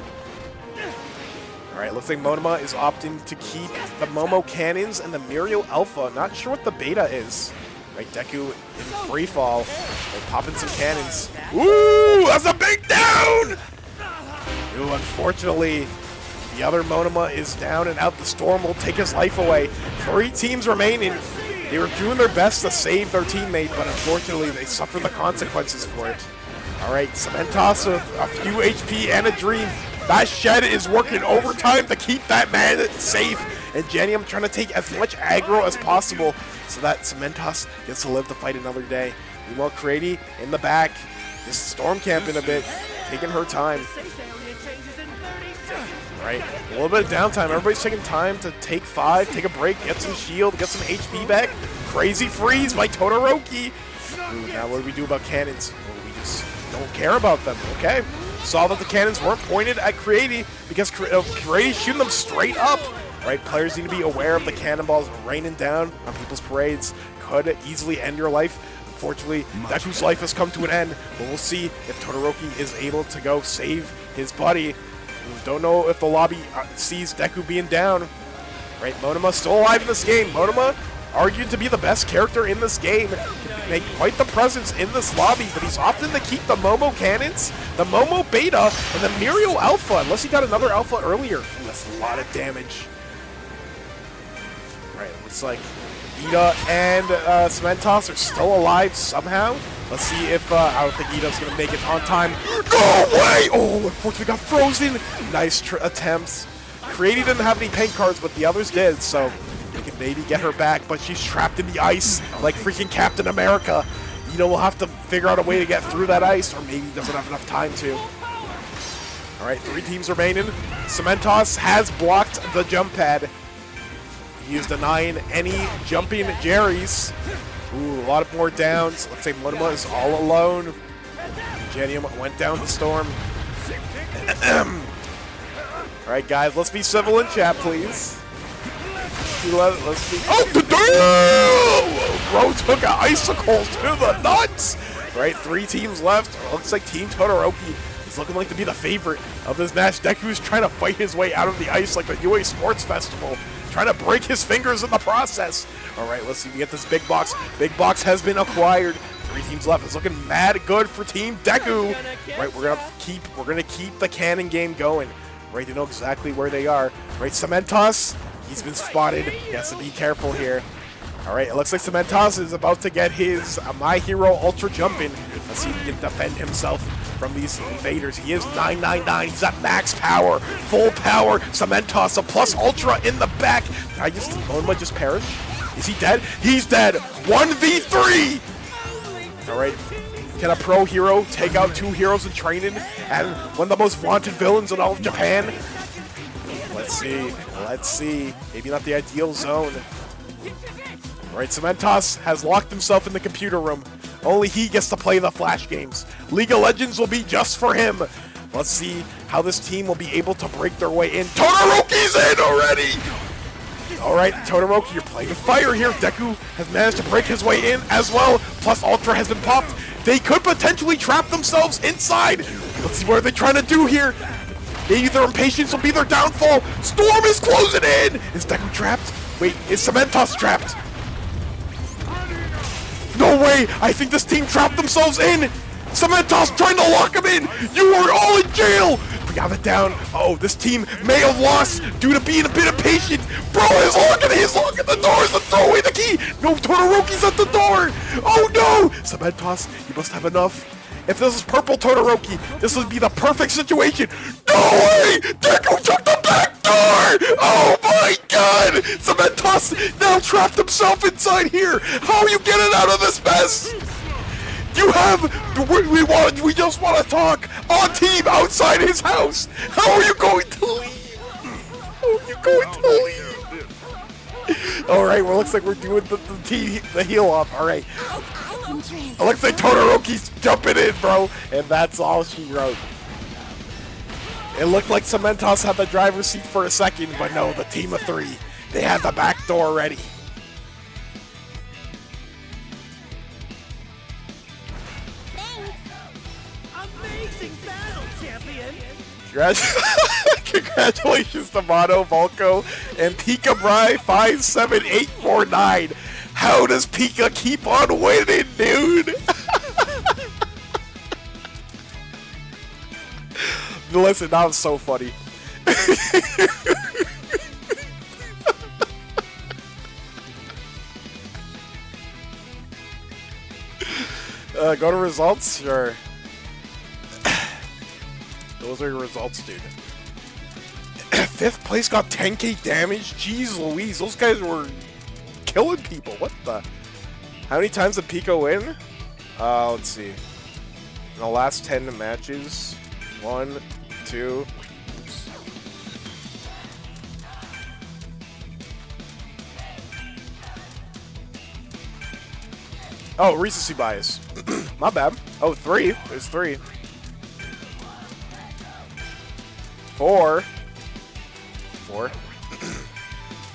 Alright, looks like Monoma is opting to keep the Momo cannons and the Muriel Alpha. Not sure what the beta is. Right, Deku in free fall. They're popping some cannons. Ooh, that's a big down! Ooh, unfortunately, the other Monoma is down and out. The storm will take his life away. 3 teams remaining. They were doing their best to save their teammate, but unfortunately, they suffer the consequences for it. Alright, Cementos with a few HP and a dream. That Shed is working overtime to keep that man safe. And Ingenium trying to take as much aggro as possible so that Cementos gets to live to fight another day. Meanwhile, Crady in the back, just storm camping a bit, taking her time. Right, a little bit of downtime. Everybody's taking time to take 5, take a break, get some shield, get some HP back. Crazy freeze by Todoroki. Ooh, now what do we do about cannons? Well, we just don't care about them, okay? Saw that the cannons weren't pointed at Crady because Crady's shooting them straight up. Right, players need to be aware of the cannonballs raining down on people's parades. Could easily end your life. Unfortunately, Deku's life has come to an end, but we'll see if Todoroki is able to go save his buddy. We don't know if the lobby sees Deku being down. Right, Monoma still alive in this game. Monoma, argued to be the best character in this game, can make quite the presence in this lobby, but he's opting to keep the Momo cannons, the Momo Beta, and the Muriel Alpha, unless he got another Alpha earlier. Ooh, that's a lot of damage. Right, looks like Ida and Cementos are still alive somehow. Let's see if, I don't think Ida's going to make it on time. Go away! Oh, unfortunately got frozen. Nice attempts. Creaty didn't have any paint cards, but the others did, so we can maybe get her back, but she's trapped in the ice like freaking Captain America. Ida will have to figure out a way to get through that ice, or maybe doesn't have enough time to. All right, 3 teams remaining. Cementos has blocked the jump pad. He is denying any jumping Jerry's. Ooh, a lot of more downs. Looks like Monoma is all alone. Genium went down the storm. All right, guys, let's be civil in chat, please. Let's be. Oh, bro took an icicle to the nuts. All right, 3 teams left. Looks like Team Todoroki is looking like to be the favorite of this match. Deku's trying to fight his way out of the ice like the UA Sports Festival, trying to break his fingers in the process. All right, let's see if we get this big box. Big box has been acquired. 3 teams left. It's looking mad good for Team Deku. Right, we're gonna keep the cannon game going. Right, they know exactly where they are. Right, Cementos, he's been spotted. He has to be careful here. All right, it looks like Cementos is about to get his My Hero Ultra Jumping. Let's see if he can defend himself from these invaders. He is 999. He's at max power, full power. Cementos, a plus Ultra in the back. Did I just, Monoma just perish? Is he dead? He's dead. 1v3. All right. Can a pro hero take out 2 heroes in training and one of the most vaunted villains in all of Japan? Let's see. Let's see. Maybe not the ideal zone. All right, Cementos has locked himself in the computer room. Only he gets to play the Flash games. League of Legends will be just for him. Let's see how this team will be able to break their way in. Todoroki's in already! All right, Todoroki, you're playing with fire here. Deku has managed to break his way in as well. Plus Ultra has been popped. They could potentially trap themselves inside. Let's see what are they trying to do here. Maybe their impatience will be their downfall. Storm is closing in. Is Deku trapped? Wait, is Cementos trapped? No way! I think this team trapped themselves in! Cementos trying to lock him in! You are all in jail! We have it down. Oh, this team may have lost due to being a bit impatient. Bro is locking the doors to throw away the key! No, Todoroki's at the door! Oh no! Cementos, you must have enough. If this is purple Todoroki, this would be the perfect situation. No way! Deku took the back door! Oh my god! Cementos now trapped himself inside here! How are you getting out of this mess? You have... We just want to talk on team outside his house! How are you going to leave? How are you going to leave? Alright, well looks like we're doing the heal up. Alright. It looks like Todoroki's jumping in, bro. And that's all she wrote. It looked like Cementos had the driver's seat for a second, but no, the team of 3. They had the back door ready. Amazing battle, champion! Congratulations to Mono, Volko, and Pika Bry 57849. How does Pika keep on winning, dude? Listen, that was so funny. Go to results? Sure. Those are your results, dude. 5th place got 10k damage? Jeez Louise, those guys were killing people. What the? How many times did Pico win? Let's see. In the last 10 matches. 1, 2. Oops. Oh, recency bias. My bad. Oh, 3. There's 3. 4. 4.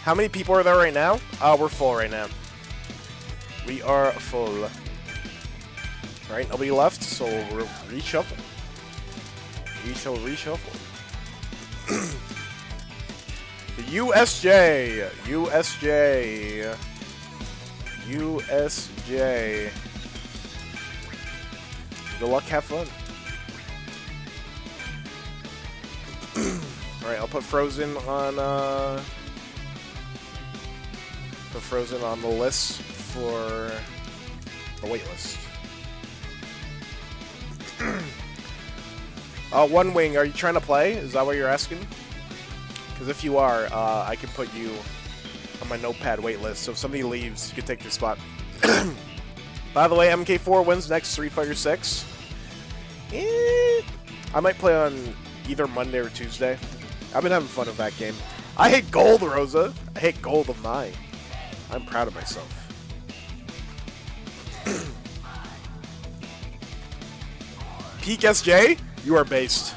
How many people are there right now? We're full right now. We are full. Alright, nobody left, so we'll reshuffle. We shall reshuffle. The USJ. USJ. USJ. Good luck, have fun. Alright, I'll put Frozen on the list for the wait list. One Wing, are you trying to play? Is that what you're asking? Because if you are, I can put you on my notepad waitlist. So if somebody leaves, you can take your spot. By the way, MMK4 wins next Street Fighter 6. I might play on either Monday or Tuesday. I've been having fun with that game. I hit gold, Rosa. I hit gold of 9. I'm proud of myself. Peak SJ? You are based.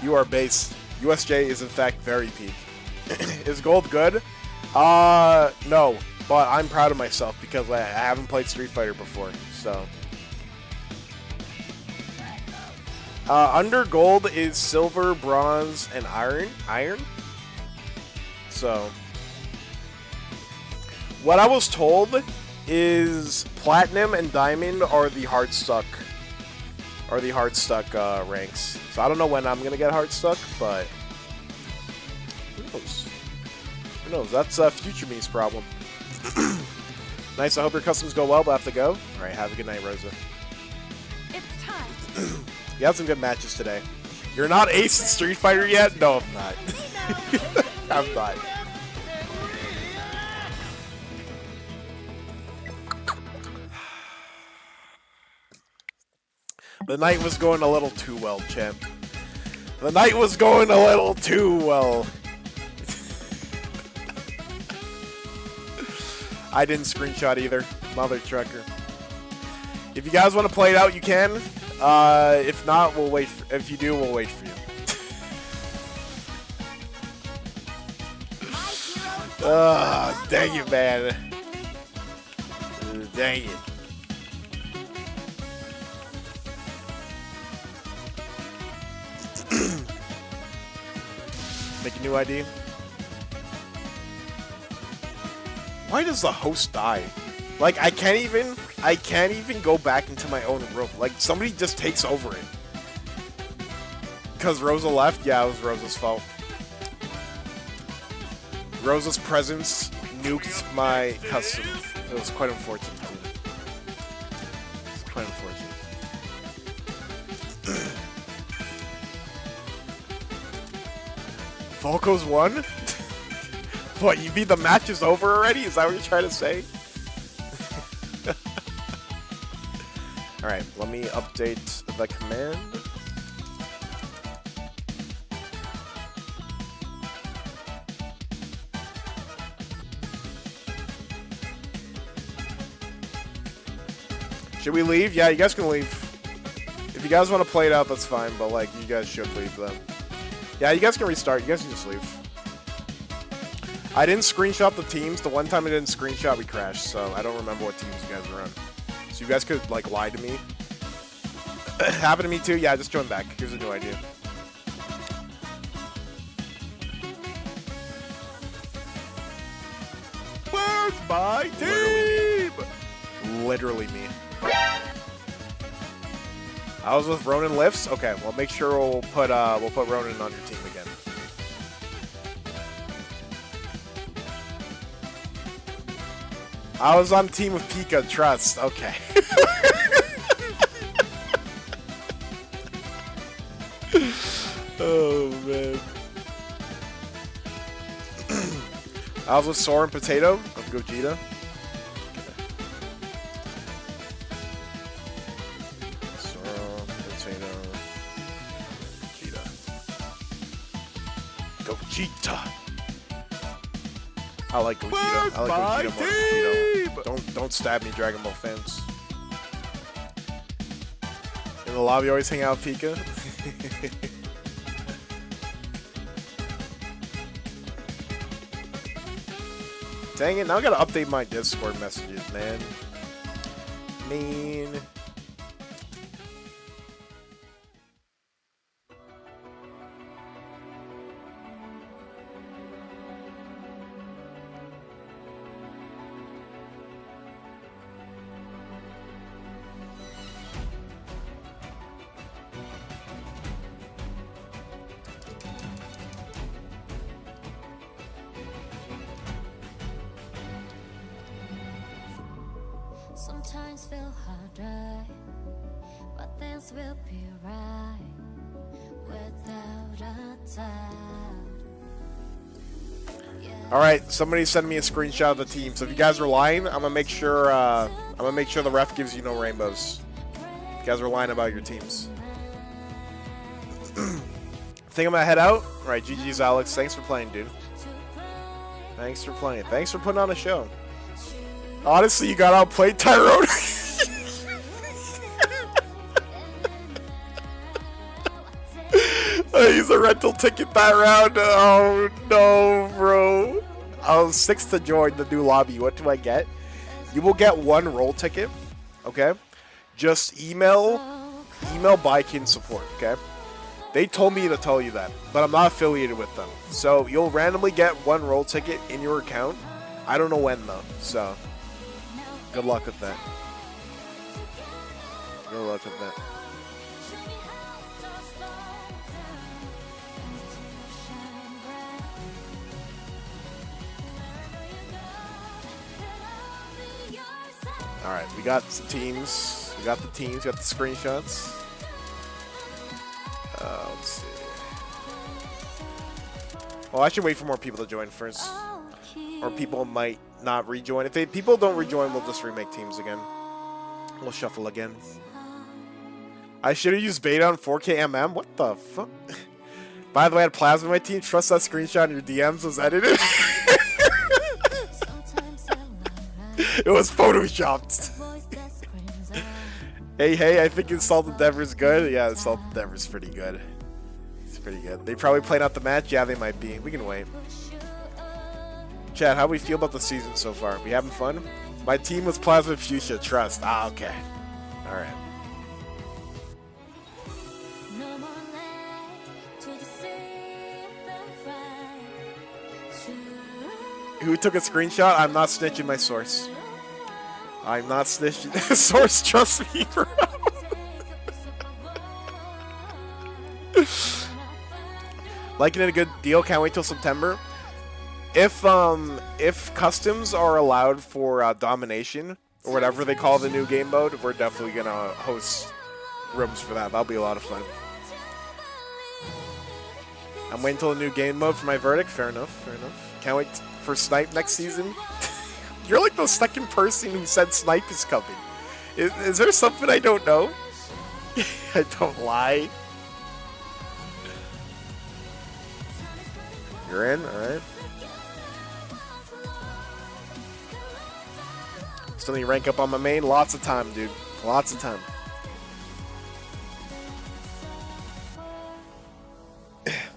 You are based. USJ is in fact very peak. Is gold good? No. But I'm proud of myself because I haven't played Street Fighter before, so. Under gold is silver, bronze, and iron. So, what I was told is platinum and diamond are the hard stuck. Ranks. So I don't know when I'm gonna get hard stuck, but who knows? Who knows? That's future me's problem. Nice. I hope your customs go well, but I have to go. All right. Have a good night, Rosa. It's time. You had some good matches today. You're not ace in Street Fighter yet? No, I'm not. I'm not. The night was going a little too well, champ. The night was going a little too well. I didn't screenshot either. Mother trucker. If you guys want to play it out, you can. If not, we'll wait. If you do, we'll wait for you. Dang it, man. Dang it. Make a new ID. Why does the host die? Like, I can't even go back into my own room. Like, somebody just takes over it. Because Rosa left? Yeah, it was Rosa's fault. Rosa's presence nuked my custom. It was quite unfortunate. It's quite unfortunate. Volko's won? What, you mean the match is over already? Is that what you're trying to say? Alright, let me update the command. Should we leave? Yeah, you guys can leave. If you guys want to play it out, that's fine, but like, you guys should leave then. Yeah, you guys can restart. You guys can just leave. I didn't screenshot the teams. The one time I didn't screenshot, we crashed, so I don't remember what teams you guys were on. So you guys could, like, lie to me. Happened to me too? Yeah, just join back. Here's a new idea. Where's my team? Literally me. I was with Ronan Lifts? Okay, well make sure we'll put Ronan on your team again. I was on team with Pika, trust. Okay. Oh man. I was with Sora and Potato of Gogeta. Gogeta. I like Gogeta. I like Gogeta more than Vegito. Don't stab me, Dragon Ball fans. In the lobby, always hang out with Pika. Dang it! Now I gotta update my Discord messages, man. Sometimes feel harder, but things will be right All right, somebody send me a screenshot of the team. So if you guys are lying, I'm gonna make sure the ref gives you no rainbows. If you guys are lying about your teams. Think I'm gonna head out. All right, GG's Alex. Thanks for playing, dude. Thanks for playing. Thanks for putting on a show. Honestly, you got outplayed, Tyrone. He's a rental ticket that round. Oh no, bro. I was 6 to join the new lobby. What do I get? You will get 1 roll ticket. Okay. Just email Bikin support. Okay. They told me to tell you that, but I'm not affiliated with them. So you'll randomly get 1 roll ticket in your account. I don't know when though. So good luck with that. Good luck with that. Alright, we got some teams. We got the teams, we got the screenshots. Let's see. Well, I should wait for more people to join first. Or people might not rejoin. If people don't rejoin, we'll just remake teams again. We'll shuffle again. I should have used beta on 4K MM? What the fuck? By the way, I had Plasma in my team. Trust that screenshot in your DMs was edited. It was photoshopped. Hey, I think Assault Endeavor's good. Yeah, Assault Endeavor's pretty good. It's pretty good. They probably playing out the match? Yeah, they might be. We can wait. Chad, how do we feel about the season so far? We having fun? My team was Plasma Fuchsia. Trust. Ah, okay. Alright. Who took a screenshot? I'm not snitching my source. I'm not snitching. Source, trust me, bro. Liking it a good deal. Can't wait till September. If customs are allowed for domination or whatever they call the new game mode, we're definitely gonna host rooms for that. That'll be a lot of fun. I'm waiting till the new game mode for my verdict. Fair enough. Fair enough. Can't wait for Snipe next season. You're like the second person who said Snipe is coming. Is there something I don't know? I don't lie. You're in? Alright. Still need to rank up on my main. Lots of time, dude. Lots of time.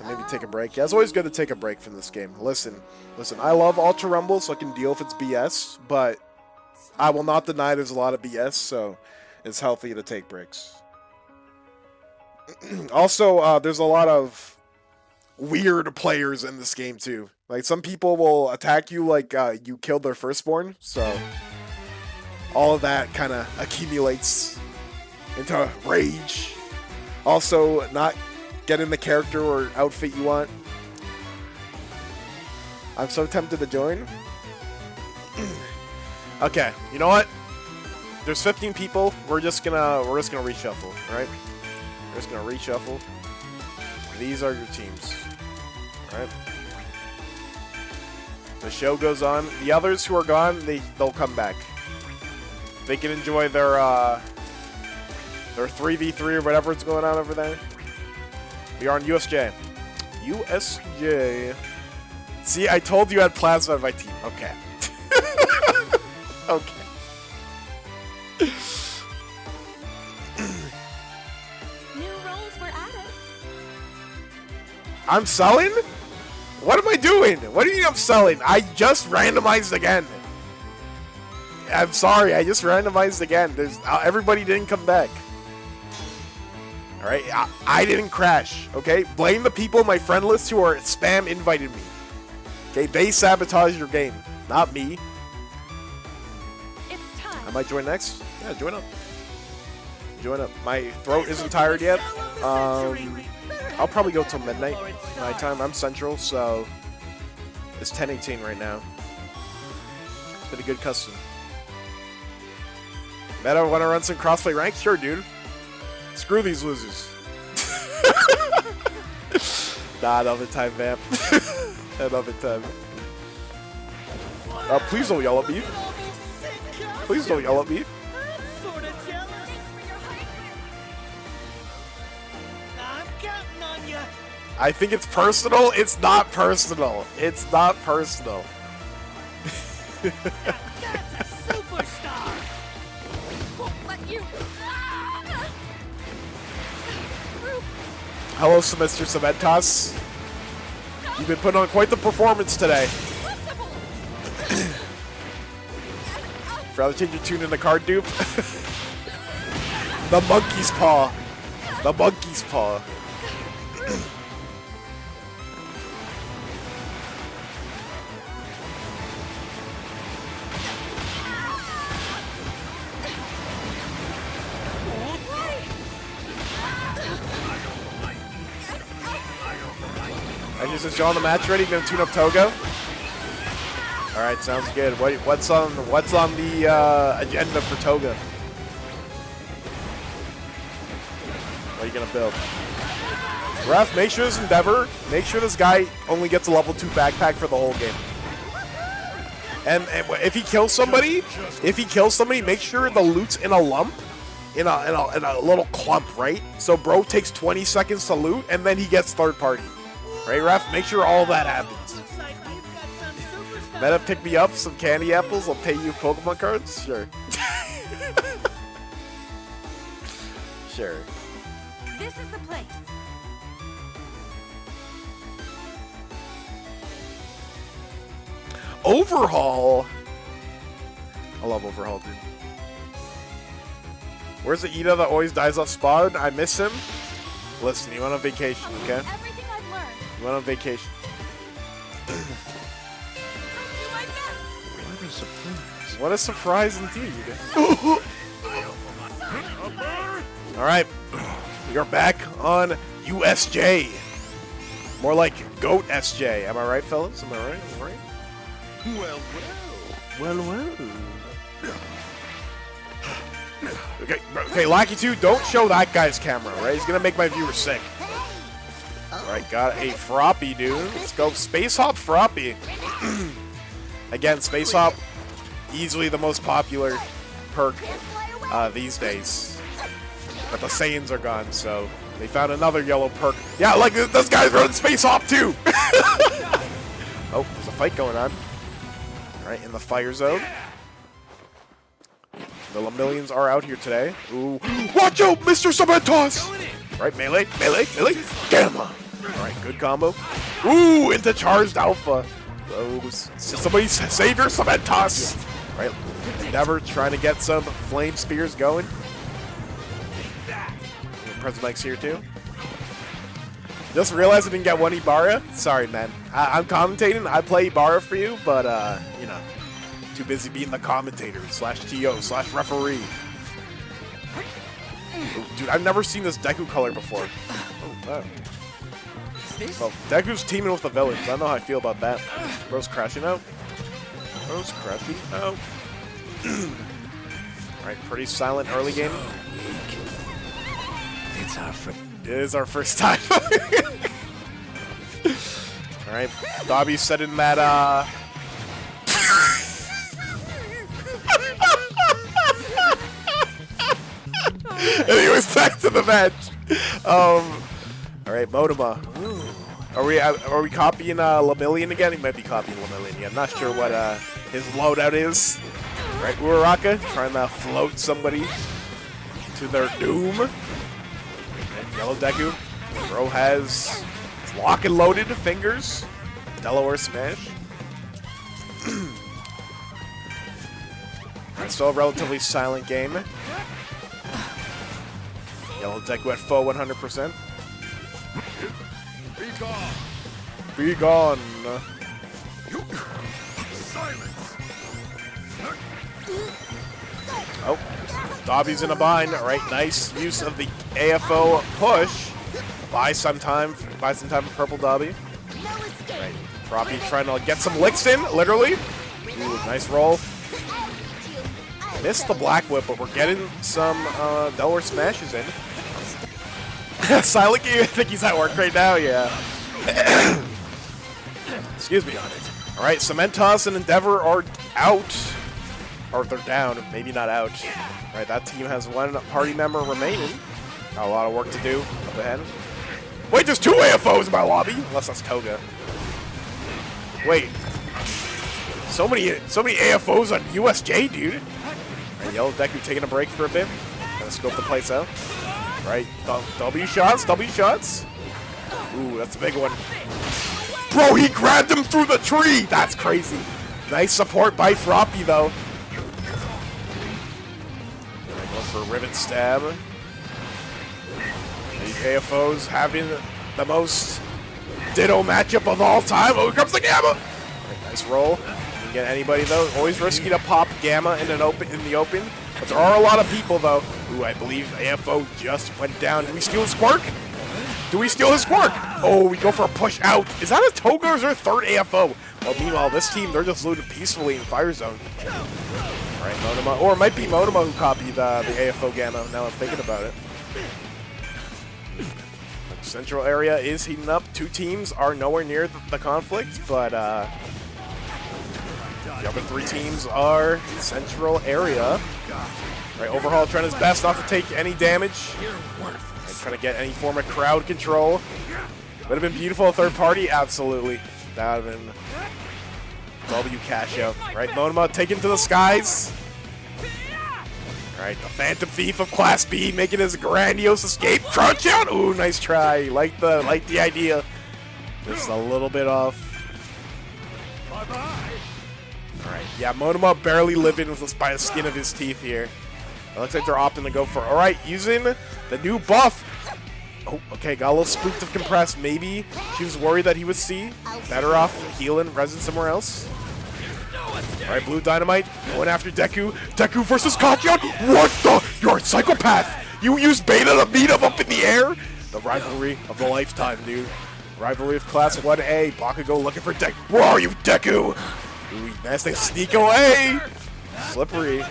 Maybe take a break. Yeah, it's always good to take a break from this game. Listen, I love Ultra Rumble, so I can deal if it's BS, but I will not deny there's a lot of BS, so it's healthy to take breaks. Also, there's a lot of weird players in this game, too. Like, some people will attack you like you killed their firstborn, so all of that kind of accumulates into rage. Also, not getting the character or outfit you want. I'm so tempted to join. Okay, you know what? There's 15 people. We're just gonna reshuffle, right? We're just gonna reshuffle. These are your teams, right? The show goes on. The others who are gone, they'll come back. They can enjoy their 3v3 or whatever is going on over there. We are on USJ. USJ. See, I told you I had Plasma on my team. Okay. Okay. New roles were added. I'm selling? What am I doing? What do you mean I'm selling? I just randomized again. I'm sorry, I just randomized again. Everybody didn't come back. Alright, I didn't crash, okay? Blame the people on my friend list who are spam invited me. Okay, they sabotaged your game, not me. It's time. I might join next. Yeah, join up. Join up. My throat isn't tired yet. I'll probably go till midnight my time. I'm central, so it's 10:18 right now. It's been a good custom. Meta, want to run some crossplay ranks? Sure, dude. Screw these losers. Nah, another time, vamp. Another time. Please don't yell at me. Please don't yell at me. I'm sorta jealous. I'm counting on ya. I think it's personal. It's not personal. It's not personal. That's a superstar. Won't let you. Group. Hello, Mr. Cementos. You've been putting on quite the performance today. Possible. Rather change your tune in the card dupe. The monkey's paw. The monkey's paw. Is John the match ready? Gonna tune up Togo? All right, sounds good. What's on the agenda for Toga? What are you gonna build? Ref, make sure this Endeavor. Make sure this guy only gets a level 2 backpack for the whole game. And if he kills somebody, make sure the loot's in a lump, in a little clump, right? So bro takes 20 seconds to loot, and then he gets third party. Right, Ref? Make sure all that happens. Looks like we've got some superstars. Meta, pick me up some candy apples. I'll pay you Pokemon cards. Sure. Sure. This is the place. Overhaul. I love Overhaul, dude. Where's the Ida that always dies off spawn? I miss him. Listen, you went on vacation, okay? Everything I've learned. You went on vacation. I'll do my best. What a surprise. What a surprise indeed. All right, we are back on USJ. More like Goat SJ. Am I right, fellas? Am I right? Am I right? Well, Well. Okay, Lackey 2, don't show that guy's camera, right? He's gonna make my viewers sick. Alright, got a Froppy, dude. Let's go Space Hop Froppy. Again, Space Hop, easily the most popular perk these days. But the Saiyans are gone, so they found another yellow perk. Yeah, like this guy's running Space Hop too! Oh, there's a fight going on. Alright, in the fire zone. The Lemillions are out here today. Ooh. Watch out, Mr. Cementos! Right, melee. Get him! Alright, good combo. Ooh, into charged alpha. Oh, somebody save your Cementos! Right, Endeavor trying to get some flame spears going. President Mike's here too. Just realized I didn't get one Ibarra. Sorry, man. I'm commentating. I play Ibarra for you, but, you know. Too busy being the commentator /TO/referee. Ooh, dude, I've never seen this Deku color before. Oh, wow. Well, Deku's teaming with the villains. I don't know how I feel about that. Bro's crashing out. Alright, pretty silent early game. It is our first time. Alright, Dobby's setting that, Anyways, back to the match. All right, Modema. Are we copying Lemillion again? He might be copying Lemillion again. Not sure what his loadout is. Right, Uraraka trying to float somebody to their doom. Right, Yellow Deku. Bro has lock and loaded fingers. Delaware Smash. Right, still a relatively silent game. Yellow Deku at full 100%. be gone. Be gone. Silence. Oh, Dobby's in a bind. All right, nice use of the AFO push. Buy some time for Purple Dobby. Right, Froppy trying to get some licks in, literally. Ooh, nice roll. Missed the Black Whip, but we're getting some Delaware Smashes in. Silent Game, I think he's at work right now, yeah. Excuse me on it. All right, Cementos and Endeavor are out. Or they're down, maybe not out. All right, that team has one party member remaining. Got a lot of work to do up ahead. Wait, there's 2 AFOs in my lobby? Unless that's Toga. Wait. So many AFOs on USJ, dude. All right, Yellow Deku taking a break for a bit. Gonna scope the place out. Right, W shots. Ooh, that's a big one. Bro, he grabbed him through the tree. That's crazy. Nice support by Froppy, though. Going for a rivet stab. These AFOs having the most ditto matchup of all time. Oh, here comes the Gamma. Right, nice roll. Didn't get anybody though. Always risky to pop Gamma in the open. But there are a lot of people though. Ooh, I believe AFO just went down. Do we steal his Squark? Oh, we go for a push out. Is that a Toga or is there a third AFO? Well, meanwhile, this team, they're just looting peacefully in Fire Zone. All right, Monoma. Or it might be Monoma who copied the AFO Gamma, now I'm thinking about it. Central area is heating up. 2 teams are nowhere near the conflict, but the other 3 teams are Central area. Right, Overhaul trying his best not to take any damage. And trying to get any form of crowd control. Would have been beautiful, a third party? Absolutely. That would have been W cash out. Right, Monoma taken to the skies. Alright, the Phantom Thief of Class B making his grandiose escape. Crunch out! Ooh, nice try. Like the idea. Just a little bit off. Alright, yeah, Monoma barely living by the skin of his teeth here. It looks like they're opting to go for. Alright, using the new buff. Oh, okay, got a little spooked of Compress. Maybe she was worried that he would see. Better off healing resin somewhere else. Alright, Blue Dynamite going after Deku. Deku versus Kachion. What the? You're a psychopath. You used Beta to beat him up in the air. The rivalry of the lifetime, dude. Rivalry of Class 1A. Bakugo looking for Deku. Where are you, Deku? Ooh, nice thing. Sneak away. Slippery.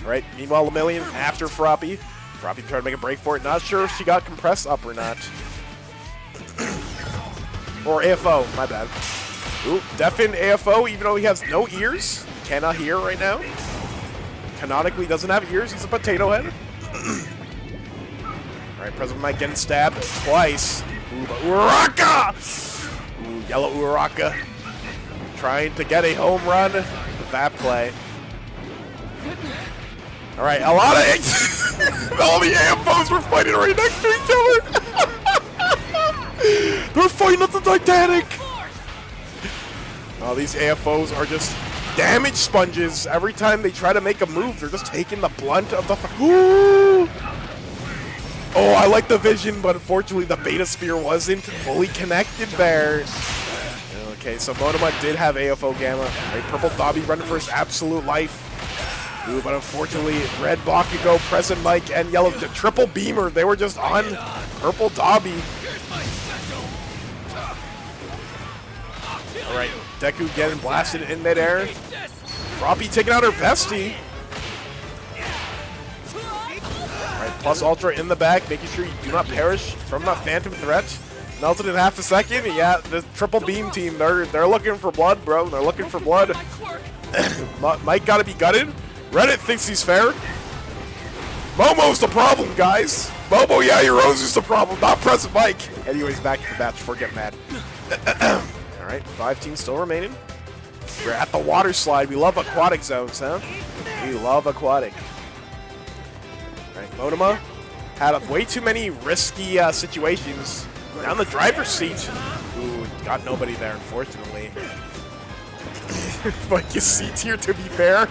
Alright, meanwhile, Lemillion after Froppy. Froppy trying to make a break for it. Not sure if she got Compressed up or not. Or AFO, my bad. Ooh, deafened AFO, even though he has no ears. Cannot hear right now. Canonically doesn't have ears. He's a potato head. Alright, President Mike getting stabbed twice. Ooh, but Uraraka! Ooh, yellow Uraraka. Trying to get a home run with that play. Alright, a lot of all the AFOs were fighting right next to each other. They're fighting at the Titanic. Oh, these AFOs are just damage sponges. Every time they try to make a move, they're just taking the blunt of the. Ooh! Oh, I like the vision, but unfortunately the Beta Spear wasn't fully connected there. Okay, so Monoma did have AFO Gamma. Right, Purple Dobby running for his absolute life. Ooh, but unfortunately, Red Bakugo, Present Mike, and Yellow, the triple beamer, they were just on Purple Dobby. Alright, Deku getting blasted in midair. Froppy taking out her bestie. Alright, plus Ultra in the back, making sure you do not perish from that Phantom threat. Melted in half a second. Yeah, the triple beam team, they're looking for blood, bro. They're looking for blood. Mike gotta be gutted. Reddit thinks he's fair. Momo's the problem, guys. Momo, yeah, Hirozu's the problem, not Present Mike. Anyways, back to the match before getting mad. Alright, 5 teams still remaining. We're at the water slide. We love aquatic zones, huh? We love aquatic. Alright, Monoma had way too many risky situations. Down the driver's seat. Ooh, got nobody there, unfortunately. Like your seat here, to be fair.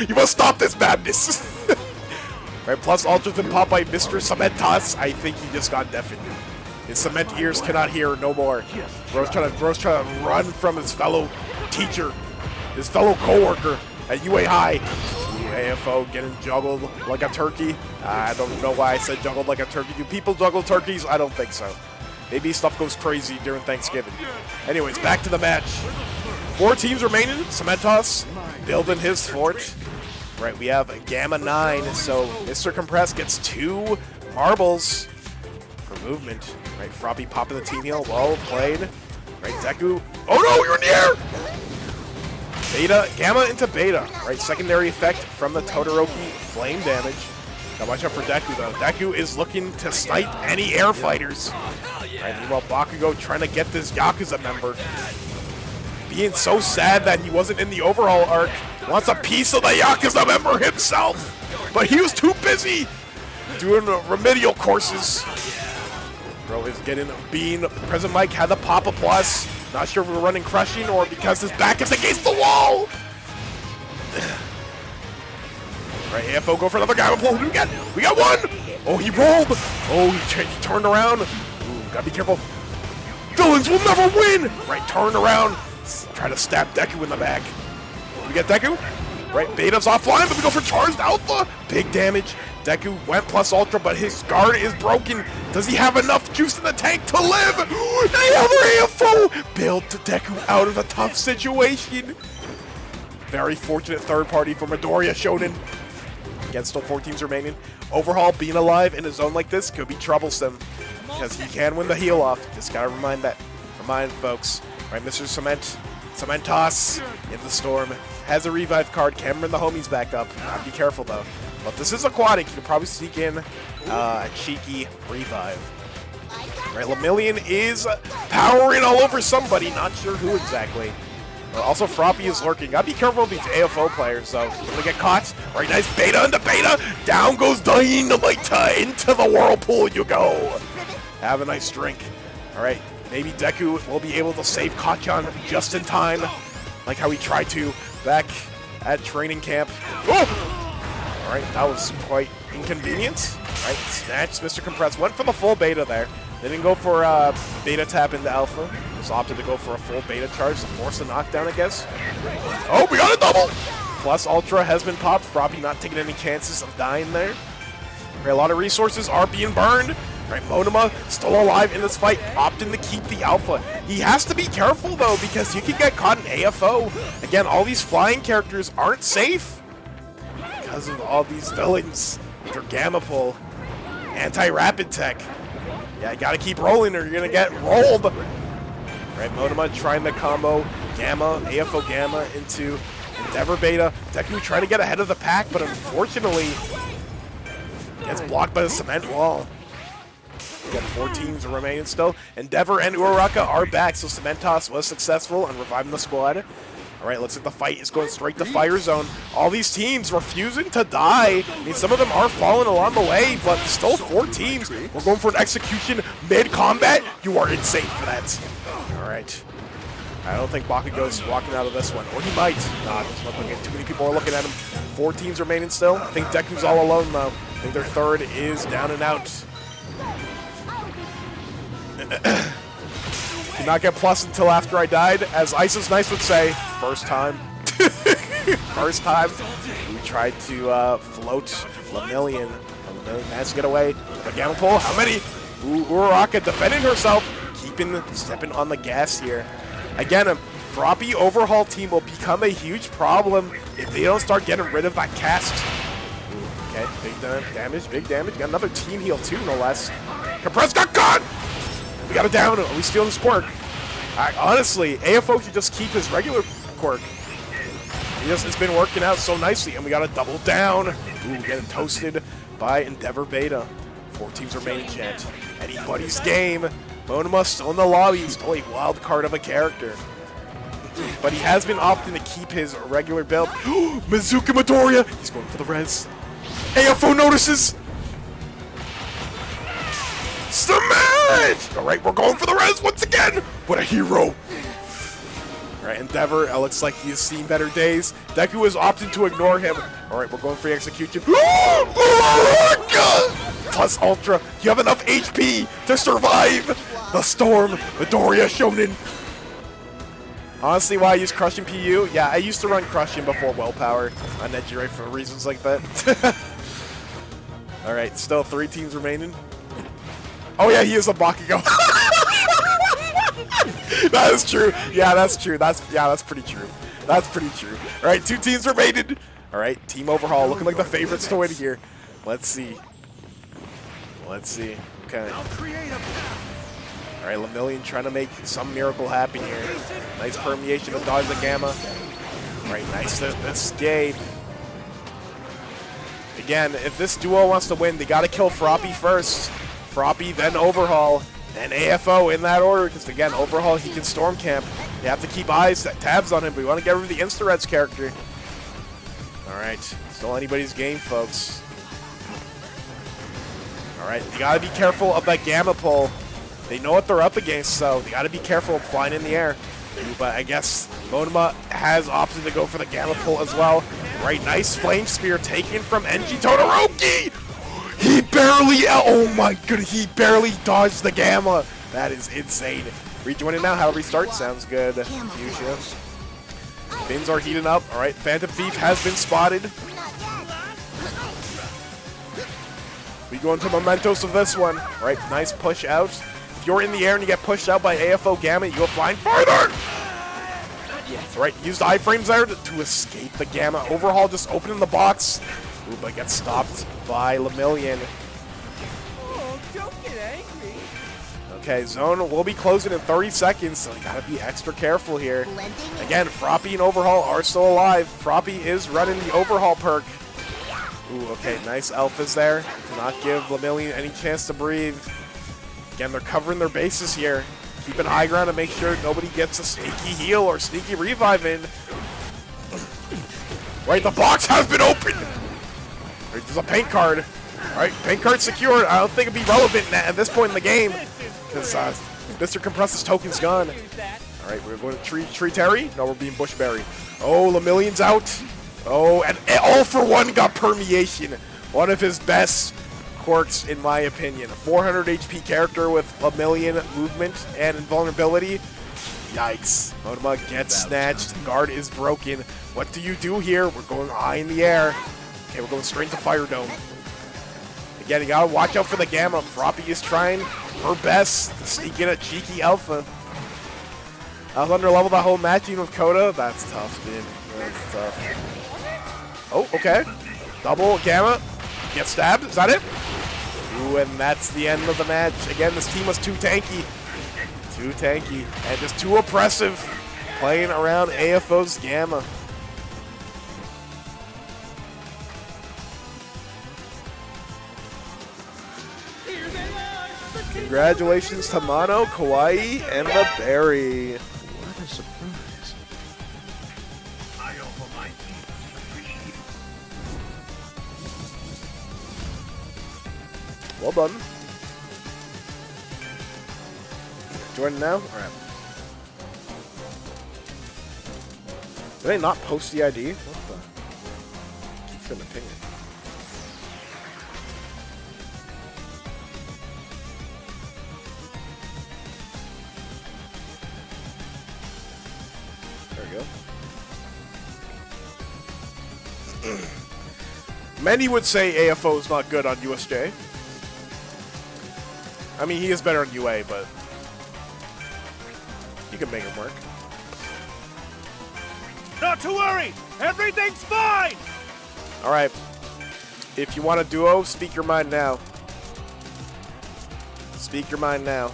You must stop this madness. Right, plus Ultra's been popped by Mr. Cementos. I think he just got deafened. His cement ears cannot hear no more. Bro's trying to run from his fellow teacher, his fellow co-worker at UA High. Ooh, AFO getting juggled like a turkey. I don't know why I said juggled like a turkey. Do people juggle turkeys? I don't think so. Maybe stuff goes crazy during Thanksgiving. Anyways, back to the match. 4 teams remaining. Cementos building his fort. Right, we have Gamma 9, so Mr. Compress gets 2 marbles for movement. Right, Froppy popping the team heal. Well played. Right, Deku. Oh no, you're in the air! Beta, Gamma into Beta. Right, secondary effect from the Todoroki flame damage. Now watch out for Deku though. Deku is looking to snipe any air fighters. Right, meanwhile Bakugo trying to get this Yakuza member. Being so sad that he wasn't in the overhaul arc. Wants a piece of the Yakuza member himself. But he was too busy doing remedial courses. Bro is getting being. President Mike had the Papa Plus. Not sure if we're running crushing or because his back is against the wall. Right, AFO go for another Gamma pull. Who do we get? We got one. Oh, he rolled. Oh, he turned around. Ooh, gotta be careful. Villains will never win. Right, turn around. Try to stab Deku in the back. We get Deku. Right, Beta's offline, but we go for charged Alpha. Big damage. Deku went plus Ultra, but his guard is broken. Does he have enough juice in the tank to live? Another AFO! Bailed Deku out of a tough situation. Very fortunate third party for Midoriya Shonen. Again, still 4 teams remaining. Overhaul, being alive in a zone like this could be troublesome because he can win the heal off. Just gotta remind folks. Right, Mr. Cementos in the storm. Has a revive card. Cameron the homies back up. Gotta be careful though. But this is aquatic. You can probably sneak in a cheeky revive. Right, Lemillion is powering all over somebody. Not sure who exactly. Also, Froppy is lurking. Gotta be careful of these AFO players, though. You're gonna get caught. Right, nice Beta into Beta. Down goes Dynamite. Into the whirlpool you go. Have a nice drink. All right, maybe Deku will be able to save Kachan just in time, like how he tried to back at training camp. Oh! All right, that was quite inconvenient. All right, snatched Mr. Compress. Went for the full Beta there. They didn't go for Beta tap into Alpha. Just opted to go for a full Beta charge to force a knockdown, I guess. Oh, we got a double! Plus Ultra has been popped. Froppy not taking any chances of dying there. Right, a lot of resources are being burned. Right, Monoma still alive in this fight, opting to keep the Alpha. He has to be careful, though, because you can get caught in AFO. Again, all these flying characters aren't safe because of all these villains. Their Gamma pull, anti-rapid tech. Yeah, you gotta keep rolling or you're gonna get rolled. Right, Monoma trying to combo Gamma, AFO Gamma into Endeavor Beta. Deku trying to get ahead of the pack, but unfortunately gets blocked by the cement wall. We got 4 teams remaining still. Endeavor and Uraraka are back, so Cementos was successful in reviving the squad. All right, looks like the fight is going straight to Fire Zone. All these teams refusing to die. I mean, some of them are falling along the way, but still 4 teams. We're going for an execution mid-combat. You are insane for that. All right. I don't think Bakugo's walking out of this one, or he might. Nah, there's not looking. Too many people are looking at him. 4 teams remaining still. I think Deku's all alone, though. I think their third is down and out. Did not get plus until after I died. As Isis Nice would say, first time. First time. We tried to float Lemillion. Lemillion managed to get away. The Gamma pull, how many? Uraraka defending herself. Stepping on the gas here. Again, a Froppy overhaul team will become a huge problem if they don't start getting rid of that cast. Okay, big damage, big damage. Got another team heal too, no less. Compress got caught! We got it down. Are we stealing his quirk? Honestly, AFO should just keep his regular quirk. It's been working out so nicely, and we got a double down. Ooh, getting toasted by Endeavor Beta. 4 teams remaining, chat. Anybody's game. Monoma still in the lobby. He's still a wild card of a character. But he has been opting to keep his regular build. Mizuki Midoriya! He's going for the res. AFO notices! Smash! Alright, we're going for the res once again! What a hero! Alright, Endeavor, looks like he's seen better days. Deku is opting to ignore him. Alright, we're going for the execution. Plus Ultra, you have enough HP to survive the storm. Midoriya Shonen. Honestly, why I use Crushing PU? Yeah, I used to run Crushing before Willpower on Nejire for reasons like that. Alright, still 3 teams remaining. Oh yeah, he is a Bakugo. That is true. Yeah, that's true. That's pretty true. That's pretty true. All right, 2 teams remaining. All right, team overhaul looking like the favorites to win here. Let's see. Let's see. Okay. All right, Lemillion trying to make some miracle happen here. Nice permeation to dodge the Gamma. All right, nice escape. Again, if this duo wants to win, they got to kill Froppy first. Froppy, then Overhaul, then AFO in that order. Because again, Overhaul, he can Storm Camp. You have to keep tabs on him, but you want to get rid of the Insta-Reds character. All right, still anybody's game, folks. All right, you got to be careful of that Gamma pull. They know what they're up against, so they got to be careful of flying in the air. But I guess Monoma has opted to go for the Gamma pull as well. Right, nice Flame Spear taken from NG Todoroki! He barely, oh my goodness, he barely dodged the Gamma. That is insane. Rejoining now, how to restart, sounds good. Fuchsia. Fins are heating up. All right, Phantom Thief has been spotted. We go into mementos of this one. All right, nice push out. If you're in the air and you get pushed out by AFO Gamma, you go flying farther. All right, used iframes there to escape the Gamma. Overhaul just opening the box. Ooh, but gets stopped by Lemillion. Oh, don't get angry. Okay, Zone will be closing in 30 seconds, so you gotta be extra careful here. Again, Froppy and Overhaul are still alive. Froppy is running the Overhaul perk. Ooh, okay, nice alphas there. Do not give Lemillion any chance to breathe. Again, they're covering their bases here. Keep an high ground to make sure nobody gets a sneaky heal or sneaky revive in. Right, the box has been opened! Right, there's a paint card. Alright, paint card secured. I don't think it'd be relevant at this point in the game. Because Mr. Compress's token's gone. Alright, we're going to Tree Terry. No, we're being Bushberry. Oh, Lemillion's out. Oh, and All For One got permeation. One of his best quirks, in my opinion. A 400 HP character with Lemillion movement and invulnerability. Yikes. Monoma gets snatched. Guard is broken. What do you do here? We're going high in the air. Okay, we're going straight to Fire Dome. Again, you gotta watch out for the Gamma. Froppy is trying her best to sneak in a cheeky alpha. I was under level that whole matching with Coda. That's tough, dude. That's tough. Oh, okay. Double Gamma. Get stabbed. Is that it? Ooh, and that's the end of the match. Again, this team was too tanky. Too tanky. And just too oppressive. Playing around AFO's Gamma. Congratulations to Mono, Kawaii, and the Berry. What a surprise. Well done. Joining now? Alright. Did they not post the ID? What the? Keep getting a ping. There we go. Many would say AFO is not good on USJ. I mean, he is better on UA, but you can make him work. Not to worry, everything's fine. All right. If you want a duo, speak your mind now. Speak your mind now.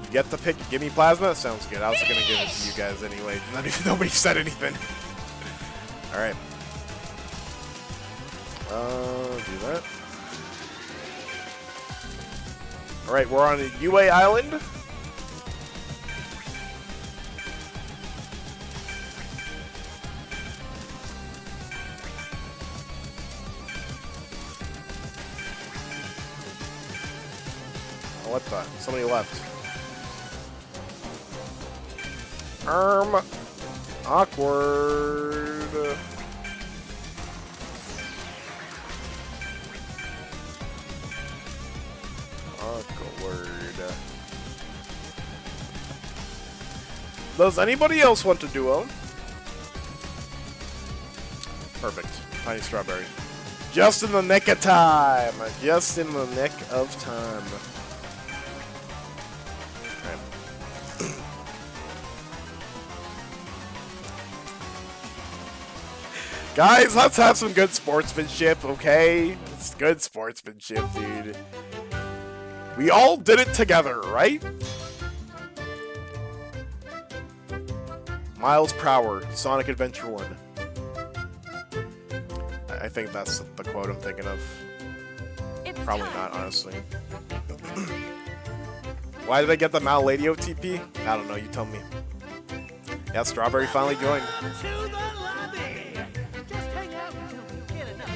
You get the pick. Give me plasma. Sounds good. I was gonna give it to you guys anyway. Nobody said anything. All right. Do that. All right, we're on a UA island. Oh, what the? Somebody left. Awkward. Awkward. Does anybody else want to duo? Perfect. Tiny Strawberry. Just in the nick of time. Just in the nick of time. Right. Guys, let's have some good sportsmanship, okay? It's good sportsmanship, dude. We all did it together, right? Miles per hour, Sonic Adventure 1. I think that's the quote I'm thinking of. Probably not, honestly. Why did I get the Mal Lady OTP? I don't know, you tell me. Yeah, Strawberry finally joined. Welcome to the lobby. Just hang out until we get enough.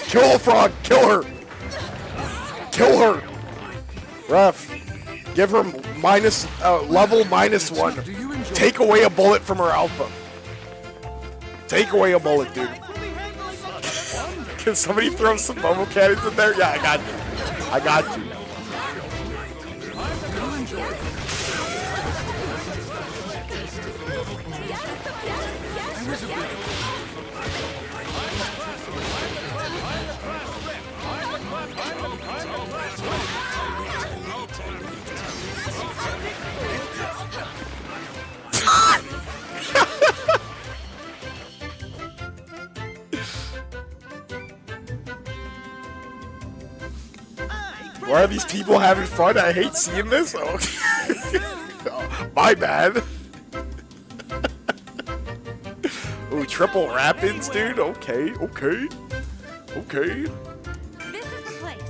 Kill the frog! Kill her! Kill her! Ref, give her minus level -1. Take away a bullet from her alpha. Take away a bullet, dude. Can somebody throw some bubble cannons in there? Yeah, I got you. I got you. Why are these people having fun? I hate seeing this. Oh, my bad. Ooh, triple rapids, dude. Okay, okay, okay. This is the place.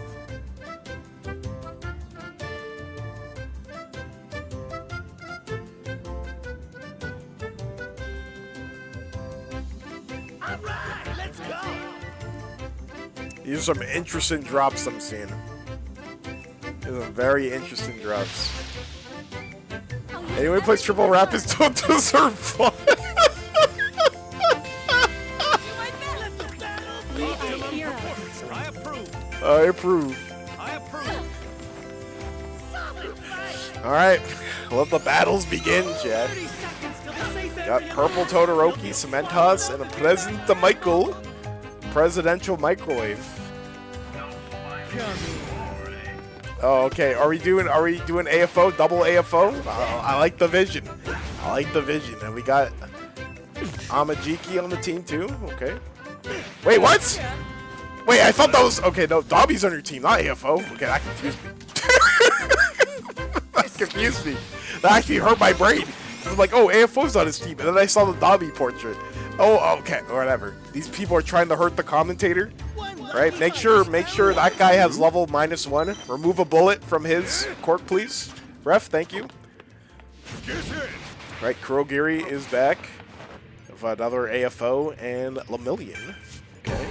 All right, let's go. These are some interesting drops I'm seeing. These are very interesting drops. Anyone who plays triple rapids don't deserve fun. We are heroes. I approve. I approve. I approve. Alright, let the battles begin, Chad. 30 seconds till the safe Got area Purple opens. Todoroki, Cementos, and a Presidential Microwave. Oh, okay. Are we doing AFO, double AFO? I like the vision. I like the vision. And we got Amajiki on the team too. Okay. Wait, what? Wait, I thought that was okay. No, Dobby's on your team, not AFO. Okay, that confused me. That confused me. That actually hurt my brain. I was like, oh, AFO's on his team, and then I saw the Dobby portrait. Oh, okay, whatever. These people are trying to hurt the commentator, right? Make sure that guy has level -1. Remove a bullet from his cork, please. Ref, thank you. Right, Kurogiri is back with another AFO and Lemillion. Okay.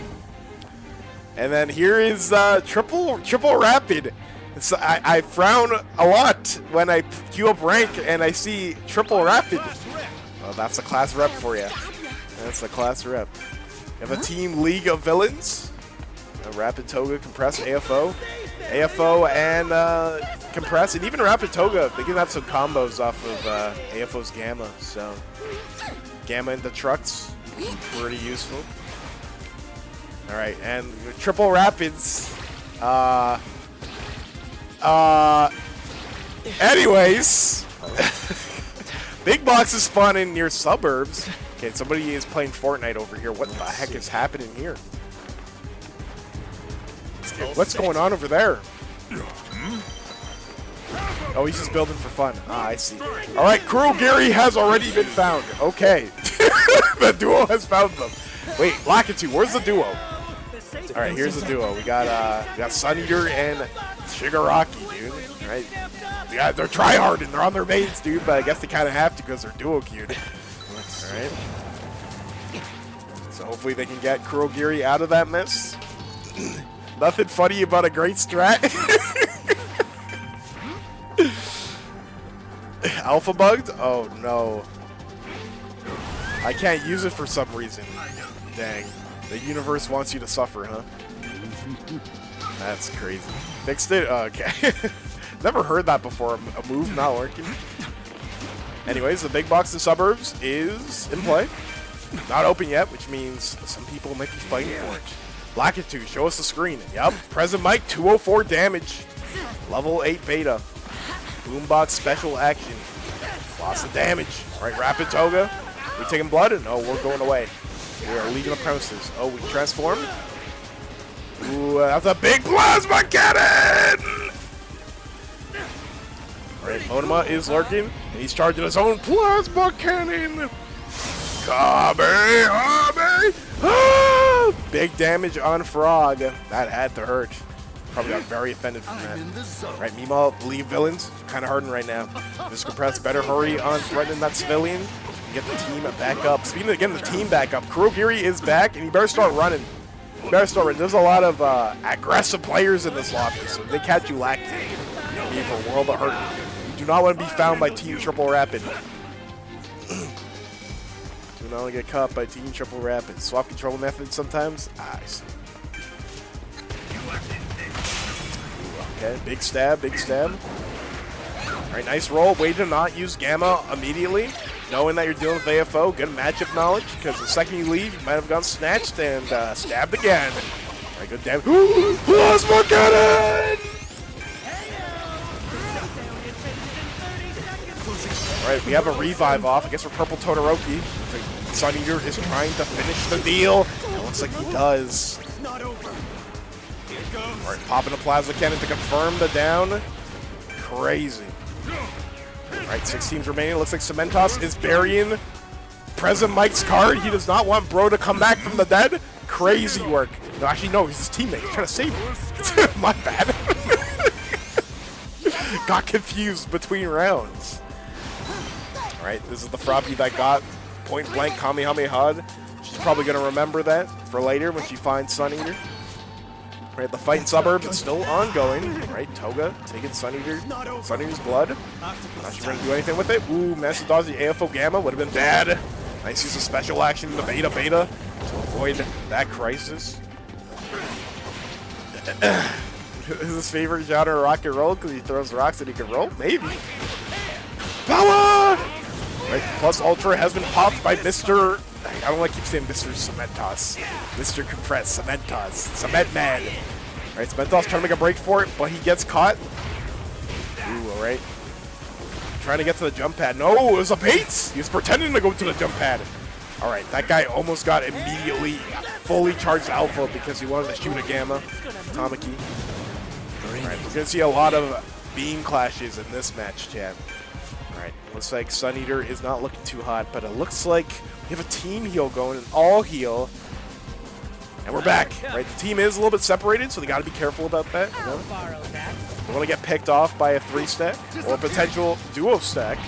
And then here is triple rapid. So I frown a lot when I queue up rank and I see triple rapid. Oh, that's a class rep for you. That's a class rep. You have a team League of Villains. Rapid Toga, Compress, AFO. AFO and Compress, and even Rapid Toga. They can have some combos off of AFO's Gamma. So, Gamma into trucks. Pretty useful. Alright, and triple rapids. Anyways. Big boxes spawning near suburbs. Okay, somebody is playing Fortnite over here. What the heck is happening here? What's going on over there? Oh, he's just building for fun. Ah, I see. Alright, Kurogiri has already been found. Okay. The duo has found them. Wait, Lakitu, where's the duo? right, here's the duo. We got Sun Eater and Shigaraki, dude. All right, yeah, they're tryharding. They're on their mains, dude. But I guess they kind of have to because they're duo queued. All right. So hopefully they can get Kurogiri out of that mess. Nothing funny about a great strat. Alpha bugged? Oh no. I can't use it for some reason. Dang. The universe wants you to suffer, huh? That's crazy. Fixed it? Oh, okay. Never heard that before. A move not working. Anyways, the big box in suburbs is in play. Not open yet, which means some people might be fighting for it. Blackitude, show us the screen. Yep, present Mike, 204 damage. Level 8 beta. Boombox special action. Lots of damage. Alright, Rapid Toga. We taking blood? No, we're going away. We are leaving the premises. Oh, we transformed? Ooh, that's a big plasma cannon! Alright, Monoma is lurking, and he's charging his own plasma cannon! Kamehameha! Ah! Big damage on Frog. That had to hurt. Probably got very offended from that. Right, meanwhile, leave villains. Kind of hurting right now. Mr. Compress better hurry on threatening that civilian. Get the team back up. Speaking of getting the team back up, Kurogiri is back, and you better start running. You better start running. There's a lot of aggressive players in this lobby, so if they catch you lacking, you'll be for a world of hurt. You do not want to be found by Team Triple Rapid. Do not want to get caught by Team Triple Rapid. Swap control method sometimes? I see. Okay, big stab, big stab. Alright, nice roll. Way to not use Gamma immediately. Knowing that you're dealing with AFO, good matchup knowledge, because the second you leave, you might have gotten snatched and stabbed again. Alright, good damage. Plasma cannon! Alright, we have a revive off. I guess we're Purple Todoroki. Sun Eater is trying to finish the deal. It looks like he does. Alright, popping a plasma cannon to confirm the down. Crazy. Alright, 6 teams remaining. Looks like Cementos is burying Present Mike's card. He does not want Bro to come back from the dead. Crazy work. No, actually, no, he's his teammate. He's trying to save him. My bad. Got confused between rounds. Alright, this is the Froppy that got point blank Kamehameha. She's probably going to remember that for later when she finds Sun Eater. Right, the fight in suburbs is still ongoing. Right, Toga taking Sun Eater's blood. Not sure going to do anything with it. Ooh, Master Dodge the AFO Gamma would have been bad. Nice use of special action, the Beta to avoid that crisis. Is his favorite genre rock and roll because he throws rocks and he can roll? Maybe. Power! Right, plus Ultra has been popped by Mr. I don't like to keep saying Mr. Cementos. Mr. Compress, Cementos. Cement Man. Alright, Cementos trying to make a break for it, but he gets caught. Ooh, alright. Trying to get to the jump pad. No, it was a bait! He was pretending to go to the jump pad. Alright, that guy almost got immediately fully charged Alpha because he wanted to shoot a Gamma. Tamaki. Alright, we're going to see a lot of beam clashes in this match, chat. Alright, looks like Sun Eater is not looking too hot, but it looks like we have a team heal going, an all heal. And we're back. Right, the team is a little bit separated, so they got to be careful about that. You know? Don't want to get picked off by a 3-stack or a potential duo stack,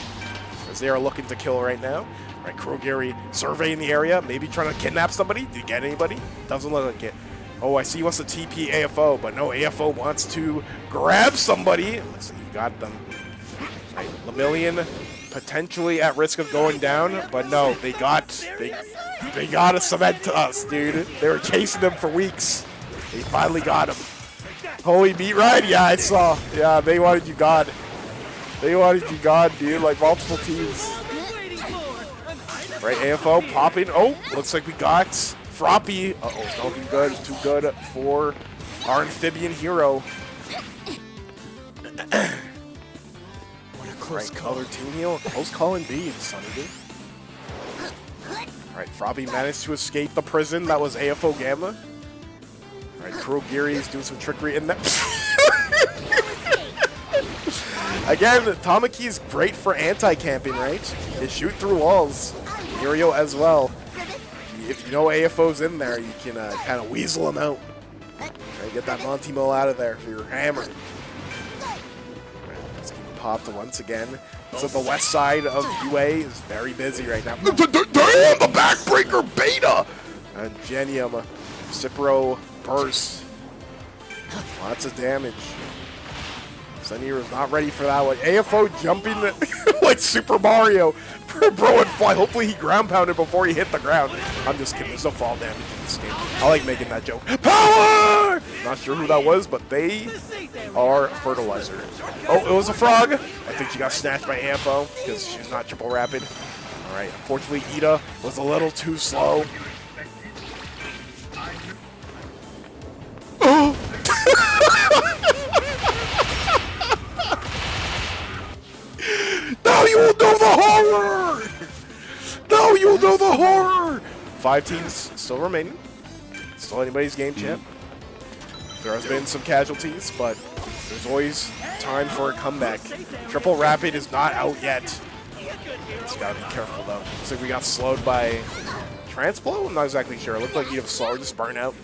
as they are looking to kill right now. Right, Kurogiri surveying the area, maybe trying to kidnap somebody. Did he get anybody? Doesn't look like it. Oh, I see he wants to TP AFO, but no, AFO wants to grab somebody. Looks like he got them. Right, Lemillion potentially at risk of going down, but no, they got a cement to us, dude. They were chasing them for weeks. They finally got him. Holy meat ride? Yeah, I saw. Yeah, they wanted you God. They wanted you God, dude, like multiple teams. Right, AFO popping. Oh, looks like we got Froppy. Uh-oh, it's not looking good. Too good for our amphibian hero. Right, other team heal. Close call indeed, Sun Eater. Alright, Froppy managed to escape the prison. That was AFO Gamma. Alright, Kurogiri is doing some trickery in that. Again, Tamaki is great for anti-camping, right? You shoot through walls. Mirio as well. If you know AFO's in there, you can kind of weasel them out. Right, get that Monty Mo out of there for your hammer. Right, this team popped once again. So the west side of UA is very busy right now. Damn, the backbreaker beta! And Genium, Cipro burst. Lots of damage. Sunny is not ready for that one. AFO jumping like Super Mario. Bro and fly. Hopefully he ground pounded before he hit the ground. I'm just kidding. There's no fall damage in this game. I like making that joke. Power! Not sure who that was, but they are fertilizer. Oh, it was a frog. I think she got snatched by AFO because she's not triple rapid. All right. Unfortunately, Ida was a little too slow. Oh! Now you will know the horror! Now you will know the horror! 5 teams still remaining. Still anybody's game, champ. There has been some casualties, but there's always time for a comeback. Triple Rapid is not out yet. Just gotta be careful, though. Looks like we got slowed by Transplo? I'm not exactly sure. It looked like you'd have slower, just burn out.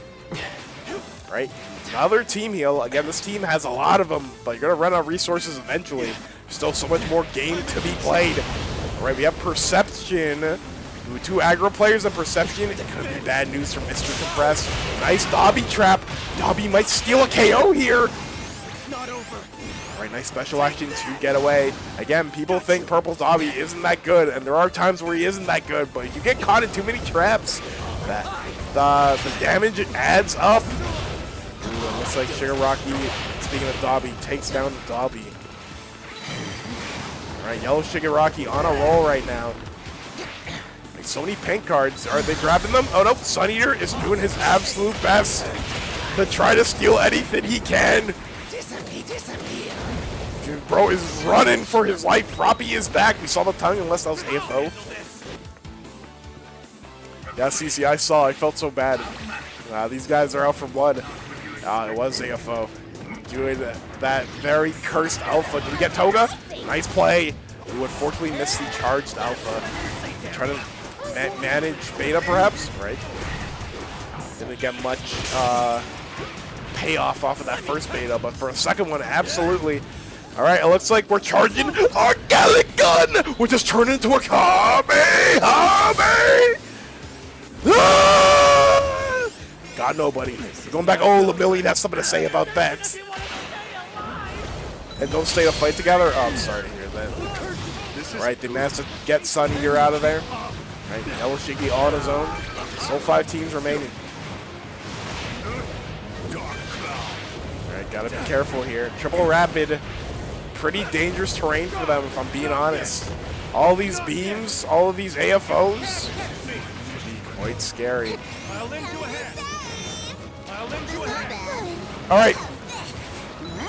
Right? Another team heal. Again, this team has a lot of them, but you're gonna run out of resources eventually. Still so much more game to be played. All right, we have Perception. With 2 aggro players and Perception. It could be bad news for Mr. Compressed. Nice Dobby trap. Dobby might steal a KO here. Not over. All right, nice special action to get away. Again, people think Purple Dobby isn't that good, and there are times where he isn't that good, but you get caught in too many traps. The damage adds up. Ooh, it looks like Shigaraki, speaking of Dobby, takes down the Dobby. Alright, Yellow Shigaraki on a roll right now. Like so many pink cards. Are they grabbing them? Oh no, Sun Eater is doing his absolute best to try to steal anything he can. Disappear. Dude, bro is running for his life. Froppy is back. We saw the tongue unless that was AFO. Yeah, CC, I saw. I felt so bad. These guys are out for blood. It was AFO. Doing that very cursed alpha. Did we get Toga? Nice play. We unfortunately missed the charged alpha. Trying to manage beta, perhaps? Right. Didn't get much payoff off of that first beta, but for a second one, absolutely. All right, it looks like we're charging our Gallic gun, which is turned into a Kame! Ah! Got nobody. Going back, oh, Lamillion has something to say about that. And don't stay to fight together? Oh, I'm sorry to hear that. Alright, they managed to get Sun Eater out of there. Alright, Yellow Shiggy on his own. Still 5 teams remaining. Alright, gotta be careful here. Triple Rapid, pretty dangerous terrain for them, if I'm being honest. All these beams, all of these AFOs, could be quite scary. Alright.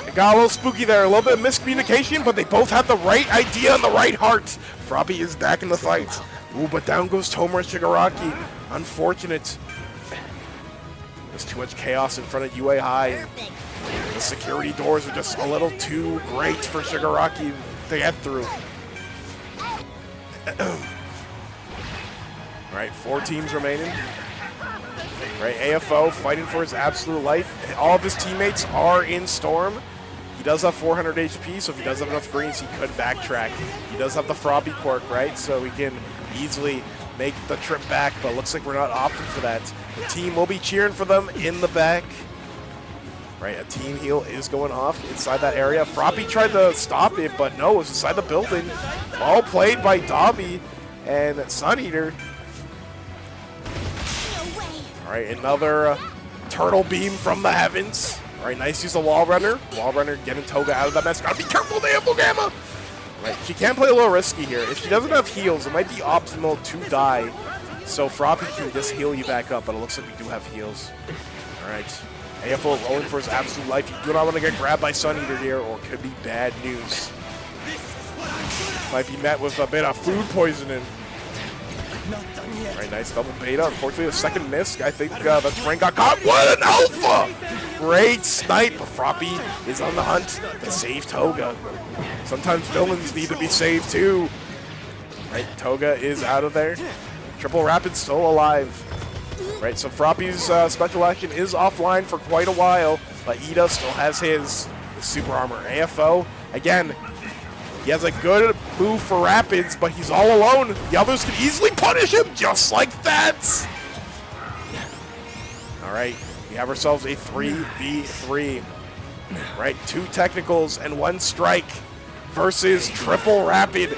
It got a little spooky there, a little bit of miscommunication, but they both had the right idea and the right heart. Froppy is back in the fight. Ooh, but down goes Tomer Shigaraki. Unfortunate. There's too much chaos in front of UA High. The security doors are just a little too great for Shigaraki to get through. Alright, 4 teams remaining. Right, AFO fighting for his absolute life. All of his teammates are in Storm. He does have 400 HP, so if he does have enough greens, he could backtrack. He does have the Froppy quirk, right? So he can easily make the trip back, but looks like we're not opting for that. The team will be cheering for them in the back. Right, a team heal is going off inside that area. Froppy tried to stop it, but no, it was inside the building. Well played by Dobby and Sun Eater. Alright, another turtle beam from the heavens. Alright, nice use of Wall Runner. Wall Runner getting Toga out of that mess. Gotta be careful, the Ample Gamma! Right, she can play a little risky here. If she doesn't have heals, it might be optimal to die. So Froppy can just heal you back up, but it looks like we do have heals. Alright, AFO rolling for his absolute life. You do not want to get grabbed by Sun Eater here, or it could be bad news. Might be met with a bit of food poisoning. Alright, nice double beta. Unfortunately, the second miss. I think the terrain got caught. What an alpha! Great snipe. Froppy is on the hunt to save Toga. Sometimes villains need to be saved too. Right, Toga is out of there. Triple Rapid still alive. Right, so Froppy's special action is offline for quite a while, but Ida still has his super armor. AFO, again, he has a good move for Rapids, but he's all alone. The others can easily punish him just like that. All right, we have ourselves a 3v3. Right, 2 technicals and 1 strike versus Triple Rapid.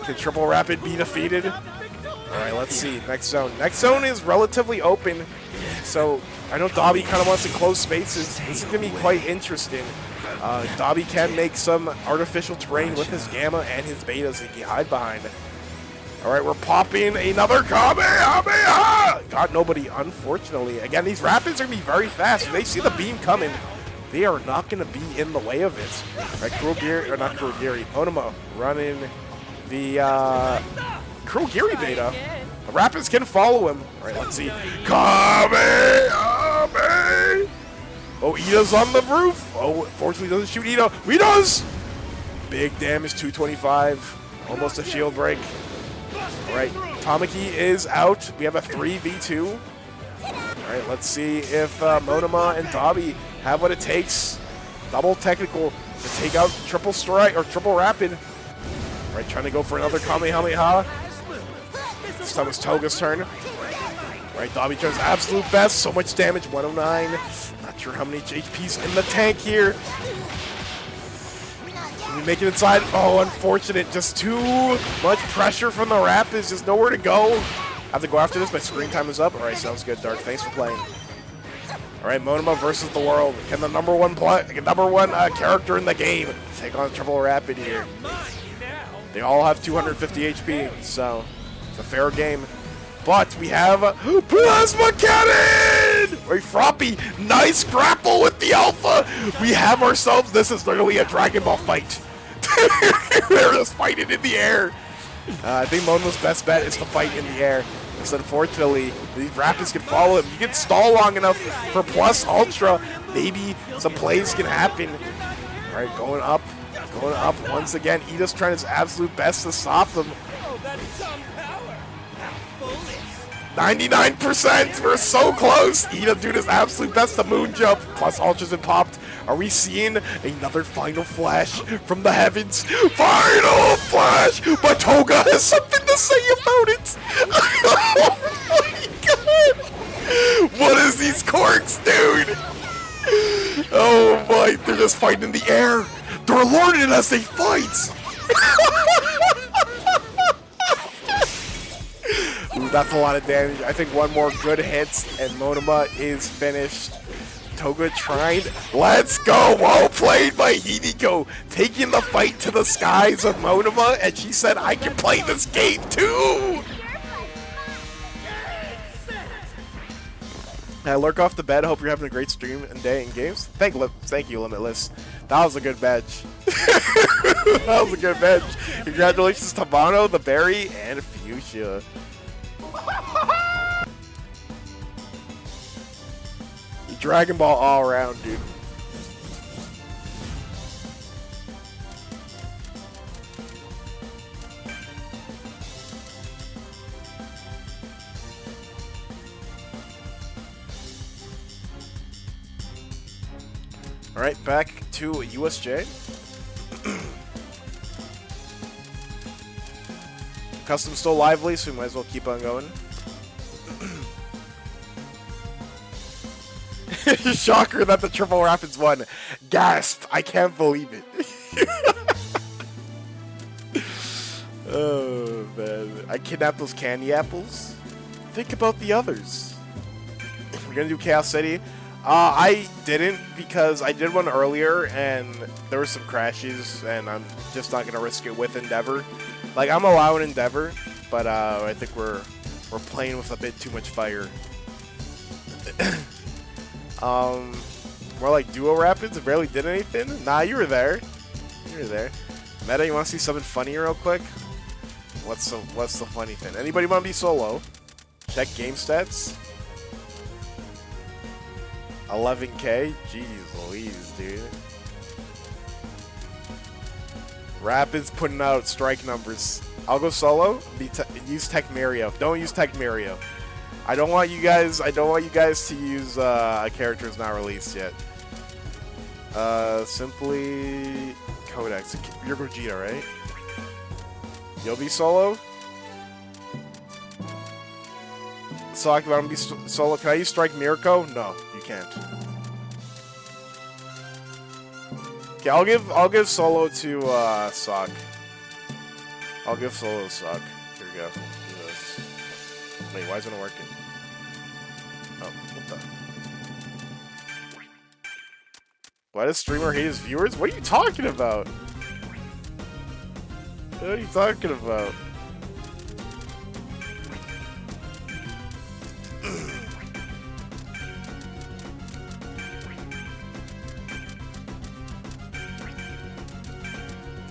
Can Triple Rapid be defeated? All right, let's see. Next zone. Next zone is relatively open, so I know Dobby kind of wants to close spaces. This is going to be quite interesting. Dobby can make some artificial terrain with his Gamma and his Betas he can hide behind. All right, we're popping another Kamehameha! Got nobody, unfortunately. Again, these Rapids are going to be very fast. If they see the beam coming, they are not going to be in the way of it. All right, Kurogiri, or not Kurogiri, Onuma running the Kurogiri beta. The Rapids can follow him. All right, let's see. Kamehameha! Oh, Ida's on the roof. Oh, fortunately doesn't shoot Ida. He does! Big damage, 225. Almost a shield break. All right, Tamaki is out. We have a 3v2. All right, let's see if Monoma and Dobby have what it takes. Double technical to take out Triple Strike or Triple Rapid. All right, trying to go for another Kamehameha. This time it's Toga's turn. All right, Dobby tries absolute best. So much damage, 109. Not sure how many HP's in the tank here. Can we make it inside? Oh, unfortunate. Just too much pressure from the Rapids. Just nowhere to go. I have to go after this. My screen time is up. All right, sounds good, Dark. Thanks for playing. All right, Monoma versus the world. Can the number one character in the game take on Triple Rapid here? They all have 250 HP, so it's a fair game. But we have a Plasma Cannon! Right, Froppy, nice grapple with the Alpha. We have ourselves, this is literally a Dragon Ball fight. They're just fighting in the air. I think Mono's best bet is to fight in the air. Because unfortunately, these Rapids can follow him. You can stall long enough for plus ultra. Maybe some plays can happen. All right, going up once again. Ida's trying his absolute best to stop them. 99%, we're so close. Ida doing his absolute best to moon jump. Plus ultras and popped. Are we seeing another final flash from the heavens? Final flash! But Toga has something to say about it. Oh my god! What is these corks, dude? Oh my, they're just fighting in the air. They're alerted as they fight. Ooh, that's a lot of damage. I think one more good hit and Monoma is finished. Toga tried. Let's go. Well played by Hideko. Taking the fight to the skies of Monoma, and she said, I can play this game too. Lurk off the bed. Hope you're having a great stream and day in games. Thank you, Limitless. That was a good match. That was a good match. Congratulations to Mono, the Berry, and Fuchsia. Dragon Ball all around, dude. All right, back to USJ. Custom's still lively, so we might as well keep on going. Shocker that the Triple Rapids won. Gasp! I can't believe it. Oh, man. I kidnapped those candy apples. Think about the others. We're gonna do Chaos City. I didn't because I did one earlier and there were some crashes and I'm just not gonna risk it with Endeavor. Like, I'm allowing Endeavor, but I think we're playing with a bit too much fire. More like Duo Rapids. It barely did anything. Nah, you were there. You were there. Meta, you want to see something funny real quick? What's the funny thing? Anybody want to be solo? Check game stats. 11K. Jeez Louise, dude. Rapids putting out strike numbers. I'll go solo. Use Tech Mario. Don't use Tech Mario. I don't want you guys to use a character that's not released yet. Simply Codex. You're Gogeta, right? You'll be solo? Sock, if I don't be solo, can I use Strike Mirko? No, you can't. Okay, I'll give solo to Sock. I'll give solo to Sock. Here we go. Do this. Wait, why isn't it working? Oh, what the? Why does streamer hate his viewers? What are you talking about? What are you talking about?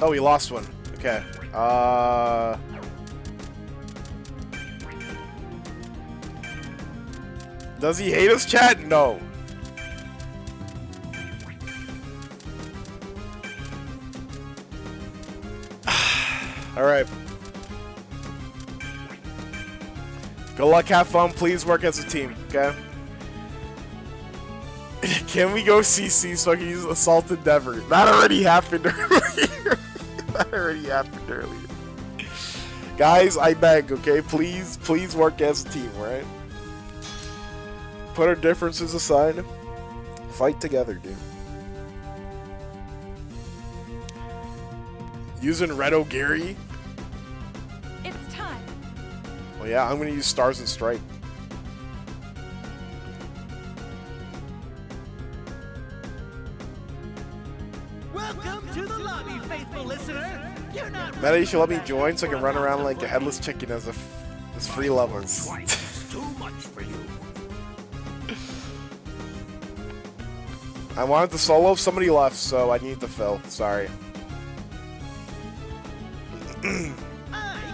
Oh, we lost one. Okay. Does he hate us, chat? No. Alright. Good luck, have fun, please work as a team, okay? Can we go CC so I can use Assault Endeavor? That already happened earlier. That already happened earlier. Guys, I beg, okay? Please work as a team, right? Put our differences aside. Fight together, dude. Using Red O'Gary? It's time. Well, yeah, I'm gonna use Stars and Stripe. Welcome to the lobby, faithful listener. You're not Meta, you should let me join so I can run around like a headless chicken as free levels. Twice is too much for you. I wanted to solo, somebody left, so I need to fill. Sorry. I,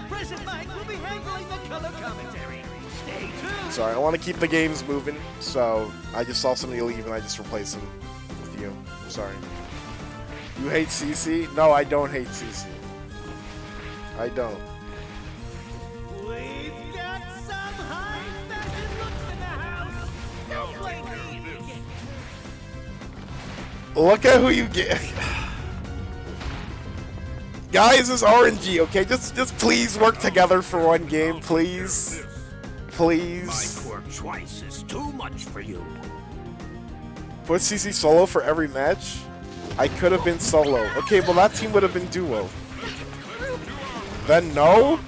Present Mike, will be handling the color commentary. Stay tuned. Sorry, I want to keep the games moving, so I just saw somebody leave and I just replaced them with you. Sorry. You hate CC? No, I don't hate CC. I don't. We've got some high fashion looks in the house. Don't blame me. Look at who you get. Guys, it's RNG, okay? Just please work together for one game, please. Please. My work twice is too much for you. Put CC solo for every match? I could have been solo. Okay, well that team would have been duo. Then no?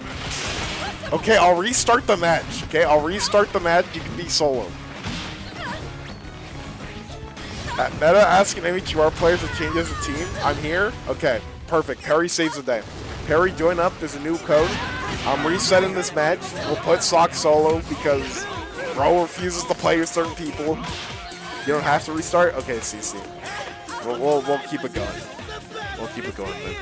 Okay, I'll restart the match. Okay, I'll restart the match. You can be solo. At Meta asking MMK4 players to change as a team. I'm here. Okay, perfect. Perry saves the day. Perry, join up. There's a new code. I'm resetting this match. We'll put Sock solo because Bro refuses to play with certain people. You don't have to restart? Okay, CC. We'll keep it going. We'll keep it going, man.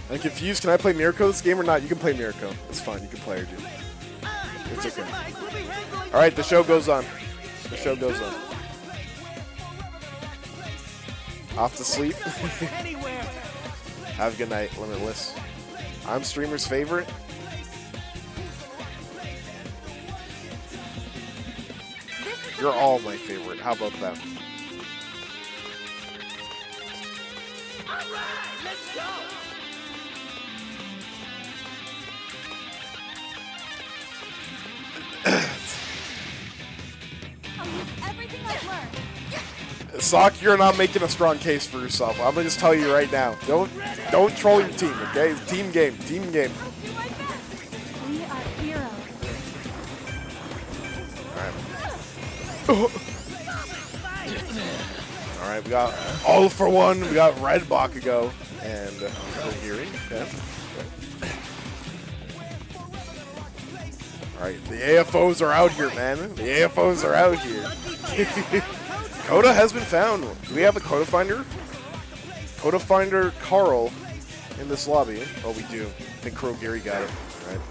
I'm confused. Can I play Mirko this game or not? You can play Mirko. It's fine. You can play her, dude. It's okay. Alright, the show goes on. The show goes on. Off to sleep. Have a good night, Limitless. I'm streamer's favorite. You're all my favorite. How about that? Alright, let's go. I'll use everything I've learned. Sock, you're not making a strong case for yourself. I'm gonna just tell you right now. Don't troll your team, okay? It's team game. Team game. I'll do my best. We are heroes. Alright, we got all for one. We got Red Bakugo and Kohiri. Okay. Alright, the AFOs are out here, man. The AFOs are out here. Coda has been found. Do we have a Coda Finder? Coda Finder Carl in this lobby. Oh, we do. I think Kurogiri got it. Right.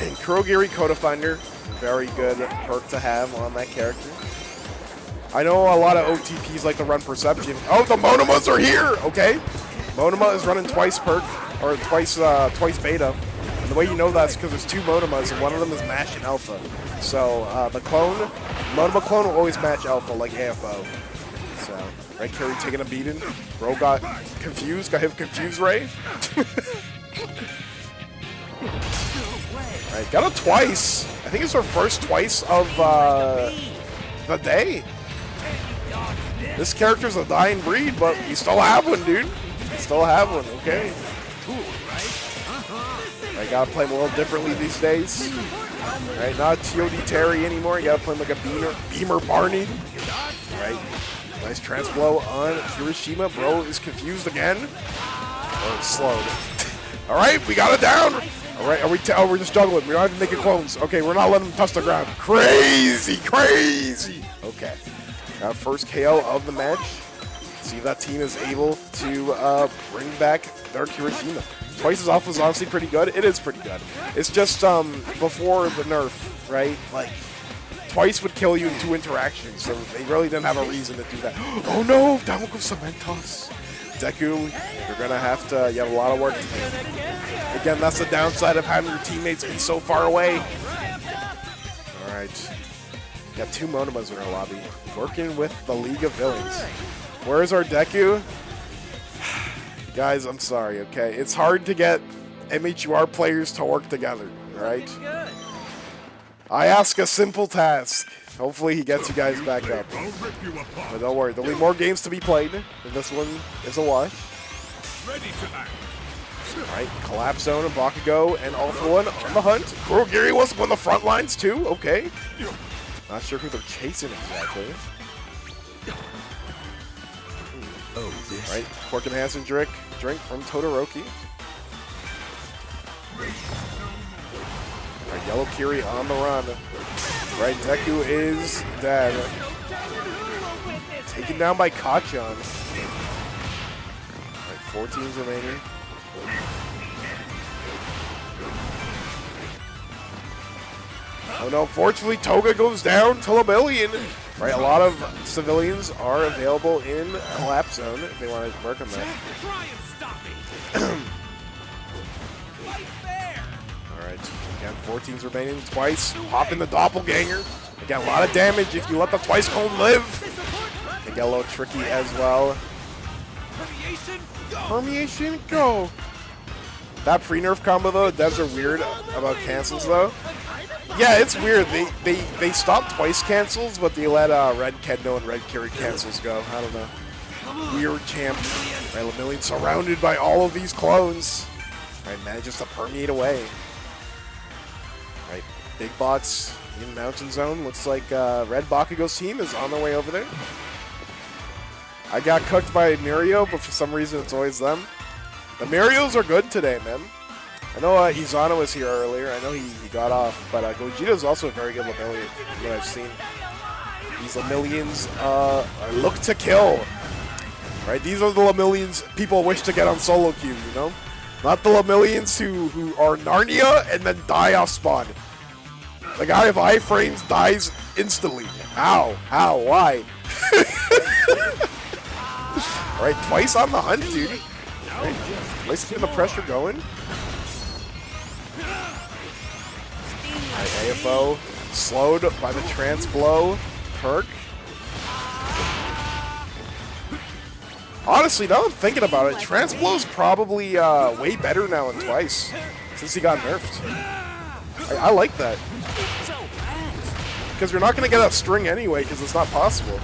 And Kurogiri Coda Finder. Very good perk to have on that character. I know a lot of OTPs like to run Perception. Oh, the Monomas are here! Okay. Monoma is running twice perk, or twice beta. And the the way you know that's because there's 2 Monomas, and one of them is Mash and Alpha. So the clone, Monoma clone will always match Alpha like AFO. So Red Carry taking a beating. Bro got confused, got hit with Confuse Ray. Alright, got it twice. I think it's our first twice of the day. This character's a dying breed, but you still have one, dude. You still have one, okay. I gotta play him a little differently these days. Right, not TOD Terry anymore. You gotta play him like a Beamer Barney. Right. Nice trans blow on Hiroshima. Bro is confused again. Or slowed. Alright, we got it down. Alright, we're just juggling. We don't have to make it clones. Okay, we're not letting them touch the ground. Crazy, crazy. Okay. Got first KO of the match. See if that team is able to bring back Dark Hiroshima. Twice's off was honestly pretty good. It is pretty good. It's just before the nerf, right? Like, Twice would kill you in 2 interactions, so they really didn't have a reason to do that. Oh no! Down will go Cementos. Deku, you're gonna have to. You have a lot of work to do. Again, that's the downside of having your teammates be so far away. All right, got 2 Monomas in our lobby, working with the League of Villains. Where's our Deku? Guys, I'm sorry, okay? It's hard to get MHUR players to work together, right? I ask a simple task. Hopefully he gets you guys back up. But don't worry, there'll be more games to be played, and this one is a wash. Alright, Collapse Zone and Bakugo and All For One on the hunt. Kurogiri wants to go on the front lines too, okay. Not sure who they're chasing exactly. Right, Cork Enhancing drink from Todoroki. Right, Yellow Kiri on the run. Right, Deku is dead. Taken down by Kachan. Right, 4 teams remaining. Oh no, fortunately Toga goes down to a million. Right, a lot of civilians are available in Collapse Zone if they want to work on that. Alright, again, 4 teams remaining. Twice, pop in the Doppelganger. Again, a lot of damage if you let the Twice clone live. They get a little tricky as well. Permeation, go! That pre-nerf combo though, devs are weird about cancels though. Yeah, it's weird. They stopped Twice cancels, but they let Red Kendo and Red Kiri cancels go. I don't know. Weird champ. Right, Lemillion surrounded by all of these clones. Right, manages to permeate away. Right, big bots in Mountain Zone. Looks like Red Bakugo's team is on their way over there. I got cooked by Mirio, but for some reason it's always them. The Mirios are good today, man. I know Izano was here earlier. I know he got off, but Gogeta's also a very good Lemillion from what I've seen. These Lemillions look to kill. Right? These are the Lemillions people wish to get on solo queue, you know? Not the Lemillions who are Narnia and then die off spawn. The guy with iframes dies instantly. How? How? Why? Alright, Twice on the hunt, dude. Right. Twice keeping the pressure going. Right, AFO slowed by the trance blow perk. Honestly, now I'm thinking about it, trance blow's probably way better now than Twice since he got nerfed. I like that because you're not gonna get that string anyway because it's not possible.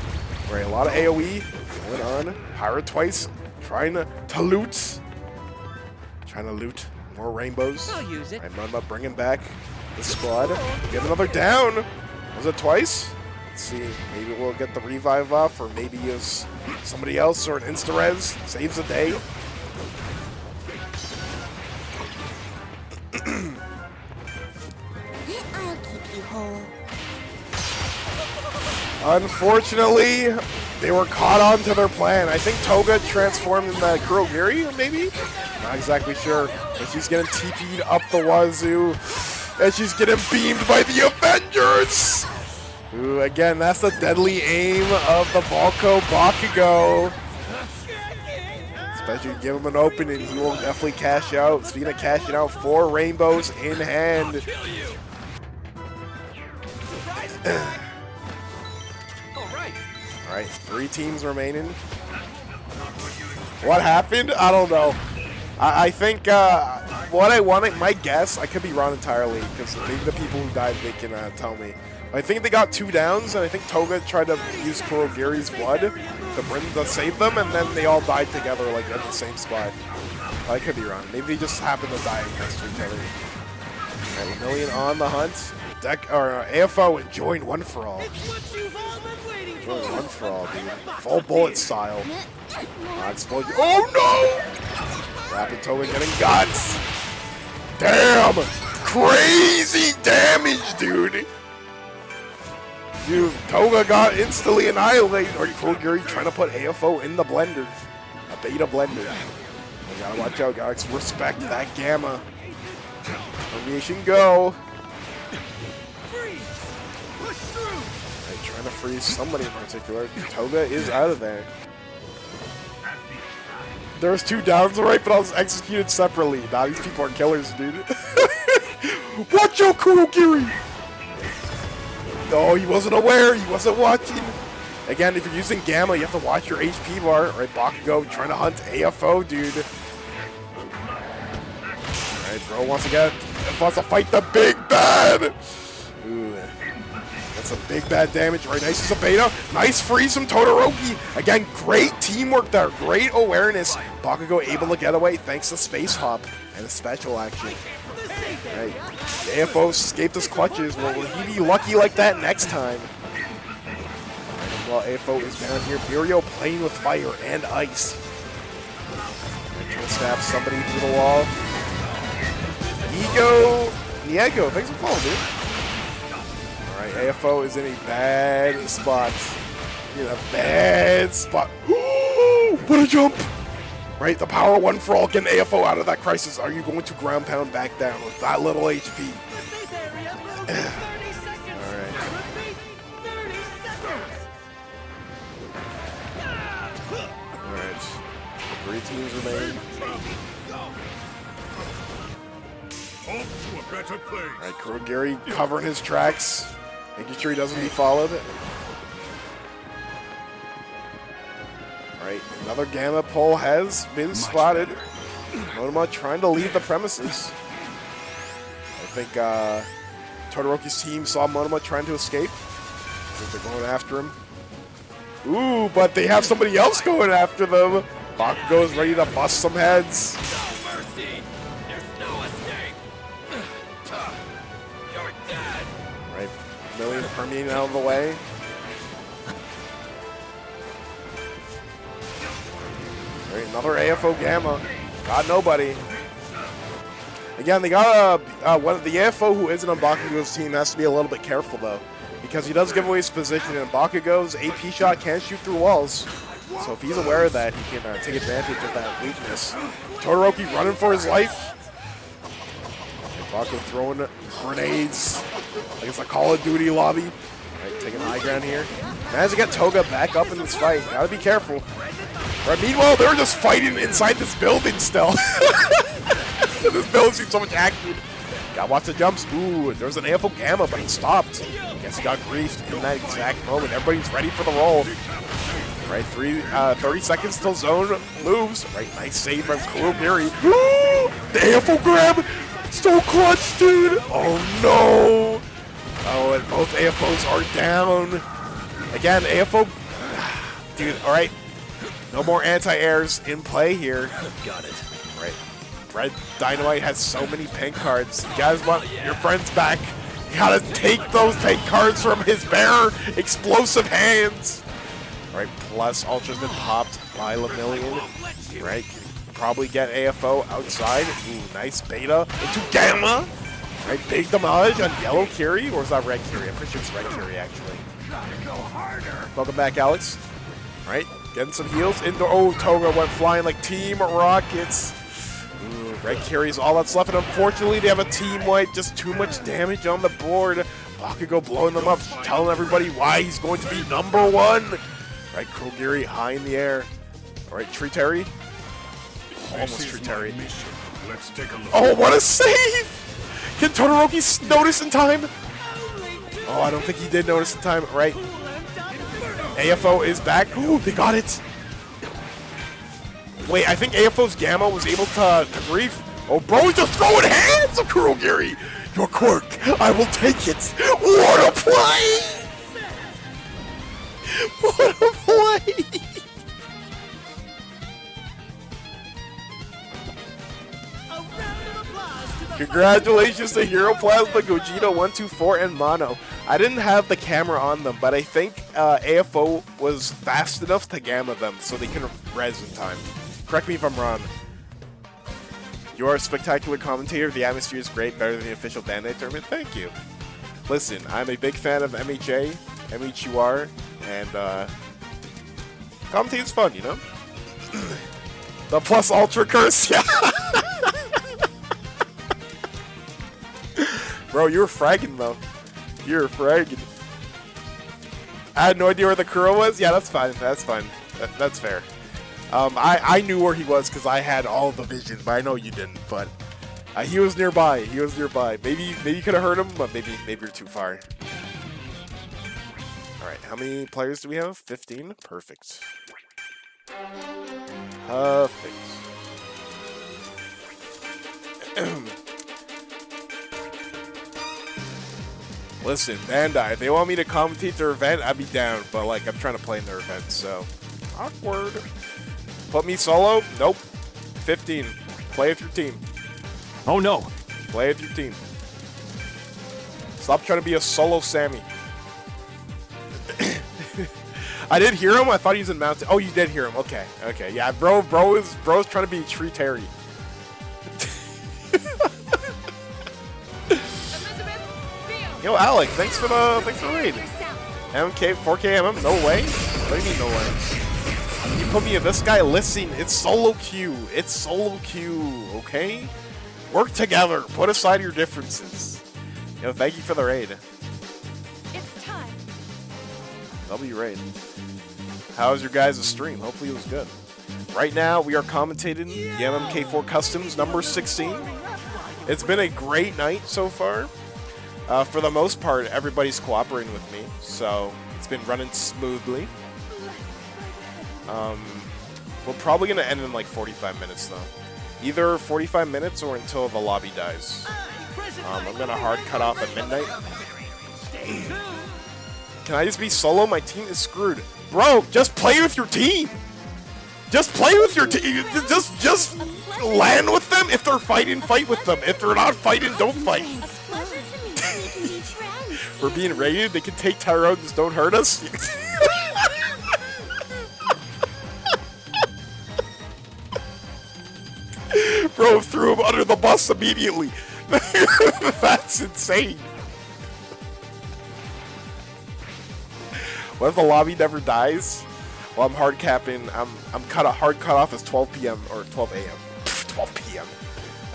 Right, a lot of AOE going on. Pirate Twice trying to loot. Trying to loot more rainbows. I'll use it. Right, Monoma bringing back the squad. Get another down. Was it Twice? Let's see. Maybe we'll get the revive off, or maybe use somebody else or an insta-res. Saves the day. I'll keep you whole. Unfortunately, they were caught on to their plan. I think Toga transformed into Kurogiri, maybe? Not exactly sure. But she's getting TP'd up the wazoo. And she's getting beamed by the Avengers! Ooh, again, that's the deadly aim of the Volko Bakugo. Especially give him an opening, he will definitely cash out. Speaking of cashing out, 4 rainbows in hand. Alright, 3 teams remaining. What happened? I don't know. I think what I wanted, my guess, I could be wrong entirely, because maybe the people who died, they can tell me. I think they got 2 downs, and I think Toga tried to use Kurogiri's blood to save them, and then they all died together, like, at the same spot. I could be wrong. Maybe they just happened to die next to each other. Alright, Lemillion on the hunt. AFO enjoying One For All. Enjoying One For All, dude. Full bullet style. Explosion. Oh no! Rapid Toga getting guts. Damn! Crazy damage, dude! Dude, Toga got instantly annihilated. Or Kurogiri trying to put AFO in the blender. A beta blender. You gotta watch out, guys. Respect that gamma. Permeation go. Right, trying to freeze somebody in particular. Toga is out of there. There's 2 downs, right? But I was executed separately. Nah, these people are killers, dude. Watch out, Kurogiri! No, he wasn't aware. He wasn't watching. Again, if you're using Gamma, you have to watch your HP bar. All right, Bakugo trying to hunt AFO, dude. All right, bro wants to fight the big bad. Ooh, that's some big bad damage. Right, nice as a beta. Nice freeze from Todoroki. Again, great teamwork there. Great awareness. Bakugo able to get away thanks to Space Hop and the special action. Right. AFO escaped his clutches. Well, will he be lucky like that next time? While AFO is down here, Mirio playing with fire and ice. Trying to stab somebody through the wall. Niego, thanks for following, dude. Alright, AFO is in a bad spot. In a bad spot. What a jump! Right, the power One For All getting AFO out of that crisis. Are you going to ground pound back down with that little HP? Alright. Alright. 3 teams remain. Off to a better place. Alright, Kurogiri covering his tracks, making sure he doesn't be followed. Alright, another Gamma pull has been spotted. Monoma trying to leave the premises. I think Todoroki's team saw Monoma trying to escape. I think they're going after him. Ooh, but they have somebody else going after them. Bakugo is ready to bust some heads. No mercy. There's no escape. You're dead. Right, Million permeating out of the way. Right, another AFO Gamma. Got nobody. Again, they got one of the AFO who isn't on Bakugo's team has to be a little bit careful though, because he does give away his position, and Bakugo's AP shot can shoot through walls. So if he's aware of that, he can take advantage of that weakness. Todoroki running for his life. Bakugo throwing grenades like it's a Call of Duty lobby. Right, taking high ground here. Managed to get Toga back up in this fight. Gotta be careful. Right, meanwhile, they're just fighting inside this building still. This building seems so much action. Gotta watch the jumps. Ooh, there's an AFO Gamma, but he stopped. Guess he got griefed in that exact moment. Everybody's ready for the roll. Right, 30 seconds till zone moves. Right, nice save from Kurogiri. Ooh, the AFO grab. So clutch, dude. Oh, no. Oh, and both AFOs are down. Again, AFO. Dude, all right. No more anti-airs in play here. Got it. Right. Red Dynamite has so many pink cards. You guys want your friends back. You gotta take those pink cards from his bare explosive hands. Right, plus Ultra's been popped by Lemillion. Right, probably get AFO outside. Ooh, nice beta into Gamma. Right, big damage on Yellow Kiri, or is that Red Kiri? I'm pretty sure it's Red Kiri actually. Welcome back, Alex. Right, getting some heals into. Oh, Toga went flying like Team Rockets. Ooh, Red Kiri's all that's left, and unfortunately they have a team wipe. Just too much damage on the board. Bakugo blowing them up, telling everybody why he's going to be #1. Right, Kurogiri high in the air. All right, Tree Terry. almost true Terry. Let's take a look. Oh, what a save! Can Todoroki notice in time? Oh, I don't think he did notice in time. Right. AFO is back. Oh, they got it. Wait, I think AFO's Gamma was able to grief. Oh, bro, he's just throwing hands of Kurogiri. Your quirk, I will take it. What a play! What a play! Congratulations to Hero Plasma, Gogeta 124, and Mono. I didn't have the camera on them, but I think AFO was fast enough to gamma them so they can res in time. Correct me if I'm wrong. You are a spectacular commentator. The atmosphere is great, better than the official Bandai tournament. Thank you. Listen, I'm a big fan of MHA, MHUR, and commentating's fun, you know? The plus ultra curse, yeah! Bro, you were fragging though. You were fragging. I had no idea where the Kuro was. Yeah, that's fine. That's fine. That's fair. I knew where he was because I had all the vision, but I know you didn't. But he was nearby. He was nearby. Maybe you could have heard him, but maybe you're too far. All right, how many players do we have? 15. Perfect. Perfect. Listen, Bandai, if they want me to commentate their event, I'd be down. But, like, I'm trying to play in their event, so... Awkward. Put me solo? Nope. 15. Play with your team. Oh no. Play with your team. Stop trying to be a solo Sammy. I did hear him. I thought he was in Mountain. Oh, you did hear him. Okay. Okay. Yeah, bro's trying to be Tree Terry. Yo, Alec, thanks for the raid. MMK4 no way. What do you mean no way? You put me in this guy. Listen, it's solo queue. It's solo queue. Okay, work together. Put aside your differences. Yo, thank you for the raid. It's time. W raid. How was your guys' stream? Hopefully it was good. Right now we are commentating the MMK4 Customs number 16. It's been a great night so far. For the most part, everybody's cooperating with me, so it's been running smoothly. We're probably going to end in like 45 minutes, though. Either 45 minutes or until the lobby dies. I'm going to hard cut off at midnight. Can I just be solo? My team is screwed. Bro, just play with your team! Just play with your team! Just land with them! If they're fighting, fight with them! If they're not fighting, don't fight! We're being raided. They can take Tyrones. Don't hurt us. Bro threw him under the bus immediately. That's insane. What if the lobby never dies? Well, I'm hard capping. I'm hard cut off as 12 p.m. or 12 a.m. 12 p.m.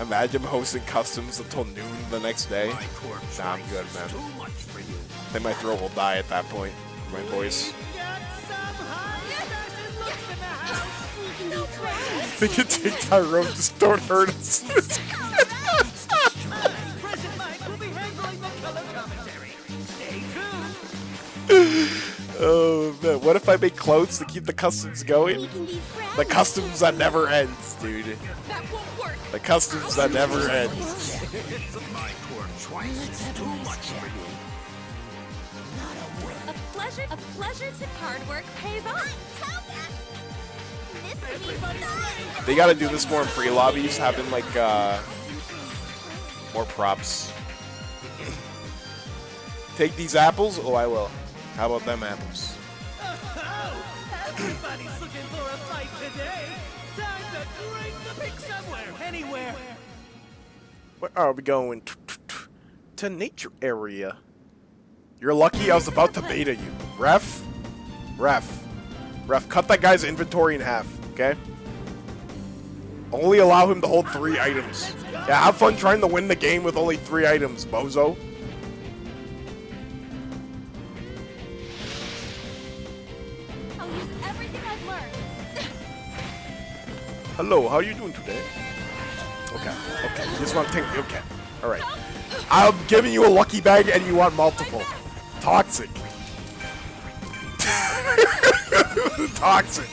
Imagine hosting customs until noon the next day. Nah, I'm good, man. Then my throat will die at that point. My voice. They can take Tyrone, just don't hurt us. Oh man, what if I make clothes to keep the customs going? The customs that never ends, dude. The customs that never ends. A pleasure to hard work pays off. They gotta do this more in pre-lobbies, having like more props. Take these apples? Oh, I will. How about them apples? Everybody's looking for a fight today. Time to drink the pick somewhere, anywhere. Where are we going? To nature area. You're lucky I was about to beta you. Ref, cut that guy's inventory in half, okay? Only allow him to hold 3 items. Yeah, have fun trying to win the game with only 3 items, bozo. I'll use everything I've learned. Hello, how are you doing today? Okay, okay. You just want to take me. Okay, all right. I'm giving you a lucky bag, and you want multiple. Toxic. Toxic.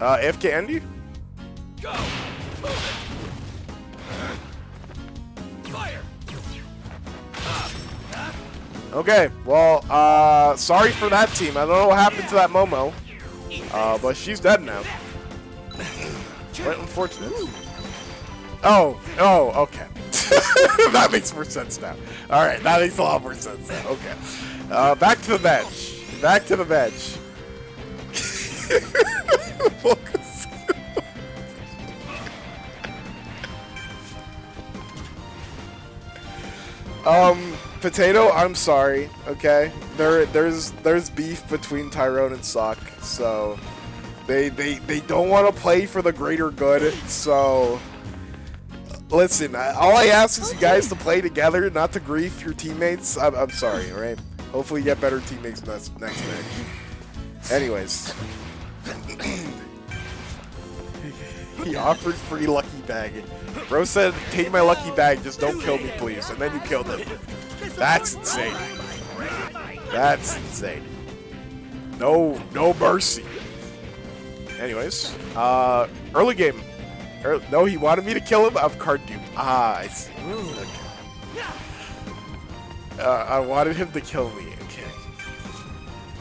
AFK Andy? Go! Move it! Fire! Okay, well, sorry for that team. I don't know what happened to that Momo. But she's dead now. Quite unfortunate. Oh, okay. That makes more sense now. Alright, that makes a lot more sense now. Okay. Back to the bench. Back to the bench. Focus. Potato, I'm sorry, okay? There's beef between Tyrone and Sock, so they don't want to play for the greater good, so listen, all I ask is you guys to play together, not to grief your teammates. I'm sorry, alright? Hopefully you get better teammates next match. Anyways. He offered free lucky bag. Bro said, take my lucky bag, just don't kill me please. And then you killed him. That's insane. That's insane. No mercy. Anyways, early game. No, he wanted me to kill him. I'm card duped. Ah, I see. Okay. I wanted him to kill me. Okay.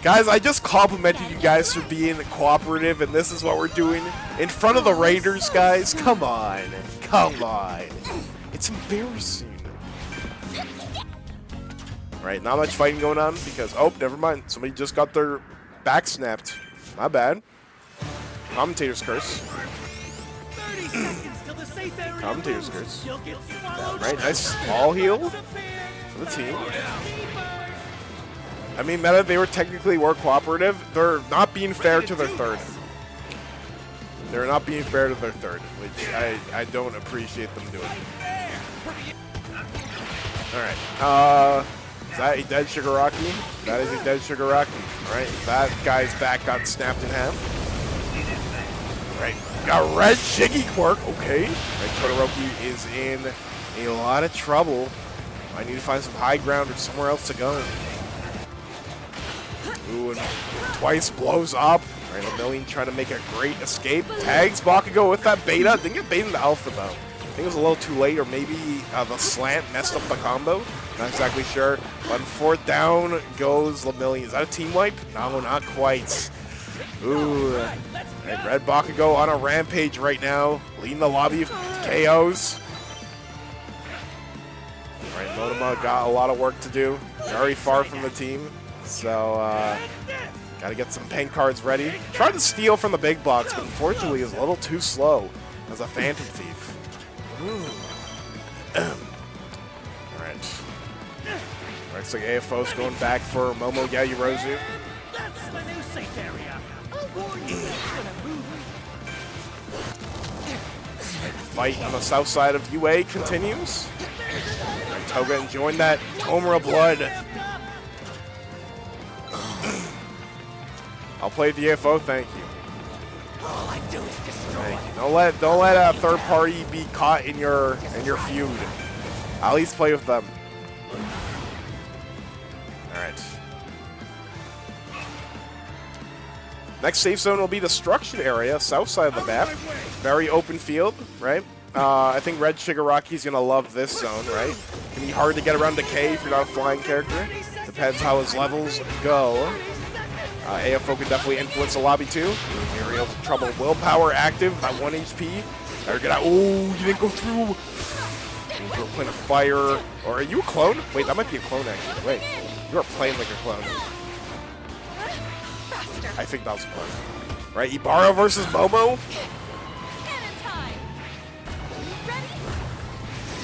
Guys, I just complimented you guys for being cooperative, and this is what we're doing in front of the Raiders, guys. Come on. Come on. It's embarrassing. Right, not much fighting going on because, oh, never mind. Somebody just got their back snapped. My bad. Commentator's curse. 30 seconds till the safe area Commentator's moves. curse. You'll get swallowed. Right, nice small heal for the team. I mean, Meta, they were technically cooperative. They're not being fair to their third. They're not being fair to their third, which I don't appreciate them doing. Alright, is that a dead Shigaraki? That is a dead Shigaraki. Alright, that guy's back got snapped in half. Right, got red Shiggy quirk, okay. Right, Todoroki is in a lot of trouble. I need to find some high ground or somewhere else to go. Ooh, and twice blows up. Right, a million trying to make a great escape. Tags Bakugo with that beta. Didn't get baited into alpha though. I think it was a little too late, or maybe the slant messed up the combo. Not exactly sure. But fourth down goes Lemillion. Is that a team wipe? No, not quite. Ooh. Right, Red Bakugo on a rampage right now. Leading the lobby of KOs. Alright, Monoma got a lot of work to do. Very far from the team. So, gotta get some paint cards ready. Tried to steal from the big box, but unfortunately is a little too slow as a Phantom Thief. Alright. Looks like AFO's going back for Momo Yaoyorozu. That's the new safe area. I'll warn you when I move. Fight on the south side of UA continues. Right, Toga enjoying that Tomura blood. I'll play the AFO, thank you. All I do is destroy. Thank you. Don't let a third party be caught in your feud. I'll at least play with them. Alright. Next safe zone will be destruction area, south side of the map. Very open field, right? I think Red Shigaraki's gonna love this zone, right? Can be hard to get around Decay if you're not a flying character. Depends how his levels go. AFO can definitely influence the lobby too. Ariel's in trouble. Willpower active at 1 HP. Oh, you didn't go through. You're playing a fire. Or are you a clone? Wait, that might be a clone actually. Wait, you are playing like a clone. I think that was a clone. Right, Ibarra versus Momo. Cannon time. Ready?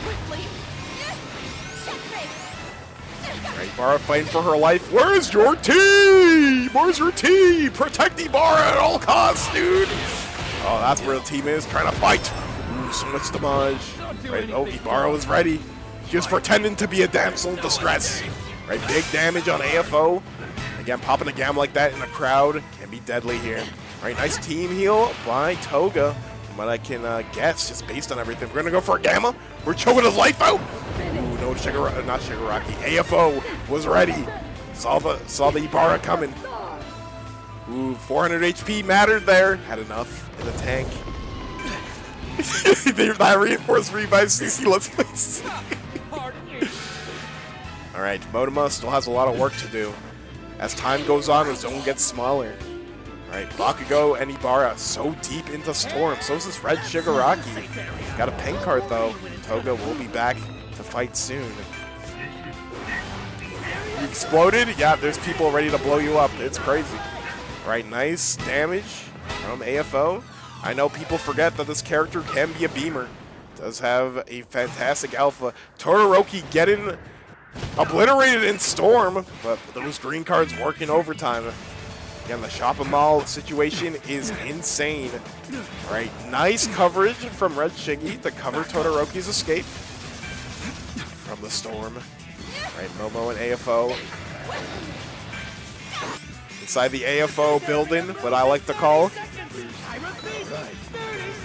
Swiftly. Checkmate. Right, Ibarra fighting for her life. Where's your team? Where's your team? Protect Ibarra at all costs, dude. Oh, that's where the team is, trying to fight. Ooh, so much damage. Right, oh, Ibarra was ready. She was pretending to be a damsel in distress. Right, big damage on AFO. Again, popping a gam like that in a crowd can be deadly here. Right, nice team heal by Toga. From what I can guess, just based on everything. We're gonna go for a Gamma. We're choking his life out. Ooh, no not Shigaraki. AFO was ready. Saw the Ibarra coming. Ooh, 400 HP mattered there. Had enough in the tank. That reinforced revive CC. Let's place. All right, Modema still has a lot of work to do. As time goes on, the zone gets smaller. Alright, Bakugo and Ibarra so deep into Storm. So is this Red Shigaraki. Got a pink card though. Toga will be back to fight soon. You exploded? Yeah, there's people ready to blow you up. It's crazy. Alright, nice damage from AFO. I know people forget that this character can be a beamer. Does have a fantastic alpha. Todoroki getting obliterated in Storm, but those green cards working overtime. Again, the Shop and Mall situation is insane. All right, nice coverage from Red Shiggy to cover Todoroki's escape from the Storm. All right, Momo and AFO. Inside the AFO building, what I like to call.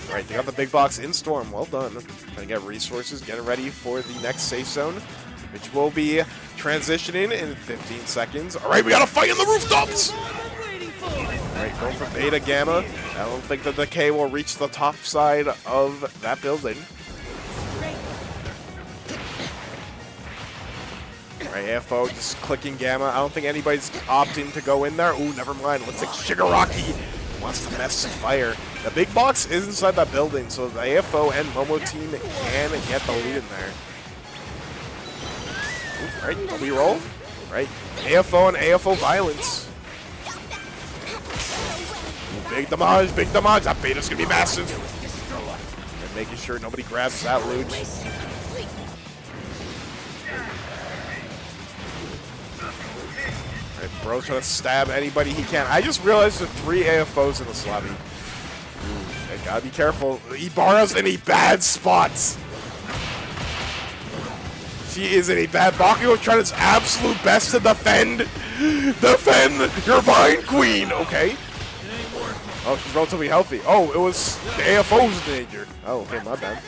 All right, they got the big box in Storm. Well done. Trying to get resources, getting ready for the next safe zone, which will be transitioning in 15 seconds. All right, we got a fight in the rooftops. Alright, going for Beta Gamma. I don't think the Decay will reach the top side of that building. Alright, AFO just clicking Gamma. I don't think anybody's opting to go in there. Ooh, never mind. Looks like Shigaraki wants to mess with fire. The big box is inside that building, so the AFO and Momo team can get the lead in there. Alright, double roll. Right, AFO and AFO violence. Big damage, big damage. That beta's gonna be massive. And making sure nobody grabs that loot. Alright, bro's trying to stab anybody he can. I just realized there's 3 AFOs in this lobby. Ooh, I gotta be careful. Ibarra's in a bad spots. She is in a bad. Bakugo trying his absolute best to defend. Defend your Vine Queen. Okay. Oh, she's relatively healthy. Oh, it was the AFO's in danger. Oh, okay, my bad.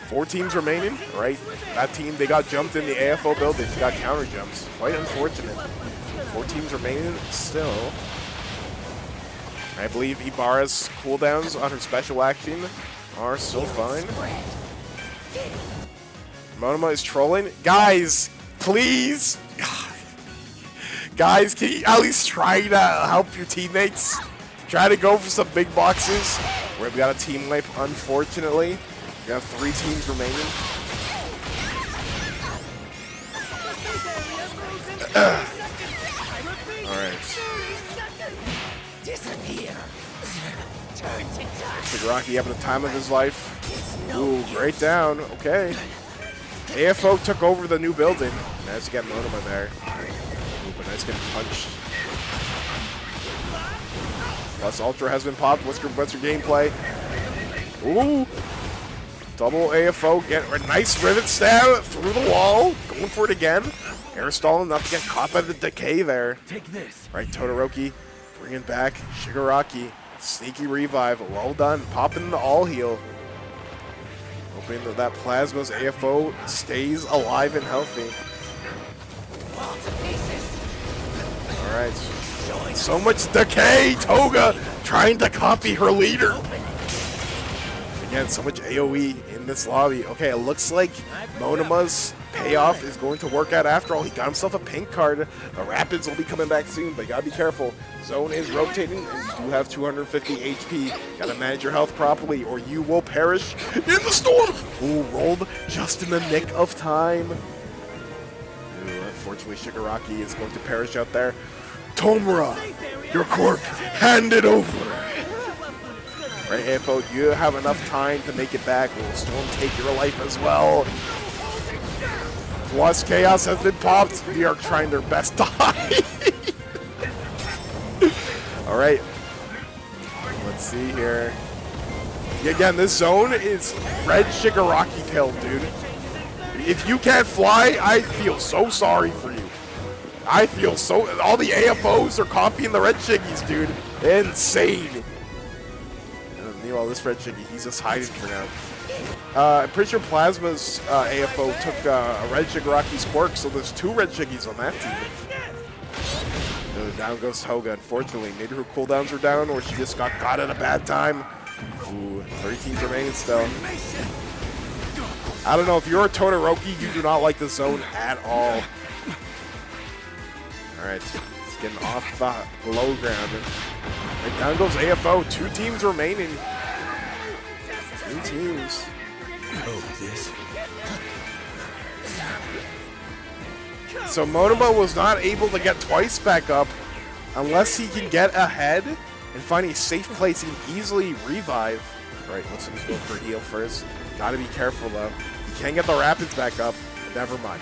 4 teams remaining, right? That team, they got jumped in the AFO building. They got counter jumps. Quite unfortunate. 4 teams remaining still. I believe Ibarra's cooldowns on her special action are still fine. Monoma is trolling. Guys, please. Guys, can you at least try to help your teammates? Try to go for some big boxes. Where we got a team wipe, unfortunately. We have 3 teams remaining. Alright. Disappear. Shigaraki having the time of his life. Ooh, great down. Okay. AFO took over the new building. Nice to get Monoma there. Ooh, but nice getting punched. Plus Ultra has been popped. What's your gameplay? Ooh. Double AFO. Get a nice rivet stab through the wall. Going for it again. Air stalling, not to get caught by the decay there. Take this. Right, Todoroki bringing back Shigaraki. Sneaky revive. Well done. Popping the all heal. Hoping that that Plasma's AFO stays alive and healthy. Alright. So much decay! Toga trying to copy her leader. Again, so much AoE in this lobby. Okay, it looks like Monoma's payoff is going to work out after all. He got himself a pink card. The Rapids will be coming back soon, but you gotta be careful. Zone is rotating, and you do have 250 HP. Gotta manage your health properly, or you will perish in the storm! Ooh, rolled just in the nick of time. Ooh, unfortunately, Shigaraki is going to perish out there. Tomura, your corpse, hand it over. Right, AFO, you have enough time to make it back. Will Storm take your life as well? Plus, Chaos has been popped. We are trying their best to hide. All right. Let's see here. Again, this zone is Red Shigaraki pill, dude. If you can't fly, I feel so sorry for you. I feel so... All the AFOs are copying the Red Shiggies, dude. Insane. Meanwhile, this red chiggy, he's just hiding for now. I'm pretty sure Plasma's AFO took a red Shigaraki's quirk, so there's 2 red chiggies on that team. Down goes Toga, unfortunately. Maybe her cooldowns are down, or she just got caught at a bad time. Ooh, 3 teams remaining still. I don't know, if you're a Todoroki, you do not like the zone at all. Alright, it's getting off the low ground. And down goes AFO. 2 teams remaining. 2 teams. So Monoma was not able to get twice back up unless he can get ahead and find a safe place he can easily revive. Right, let's just go for heal first. Gotta be careful though. You can't get the rapids back up. Never mind.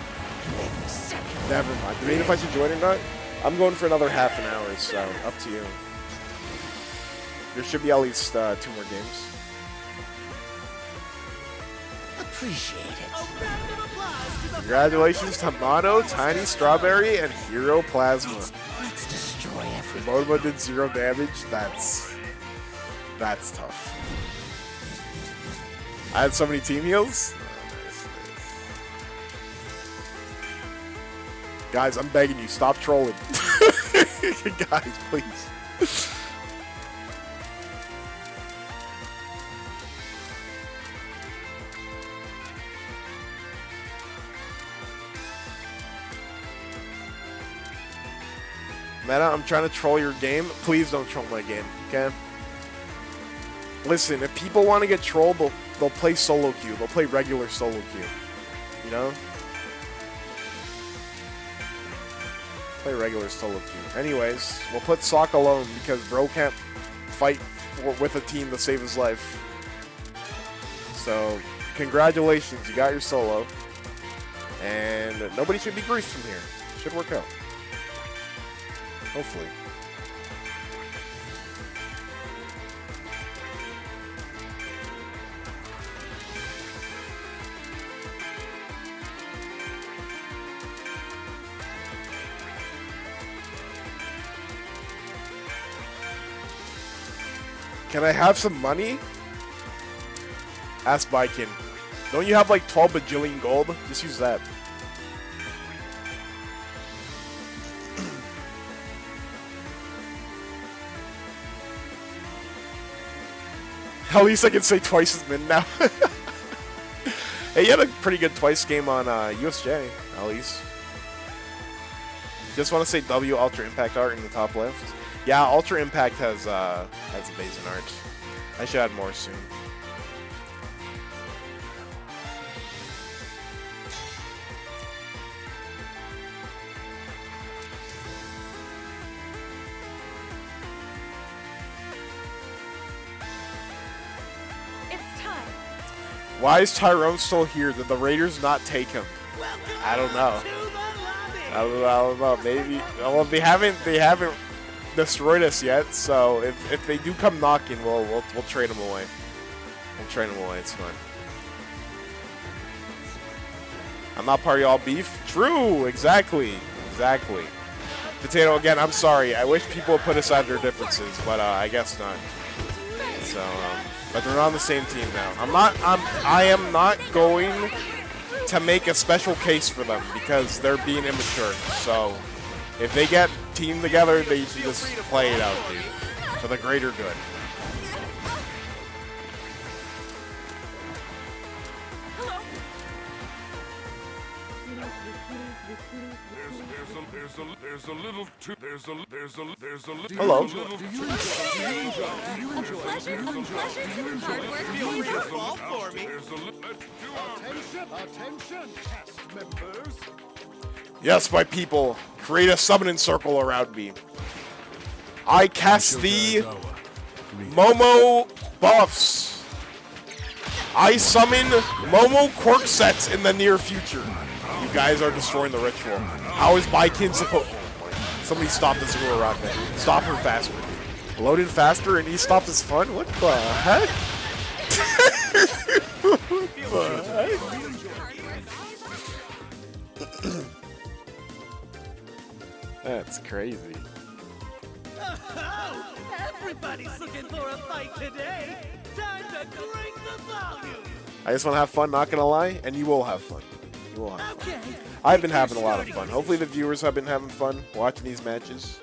Never mind. Do you mean if I should join or not? I'm going for another half an hour, so up to you. There should be at least 2 more games. Appreciate it. Congratulations to Mono, Tiny Strawberry, and Hero Plasma. Let's destroy everything. Monoma did 0 damage. That's tough. I had so many team heals. Guys, I'm begging you, stop trolling. Guys, please. Meta, I'm trying to troll your game. Please don't troll my game, okay? Listen, if people want to get trolled, they'll play solo queue. They'll play regular solo queue. You know? Play regular solo queue. Anyways, we'll put Sock alone because bro can't fight with a team to save his life. So, congratulations, you got your solo. And nobody should be griefed from here. Should work out. Hopefully. Can I have some money? Ask Bikin. Don't you have like 12 bajillion gold? Just use that. At least I can say twice as min now. Hey, you had a pretty good twice game on USJ, at least. Just want to say W Ultra Impact art in the top left. Yeah, Ultra Impact has amazing art. I should add more soon. Why is Tyrone still here? Did the Raiders not take him? I don't know. I don't know. Maybe. Well, they haven't destroyed us yet. So if they do come knocking, we'll trade them away. We'll trade them away. It's fine. I'm not part of y'all beef. True. Exactly. Potato again. I'm sorry. I wish people would put aside their differences, but I guess not. So. But they're on the same team now. I am not going to make a special case for them because they're being immature. So if they get teamed together, they should just play it out, dude, for the greater good. There's a little too. There's a little. Hello. Attention, cast members. Yes, my people, create a summoning circle around me. I cast the Momo buffs. I summon Momo quirk sets in the near future. You guys are destroying the ritual. How is my kid supposed? Somebody stop the Zero Rocket. Stop her faster. Loaded faster and he stopped his fun? What the heck? What the heck? That's crazy. Oh, Everybody's looking for a fight today. Time to crank the volume. I just want to have fun, not gonna lie, and you will have fun. You will have fun. Okay. I've been having a lot of fun. Hopefully the viewers have been having fun watching these matches.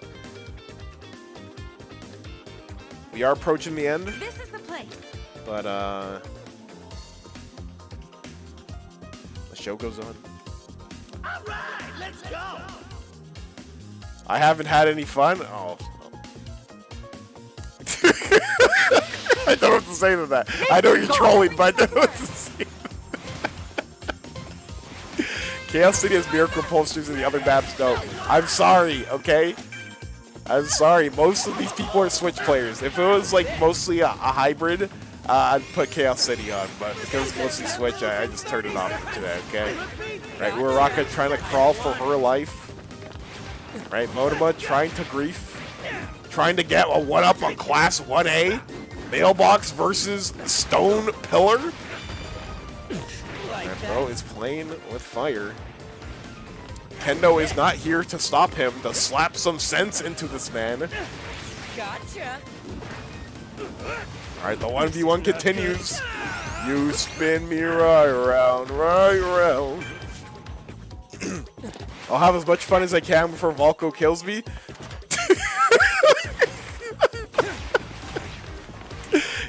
We are approaching the end, This is the place. but the show goes on. All right, let's go. I haven't had any fun. Oh. I don't know what to say to that. I know you're trolling, but I don't know what to say. Chaos City has miracle posters and the other maps don't. I'm sorry, okay? I'm sorry. Most of these people are Switch players. If it was like mostly a hybrid, I'd put Chaos City on, but because it's mostly Switch, I just turned it off for today, okay? Right, Uraraka trying to crawl for her life. Right, Modema trying to grief. Trying to get a 1-up on Class 1A. Mailbox versus Stone Pillar. And bro is playing with fire. Kendo is not here to stop him, to slap some sense into this man. Gotcha. Alright, the 1v1 continues. You spin me right around, right around. I'll have as much fun as I can before Volko kills me.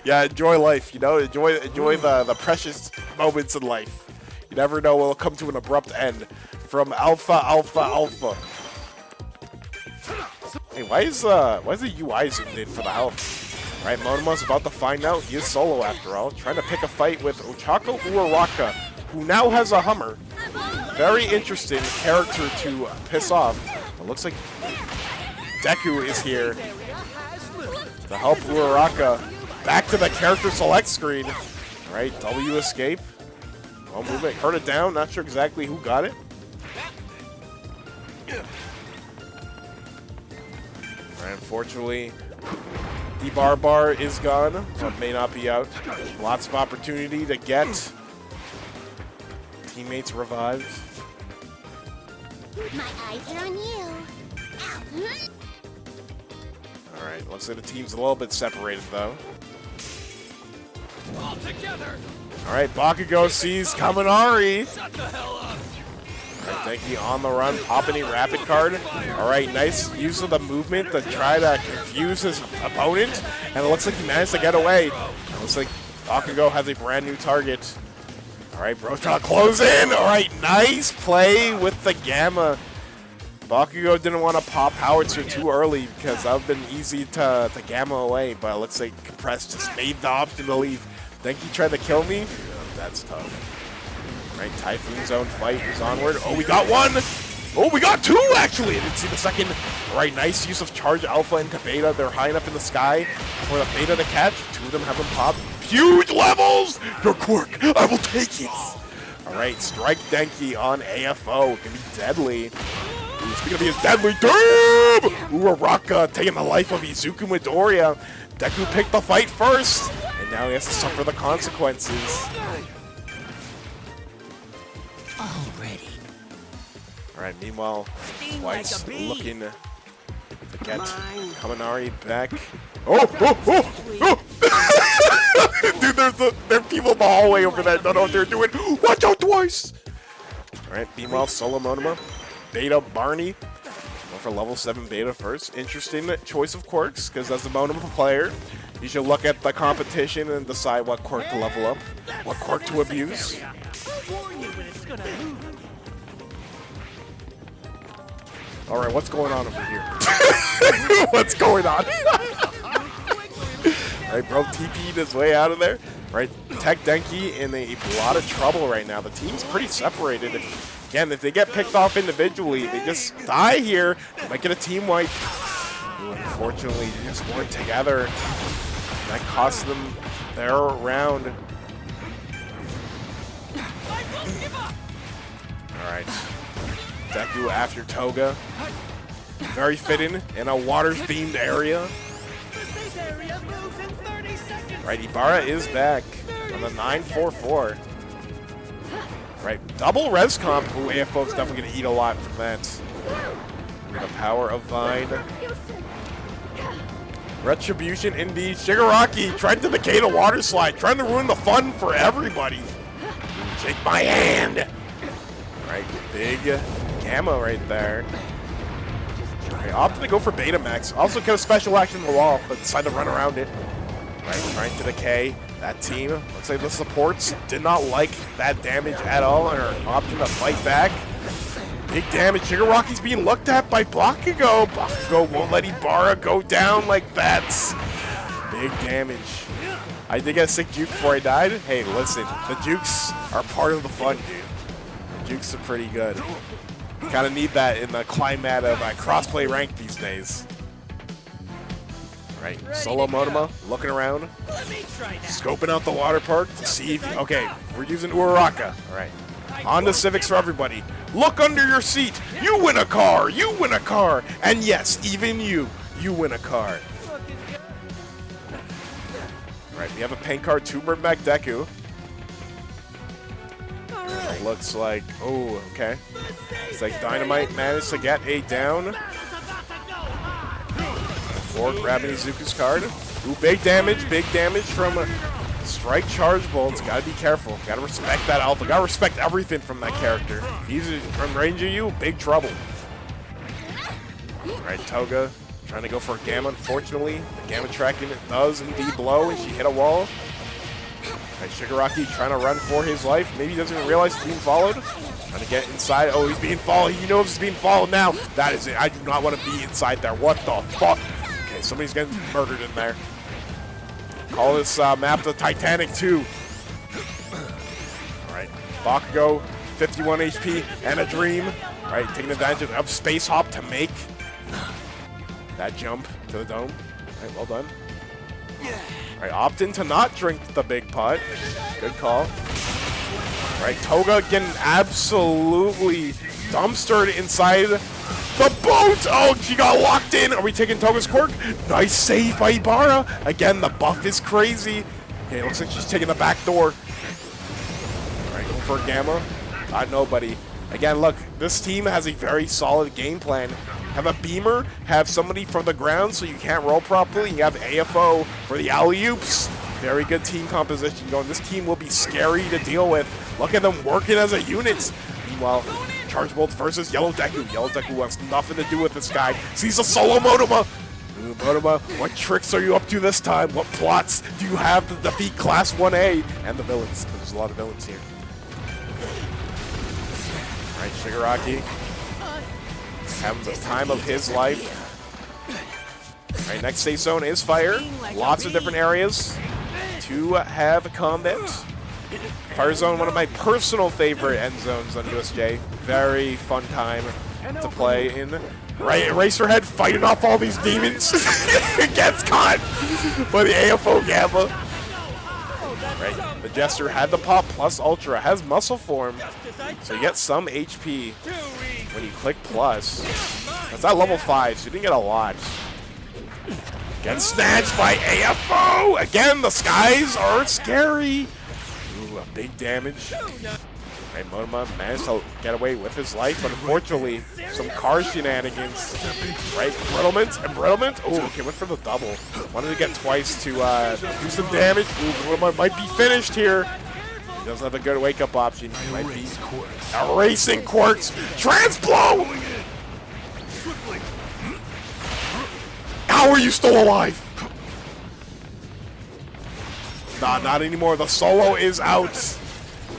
Yeah, enjoy life, you know? Enjoy the precious moments in life. You never know what will come to an abrupt end. From Alpha. Hey, why is the UI zoomed in for the health? Right, Monema's about to find out. He is solo after all. Trying to pick a fight with Ochako Uraraka, who now has a Hummer. Very interesting character to piss off. It looks like Deku is here to help Uraraka. Back to the character select screen. All right, W escape. Well, movement. Hurt it down. Not sure exactly who got it. All right, unfortunately, the bar is gone, but may not be out. Lots of opportunity to get teammates revived. My eyes are on you. All right, looks like the team's a little bit separated though. All together. All right, Bakugo sees Kaminari. Shut the hell up. All right, Denki on the run, popping a rapid card. All right, nice use of the movement to try to confuse his opponent, and it looks like he managed to get away. It looks like Bakugo has a brand new target. All right, bro's trying to close in. All right, nice play with the Gamma. Bakugo didn't want to pop Howitzer too early because that would have been easy to Gamma away, but it looks like Compress just made the option to leave. Denki tried to kill me. That's tough. Right, Typhoon Zone fight is onward. Oh, we got one! Oh, we got two, actually! I didn't see the second. All right, nice use of Charge Alpha into Beta. They're high enough in the sky for the Beta to catch. Two of them have them pop. Huge levels! Your quirk, I will take it! All right, Strike Denki on AFO. Gonna be deadly. Ooh, speaking of being deadly, damn! Uraraka taking the life of Izuku Midoriya. Deku picked the fight first, and now he has to suffer the consequences. Already. All right, meanwhile, Twice looking to get Kaminari back. Oh! Dude, there are people in the hallway over there that don't know what they're doing. Watch out, Twice! All right, meanwhile, Solo Monoma, Beta Barney. Going for level 7 Beta first. Interesting choice of quirks, because as a Monoma player, you should look at the competition and decide what quirk to level up, what quirk to abuse. All right, what's going on over here? What's going on? All right, bro, TP'd his way out of there. All right, Tech Denki in a lot of trouble right now. The team's pretty separated. Again, if they get picked off individually, they just die here. They might get a team wipe. Ooh, unfortunately, they just weren't together. That cost them their round. All right. Deku after Toga. Very fitting in a water-themed area. Right, Ibarra is back on the 944. Right, double res comp. Ooh, AFO's definitely going to eat a lot from that. The power of Vine. Retribution indeed. Shigaraki tried to negate a water slide, trying to ruin the fun for everybody. Shake my hand. Right, big Gamma right there. Right, opting to go for Betamax. Also got a special action on the wall, but decided to run around it. Right, trying to decay. That team, looks like the supports did not like that damage at all and are opting to fight back. Big damage. Shigaraki's being looked at by Bakugo. Bakugo won't let Ibarra go down like that. Big damage. I did get a sick juke before I died. Hey, listen, the jukes are part of the fun, dude. The jukes are pretty good. Kind of need that in the climate of crossplay rank these days. Right, Solo Monoma looking around, scoping out the water park to see if, okay, we're using Uraraka. All right, Honda Civics for everybody. Look under your seat. You win a car. You win a car. And yes, even you win a car. All right, we have a paint card to bring back Deku. Looks like, oh, okay. It's like Dynamite managed to get a down. Before grabbing Izuku's card. Ooh, big damage from Strike Charge Bolts. Gotta be careful. Gotta respect that alpha. Gotta respect everything from that character. If he's from range of you, big trouble. Alright, Toga trying to go for a Gamma. Unfortunately, the Gamma tracking does indeed blow, and she hit a wall. Alright, Shigaraki trying to run for his life. Maybe he doesn't even realize he's being followed. Trying to get inside. Oh, he's being followed. He knows he's being followed now. That is it. I do not want to be inside there. What the fuck? Okay, somebody's getting murdered in there. Call this map the Titanic 2. Alright, Bakugo, 51 HP, and a dream. Alright, taking advantage of Space Hop to make that jump to the dome. Alright, well done. Alright, opting to not drink the big pot. Good call. Alright, Toga getting absolutely dumpstered inside the boat! Oh, she got locked in! Are we taking Toga's quirk? Nice save by Ibarra! Again, the buff is crazy. Okay, looks like she's taking the back door. Alright, going for a Gamma. Got nobody. Again, look, this team has a very solid game plan. Have a beamer, have somebody from the ground so you can't roll properly. You have AFO for the alley-oops. Very good team composition going. This team will be scary to deal with. Look at them working as a unit. Meanwhile, Charge Bolt versus Yellow Deku. Yellow Deku wants nothing to do with this guy. Sees a solo Monoma. Ooh, Monoma, what tricks are you up to this time? What plots do you have to defeat Class 1A? And the villains, because there's a lot of villains here. Alright, Shigaraki. Having the time of his life. Alright, next safe zone is fire. Lots of different areas to have combat. Fire zone, one of my personal favorite end zones on USJ. Very fun time to play in. Right, Eraserhead fighting off all these demons. Gets caught by the AFO Gamma. Right, the Jester had the pop plus Ultra, has muscle form, so you get some HP when you click plus. That's at level 5, so you didn't get a lot. Gets snatched by AFO! Again, the skies are scary. Ooh, a big damage. Right, Monoma managed to get away with his life, but unfortunately, some car shenanigans. Right, embrittlement. Oh, okay, went for the double. Wanted to get twice to do some damage. Ooh, Monoma might be finished here. He doesn't have a good wake-up option. He might be erasing quirks. Transblow! How are you still alive? Nah, not anymore. The solo is out.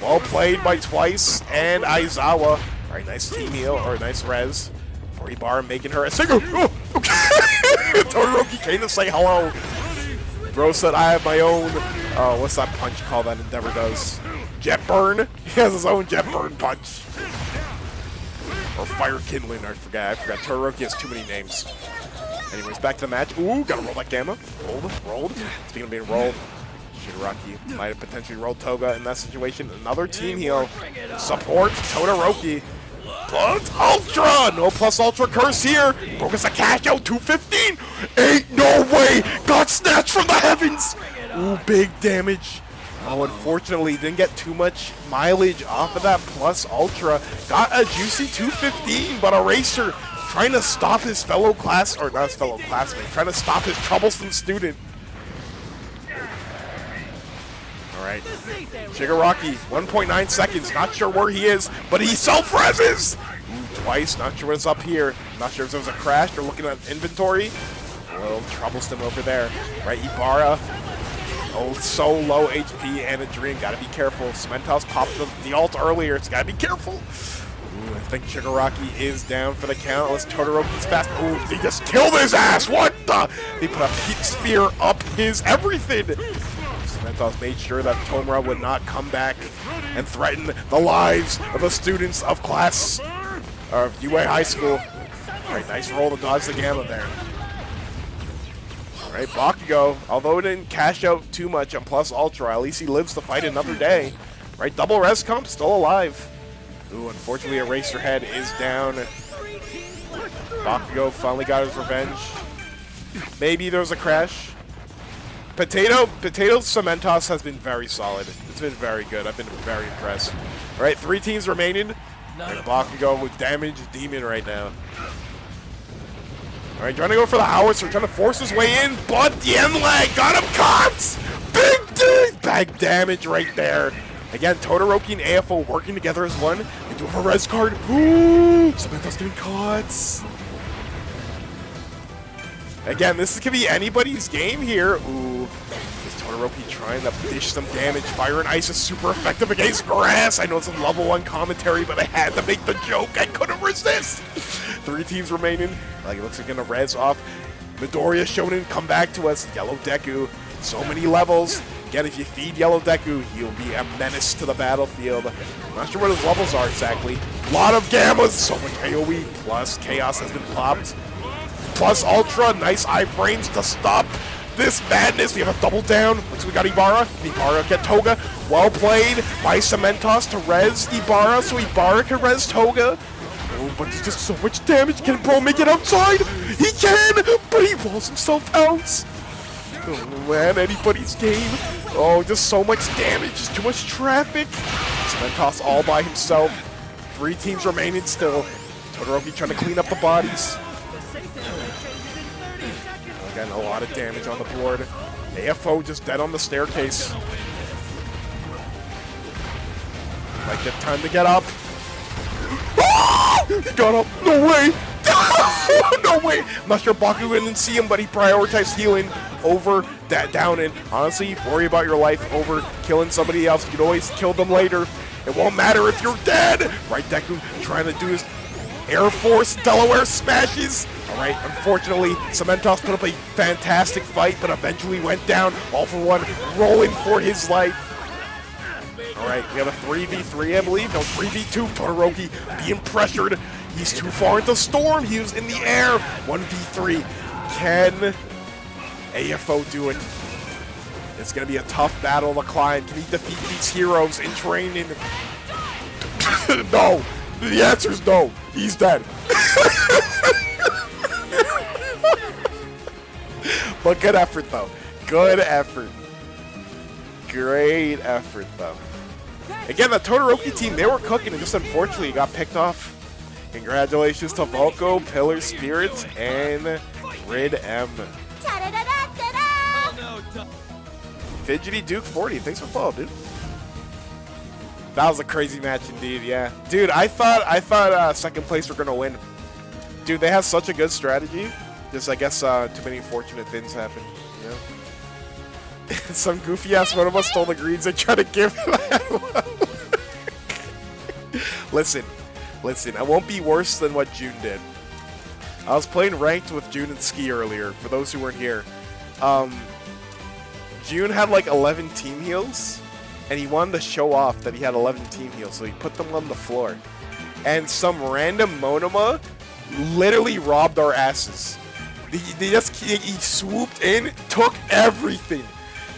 Well played by Twice and Aizawa. Alright, nice team heal, or nice res. For Ibarra making her a single. Oh, okay. Todoroki came to say hello. Bro said I have my own, what's that punch called that Endeavor does? Jet Burn? He has his own Jet Burn punch. Or Fire Kindling, I forgot. Todoroki has too many names. Anyways, back to the match. Ooh, gotta roll that Gamma. Rolled. Speaking of being rolled, Shigaraki might have potentially rolled Toga in that situation. Another team heal. Support Todoroki. Plus Ultra! No plus Ultra curse here. Focus a cash out, 215. Ain't no way! Got snatched from the heavens! Ooh, big damage. Oh, unfortunately, didn't get too much mileage off of that plus Ultra. Got a juicy 215, but Eraser trying to stop his fellow class, or not his fellow classmate, trying to stop his troublesome student. Alright, Shigaraki, 1.9 seconds, not sure where he is, but he self-reses! Twice, not sure what's up here. Not sure if there was a crash or looking at inventory. A little troublesome over there. Right, Ibarra. Oh, so low HP and a dream. Gotta be careful. Cementos popped the ult earlier. It's gotta be careful. Ooh, I think Shigaraki is down for the count. Let's Todoroki's fast. Ooh, he just killed his ass. What the? He put a heat spear up his everything. Cementos made sure that Tomura would not come back and threaten the lives of the students of class UA High School. Alright, nice roll to dodge the gamma there. Alright, Bakugo, although it didn't cash out too much on Plus Ultra, at least he lives to fight another day. Right, double res comp, still alive. Ooh, unfortunately Eraserhead is down. Bakugo finally got his revenge. Maybe there was a crash. Potato Cementos has been very solid. It's been very good. I've been very impressed. Alright, 3 teams remaining. And Bakugo with damage demon right now. Alright, trying to go for the howitzer, trying to force his way in, but the end lag got him caught! Big bag damage right there. Again, Todoroki and AFO working together as one. They do have a res card. Ooh! Cementos getting caught. Again, this could be anybody's game here. Ooh. Is Todoroki trying to dish some damage? Fire and Ice is super effective against grass. I know it's a level 1 commentary, but I had to make the joke. I couldn't resist. 3 teams remaining. Like, it looks like gonna res off. Midoriya Shonen, come back to us. Yellow Deku. So many levels. Again, if you feed Yellow Deku, he'll be a menace to the battlefield. I'm not sure what his levels are exactly. A lot of gammas. So much AoE. Plus, Chaos has been popped. Plus Ultra, nice iframes to stop this madness. We have a double down. Looks like we got Ibarra. Can Ibarra get Toga? Well played by Cementos to res Ibarra, so Ibarra can res Toga. Oh, but there's just so much damage. Can Bro make it outside? He can, but he rolls himself out. Oh man, anybody's game. Oh, just so much damage, just too much traffic. Cementos all by himself. 3 teams remaining still. Todoroki trying to clean up the bodies. Again, a lot of damage on the board. AFO just dead on the staircase. Might get time to get up. He got up. No way. No way. I'm not sure Bakugo didn't see him, but he prioritized healing over that down. And honestly, worry about your life over killing somebody else. You can always kill them later. It won't matter if you're dead. Right, Deku trying to do his Air Force Delaware smashes. Alright, unfortunately, Cementos put up a fantastic fight, but eventually went down, all for one, rolling for his life. Alright, we have a 3v3, I believe. No, 3v2. Todoroki being pressured. He's too far into Storm. He was in the air. 1v3. Can AFO do it? It's going to be a tough battle to climb. Can he defeat these heroes in training? No. The answer is no. He's dead. But good effort, though. Good effort. Great effort, though. Again, the Todoroki team, they were cooking, and just unfortunately got picked off. Congratulations to Volko, Pillar Spirits, and Rid M. Fidgety Duke 40, thanks for follow, dude. That was a crazy match indeed, yeah. Dude, I thought second place were gonna win. Dude, they have such a good strategy. Just, I guess, too many unfortunate things happen, you know? Some goofy-ass one of us stole the greens and tried to give him Listen, I won't be worse than what June did. I was playing ranked with June and Ski earlier, for those who weren't here. June had like 11 team heals, and he wanted to show off that he had 11 team heals, so he put them on the floor. And some random Monoma literally robbed our asses. He swooped in, took everything.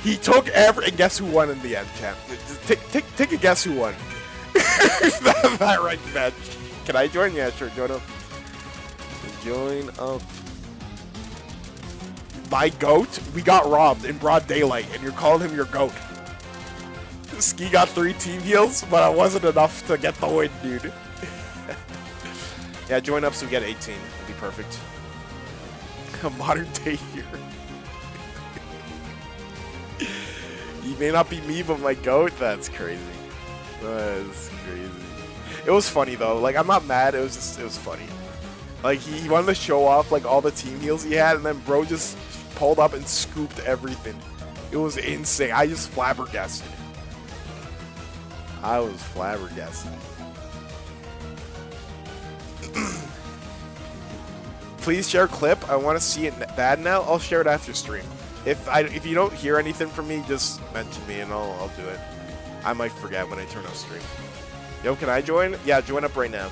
He took and guess who won in the end, champ? Take a guess who won. That right match. Can I join? Yeah, sure, join up. Join up. My goat? We got robbed in broad daylight, and you're calling him your goat. Ski got 3 team heals, but it wasn't enough to get the win, dude. Yeah, join up so we get 18. It'd be perfect. A modern day hero. You may not be me, but my goat? That's crazy. That's crazy. It was funny, though. Like, I'm not mad. It was funny. Like, he wanted to show off, like, all the team heals he had, and then bro just pulled up and scooped everything. It was insane. I just flabbergasted. I was flabbergasted. Please share clip. I want to see it bad now. I'll share it after stream. If you don't hear anything from me, just mention me and I'll do it. I might forget when I turn off stream. Yo, can I join? Yeah, join up right now.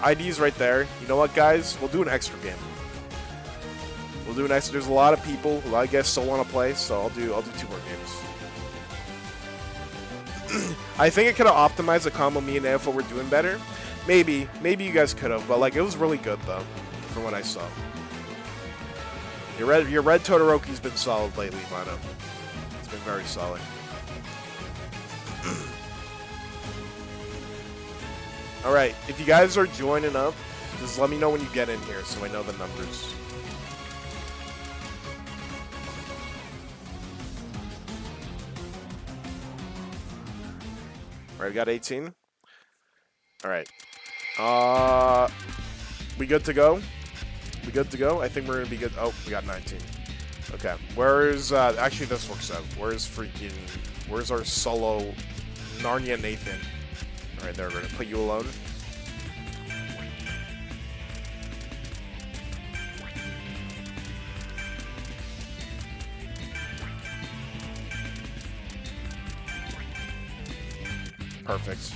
ID's right there. You know what, guys? We'll do an extra game. We'll do an extra. There's a lot of people who I guess still want to play, so I'll do 2 more games. I think it could have optimized the combo me and AFO were doing better. Maybe you guys could have, but like it was really good though, from what I saw. Your red Todoroki's been solid lately, Mono. It's been very solid. All right, if you guys are joining up, just let me know when you get in here so I know the numbers. All right, we got 18. All right. We good to go? We good to go? I think we're gonna be good. Oh, we got 19. Okay. Where's actually this works out. Where's our solo Narnia Nathan? All right, there. We're gonna put you alone. Perfect.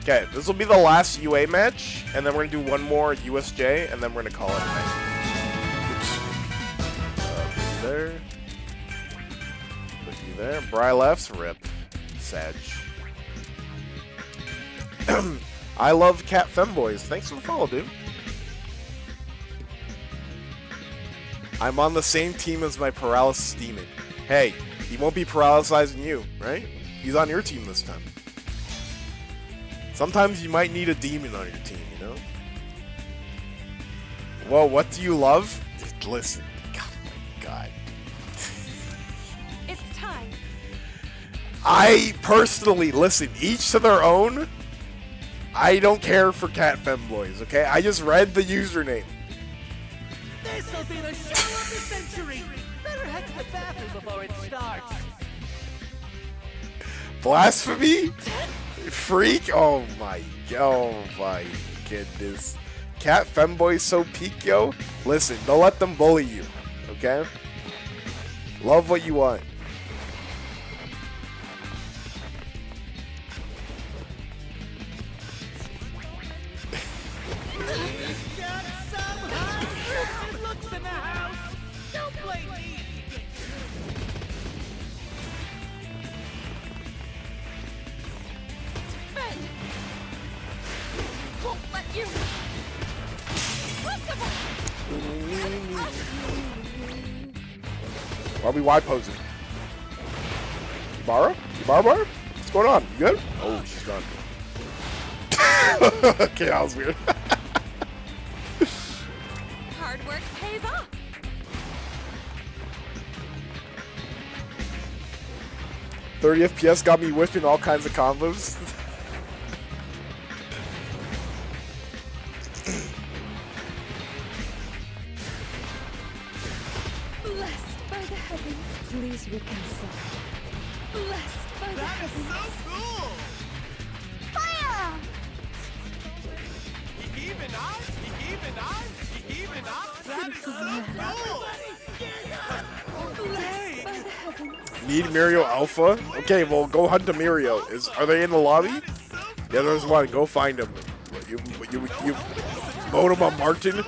Okay, this will be the last UA match, and then we're gonna do one more USJ, and then we're gonna call it a night. Oops. Put you there. Put you there. Bri left. Rip. Sag. I love Cat Femboys. Thanks for the follow, dude. I'm on the same team as my paralysis demon. Hey, he won't be paralyzing you, right? He's on your team this time. Sometimes you might need a demon on your team, you know? Whoa, what do you love? Listen. Oh my god. It's time. I personally, listen, each to their own. I don't care for Cat Femboys, okay? I just read the username. This'll be the show of the century. Better head to the bathroom before it starts. Blasphemy? Freak? Oh my goodness. Cat Femboy so peak, yo. Listen, don't let them bully you, okay? Love what you want. Got some hot good looks in the house. Don't blame me if you get Ben! Won't let you. Possible. Why are we wide posing? Yubara? Yubara? What's going on? You good? Oh, she's gone. Okay, that was weird. Hard work pays off. .30 FPS got me whiffing all kinds of combos. Blessed by the heavens, please reconcile. Blessed by the heavens. so cool. Fire! That is so cool. Blessed by the heavens. Need Mirio Alpha? Okay, well, go hunt a Mirio. Are they in the lobby? Yeah, there's one. Go find them. You vote him on Martin?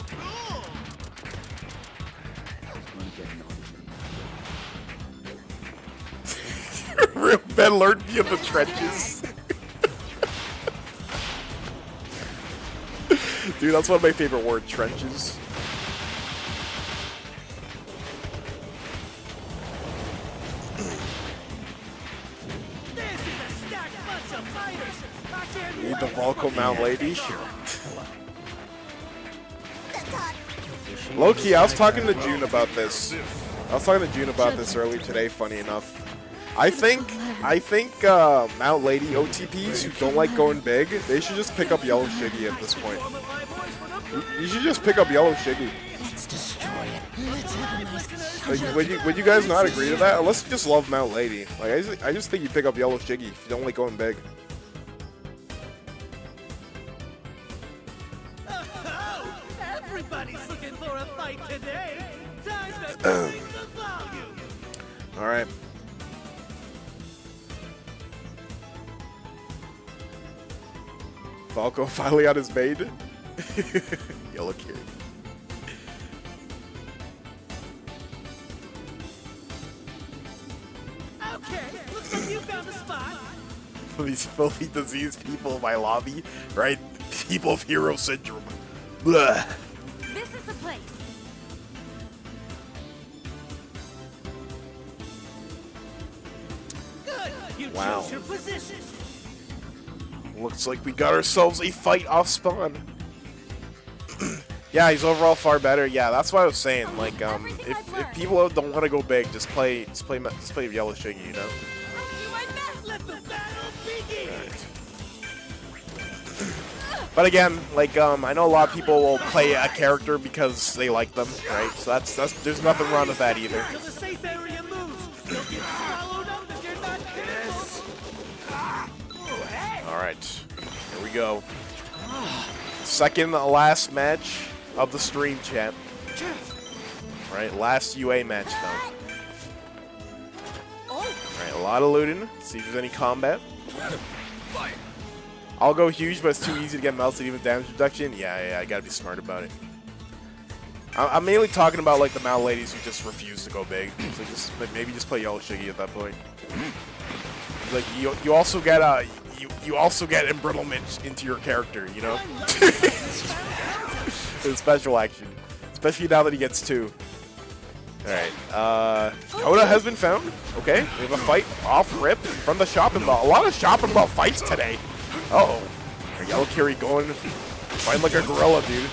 Real Ben learned me in the trenches. Dude, that's one of my favorite words, trenches. This is a stacked bunch of fighters. I can't Need the Volco Mount Lady. Low-key, I was talking to June about this. Earlier today, funny enough. I think Mount Lady OTPs who don't like going big, they should just pick up Yellow Shiggy at this point. You should just pick up Yellow Shiggy. Let's destroy it. Let's have a nice Like, would you guys not agree to that? Unless you just love Mount Lady. Like, I just think you pick up Yellow Shiggy if you don't like going big. Everybody's looking for a fight today. Time to bring the volume. All right. Falco finally on his maid. Yellow Kid. Okay, looks like you found a spot. These filthy diseased people in my lobby, right? People of hero syndrome. Blah. This is the place. Good, you Wow. chose your position. Looks like we got ourselves a fight off spawn. Yeah, he's overall far better. Yeah, that's what I was saying. Like, if people don't want to go big, just play Yellow Shiggy, you know. Let the battle begin. But again, like, I know a lot of people will play a character because they like them, right? So that's there's nothing wrong with that either. Till the safe area moves. You'll get swallowed up if you're not careful. All right, here we go. Second last match of the stream, chat. Right, last UA match though. All right, a lot of looting. See if there's any combat. Fire. I'll go huge, but it's too easy to get melted, even damage reduction. Yeah, I gotta be smart about it. I'm mainly talking about like the Mount Ladies who just refuse to go big. So just maybe just play Yellow Shiggy at that point. Like you also get you also get embrittlement into your character, you know. It's special action, especially now that he gets 2. All right, Coda has been found. Okay, we have a fight off rip from the shopping mall. A lot of shopping mall fights today. Uh-oh. Yellow Kiri going, fighting like a gorilla, dude.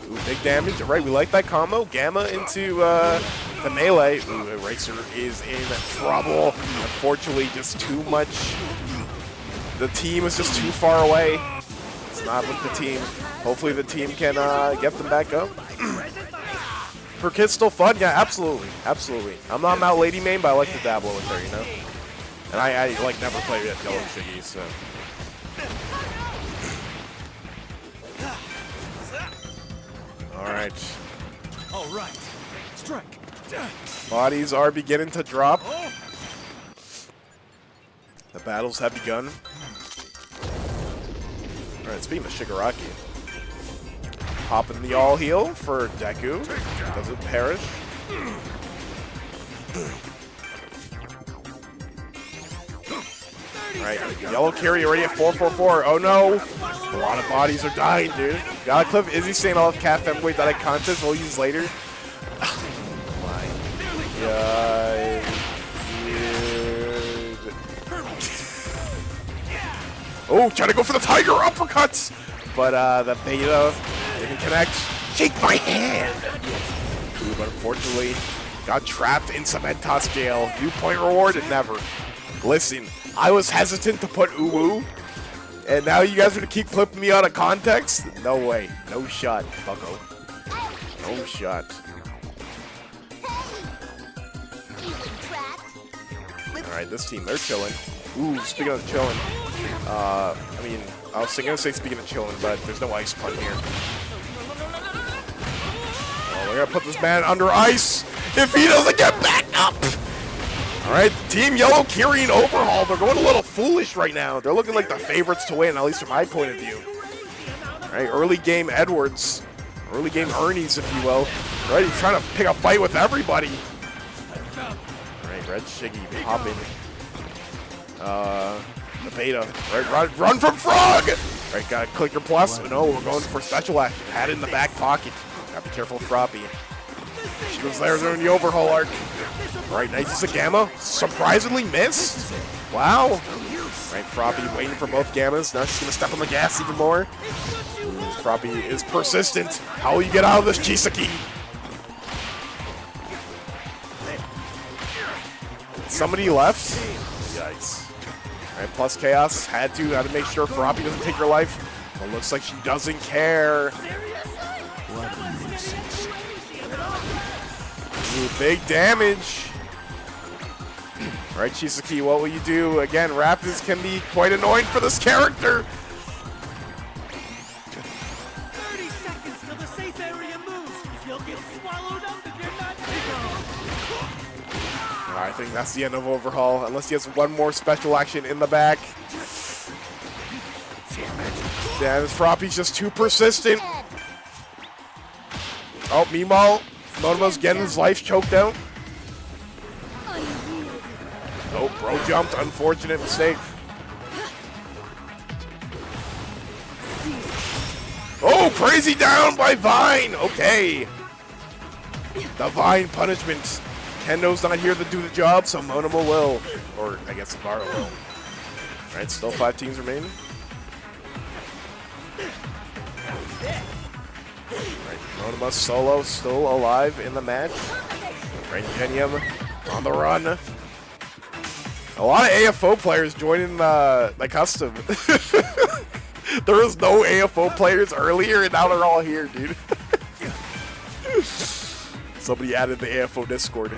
Ooh, big damage. All right, we like that combo. Gamma into the melee. Ooh, Eraser is in trouble. Unfortunately, just too much. The team is just too far away. It's not with the team. Hopefully the team can get them back up. Her kid's still fun? Yeah, absolutely. Absolutely. I'm not a Mount Lady main, but I like to dabble with her, you know? And I like never play Yellow Shiggy, so... Alright. Alright. Strike. Bodies are beginning to drop. The battles have begun. Alright, speaking of Shigaraki. Popping the all heal for Deku. Doesn't perish. Alright, Yellow Kiri already at 444. Oh no! A lot of bodies are dying, dude. Gotta clip Izzy saying all of Cat Femboys out of contest. We'll use later. Oh my god. Dude. Oh, trying to go for the tiger uppercuts! But the beta didn't connect. Shake my hand! Ooh, but unfortunately, got trapped in Cementos jail. Viewpoint reward? Never. Listen, I was hesitant to put Uwu, and now you guys are gonna keep flipping me out of context? No way. No shot, bucko. No shot. Alright, this team, they're chilling. Ooh, speaking of chilling, I mean, I was gonna say speaking of chilling, but there's no ice pun here. Oh, we're gonna put this man under ice if he doesn't get back up! Alright, Team Yellow Kiri and Overhaul, they're going a little foolish right now. They're looking like the favorites to win, at least from my point of view. Alright, early game Edwards. Early game Ernie's, if you will. Alright, he's trying to pick a fight with everybody. Alright, Red Shiggy popping. The beta. Right, run from Frog! Alright, got a clicker plus. No, we're going for special action. Had it in the back pocket. Gotta be careful of Froppy. She was there during the overhaul arc. Alright, nice as a Gamma. Surprisingly missed. Wow. Right, Froppy waiting for both Gammas. Now she's going to step on the gas even more. Froppy is persistent. How will you get out of this, Chisaki? Somebody left? Yikes. Alright, plus Chaos had to make sure Froppy doesn't take her life. Well, looks like she doesn't care. Ooh, big damage. Alright, Chisaki, what will you do? Again, Rapids can be quite annoying for this character. 30 seconds till the safe area moves. You'll get swallowed up if you're not careful. I think that's the end of Overhaul, unless he has one more special action in the back. Damn, this Froppy's just too persistent. Oh, meanwhile, Monoma's getting his life choked out. Oh, bro jumped. Unfortunate mistake. Oh, crazy down by Vine. Okay. The Vine punishment. Kendo's not here to do the job, so Monoma will. Or, I guess Ibarra will. Alright, still 5 teams remaining. Alright, Monoma solo still alive in the match. Right, Genium on the run. A lot of AFO players joining the custom. There was no AFO players earlier, and now they're all here, dude. Somebody added the AFO Discord.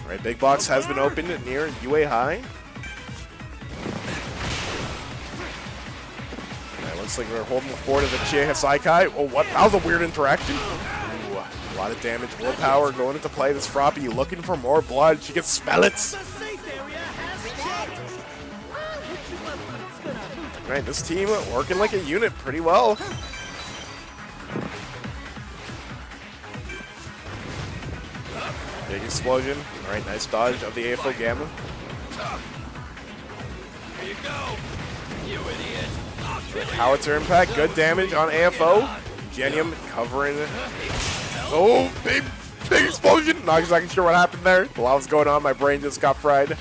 Alright, Big Box has been opened near UA High. Alright, looks like we're holding the fort of the Chia Saikai. Oh, what? That was a weird interaction. Ooh, a lot of damage. Willpower going into play. This Froppy looking for more blood. She can smell it. The safe area has changed. Alright, this team working like a unit pretty well. Big explosion. Alright, nice dodge of the AFO Gamma. Here you go. You idiot. Howitzer impact. Good damage on AFO. Genium covering. Oh, big explosion. Not exactly sure what happened there. While I was going on, my brain just got fried.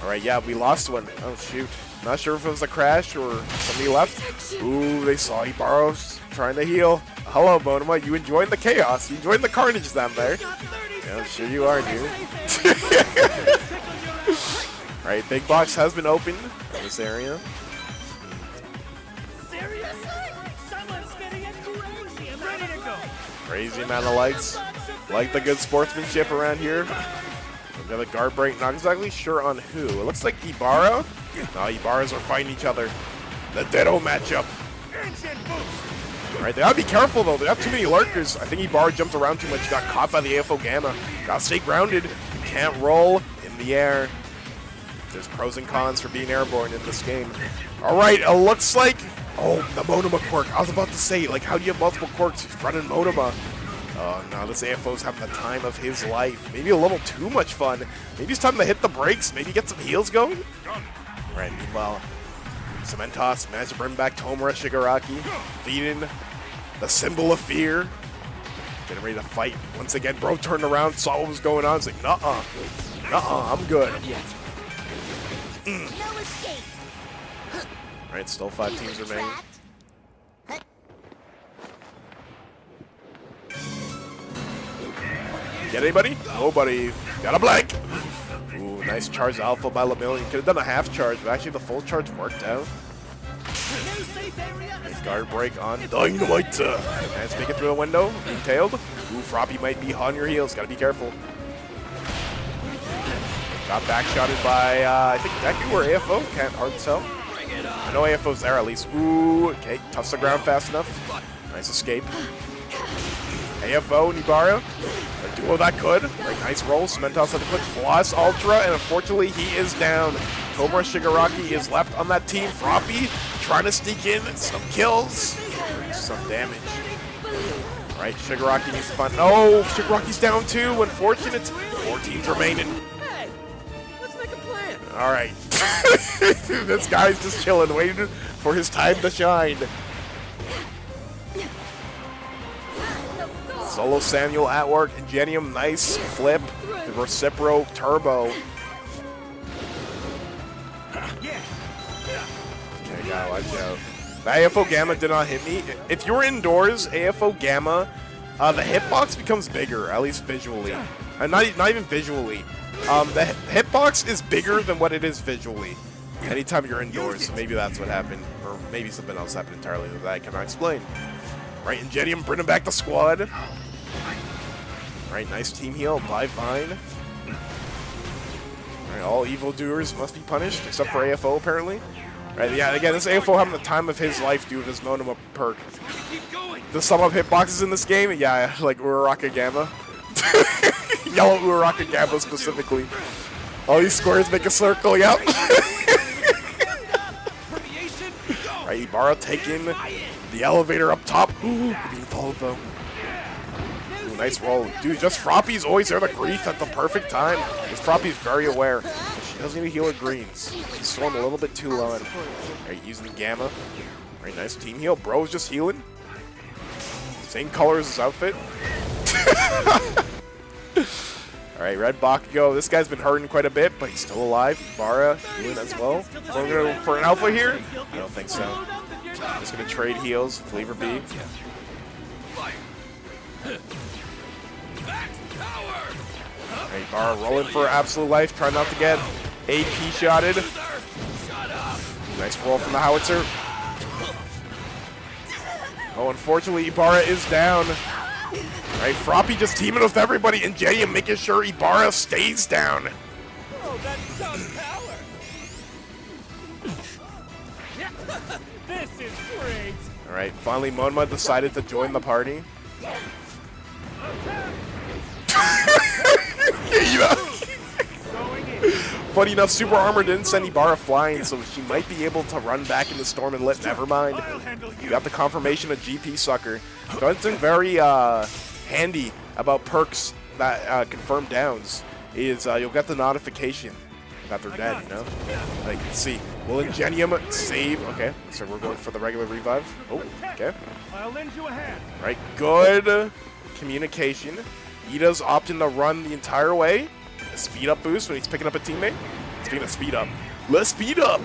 Alright, yeah, we lost one. Oh, shoot. Not sure if it was a crash or somebody left. Ooh, they saw Ibarros trying to heal. Hello, Monoma. You enjoying the chaos. You enjoying the carnage down there. Yeah, sure you are, dude. Alright, Big Box has been opened in this area. Seriously? Someone's getting it crazy. I'm ready to go. Crazy amount of lights. Like the good sportsmanship around here. We've got a guard break. Not exactly sure on who. It looks like Ibarra. No, Ibarras are fighting each other. The Ditto matchup. Alright, they gotta be careful though. They have too many lurkers. I think Ibarra jumped around too much. Got caught by the AFO Gamma. Gotta stay grounded. You can't roll in the air. There's pros and cons for being airborne in this game. Alright, it looks like... Oh, the Monoma quirk. I was about to say, like, how do you have multiple quirks? He's running Monoma. Oh no, this AFO's having the time of his life. Maybe a little too much fun. Maybe it's time to hit the brakes. Maybe get some heals going. Alright, meanwhile, Cementos managed to bring back Tomura Shigaraki, feeding the symbol of fear. Getting ready to fight. Once again, bro turned around, saw what was going on. He's like, nuh-uh. Nuh-uh, I'm good. No escape. Alright, still 5 teams remaining. Get anybody? Nobody. Got a blank. Ooh, nice charge alpha by Lamillion. Could have done a half charge, but actually the full charge worked out. New safe area. Nice guard break on Dynamite. And make it through the window. Tailed. Ooh, Froppy might be on your heels. Gotta be careful. Got backshotted by, I think Deku or AFO. Can't hard tell. I know AFO's there at least. Ooh, okay. Touched the ground fast enough. Nice escape. AFO, Nibara. A duo that could. Like, nice roll. Cementos had to put plus Ultra, and unfortunately, he is down. Tomura Shigaraki is left on that team. Froppy trying to sneak in some kills. Some damage. Right, Shigaraki needs to find. Oh, Shigaraki's down too. Unfortunate. 4 teams remaining. Hey, let's make a plan. All right. This guy's just chilling, waiting for his time to shine. Solo Samuel at work. Ingenium, nice flip. The Recipro Turbo. gotta watch out. The AFO Gamma did not hit me. If you're indoors, AFO Gamma, the hitbox becomes bigger, at least visually. Not even visually. The hitbox is bigger than what it is visually. Anytime you're indoors, so maybe that's what happened. Or maybe something else happened entirely that I cannot explain. Right, Ingenium bringing back the squad. Right, nice team heal by Vine. Right, all evildoers must be punished, except for AFO apparently. Right, yeah, again, this AFO having the time of his life due to his Monoma perk. The sum of hitboxes in this game, yeah, like Uraraka Gamma. Yellow Uraraka Gamma specifically. All these squares make a circle, yep. Right, Ibarra taking the elevator up top. Ooh, being followed though. Ooh, nice roll. Dude, just Froppy's always there to grief at the perfect time. Because Froppy's very aware. She doesn't even heal her greens. She's swung a little bit too low. Right, using the Gamma. Right, nice team heal. Bro's just healing. Same color as his outfit. Alright, Red Bakugo. This guy's been hurting quite a bit, but he's still alive. Ibarra healing as well. We're going for an alpha here? I don't think so. Just going to trade heals. Flavor B. Alright, Ibarra rolling for absolute life. Trying not to get AP shotted. Nice roll from the howitzer. Oh, unfortunately, Ibarra is down. Right, Froppy just teaming with everybody, and Jenny making sure Ibarra stays down. Oh, that's some power! This is great! Alright, finally Monma decided to join the party. Funny enough, Super Armor didn't send Ibarra flying, so she might be able to run back in the storm and let Nevermind. You got the confirmation of GP Sucker. Something very handy about perks that confirm downs is you'll get the notification that they're dead, you know? Like, see, will Ingenium save? Okay, so we're going for the regular revive. Oh, okay. I'll lend you a hand. Right, good communication. Ida's opting to run the entire way. A speed up boost when he's picking up a teammate. Speaking of speed up, let's speed up!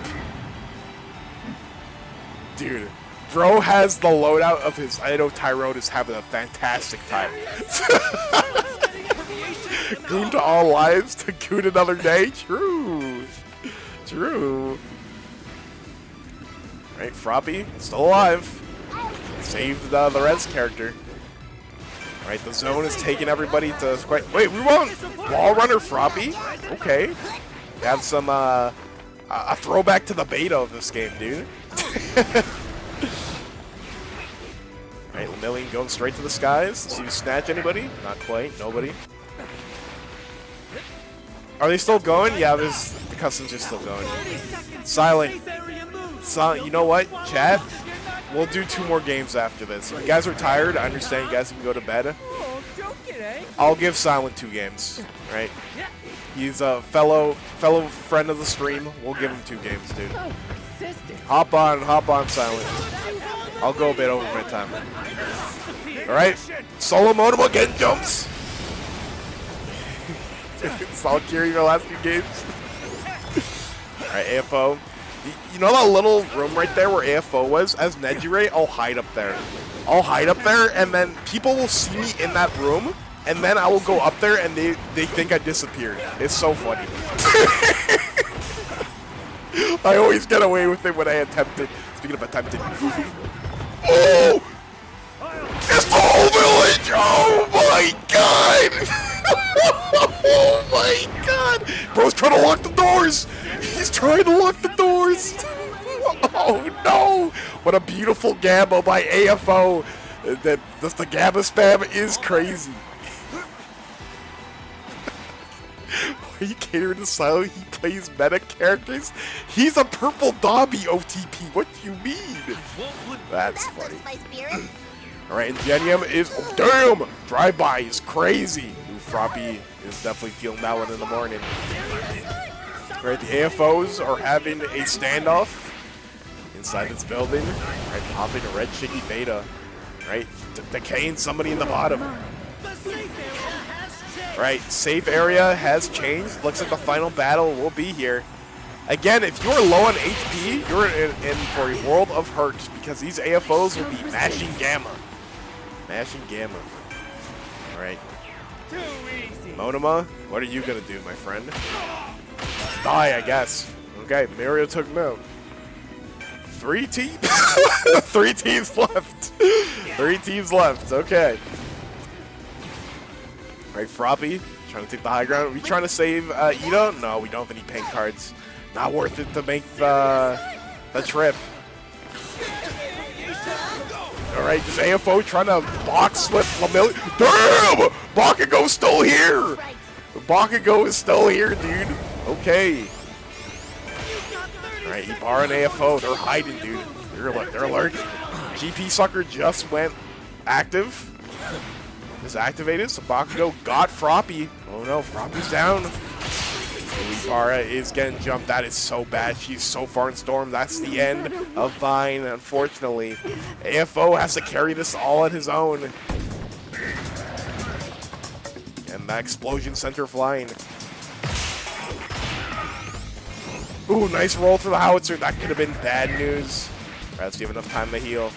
Dude, Bro has the loadout of his Ido Tyrone is having a fantastic time. Goon to all lives to goon another day? True. True. Right, Froppy, still alive. Saved the Reds character. Right, the zone is taking everybody to quite. Wait, we won! Wall runner Froppy? Okay. We have some, a throwback to the beta of this game, dude. Right, Lemillion going straight to the skies. See you snatch anybody? Not quite, nobody. Are they still going? Yeah, the customs are still going. Silent. You know what, chat? We'll do 2 more games after this. If you guys are tired, I understand you guys can go to bed. I'll give Silent 2 games, right? He's a fellow friend of the stream. We'll give him 2 games, dude. Hop on, Silent. I'll go a bit over my time. Alright, Solo Monoma again jumps. Solid carry your last 2 games. Alright, AFO. You know that little room right there where AFO was? As Nejire, I'll hide up there. And then people will see me in that room, and then I will go up there and they think I disappeared. It's so funny. I always get away with it when I attempt it. Speaking of attempting. Oh! It's the whole village! Oh my god! Oh my god! Bro's trying to lock the doors! He's trying to lock the doors! Oh no! What a beautiful gamma by AFO! The gamma spam is crazy. Why are you catering to Silent? He plays meta characters? He's a purple Dobby OTP. What do you mean? That's funny. Alright, Ingenium is... Oh, damn! Drive-by is crazy. Ooh, Froppy is definitely feeling that one in the morning. Alright, the AFOs are having a standoff inside this building. Alright, popping a red chicky beta. Right, decaying somebody in the bottom. Right, safe area has changed. Looks like the final battle will be here. Again, if you're low on HP, you're in for a world of hurt because these AFOs will be mashing Gamma. Mashing Gamma. Alright. Too easy. Monoma, what are you gonna do, my friend? Die, I guess. Okay, Mario took him out. 3 teams? 3 teams left. 3 teams left, okay. Alright, Froppy, trying to take the high ground. Are we trying to save Ida? No, we don't have any paint cards. Not worth it to make the trip. Alright, this AFO trying to box with Lamillion. Damn! Bakugo's still here! Bakugo is still here, dude. Okay. Alright, Ibarra and AFO, they're hiding, dude. They're lurking. GP Sucker just went active. Is activated, so Bakugo got Froppy. Oh no, Froppy's down. Ibarra is getting jumped. That is so bad. She's so far in Storm. That's the end of Vine, unfortunately. AFO has to carry this all on his own. And that explosion sent her flying. Ooh, nice roll for the howitzer. That could have been bad news. All right, let's give enough time to heal.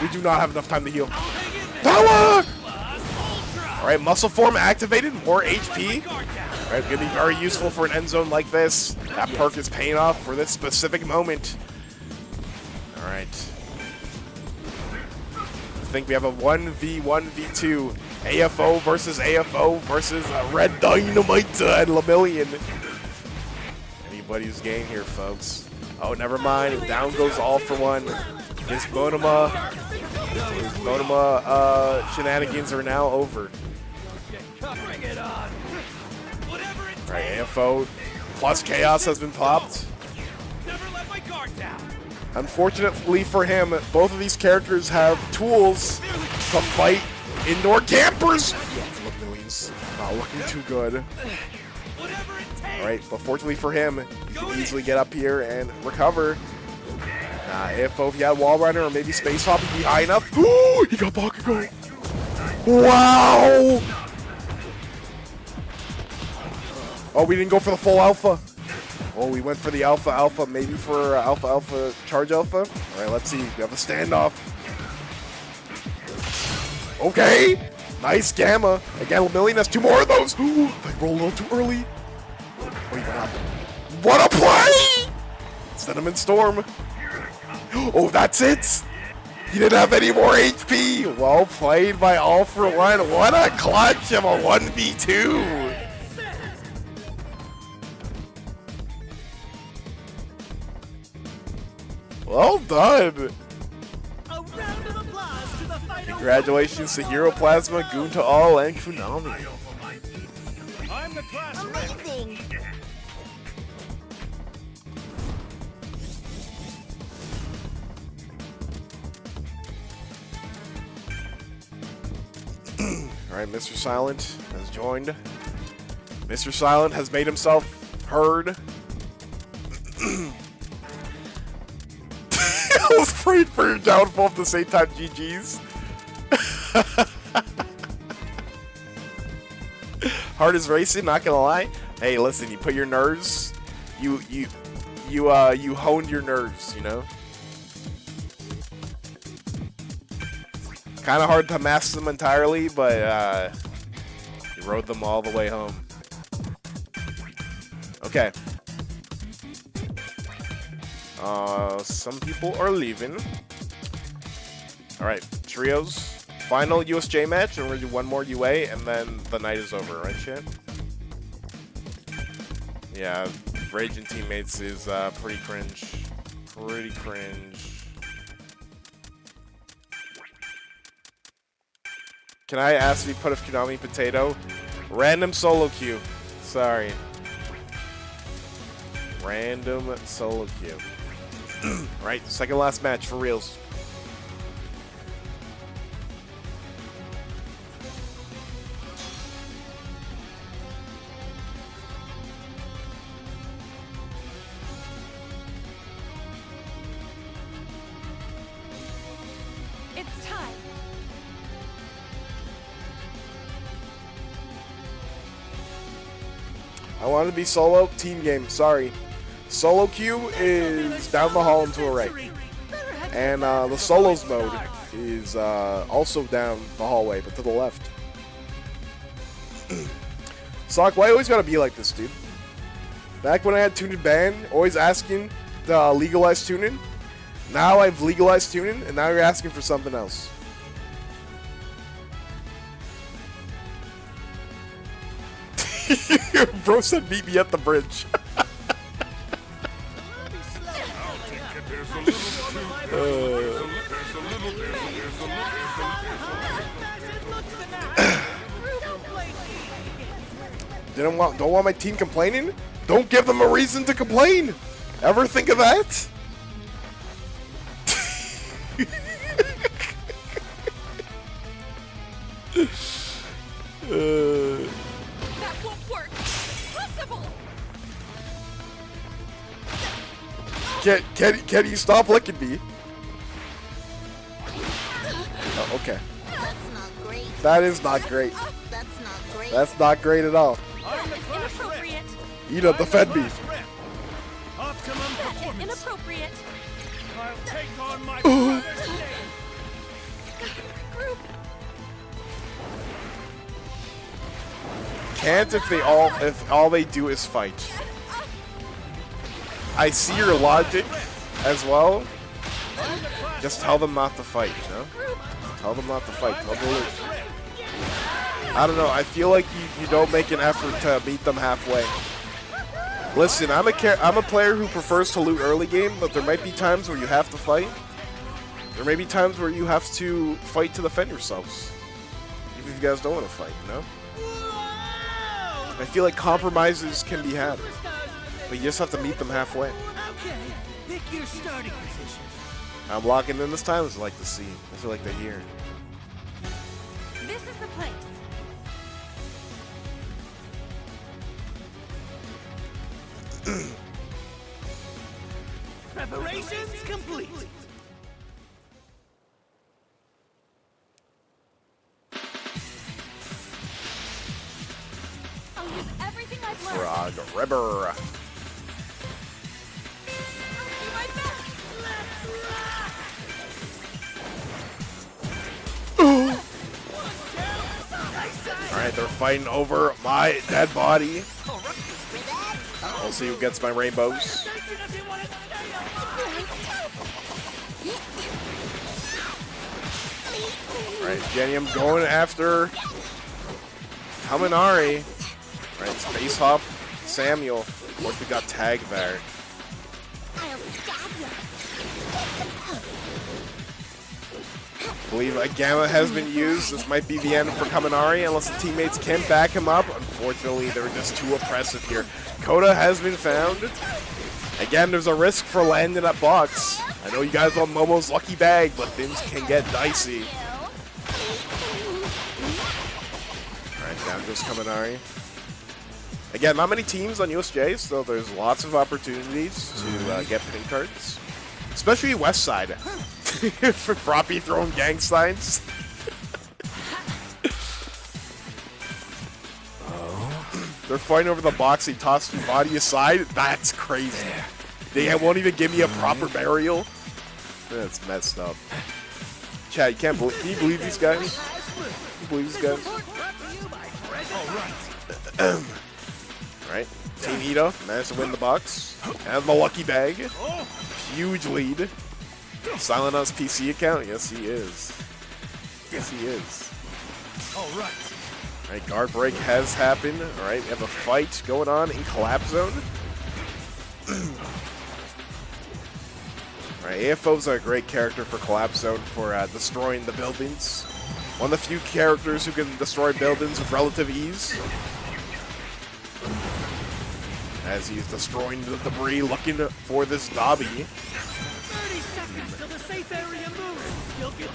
We do not have enough time to heal. Power! Alright, muscle form activated, more HP. Alright, gonna be very useful for an end zone like this. That perk is paying off for this specific moment. Alright. I think we have a 1v1v2. AFO versus AFO versus Red Dynamite and Lamillion. Anybody's game here, folks. Oh, never mind. Down goes all for one. His Monoma shenanigans are now over. Alright, AFO plus Chaos has been popped. Unfortunately for him, both of these characters have tools to fight indoor campers. Lamillion's not looking too good. Alright, but fortunately for him, he can easily get up here and recover. AFO, if he had Wall Runner or maybe Space Hop, he'd be high enough. Ooh, he got Bakugo. Wow! Oh, we didn't go for the full alpha. Oh, we went for the alpha, maybe for alpha, charge alpha. All right, let's see. We have a standoff. Okay, nice gamma. Again, Lamillion has 2 more of those. Ooh, they rolled a little too early. Oh, he went up. What a play! Cinnamon Storm. Oh, that's it. He didn't have any more HP. Well played by All for One. What a clutch of a 1v2. Well done! A round of applause to the final. Congratulations to Hero Plasma, Goon to All, and Konami. I'm the class Amazing. Alright, Mr. Silent has joined. Mr. Silent has made himself heard. I was afraid for your downfall at the same time, GG's. Heart is racing, not gonna lie. Hey, listen, you put your nerves, you honed your nerves, you know? Kind of hard to master them entirely, but you rode them all the way home. Okay. Some people are leaving. Alright, trios. Final USJ match, and we're gonna do one more UA, and then the night is over, right, chat? Yeah, Raging Teammates is pretty cringe. Pretty cringe. Can I ask to be put of Konami Potato? Random solo queue. Sorry. Random solo queue. Right, second last match for reals. It's time. I wanted to be solo. Team game. Sorry. Solo queue is down the hall and to the right. And the solos mode is also down the hallway, but to the left. Sock, why you always gotta be like this, dude? Back when I had tuning ban, always asking to legalize tuning. Now I've legalized tuning, and now you're asking for something else. Bro said meet me at the bridge. Don't want my team complaining? Don't give them a reason to complain. Ever think of that? That won't work. Impossible. Can you stop licking me? Oh, okay. That's not great. That is not great. That's not great. That's not great at all. Inappropriate. Ida, defend me. Optimum performance. Inappropriate. I'll take on my brother's name. Group. Can't if all they do is fight. I see your logic as well. Just tell them not to fight, you know? Tell them not to fight. Tell them to I don't know, I feel like you don't make an effort to meet them halfway. Listen, I'm a player who prefers to loot early game, but there might be times where you have to fight. There may be times where you have to fight to defend yourselves. Even if you guys don't want to fight, you know? I feel like compromises can be had, but you just have to meet them halfway. Okay, pick your starting position. I'm locking in this time. It's like to see. I feel like they hear. This is the place. Preparations complete. I'll use everything I've learned. Frog Ribber. I'll do my best. Alright, they're fighting over my dead body. We'll see who gets my rainbows. Alright, Genium going after Kaminari. Alright, Space Hop, Samuel. What we got tagged there? I'll stab you. I believe a Gamma has been used. This might be the end for Kaminari unless the teammates can back him up. Unfortunately, they're just too oppressive here. Coda has been found. Again, there's a risk for landing that box. I know you guys want Momo's lucky bag, but things can get dicey. Alright, down goes Kaminari. Again, not many teams on USJ, so there's lots of opportunities to get pin cards. Especially West Side. For Proppy throwing gang signs. They're fighting over the box. He tossed his body aside. That's crazy. They won't even give me a proper burial. That's messed up. Chad, can you believe these guys? Can you believe these guys? Alright. Team Ida managed to win the box. And the lucky bag. Huge lead. Silent on his PC account? Yes, he is. Yes, he is. Alright. Alright, guard break has happened. Alright, we have a fight going on in Collapse Zone. Alright, AFOs are a great character for Collapse Zone for destroying the buildings. One of the few characters who can destroy buildings with relative ease. As he's destroying the debris, looking for this Dobby. 30 seconds till the safe area moves. You'll get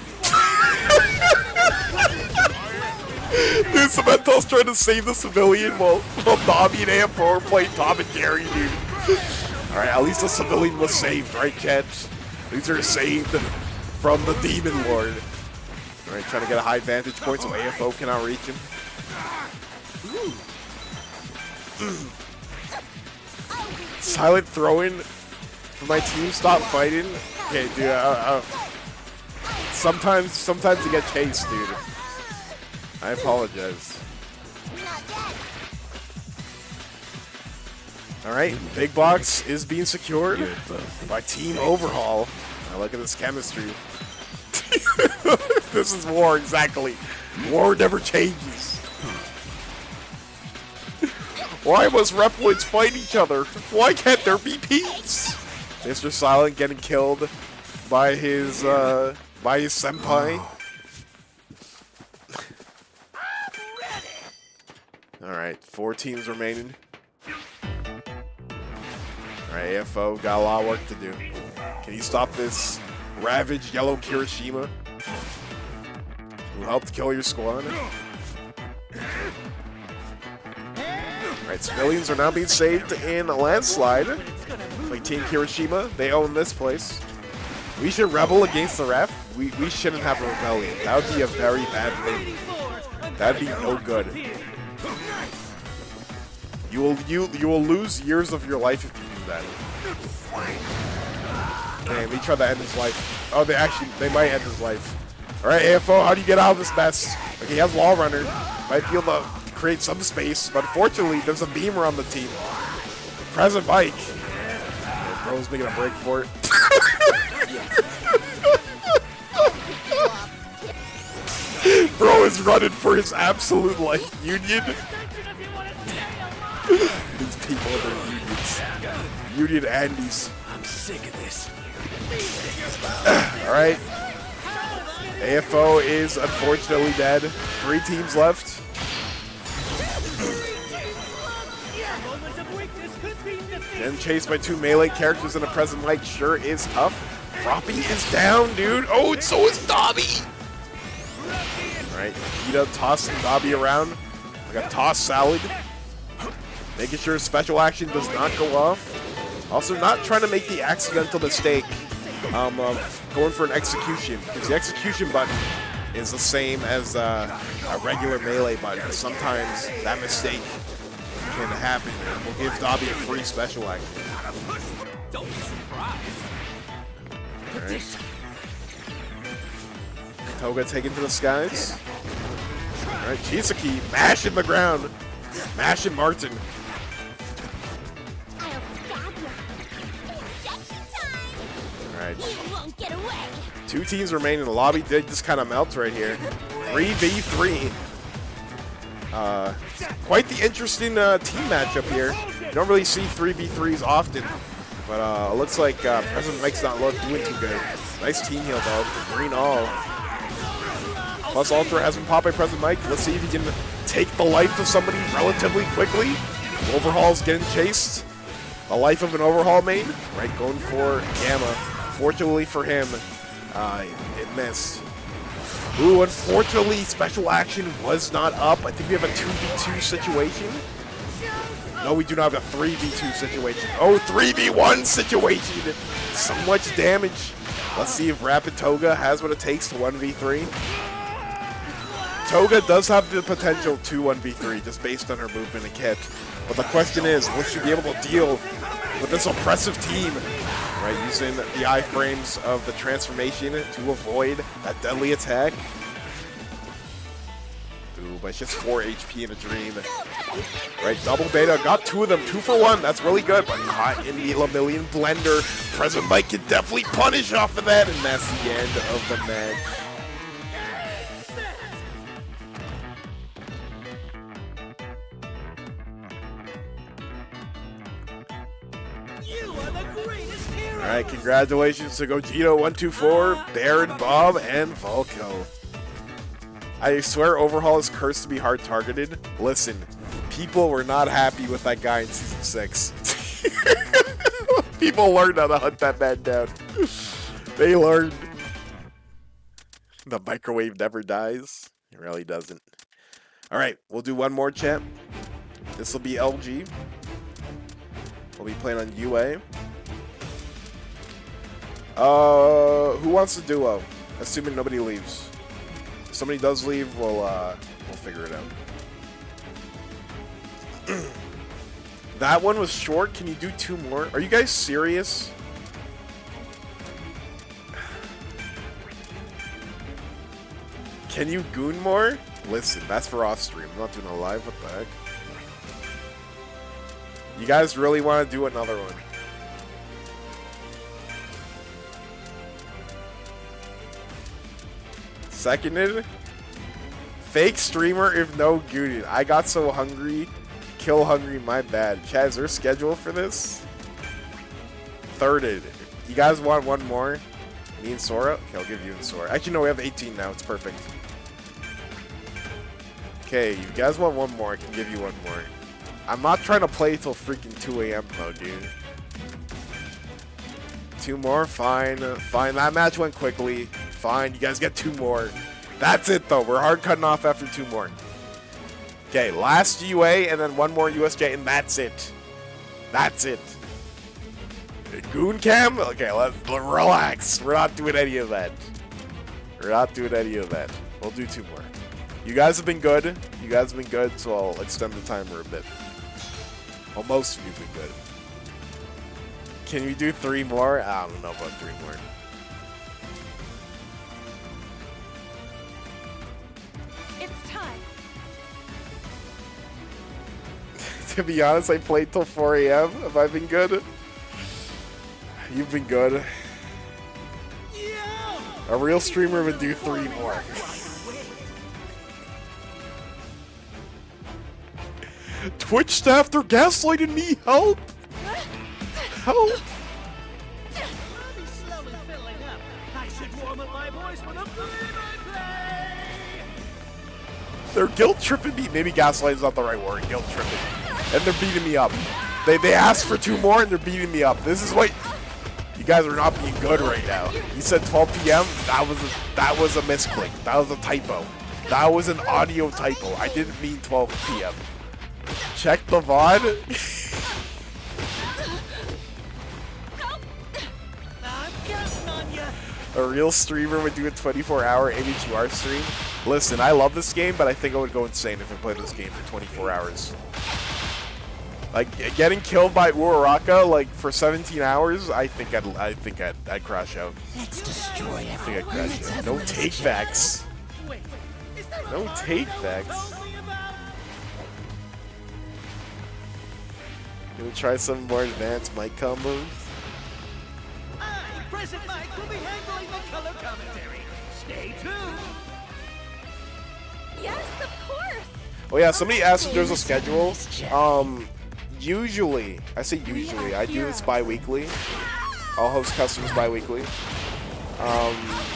Dude, Cemental's trying to save the civilian while Dobby and AFO are playing Tom and Jerry, dude. Alright, at least the civilian was saved, right, Ket? These are saved from the Demon Lord. Alright, trying to get a high vantage point so AFO cannot reach him. Silent throw-in for my team. Stop fighting. Okay, dude. Sometimes you get chased, dude. I apologize. Alright, big box is being secured by Team Overhaul. Now look at this chemistry. This is war, exactly. War never changes. Why must Reploids fight each other? Why can't there be peace? Mr. Silent getting killed by his senpai. Alright, 4 teams remaining. Alright, AFO got a lot of work to do. Can he stop this ravaged yellow Kirishima who helped kill your squad? Alright, civilians are now being saved in a landslide. Like Team Kirishima, they own this place. We should rebel against the ref. We shouldn't have a rebellion. That would be a very bad thing. That'd be no good. You will lose years of your life if you do that. Okay, we try to end his life. Oh, they might end his life. Alright, AFO, how do you get out of this mess? Okay, he has Wall Runner. Might be able to create some space, but unfortunately, there's a beamer on the team. Present Mike. And bro's making a break for it. Bro is running for his absolute life. Union. These people are their unions. Union Andes. I'm sick of this. Alright. AFO is unfortunately dead. 3 teams left. Then chased by 2 melee characters and a present light sure is tough. Froppy is down, dude. Oh, and so is Dobby. Alright, Ida tossing Dobby around like a tossed salad. Making sure special action does not go off. Also not trying to make the accidental mistake of going for an execution, because the execution button is the same as a regular melee button. Sometimes that mistake can happen and will give Dobby a free special action. Don't be surprised. Alright. Toga taken to the skies. Alright, Chisaki mashing the ground. Mashing Martin. I'll stab you. Injection time. Alright. You won't get away. 2 teams remain in the lobby. They just kind of melt right here. 3v3. Quite the interesting team matchup here. You don't really see 3v3s often. But looks like President Mike's not doing too good. Nice team heal though. Green all. Plus Ultra has been popped by President Mike. Let's see if he can take the life of somebody relatively quickly. Overhaul's getting chased. The life of an Overhaul main. Right, going for Gamma. Fortunately for him, it missed. Ooh, unfortunately, special action was not up. I think we have a 2v2 situation. No, we do not have a 3v2 situation. Oh, 3v1 situation. So much damage. Let's see if Rapid Toga has what it takes to 1v3. Toga does have the potential to 1v3 just based on her movement and kit. But the question is, will she be able to deal with this oppressive team? Right, using the iframes of the transformation to avoid that deadly attack. Ooh, but it's just 4 HP in a dream. Right, double beta, got 2 of them, 2 for 1, that's really good, but caught in the Lemillion blender. President Mike can definitely punish off of that, and that's the end of the match. Alright, congratulations to Gogeta124, Baron, Bob, and Volko. I swear Overhaul is cursed to be hard targeted. Listen, people were not happy with that guy in Season 6. People learned how to hunt that man down. They learned. The microwave never dies. It really doesn't. Alright, we'll do one more chat. This will be LG. We'll be playing on UA. Who wants to duo? Assuming nobody leaves. If somebody does leave, we'll figure it out. That one was short. Can you do 2 more? Are you guys serious? Can you goon more? Listen, that's for off stream. I'm not doing a live. What the heck? You guys really want to do another one? Seconded. Fake streamer if no gooning. I got so hungry. Kill hungry, my bad. Chad, is there a schedule for this? Thirded. You guys want one more? Me and Sora? Okay, I'll give you and Sora. Actually, no, we have 18 now. It's perfect. Okay, you guys want one more? I can give you one more. I'm not trying to play till freaking 2 a.m. though, dude. 2 more? Fine. Fine. That match went quickly. Fine. You guys get 2 more. That's it, though. We're hard cutting off after 2 more. Okay, last UA and then 1 more USJ, and that's it. That's it. Goon cam? Okay, let's relax. We're not doing any of that. We're not doing any of that. We'll do 2 more. You guys have been good. You guys have been good, so I'll extend the timer a bit. Well, most of you have been good. Can we do 3 more? I don't know about 3 more. It's time. To be honest, I played till 4 a.m. Have I been good? You've been good. A real streamer would do 3 more. Twitch staff, they're gaslighting me. Help! Help! I'll be slowly filling up. I should warm up my voice for the play-by-play. They're guilt tripping me. Maybe gaslighting's not the right word. Guilt tripping. And they're beating me up. They asked for 2 more and they're beating me up. This is what you guys are not being good right now. You said 12 p.m. That was a misclick. That was a typo. That was an audio typo. I didn't mean 12 p.m. Check the VOD. I'm counting on you. A real streamer would do a 24-hour 82-hour stream. Listen, I love this game, but I think I would go insane if I played this game for 24 hours. Like getting killed by Uraraka like for 17 hours, I think I'd crash out. Let's destroy I think I'd crash out. No takebacks. Wait, is that No the takebacks. told me about? Gonna try some more advanced mic combos. I, President Mike, will be handling the color commentary. Stay tuned. Yes, of course. Oh yeah, somebody asked if there's a schedule. Usually, I say usually, I do this bi-weekly. I'll host customers bi-weekly.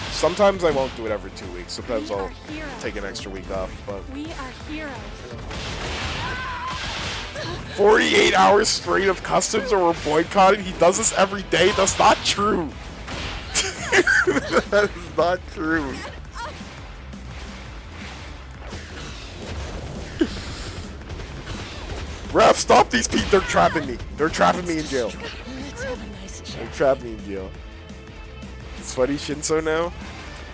Sometimes I won't do it every 2 weeks. Sometimes I'll take an extra week off, but We are heroes. 48 hours straight of customs or we're boycotted? He does this every day? That's not true. That is not true. Ref, stop these people. They're trapping me. They're trapping me in jail. They're trapping me in jail. Sweaty Shinso now?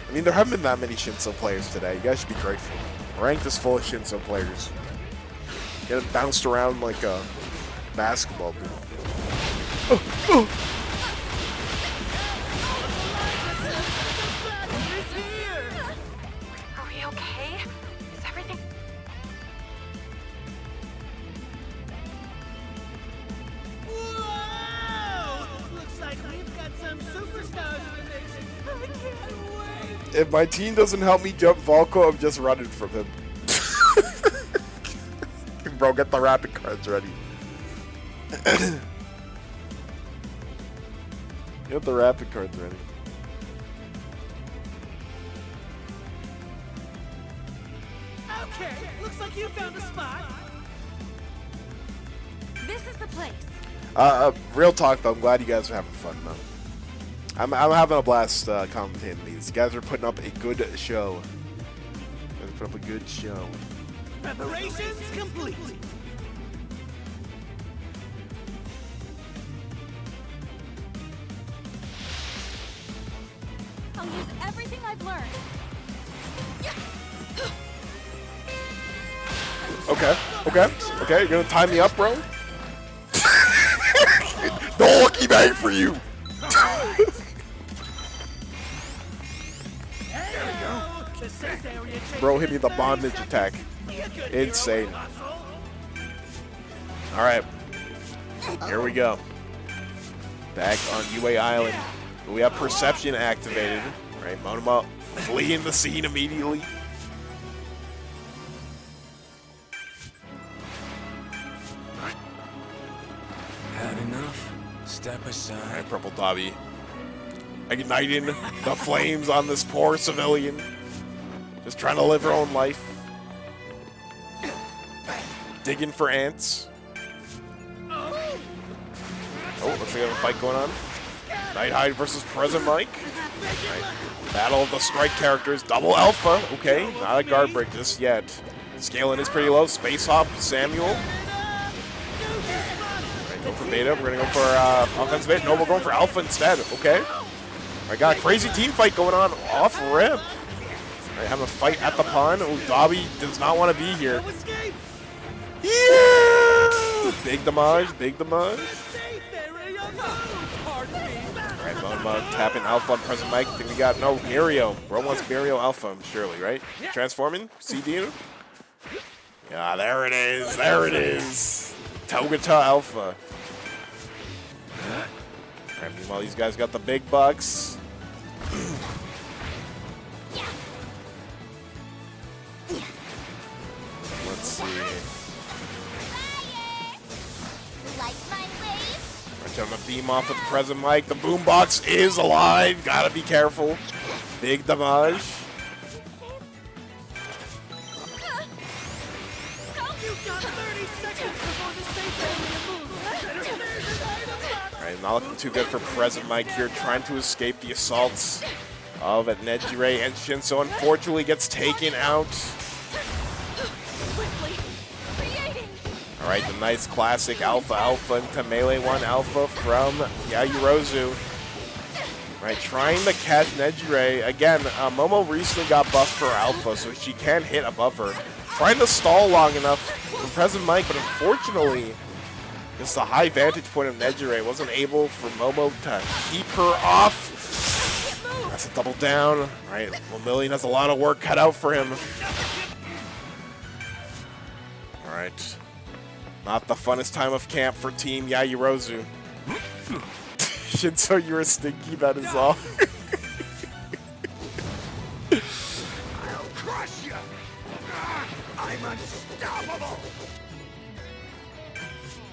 I mean, there haven't been that many Shinso players today. You guys should be grateful. Ranked is full of Shinso players. Get it bounced around like a basketball, dude. Are we okay? Is everything... Whoa! Looks like we've got some superstars in the mix. I can't wait. If my team doesn't help me jump Volko, I'm just running from him. Bro, get the rapid cards ready. Get the rapid cards ready. Okay, looks like you found a spot. This is the place. Real talk though, I'm glad you guys are having fun though. I'm having a blast commentating these. You guys are putting up a good show. You guys put up a good show. Preparations complete. I'll use everything I've learned. Okay, okay, okay. You're gonna tie me up, bro? Boogie bang for you. Bro hit me the bondage attack. Insane. Alright. Here we go. Back on UA Island. We have perception activated. Right, Monoma fleeing the scene immediately. Had enough? Step aside. Alright, Purple Dobby. Igniting the flames on this poor civilian. Just trying to live her own life. Digging for ants. Oh, looks like we have a fight going on. Nighthide versus Present Mike. Right. Battle of the strike characters. Double alpha. Okay, not a guard break just yet. Scaling is pretty low. Space Hop, Samuel. Right, go for beta. We're going to go for offensive beta. No, we're going for alpha instead. Okay. I got a crazy team fight going on off rip. Right, having a fight at the pond. Oh, Dobby does not want to be here. Yeah! Big damage, big damage. Alright, Monoma tapping Alpha on Present Mike. I think we got, no, Mirio. Bro wants Mirio Alpha, surely, right? Transforming? CD? Yeah, there it is, there it is. Togata Alpha. Alright, meanwhile, these guys got the big bucks. Let's see. Like my wave? Right, trying to beam off with Present Mike. The boombox is alive. Gotta be careful. Big damage. Alright, not looking too good for Present Mike here. Trying to escape the assaults of Nejire, and Shinso unfortunately gets taken out. Alright, the nice classic Alpha into Melee 1 Alpha from Yayurozu. Right, trying to catch Nejire. Again, Momo recently got buffed for Alpha, so she can hit above her. Trying to stall long enough for Present Mike, but unfortunately, just the high vantage point of Nejire wasn't able for Momo to keep her off. That's a double down. Right, Lemillion has a lot of work cut out for him. Alright. Not the funnest time of camp for Team Yayurozu. Shinso, you're a stinky, that is all. I'll crush you! I'm unstoppable!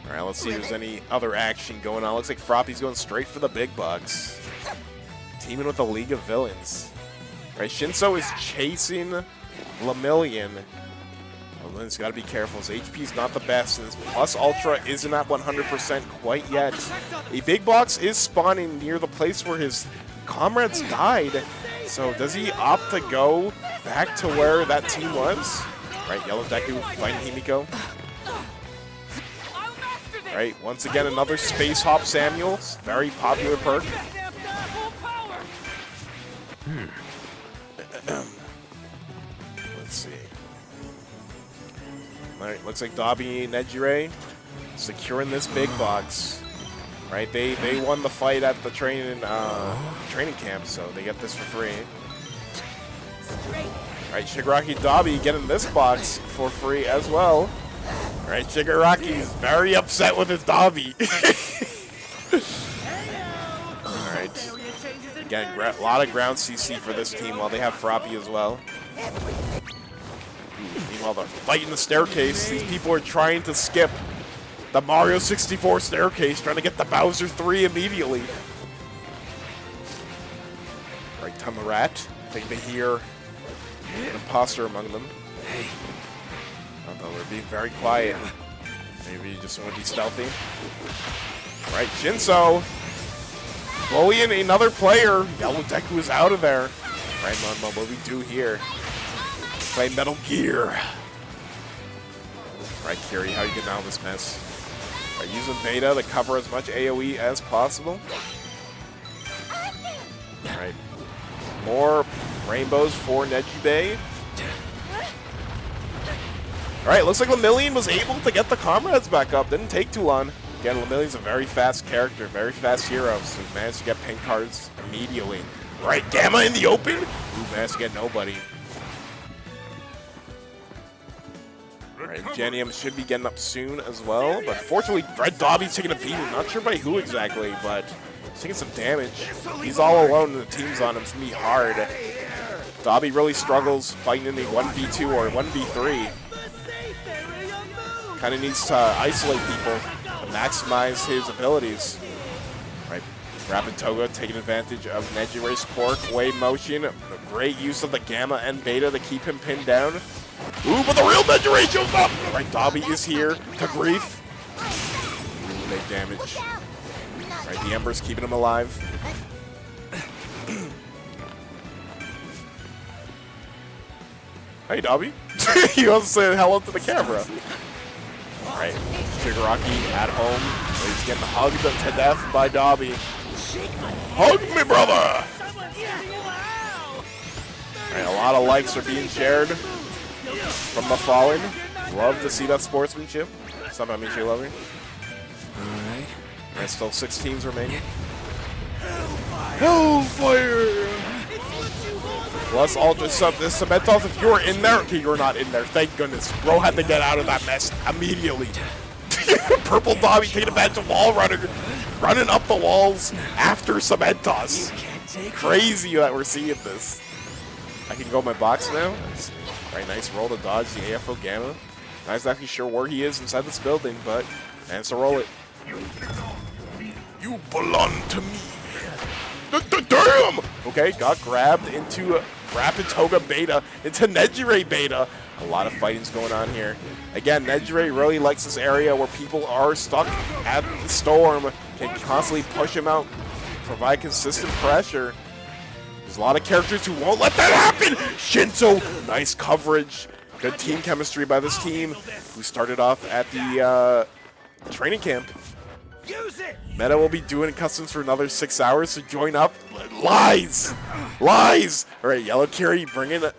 Alright, let's see if there's any other action going on. Looks like Froppy's going straight for the big bucks. Teaming with the League of Villains. Right, Shinso is chasing Lemillion. Lemillion's got to be careful. His HP's not the best. His plus Ultra isn't at 100% quite yet. A big box is spawning near the place where his comrades died. So does he opt to go back to where that team was? Right, Yellow Deku fighting Himiko. Right, once again, another Space Hop Samuel. Very popular perk. Let's see. Alright, looks like Dobby and Nejire securing this big box. Right, they won the fight at the training camp, so they get this for free. Alright, Shigaraki Dobby getting this box for free as well. Alright, Shigaraki's very upset with his Dobby. Alright. Again, a lot of ground CC for this team while they have Froppy as well. Meanwhile, they're fighting the staircase. These people are trying to skip the Mario 64 staircase, trying to get the Bowser 3 immediately. Right, Tamarat. I think they hear an imposter among them. Hey. Although we're being very quiet. Maybe you just want to be stealthy. Right, Shinso. Bullying another player. Yellow Deku is out of there. Right, Monmo, what do we do here? Play Metal Gear. Right, Kiri, how you getting out of this mess? Right, using beta to cover as much AoE as possible. Right. More rainbows for Nejire. Alright, looks like Lemillion was able to get the comrades back up. Didn't take too long. Again, Lemillion's a very fast character, very fast hero, so he managed to get pink cards immediately. Right, Gamma in the open? Ooh, managed to get nobody. Alright, Genium should be getting up soon as well, but fortunately, Red Dobby's taking a beating. Not sure by who exactly, but he's taking some damage. He's all alone and the team's on him. It's going to be hard. Dobby really struggles fighting in the 1v2 or 1v3. Kind of needs to isolate people to maximize his abilities. Right, Rapid Toga taking advantage of Nejirai's Pork, wave motion, great use of the Gamma and Beta to keep him pinned down. Ooh, but the real Nejirai shows up! Right, Dobby is here to grief. Ooh, make damage. Right, the Ember's keeping him alive. Hey, Dobby. He wants to say hello to the camera. Alright, Shigaraki at home. He's getting hugged to death by Dobby. Hug me, brother! Alright, a lot of likes are being shared from the Fallen. Love to see that sportsmanship. Somehow means you love me. Alright. There's still 6 teams remaining. Hellfire! Plus, Ultra Sub, this Cementos, if you were in there, okay, you're not in there, thank goodness. Bro had to get out of that mess immediately. Purple Dobby taking advantage of wall runner, running up the walls after Cementos. Crazy that we're seeing this. I can go my box now. Right, nice roll to dodge the AFO Gamma. Not exactly sure where he is inside this building, but managed to roll it. You belong to me. Damn! Okay, got grabbed into Rapid Toga Beta, into Nejirai Beta. A lot of fighting's going on here. Again, Nejirai really likes this area where people are stuck at the storm. Can constantly push him out, provide consistent pressure. There's a lot of characters who won't let that happen! Shinso, nice coverage. Good team chemistry by this team, who started off at the training camp. Meta will be doing customs for another 6 hours, so join up. Lies! Lies! Alright, Yellow Kiri bringing the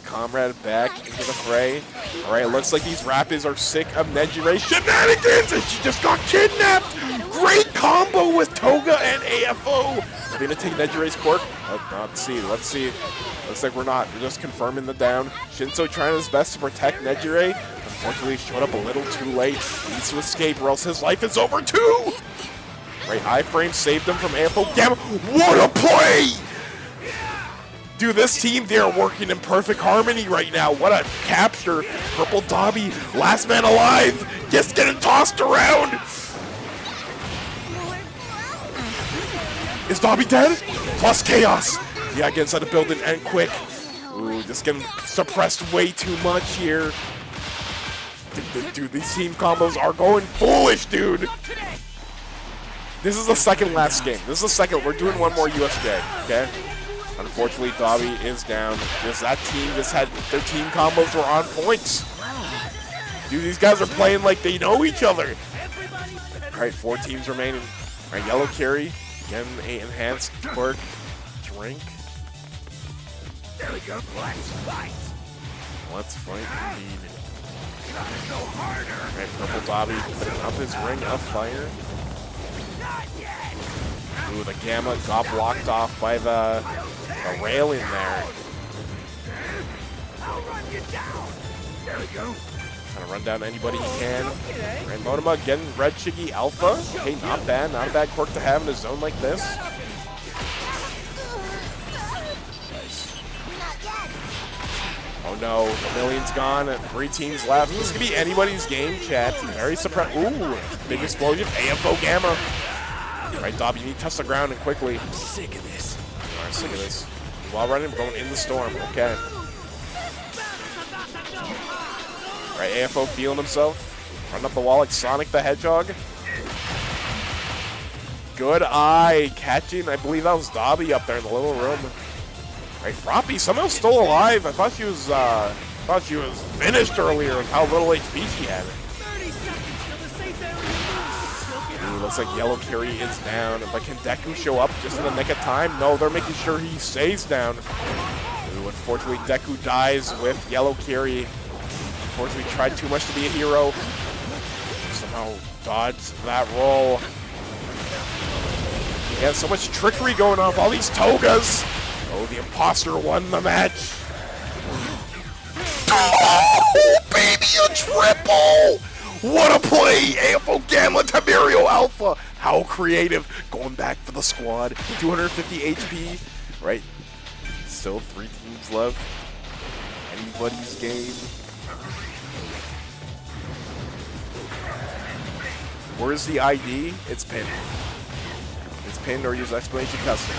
comrade back into the fray. Alright, looks like these Rapids are sick of Nejirai shenanigans, and she just got kidnapped! Great combo with Toga and AFO! Are they gonna take Nejirai's Cork? Let's see. Looks like we're not. We're just confirming the down. Shinso trying his best to protect Nejirai. Unfortunately, showed up a little too late. Needs to escape or else his life is over too! Right, iframe saved him from AFO Gamma. What a play! Dude, this team, they're working in perfect harmony right now. What a capture. Purple Dobby, last man alive. Just getting tossed around. Is Dobby dead? Plus chaos. Yeah, get inside the building and quick. Ooh, just getting suppressed way too much here. Dude, these team combos are going foolish, dude. This is the second last game. This is the second. We're doing one more USJ, okay? Unfortunately, Dobby is down. That team just had their team combos were on point. Dude, these guys are playing like they know each other. All right, 4 teams remaining. All right, Yellow Kiri, again, a enhanced quirk drink. There we go. Let's fight. Let's fight indeed. Gotta go harder. All right, Purple Dobby putting up his ring of fire. Not yet. Ooh, the Gamma got blocked off by the railing there. I'll run you down. There we go. Trying to run down anybody he can. Right, Monoma getting Red Shiggy Alpha. Hey, not bad quirk to have in a zone like this. Oh no, the million's gone. 3 teams left. This could be anybody's game, chat. Very surprised. Ooh, big explosion. AFO Gamma. Right, Dobby, you need to touch the ground and quickly. I'm sick of this. All right, sick of this. While running, going in the storm. Okay. Right, AFO feeling himself. Running up the wall like Sonic the Hedgehog. Good eye. Catching, I believe that was Dobby up there in the little room. Right, Froppy somehow still alive. I thought she was finished earlier with how little HP she had. Ooh, looks like Yellow Kiri is down. But can Deku show up just in the nick of time? No, they're making sure he stays down. Ooh, unfortunately, Deku dies with Yellow Kiri. Unfortunately, tried too much to be a hero. Somehow Dodge that roll. Yeah, so much trickery going on with all these togas. Oh, the imposter won the match. Oh, baby, a triple! What a play! AFO Gamma Tiberial Alpha. How creative. Going back for the squad. 250 HP. Right. Still 3 teams left. Anybody's game. Where's the ID? It's pinned. It's pinned or use exclamation custom.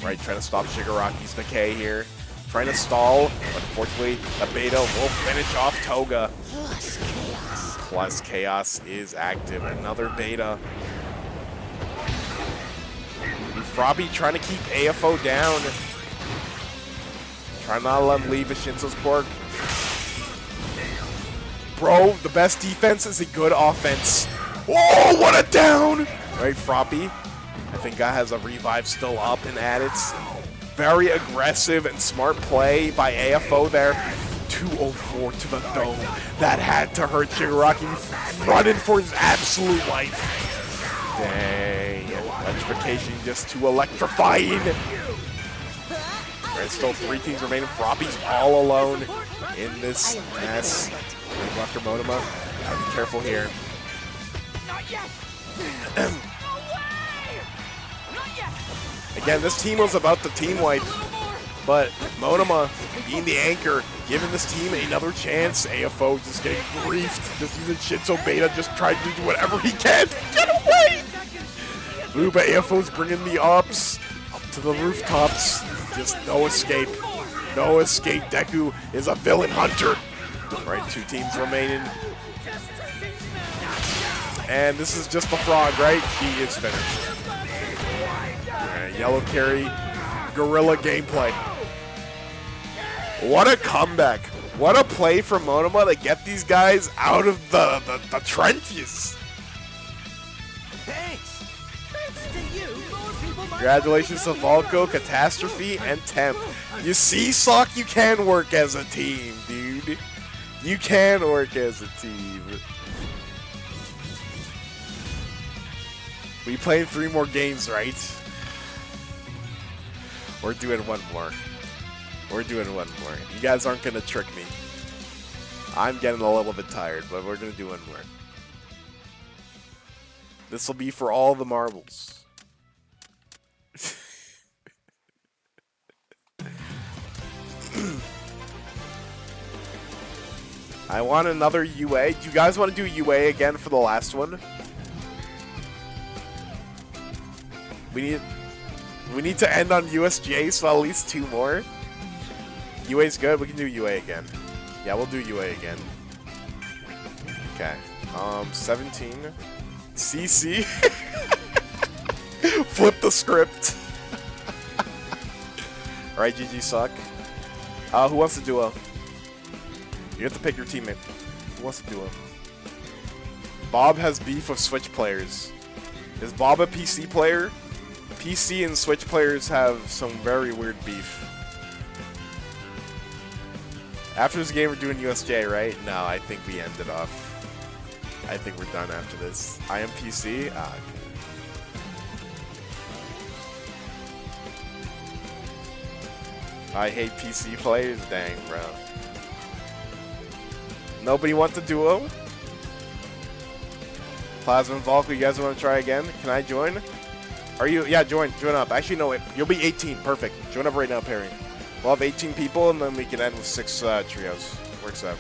Right, trying to stop Shigaraki's decay here. Trying to stall, but unfortunately, the beta will finish off Toga. Plus Chaos is active. Another beta. Frobby trying to keep AFO down. Trying not to let him leave Shinso's quirk. Bro, the best defense is a good offense. Oh, what a down! Right, Frobby. I think guy has a revive still up and at it. Very aggressive and smart play by AFO there. 204 to the dome. That had to hurt Shigaraki running for his absolute life. Dang. Electrification just too electrifying. There's still 3 teams remaining. Frobby's all alone in this mess. After Monoma. Gotta be careful here. Again, this team was about the team wipe, but Monoma being the anchor, giving this team another chance. AFO just getting griefed, just using Shinso Beta, just trying to do whatever he can. Get away! Ooh, but AFO's bringing the ups up to the rooftops. Just no escape. No escape. Deku is a villain hunter. Right, 2 teams remaining. And this is just the frog, right? He is finished. Yellow carry, gorilla gameplay. What a comeback. What a play from Monoma to get these guys out of the trenches. Congratulations to Volko, Catastrophe, and Temp. You see, Sock, you can work as a team, dude. You can work as a team. We played 3 more games, right? We're doing 1 more. We're doing 1 more. You guys aren't going to trick me. I'm getting a little bit tired, but we're going to do 1 more. This will be for all the marbles. I want another UA. Do you guys want to do UA again for the last one? We need to end on USJ, so at least 2 more. UA's good. We can do UA again. Yeah, we'll do UA again. Okay. 17. CC. Flip the script. Alright, GG suck. Who wants to duo? You have to pick your teammate. Who wants to duo? Bob has beef with Switch players. Is Bob a PC player? PC and Switch players have some very weird beef. After this game, we're doing USJ, right? No, I think we ended off. I think we're done after this. I am PC? Ah, okay. I hate PC players? Dang, bro. Nobody wants to duo? Plasma and Volk, you guys want to try again? Can I join? Are you? Yeah, join up. Actually, no, you'll be 18. Perfect. Join up right now, Perry. We'll have 18 people, and then we can end with 6 trios. Works out.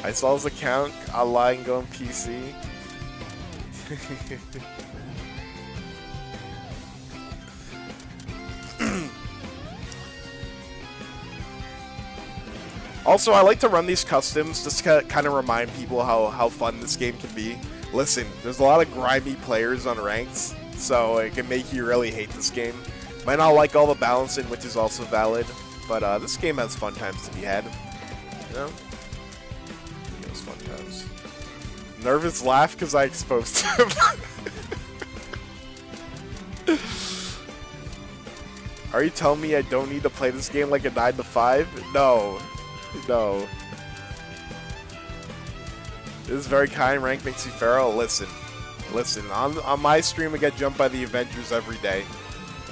I saw his account. I'll lie and go on PC. Also, I like to run these customs just to kind of remind people how fun this game can be. Listen, there's a lot of grimy players on ranks, so it can make you really hate this game. Might not like all the balancing, which is also valid, but this game has fun times to be had. You know? It was fun times. Nervous laugh because I exposed him. Are you telling me I don't need to play this game like a 9 to 5? No. No. This is very kind. Rank makes you feral. Listen. On my stream, I get jumped by the Avengers every day.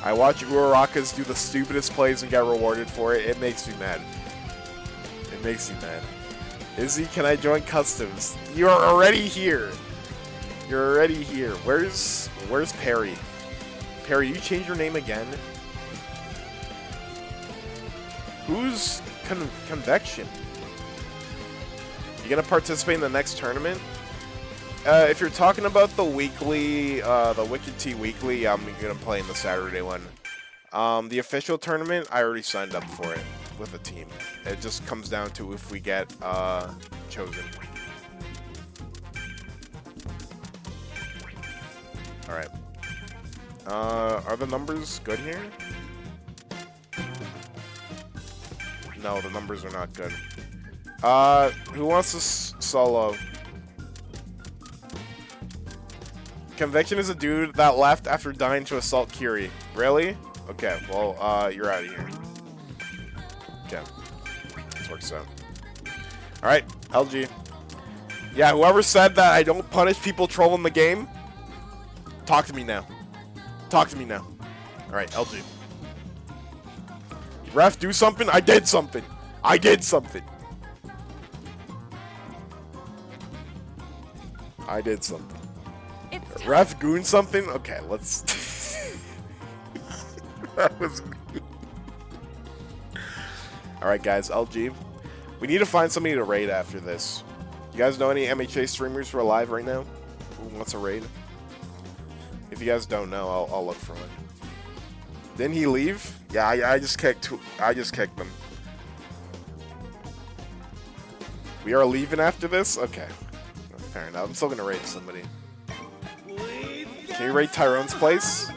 I watch Urarakas do the stupidest plays and get rewarded for it. It makes me mad. It makes me mad. Izzy, can I join customs? You're already here. You're already here. Where's Perry? Perry, you change your name again? Who's Convection? You gonna participate in the next tournament? If you're talking about the weekly, the Wicked Tea Weekly, I'm gonna play in the Saturday one. The official tournament, I already signed up for it with a team. It just comes down to if we get chosen. All right. Are the numbers good here? No, the numbers are not good. Who wants to solo? Conviction is a dude that left after dying to assault Kiri. Really? Okay, well, you're out of here. Okay. This works out. Alright, LG. Yeah, whoever said that I don't punish people trolling the game, talk to me now. Talk to me now. Alright, LG. Ref, do something? I did something. I did something. I did something. Ref, goon something? Okay, let's... That was me. Alright guys, LG. We need to find somebody to raid after this. You guys know any MHA streamers who are alive right now? Who wants a raid? If you guys don't know, I'll look for one. Didn't he leave? Yeah, I just kicked them. We are leaving after this? Okay. Fair enough. I'm still gonna raid somebody. Can you raid Tyrone's place?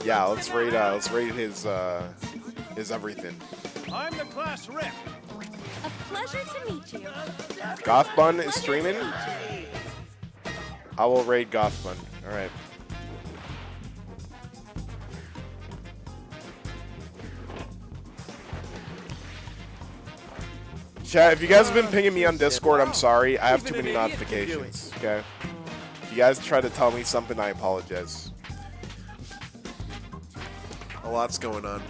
Yeah, let's raid his everything. I'm the class rep. A pleasure to meet you. Gothbun is streaming? I will raid Gothbun. Alright. Chat, if you guys have been pinging me on Discord, I'm sorry. I have too many notifications, okay? If you guys try to tell me something, I apologize. A lot's going on.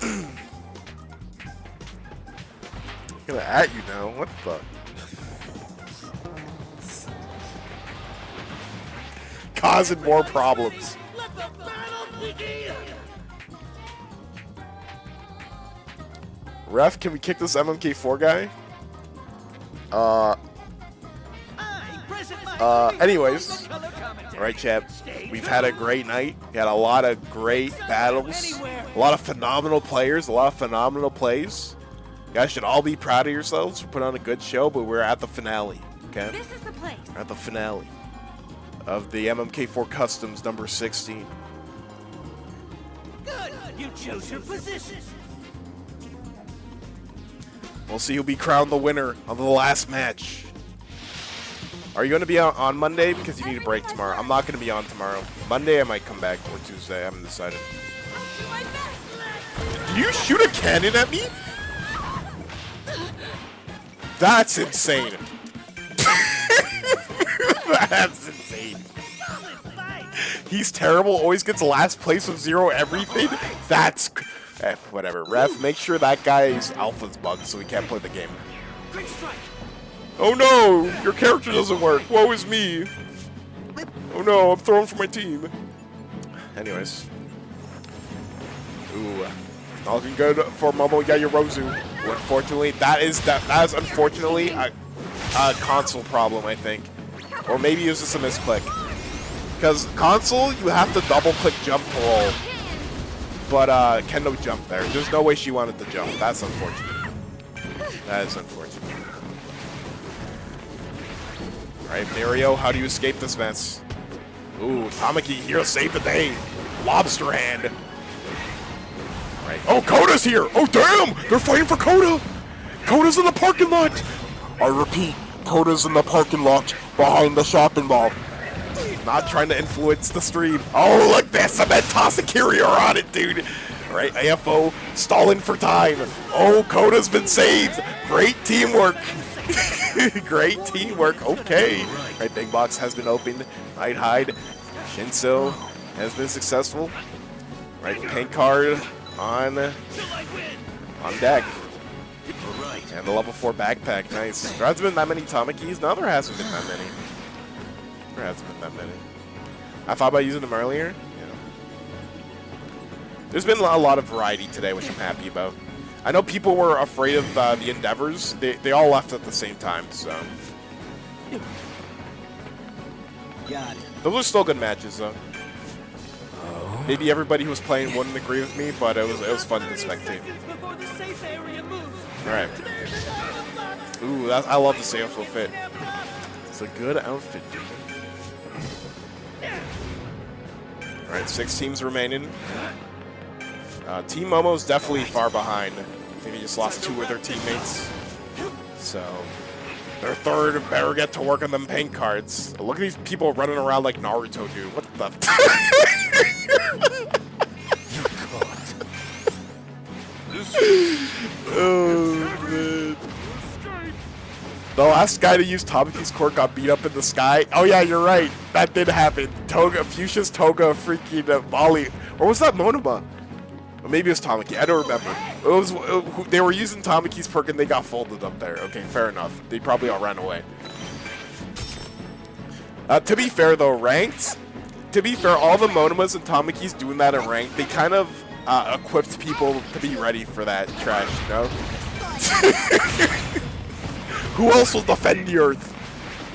I'm gonna at you now. What the? Causing more problems. Let the battle begin. Ref, can we kick this MMK4 guy? Anyways. Alright, chat. We've had a great night. We had a lot of great battles. A lot of phenomenal players. A lot of phenomenal plays. You guys should all be proud of yourselves for putting on a good show, but we're at the finale. Okay? This is the place. We're at the finale of the MMK4 Customs number 16. Good. You chose your position. We'll see who'll be crowned the winner of the last match. Are you going to be on Monday? Because you need a break tomorrow. I'm not going to be on tomorrow. Monday I might come back, or Tuesday. I haven't decided. I'll do my best. Did you shoot a cannon at me? That's insane. That's insane. He's terrible. Always gets last place with 0 everything. That's... whatever. Ref, make sure that guy's alpha's bugged so we can't play the game. Oh no! Your character doesn't work. Woe is me. Oh no, I'm throwing for my team. Anyways. Ooh. Not looking good for Momo Yayorozu. Unfortunately, that is unfortunately a console problem, I think. Or maybe it was just a misclick. Because console, you have to double click jump to roll. But Kendo jumped there. There's no way she wanted to jump. That's unfortunate. That is unfortunate. Alright, Mario, how do you escape this mess? Ooh, Tamaki here, save the day. Lobster hand. Alright. Oh, Koda's here! Oh, damn! They're fighting for Koda! Koda's in the parking lot! I repeat, Koda's in the parking lot behind the shopping mall. Not trying to influence the stream. Oh, look this! I'm at tossing Kyrio on it, dude! Alright, AFO stalling for time. Oh, Koda's been saved! Great teamwork! Great teamwork. Okay. Right, big box has been opened. Night Hide. Shinso has been successful. Right, paint card on deck. And the level 4 backpack. Nice. There hasn't been that many Tamakis. No, there hasn't been that many. There hasn't been that many. I thought about using them earlier. Yeah. There's been a lot of variety today, which I'm happy about. I know people were afraid of the Endeavors. They all left at the same time, so. Got it. Those are still good matches, though. Maybe everybody who was playing wouldn't agree with me, but it was fun to spectate. Before the safe area moves. All right. Ooh, I love the Sanfo fit. It's a good outfit, dude. All right, 6 teams remaining. Team Momo's definitely far behind. I think they just lost 2 of their teammates. So, their third better get to work on them paint cards. Look at these people running around like Naruto, dude. What the? Oh, man. The last guy to use Tamaki's court got beat up in the sky. Oh yeah, you're right. That did happen. Fuchsia's Toga freaking Molly. Or was that Monoma? Or maybe it was Tamaki. I don't remember. They were using Tamaki's perk and they got folded up there. Okay, fair enough. They probably all ran away. To be fair though, ranked. To be fair, all the Monomas and Tamaki's doing that in ranked, they kind of equipped people to be ready for that trash, you know? Who else will defend the Earth?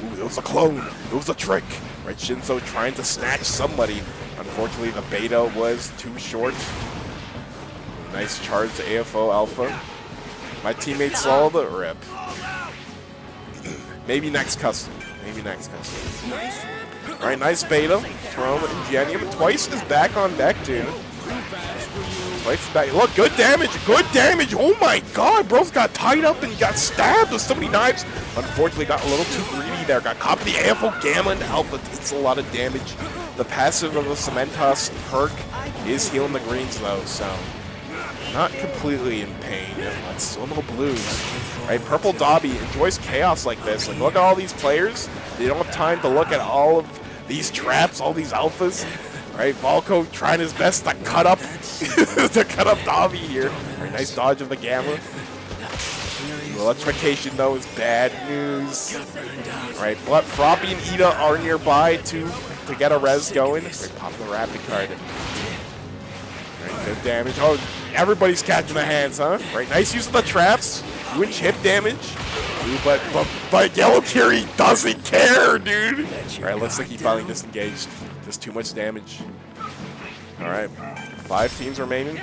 Ooh, it was a clone. It was a trick. Right, Shinso trying to snatch somebody. Unfortunately, the beta was too short. Nice charge to AFO Alpha. My teammate saw the rip. Maybe next custom. Maybe next custom. Alright, nice beta from Ingenium. Twice is back on deck, dude. Twice is back. Look, good damage. Good damage. Oh my god, bro's got tied up and got stabbed with so many knives. Unfortunately, got a little too greedy there. Got caught by the AFO Gamma, and Alpha takes a lot of damage. The passive of the Cementos perk is healing the greens, though, so not completely in pain, but still no blues. Right, Purple Dobby enjoys chaos like this. Like, look at all these players. They don't have time to look at all of these traps, all these alphas. Right, Volko trying his best to cut up Dobby here. Right, nice dodge of the Gamma. Electrification though is bad news. Right, but Froppy and Ida are nearby to get a res going. Right, pop the rapid card. Right, good damage. Oh, everybody's catching the hands, huh? Right, nice use of the traps. Doing chip damage. Ooh, but Yellow Kiri doesn't care, dude. Alright, looks like he finally disengaged. Just too much damage. Alright, 5 teams remaining.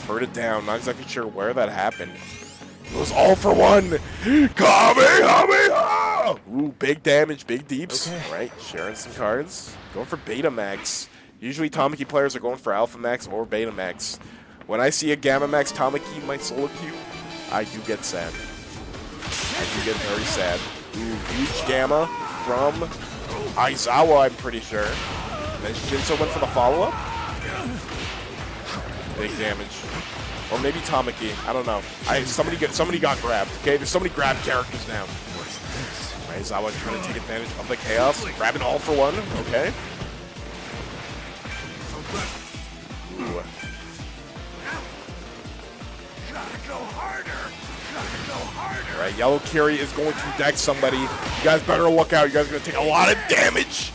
Heard it down. Not exactly sure where that happened. It was all for one. Kamehameha! Ooh, big damage, big deeps. Okay. Alright, sharing some cards. Going for Beta Max. Usually Tamaki players are going for Alpha Max or Beta Max. When I see a Gamma Max Tamaki in my solo queue, I do get sad. I do get very sad. Ooh, huge Gamma from Aizawa, I'm pretty sure. Then Shinso went for the follow-up. Big damage. Or maybe Tamaki. I don't know. Somebody got grabbed. Okay, there's so many grabbed characters now. Aizawa trying to take advantage of the chaos. Grabbing all for one. Okay. Ooh. Alright, Yellow Kiri is going to deck somebody. You guys better look out. You guys are going to take a lot of damage.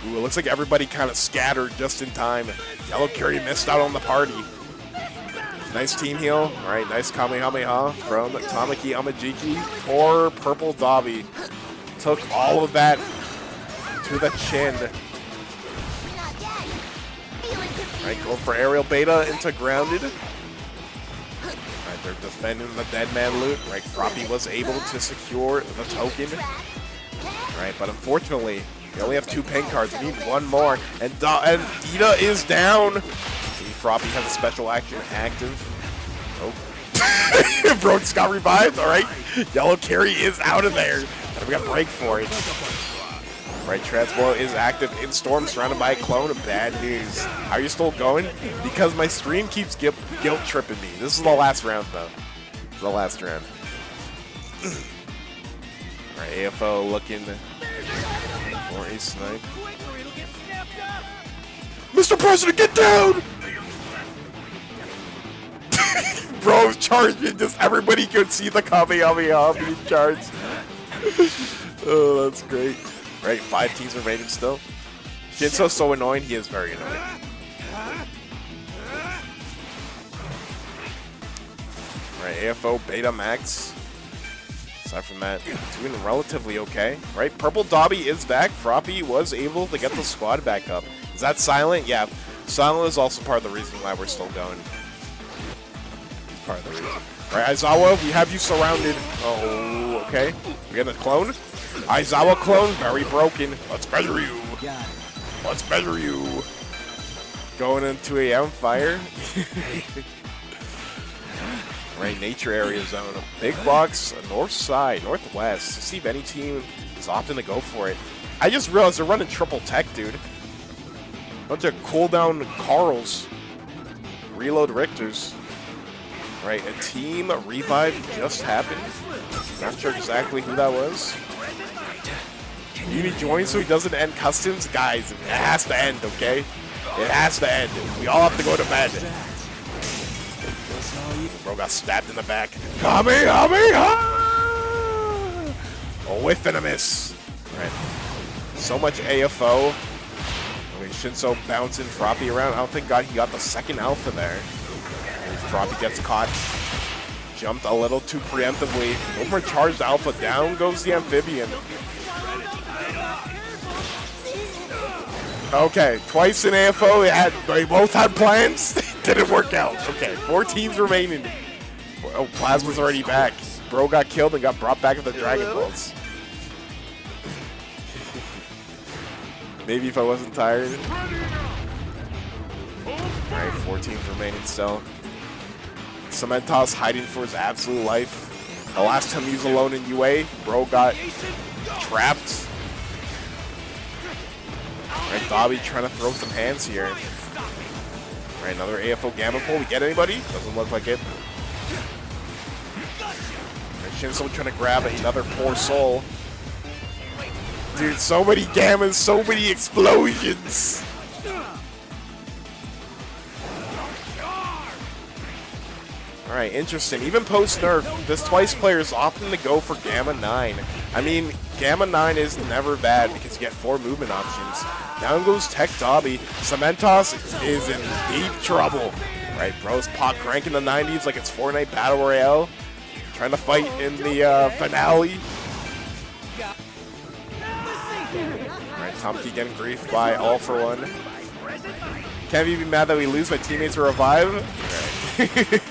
Ooh, it looks like everybody kind of scattered just in time. Yellow Kiri missed out on the party. Nice team heal. Alright, nice Kamehameha from Tamaki Amajiki for Purple Dobby. Took all of that to the chin. Alright, go for aerial beta into grounded. Alright, they're defending the dead man loot. Right, Froppy was able to secure the token. Alright, but unfortunately, we only have 2 paint cards. We need one more. And Ida is down. Froppy has a special action active. Oh. Bro just got revived. Alright. Yellow Kiri is out of there. And we got break for it. Right, Transboil is active in Storm, surrounded by a clone. Bad news. How are you still going? Because my stream keeps guilt tripping me. This is the last round, though. The last round. Alright, AFO looking for a snipe. Quick or it'll get snapped up! Mr. President, get down! Bro, charging, just everybody could see the Kamehameha being charged. Oh, that's great. Right, 5 teams remaining still. Shinso's so annoying, he is very annoying. Right, AFO, Beta Max. Aside from that, doing relatively okay. Right, Purple Dobby is back. Froppy was able to get the squad back up. Is that Silent? Yeah. Silent is also part of the reason why we're still going. He's part of the reason. Right, Aizawa, we have you surrounded. Oh, okay. We got a clone. Aizawa clone, very broken. Let's measure you. Let's measure you. Going into a fire. Right, nature area zone. Big box, north side, northwest. See if any team is opting to go for it. I just realized they're running triple tech, dude. Bunch of cooldown Carls. Reload Richters. Right, a team revive just happened. Not sure exactly who that was. Uni joins so he doesn't end customs? Guys, it has to end, okay? It has to end. We all have to go to bed. Bro got stabbed in the back. Kamehameha! Oh, whiff and a miss. Right. So much AFO. I mean, Shinso bouncing Froppy around. I don't think he got the second alpha there. And Froppy gets caught. Jumped a little too preemptively. Overcharged alpha. Down goes the amphibian. Okay, twice in AFO, they both had plans. Didn't work out. Okay, 4 teams remaining. Oh, Plasma's already back. Bro got killed and got brought back with the Dragon Balls. Maybe if I wasn't tired. Alright, 4 teams remaining still. Cementos hiding for his absolute life. The last time he was alone in UA, Bro got trapped. Right, Dobby trying to throw some hands here. Right, another AFO Gamma Pull. We get anybody? Doesn't look like it. Right, Shinso trying to grab another poor soul. Dude, so many Gammas, so many explosions. Alright, interesting. Even post-nerf, this twice player is often to go for Gamma 9. I mean, Gamma 9 is never bad because you get 4 movement options. Down goes Tech Dobby. Cementos is in deep trouble. Right, bro's pot crank in the 90s like it's Fortnite Battle Royale. Trying to fight in the finale. Alright, Tomke getting griefed by All For One. Can't even be mad that we lose, my teammates will revive. Alright.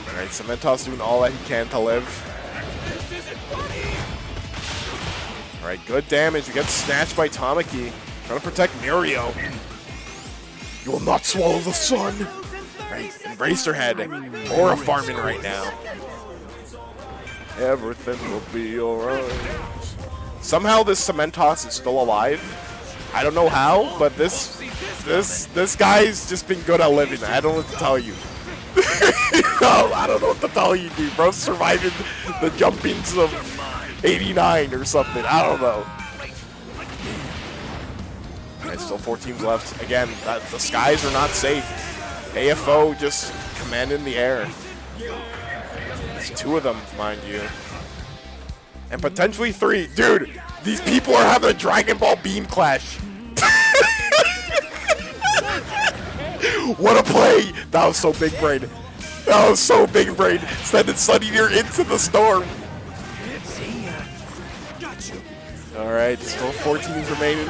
Alright, Cementos doing all that he can to live. Alright, good damage. We get snatched by Tamaki. Trying to protect Mirio. You will not swallow the sun. Right, embrace her head. Aura farming right now. Everything will be alright. Somehow this Cementos is still alive. I don't know how, but this guy's just been good at living. I don't know what to tell you. No, I don't know what to tell you, dude. Bro's surviving the jumpings of 89 or something. I don't know. Alright, still 4 teams left. Again, the skies are not safe. AFO just commanding the air. There's 2 of them, mind you. And potentially 3. Dude, these people are having a Dragon Ball beam clash. What a play! That was so big brain. That was so big brain. Sending Sun Eater into the storm. Alright, still 4 teams remaining.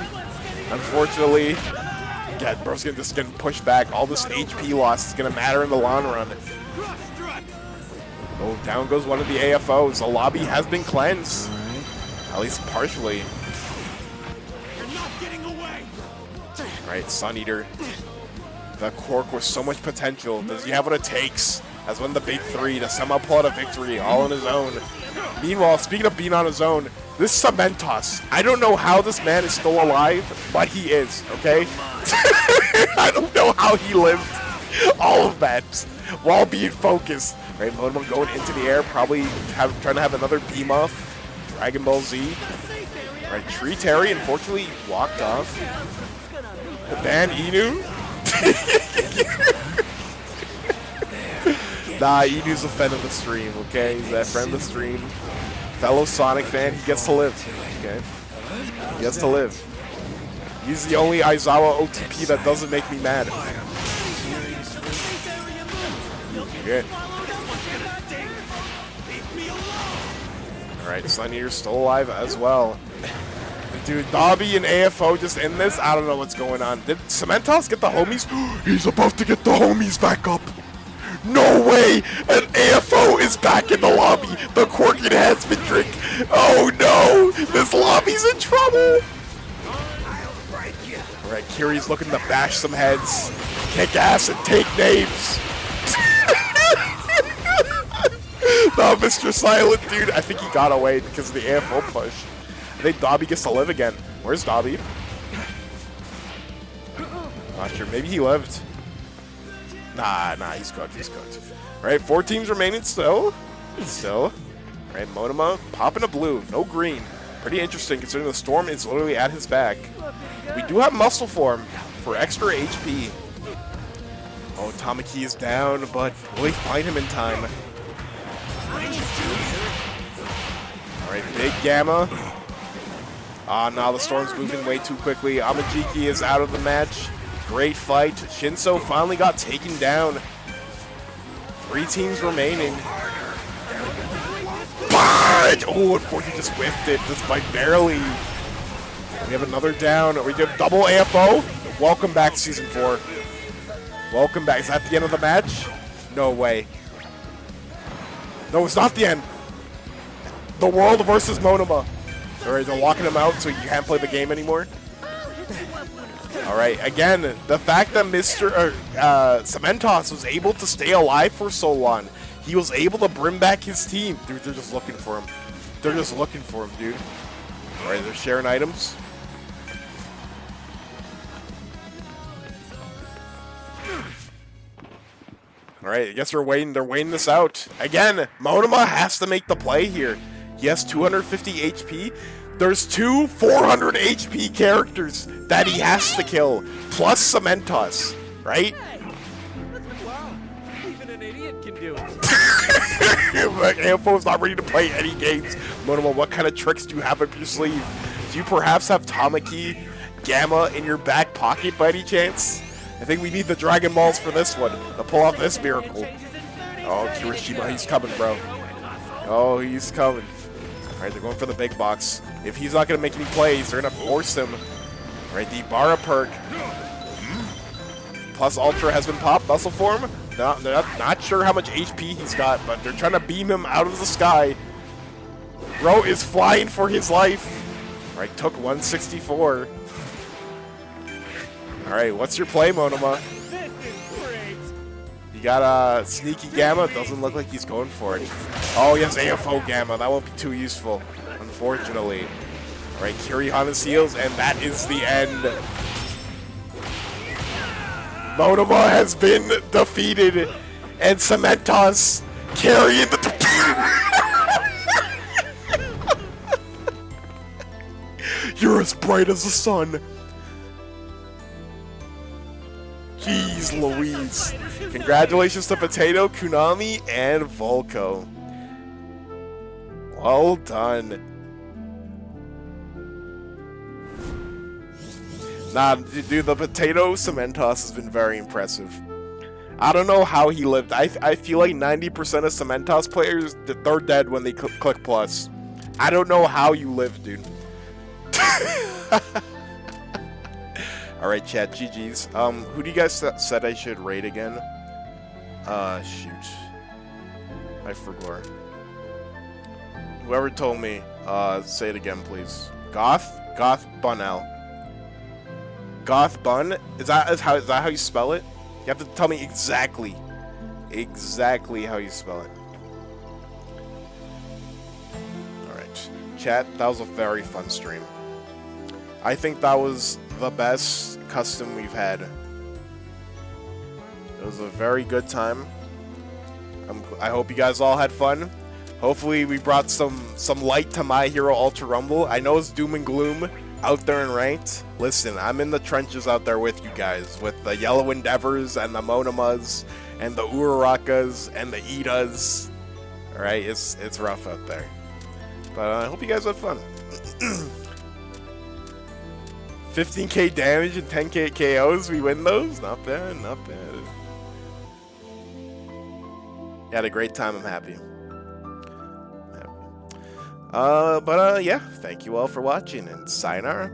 Unfortunately, yeah, bro's just getting pushed back. All this HP loss is gonna matter in the long run. Oh, down goes one of the AFOs. The lobby has been cleansed. At least partially. Alright, Sun Eater. The Quark with so much potential. Does he have what it takes as one of the big 3 to somehow pull out a victory all on his own? Meanwhile, speaking of being on his own, this Cementos, I don't know how this man is still alive, but he is, okay? I don't know how he lived all of that while being focused. Right, Monoma going into the air, probably trying to have another beam off. Dragon Ball Z. Right, Tree Terry unfortunately walked off. Ban Inu. Nah, Inu's a fan of the stream, okay? He's a friend of the stream. Fellow Sonic fan, he gets to live, okay? He gets to live. He's the only Aizawa OTP that doesn't make me mad. Good. Alright, Sun Eater's still alive as well. Dude, Dobby and AFO just in this? I don't know what's going on. Did Cementos get the homies? He's about to get the homies back up. No way! An AFO is back in the lobby. The quirk enhancement drink. Oh no! This lobby's in trouble. Alright, Kiri's looking to bash some heads, kick ass, and take names. No, Mr. Silent, dude. I think he got away because of the AFO push. I think Dobby gets to live again. Where's Dobby? Not sure. Maybe he lived. Nah, he's cooked. He's cooked. Right, 4 teams remaining still. Right, Monoma popping a blue, no green. Pretty interesting considering the storm is literally at his back. We do have muscle form for extra HP. Oh, Tamaki is down, but will he find him in time? Alright, big Gamma. Now the storm's moving way too quickly. Amajiki is out of the match. Great fight. Shinso finally got taken down. 3 teams remaining. But, oh, unfortunately just whiffed it just by barely. We have another down. We have double AFO. Welcome back, Season 4. Welcome back. Is that the end of the match? No way. No, it's not the end. The World versus Monoma. Alright, they're locking him out so you can't play the game anymore. Alright, again, the fact that Mr. Cementos was able to stay alive for so long, he was able to bring back his team. Dude, they're just looking for him. They're just looking for him, dude. Alright, they're sharing items. Alright, I guess they're waiting this out. Again, Monoma has to make the play here. He has 250 HP. There's 2 400 HP characters that he has to kill, plus Cementos, right? Wow, even an idiot can do it. AFO's not ready to play any games. Monoma, what kind of tricks do you have up your sleeve? Do you perhaps have Tamaki, Gamma in your back pocket by any chance? I think we need the Dragon Balls for this one to pull off this miracle. Oh, Kirishima, he's coming, bro. Oh, he's coming. Alright, they're going for the big box. If he's not going to make any plays, they're going to force him. Alright, the Ibarra perk. Plus Ultra has been popped. Muscle form. They're not sure how much HP he's got, but they're trying to beam him out of the sky. Bro is flying for his life. Alright, took 164. Alright, what's your play, Monoma? You got a sneaky Gamma. Doesn't look like he's going for it. Oh, he has AFO Gamma. That won't be too useful, unfortunately. All right, Kiri on his heels, and that is the end. Monoma has been defeated, and Cementos carrying the... You're as bright as the sun. Jeez Louise. Congratulations to Potato, Kunami, and Volko. Well done. Nah, dude, the Potato Cementos has been very impressive. I don't know how he lived. I feel like 90% of Cementos players, they're dead when they click plus. I don't know how you live, dude. Alright, chat, GG's. Who do you guys said I should raid again? Shoot. I forgot. Whoever told me, say it again, please. Goth Bunel. Goth Bun? Is that how you spell it? You have to tell me exactly how you spell it. Alright. Chat, that was a very fun stream. I think that was the best custom we've had. It was a very good time. I hope you guys all had fun. Hopefully we brought some light to My Hero Ultra Rumble. I know it's doom and gloom out there in ranked. Listen, I'm in the trenches out there with you guys, with the Yellow Endeavors and the Monomas and the Urarakas and the Idas. All right, it's rough out there, but I hope you guys had fun. 15k damage and 10k KOs. We win those. Not bad. Not bad. You had a great time. I'm happy. Yeah, thank you all for watching, and sayonara.